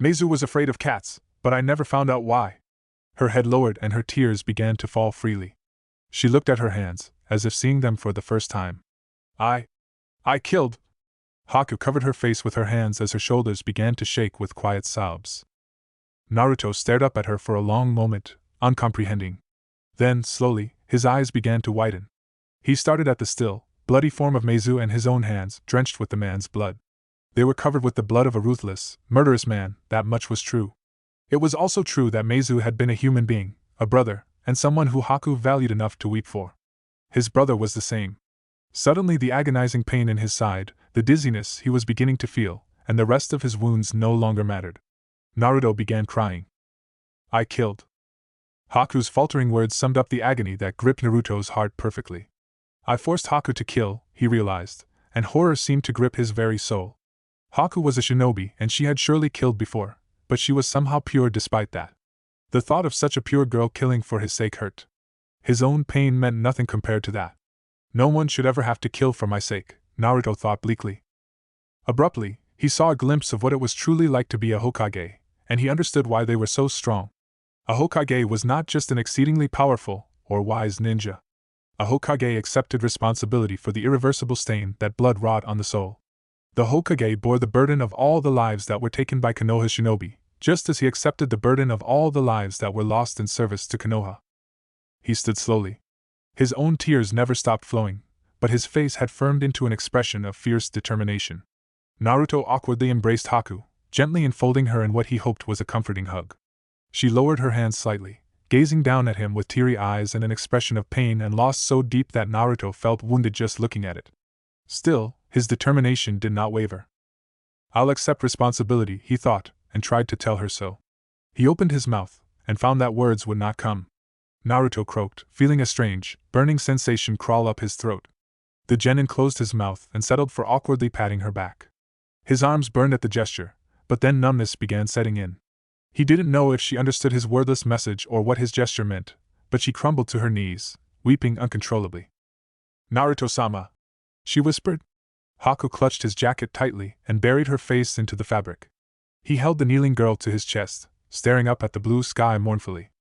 "Meizu was afraid of cats, but I never found out why." Her head lowered and her tears began to fall freely. She looked at her hands, as if seeing them for the first time. I killed." Haku covered her face with her hands as her shoulders began to shake with quiet sobs. Naruto stared up at her for a long moment, uncomprehending. Then, slowly, his eyes began to widen. He started at the still, bloody form of Meizu and his own hands, drenched with the man's blood. They were covered with the blood of a ruthless, murderous man, that much was true. It was also true that Meizu had been a human being, a brother, and someone who Haku valued enough to weep for. His brother was the same. Suddenly the agonizing pain in his side, the dizziness he was beginning to feel, and the rest of his wounds no longer mattered. Naruto began crying. "I killed." Haku's faltering words summed up the agony that gripped Naruto's heart perfectly. I forced Haku to kill, he realized, and horror seemed to grip his very soul. Haku was a shinobi and she had surely killed before, but she was somehow pure despite that. The thought of such a pure girl killing for his sake hurt. His own pain meant nothing compared to that. No one should ever have to kill for my sake, Naruto thought bleakly. Abruptly, he saw a glimpse of what it was truly like to be a Hokage, and he understood why they were so strong. A Hokage was not just an exceedingly powerful or wise ninja. A Hokage accepted responsibility for the irreversible stain that blood wrought on the soul. The Hokage bore the burden of all the lives that were taken by Konoha shinobi, just as he accepted the burden of all the lives that were lost in service to Konoha. He stood slowly. His own tears never stopped flowing, but his face had firmed into an expression of fierce determination. Naruto awkwardly embraced Haku, gently enfolding her in what he hoped was a comforting hug. She lowered her hands slightly, gazing down at him with teary eyes and an expression of pain and loss so deep that Naruto felt wounded just looking at it. Still, his determination did not waver. "I'll accept responsibility," he thought, and tried to tell her so. He opened his mouth, and found that words would not come. Naruto croaked, feeling a strange, burning sensation crawl up his throat. The genin closed his mouth and settled for awkwardly patting her back. His arms burned at the gesture, but then numbness began setting in. He didn't know if she understood his wordless message or what his gesture meant, but she crumbled to her knees, weeping uncontrollably. "Naruto-sama," she whispered. Haku clutched his jacket tightly and buried her face into the fabric. He held the kneeling girl to his chest, staring up at the blue sky mournfully.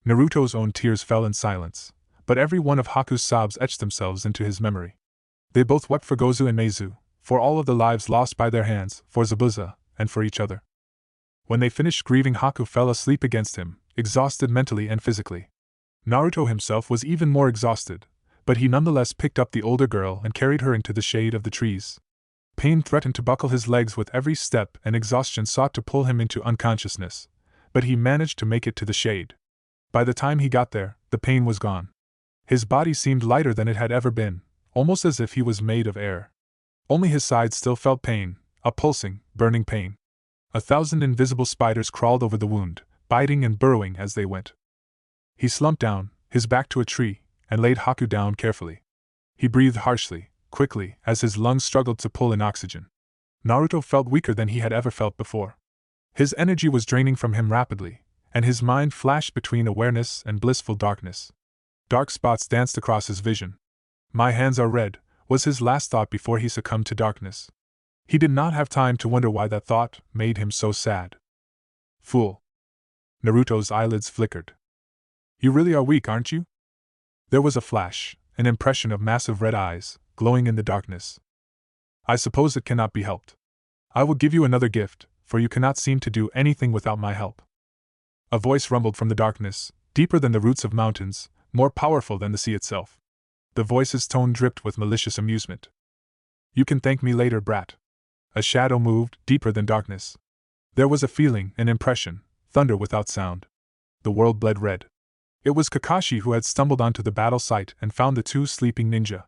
Naruto's own tears fell in silence, but every one of Haku's sobs etched themselves into his memory. They both wept for Gozu and Meizu, for all of the lives lost by their hands, for Zabuza, and for each other. When they finished grieving, Haku fell asleep against him, exhausted mentally and physically. Naruto himself was even more exhausted, but he nonetheless picked up the older girl and carried her into the shade of the trees. Pain threatened to buckle his legs with every step and exhaustion sought to pull him into unconsciousness, but he managed to make it to the shade. By the time he got there, the pain was gone. His body seemed lighter than it had ever been, almost as if he was made of air. Only his sides still felt pain, a pulsing, burning pain. 1,000 invisible spiders crawled over the wound, biting and burrowing as they went. He slumped down, his back to a tree, and laid Haku down carefully. He breathed harshly, quickly, as his lungs struggled to pull in oxygen. Naruto felt weaker than he had ever felt before. His energy was draining from him rapidly, and his mind flashed between awareness and blissful darkness. Dark spots danced across his vision. "My hands are red," was his last thought before he succumbed to darkness. He did not have time to wonder why that thought made him so sad. "Fool." Naruto's eyelids flickered. "You really are weak, aren't you?" There was a flash, an impression of massive red eyes, glowing in the darkness. "I suppose it cannot be helped. I will give you another gift, for you cannot seem to do anything without my help." A voice rumbled from the darkness, deeper than the roots of mountains, more powerful than the sea itself. The voice's tone dripped with malicious amusement. "You can thank me later, brat." A shadow moved, deeper than darkness. There was a feeling, an impression, thunder without sound. The world bled red. It was Kakashi who had stumbled onto the battle site and found the two sleeping ninja.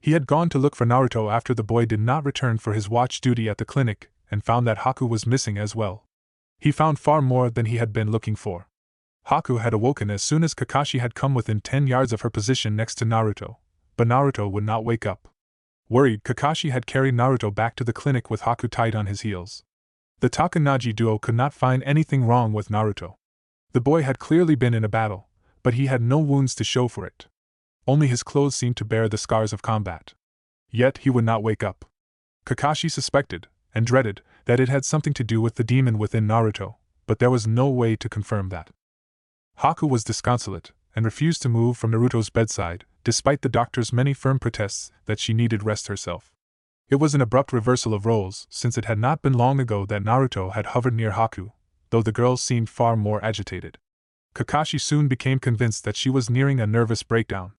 He had gone to look for Naruto after the boy did not return for his watch duty at the clinic, and found that Haku was missing as well. He found far more than he had been looking for. Haku had awoken as soon as Kakashi had come within 10 yards of her position next to Naruto, but Naruto would not wake up. Worried, Kakashi had carried Naruto back to the clinic with Haku tied on his heels. The Takanaji duo could not find anything wrong with Naruto. The boy had clearly been in a battle, but he had no wounds to show for it. Only his clothes seemed to bear the scars of combat. Yet he would not wake up. Kakashi suspected, and dreaded, that it had something to do with the demon within Naruto, but there was no way to confirm that. Haku was disconsolate, and refused to move from Naruto's bedside, despite the doctor's many firm protests that she needed rest herself. It was an abrupt reversal of roles, since it had not been long ago that Naruto had hovered near Haku, though the girl seemed far more agitated. Kakashi soon became convinced that she was nearing a nervous breakdown.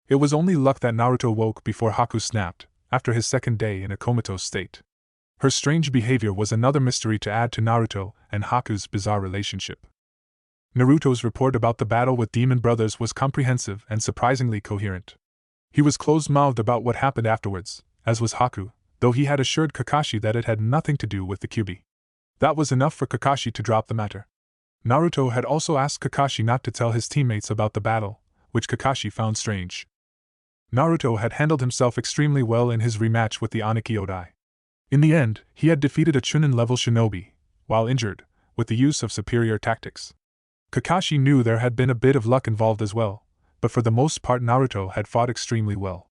It was only luck that Naruto woke before Haku snapped, after his second day in a comatose state. Her strange behavior was another mystery to add to Naruto and Haku's bizarre relationship. Naruto's report about the battle with demon brothers was comprehensive and surprisingly coherent. He was closed-mouthed about what happened afterwards, as was Haku, though he had assured Kakashi that it had nothing to do with the Kyuubi. That was enough for Kakashi to drop the matter. Naruto had also asked Kakashi not to tell his teammates about the battle, which Kakashi found strange. Naruto had handled himself extremely well in his rematch with the Aniki Odai. In the end, he had defeated a Chunin-level shinobi, while injured, with the use of superior tactics. Kakashi knew there had been a bit of luck involved as well, but for the most part Naruto had fought extremely well.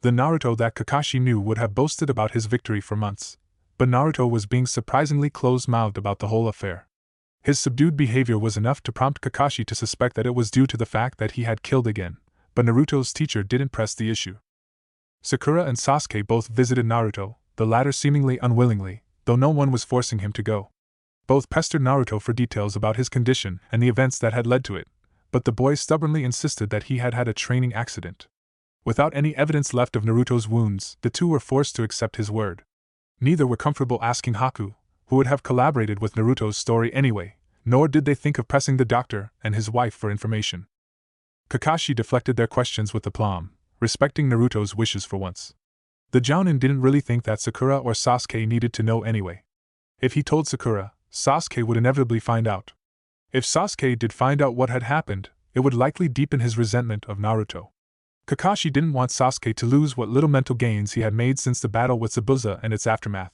The Naruto that Kakashi knew would have boasted about his victory for months, but Naruto was being surprisingly close-mouthed about the whole affair. His subdued behavior was enough to prompt Kakashi to suspect that it was due to the fact that he had killed again, but Naruto's teacher didn't press the issue. Sakura and Sasuke both visited Naruto, the latter seemingly unwillingly, though no one was forcing him to go. Both pestered Naruto for details about his condition and the events that had led to it, but the boy stubbornly insisted that he had had a training accident. Without any evidence left of Naruto's wounds, the two were forced to accept his word. Neither were comfortable asking Haku, who would have collaborated with Naruto's story anyway, nor did they think of pressing the doctor and his wife for information. Kakashi deflected their questions with aplomb, respecting Naruto's wishes for once. The Jounin didn't really think that Sakura or Sasuke needed to know anyway. If he told Sakura, Sasuke would inevitably find out. If Sasuke did find out what had happened, it would likely deepen his resentment of Naruto. Kakashi didn't want Sasuke to lose what little mental gains he had made since the battle with Zabuza and its aftermath.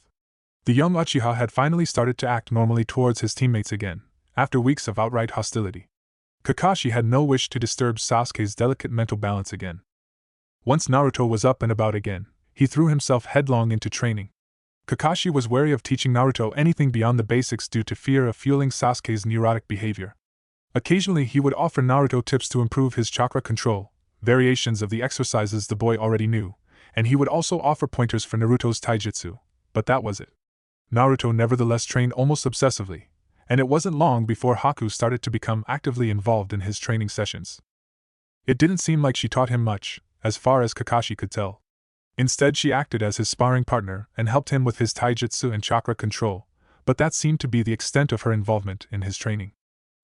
The young Uchiha had finally started to act normally towards his teammates again, after weeks of outright hostility. Kakashi had no wish to disturb Sasuke's delicate mental balance again. Once Naruto was up and about again, he threw himself headlong into training. Kakashi was wary of teaching Naruto anything beyond the basics due to fear of fueling Sasuke's neurotic behavior. Occasionally he would offer Naruto tips to improve his chakra control, variations of the exercises the boy already knew, and he would also offer pointers for Naruto's taijutsu, but that was it. Naruto nevertheless trained almost obsessively, and it wasn't long before Haku started to become actively involved in his training sessions. It didn't seem like she taught him much, as far as Kakashi could tell. Instead, she acted as his sparring partner and helped him with his taijutsu and chakra control, but that seemed to be the extent of her involvement in his training.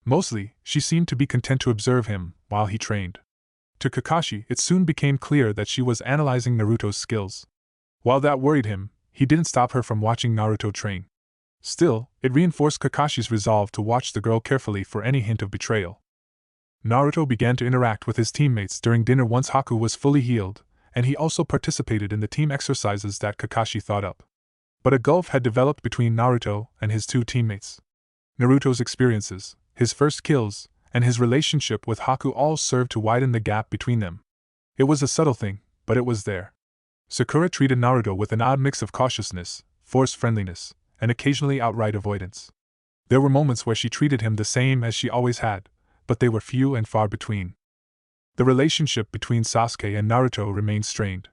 Mostly, she seemed to be content to observe him while he trained. To Kakashi, it soon became clear that she was analyzing Naruto's skills. While that worried him, he didn't stop her from watching Naruto train. Still, it reinforced Kakashi's resolve to watch the girl carefully for any hint of betrayal. Naruto began to interact with his teammates during dinner once Haku was fully healed, and he also participated in the team exercises that Kakashi thought up. But a gulf had developed between Naruto and his two teammates. Naruto's experiences, his first kills, and his relationship with Haku all served to widen the gap between them. It was a subtle thing, but it was there. Sakura treated Naruto with an odd mix of cautiousness, forced friendliness, and occasionally outright avoidance. There were moments where she treated him the same as she always had, but they were few and far between. The relationship between Sasuke and Naruto remained strained.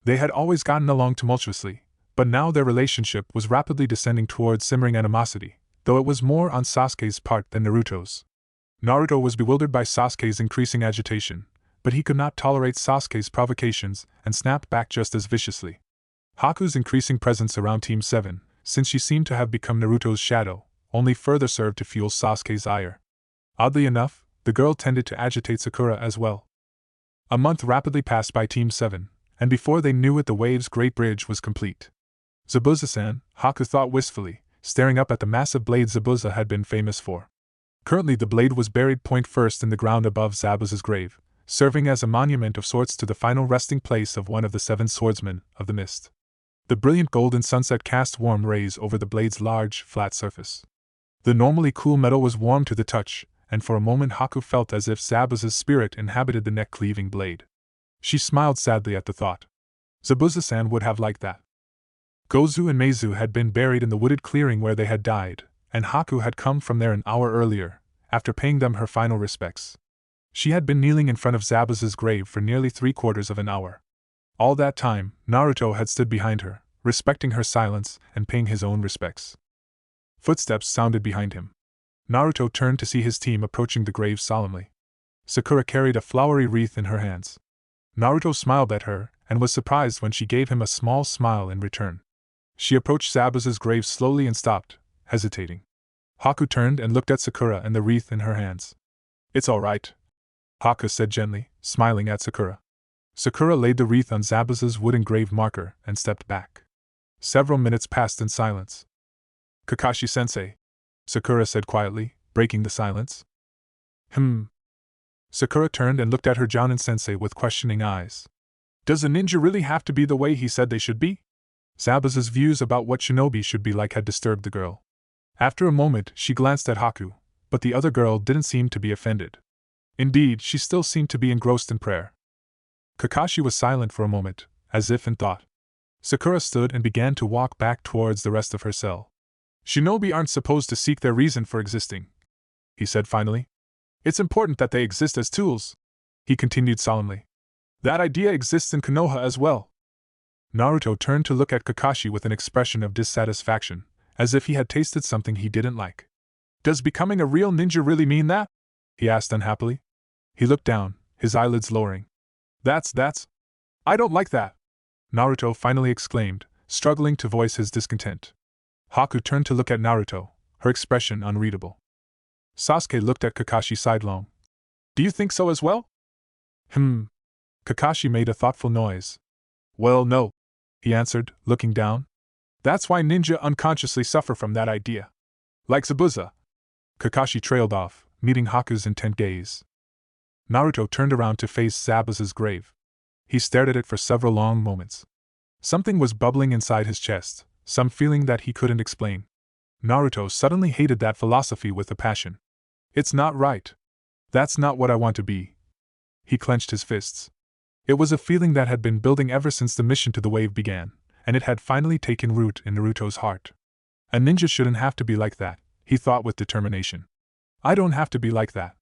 They had always gotten along tumultuously, but now their relationship was rapidly descending towards simmering animosity, though it was more on Sasuke's part than Naruto's. Naruto was bewildered by Sasuke's increasing agitation, but he could not tolerate Sasuke's provocations and snapped back just as viciously. Haku's increasing presence around Team 7, since she seemed to have become Naruto's shadow, only further served to fuel Sasuke's ire. Oddly enough, the girl tended to agitate Sakura as well. A month rapidly passed by Team 7, and before they knew it the Wave's Great Bridge was complete. Zabuza-san, Haku thought wistfully, staring up at the massive blade Zabuza had been famous for. Currently the blade was buried point first in the ground above Zabuza's grave, serving as a monument of sorts to the final resting place of one of the 7 swordsmen of the mist. The brilliant golden sunset cast warm rays over the blade's large, flat surface. The normally cool metal was warm to the touch, and for a moment Haku felt as if Zabuza's spirit inhabited the neck-cleaving blade. She smiled sadly at the thought. Zabuza-san would have liked that. Gozu and Meizu had been buried in the wooded clearing where they had died, and Haku had come from there an hour earlier, after paying them her final respects. She had been kneeling in front of Zabuza's grave for nearly 3/4 of an hour. All that time, Naruto had stood behind her, respecting her silence and paying his own respects. Footsteps sounded behind him. Naruto turned to see his team approaching the grave solemnly. Sakura carried a flowery wreath in her hands. Naruto smiled at her, and was surprised when she gave him a small smile in return. She approached Zabuza's grave slowly and stopped, hesitating. Haku turned and looked at Sakura and the wreath in her hands. "It's all right," Haku said gently, smiling at Sakura. Sakura laid the wreath on Zabuza's wooden grave marker and stepped back. Several minutes passed in silence. "Kakashi-sensei," Sakura said quietly, breaking the silence. Sakura turned and looked at her Jounin-sensei with questioning eyes. "Does a ninja really have to be the way he said they should be?" Zabuza's views about what shinobi should be like had disturbed the girl. After a moment, she glanced at Haku, but the other girl didn't seem to be offended. Indeed, she still seemed to be engrossed in prayer. Kakashi was silent for a moment, as if in thought. Sakura stood and began to walk back towards the rest of her cell. "Shinobi aren't supposed to seek their reason for existing," he said finally. "It's important that they exist as tools," he continued solemnly. "That idea exists in Konoha as well." Naruto turned to look at Kakashi with an expression of dissatisfaction, as if he had tasted something he didn't like. "Does becoming a real ninja really mean that?" he asked unhappily. He looked down, his eyelids lowering. That's. I don't like that, Naruto finally exclaimed, struggling to voice his discontent. Haku turned to look at Naruto, her expression unreadable. Sasuke looked at Kakashi sidelong. Do you think so as well? Kakashi made a thoughtful noise. Well, no, he answered, looking down. That's why ninja unconsciously suffer from that idea. Like zabuza. Kakashi trailed off, meeting Haku's intent gaze. Naruto turned around to face Zabuza's grave. He stared at it for several long moments. Something was bubbling inside his chest, some feeling that he couldn't explain. Naruto suddenly hated that philosophy with a passion. It's not right. That's not what I want to be. He clenched his fists. It was a feeling that had been building ever since the mission to the wave began, and it had finally taken root in Naruto's heart. A ninja shouldn't have to be like that, he thought with determination. I don't have to be like that.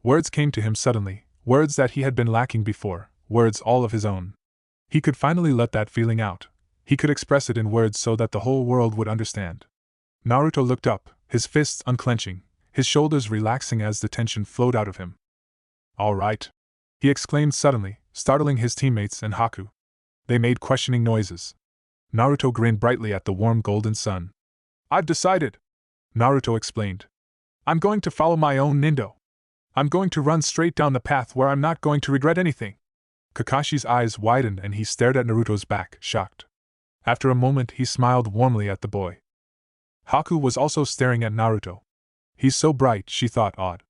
Words came to him suddenly, words that he had been lacking before, words all of his own. He could finally let that feeling out. He could express it in words so that the whole world would understand. Naruto looked up, his fists unclenching, his shoulders relaxing as the tension flowed out of him. All right, he exclaimed suddenly, startling his teammates and Haku. They made questioning noises. Naruto grinned brightly at the warm golden sun. I've decided, Naruto explained. I'm going to follow my own nindo. I'm going to run straight down the path where I'm not going to regret anything. Kakashi's eyes widened and he stared at Naruto's back, shocked. After a moment he smiled warmly at the boy. Haku was also staring at Naruto. He's so bright, she thought, odd.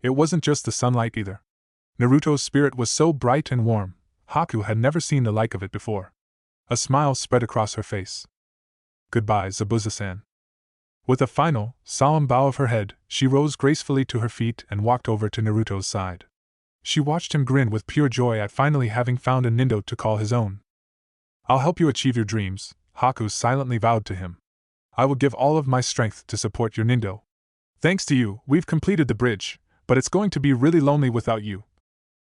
It wasn't just the sunlight either. Naruto's spirit was so bright and warm, Haku had never seen the like of it before. A smile spread across her face. Goodbye, Zabuza-san. With a final, solemn bow of her head, she rose gracefully to her feet and walked over to Naruto's side. She watched him grin with pure joy at finally having found a nindo to call his own. I'll help you achieve your dreams, Haku silently vowed to him. I will give all of my strength to support your nindo. Thanks to you, we've completed the bridge, but it's going to be really lonely without you,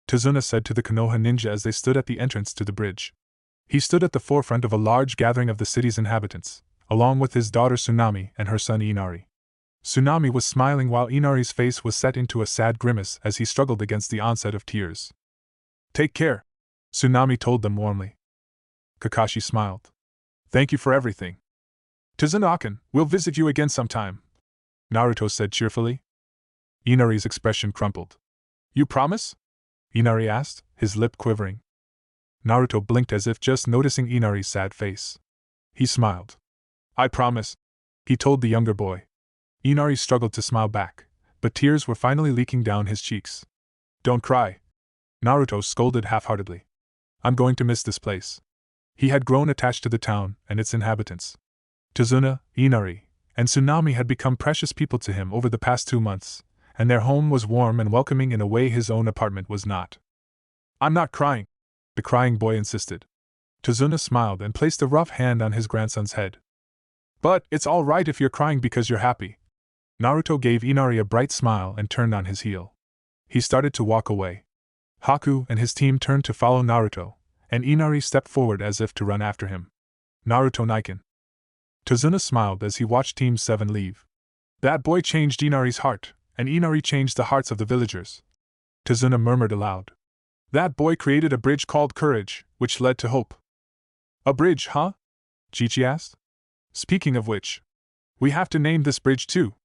Tazuna said to the Konoha ninja as they stood at the entrance to the bridge. He stood at the forefront of a large gathering of the city's inhabitants, along with his daughter Tsunami and her son Inari. Tsunami was smiling while Inari's face was set into a sad grimace as he struggled against the onset of tears. Take care, Tsunami told them warmly. Kakashi smiled. Thank you for everything. Tazuna-kun, we'll visit you again sometime, Naruto said cheerfully. Inari's expression crumpled. You promise? Inari asked, his lip quivering. Naruto blinked as if just noticing Inari's sad face. He smiled. I promise, he told the younger boy. Inari struggled to smile back, but tears were finally leaking down his cheeks. Don't cry, Naruto scolded half-heartedly. I'm going to miss this place. He had grown attached to the town and its inhabitants. Tazuna, Inari, and Tsunami had become precious people to him over the past 2 months, and their home was warm and welcoming in a way his own apartment was not. I'm not crying, the crying boy insisted. Tazuna smiled and placed a rough hand on his grandson's head. But it's all right if you're crying because you're happy. Naruto gave Inari a bright smile and turned on his heel. He started to walk away. Haku and his team turned to follow Naruto, and Inari stepped forward as if to run after him. Naruto Naiken. Tazuna smiled as he watched Team 7 leave. That boy changed Inari's heart, and Inari changed the hearts of the villagers. Tazuna murmured aloud. That boy created a bridge called Courage, which led to hope. A bridge, huh? Chichi asked. Speaking of which, we have to name this bridge too.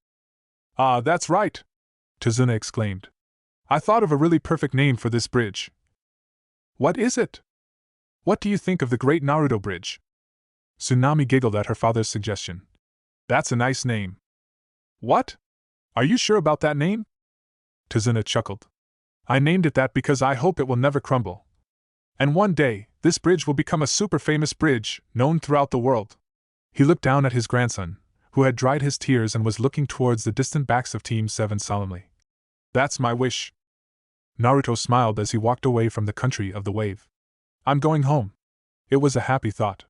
Ah, that's right, Tazuna exclaimed. I thought of a really perfect name for this bridge. What is it? What do you think of the Great Naruto Bridge? Tsunami giggled at her father's suggestion. That's a nice name. What? Are you sure about that name? Tazuna chuckled. I named it that because I hope it will never crumble. And one day, this bridge will become a super famous bridge, known throughout the world. He looked down at his grandson, who had dried his tears and was looking towards the distant backs of Team 7 solemnly. That's my wish. Naruto smiled as he walked away from the country of the wave. I'm going home. It was a happy thought.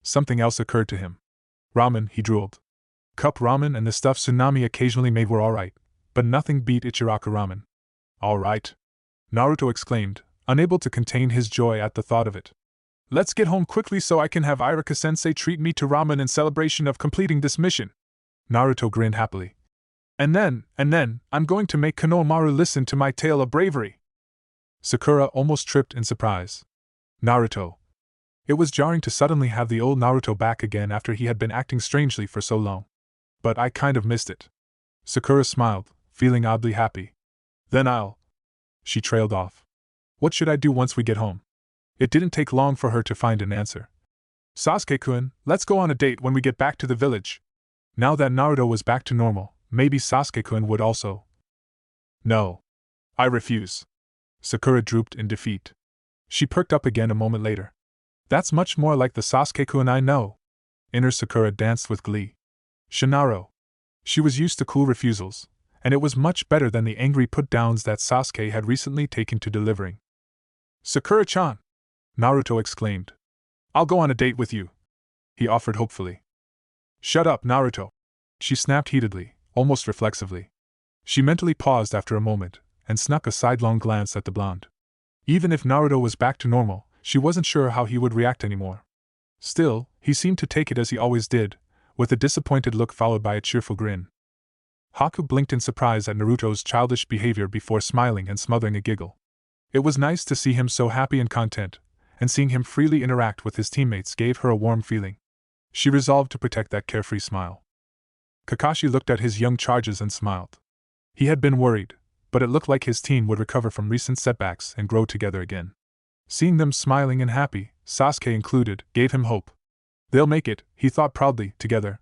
Something else occurred to him. Ramen, he drooled. Cup ramen and the stuff Tsunami occasionally made were alright, but nothing beat Ichiraku ramen. Alright, Naruto exclaimed, unable to contain his joy at the thought of it. Let's get home quickly so I can have Irika-sensei treat me to ramen in celebration of completing this mission. Naruto grinned happily. And then, I'm going to make Konohamaru listen to my tale of bravery. Sakura almost tripped in surprise. Naruto. It was jarring to suddenly have the old Naruto back again after he had been acting strangely for so long. But I kind of missed it. Sakura smiled, feeling oddly happy. Then I'll. She trailed off. What should I do once we get home? It didn't take long for her to find an answer. Sasuke-kun, let's go on a date when we get back to the village. Now that Naruto was back to normal, maybe Sasuke-kun would also. No. I refuse. Sakura drooped in defeat. She perked up again a moment later. That's much more like the Sasuke-kun I know. Inner Sakura danced with glee. Shinaro. She was used to cool refusals, and it was much better than the angry put-downs that Sasuke had recently taken to delivering. Sakura-chan! Naruto exclaimed. I'll go on a date with you. He offered hopefully. Shut up, Naruto. She snapped heatedly, almost reflexively. She mentally paused after a moment, and snuck a sidelong glance at the blonde. Even if Naruto was back to normal, she wasn't sure how he would react anymore. Still, he seemed to take it as he always did, with a disappointed look followed by a cheerful grin. Haku blinked in surprise at Naruto's childish behavior before smiling and smothering a giggle. It was nice to see him so happy and content, and seeing him freely interact with his teammates gave her a warm feeling. She resolved to protect that carefree smile. Kakashi looked at his young charges and smiled. He had been worried, but it looked like his team would recover from recent setbacks and grow together again. Seeing them smiling and happy, Sasuke included, gave him hope. They'll make it, he thought proudly, together,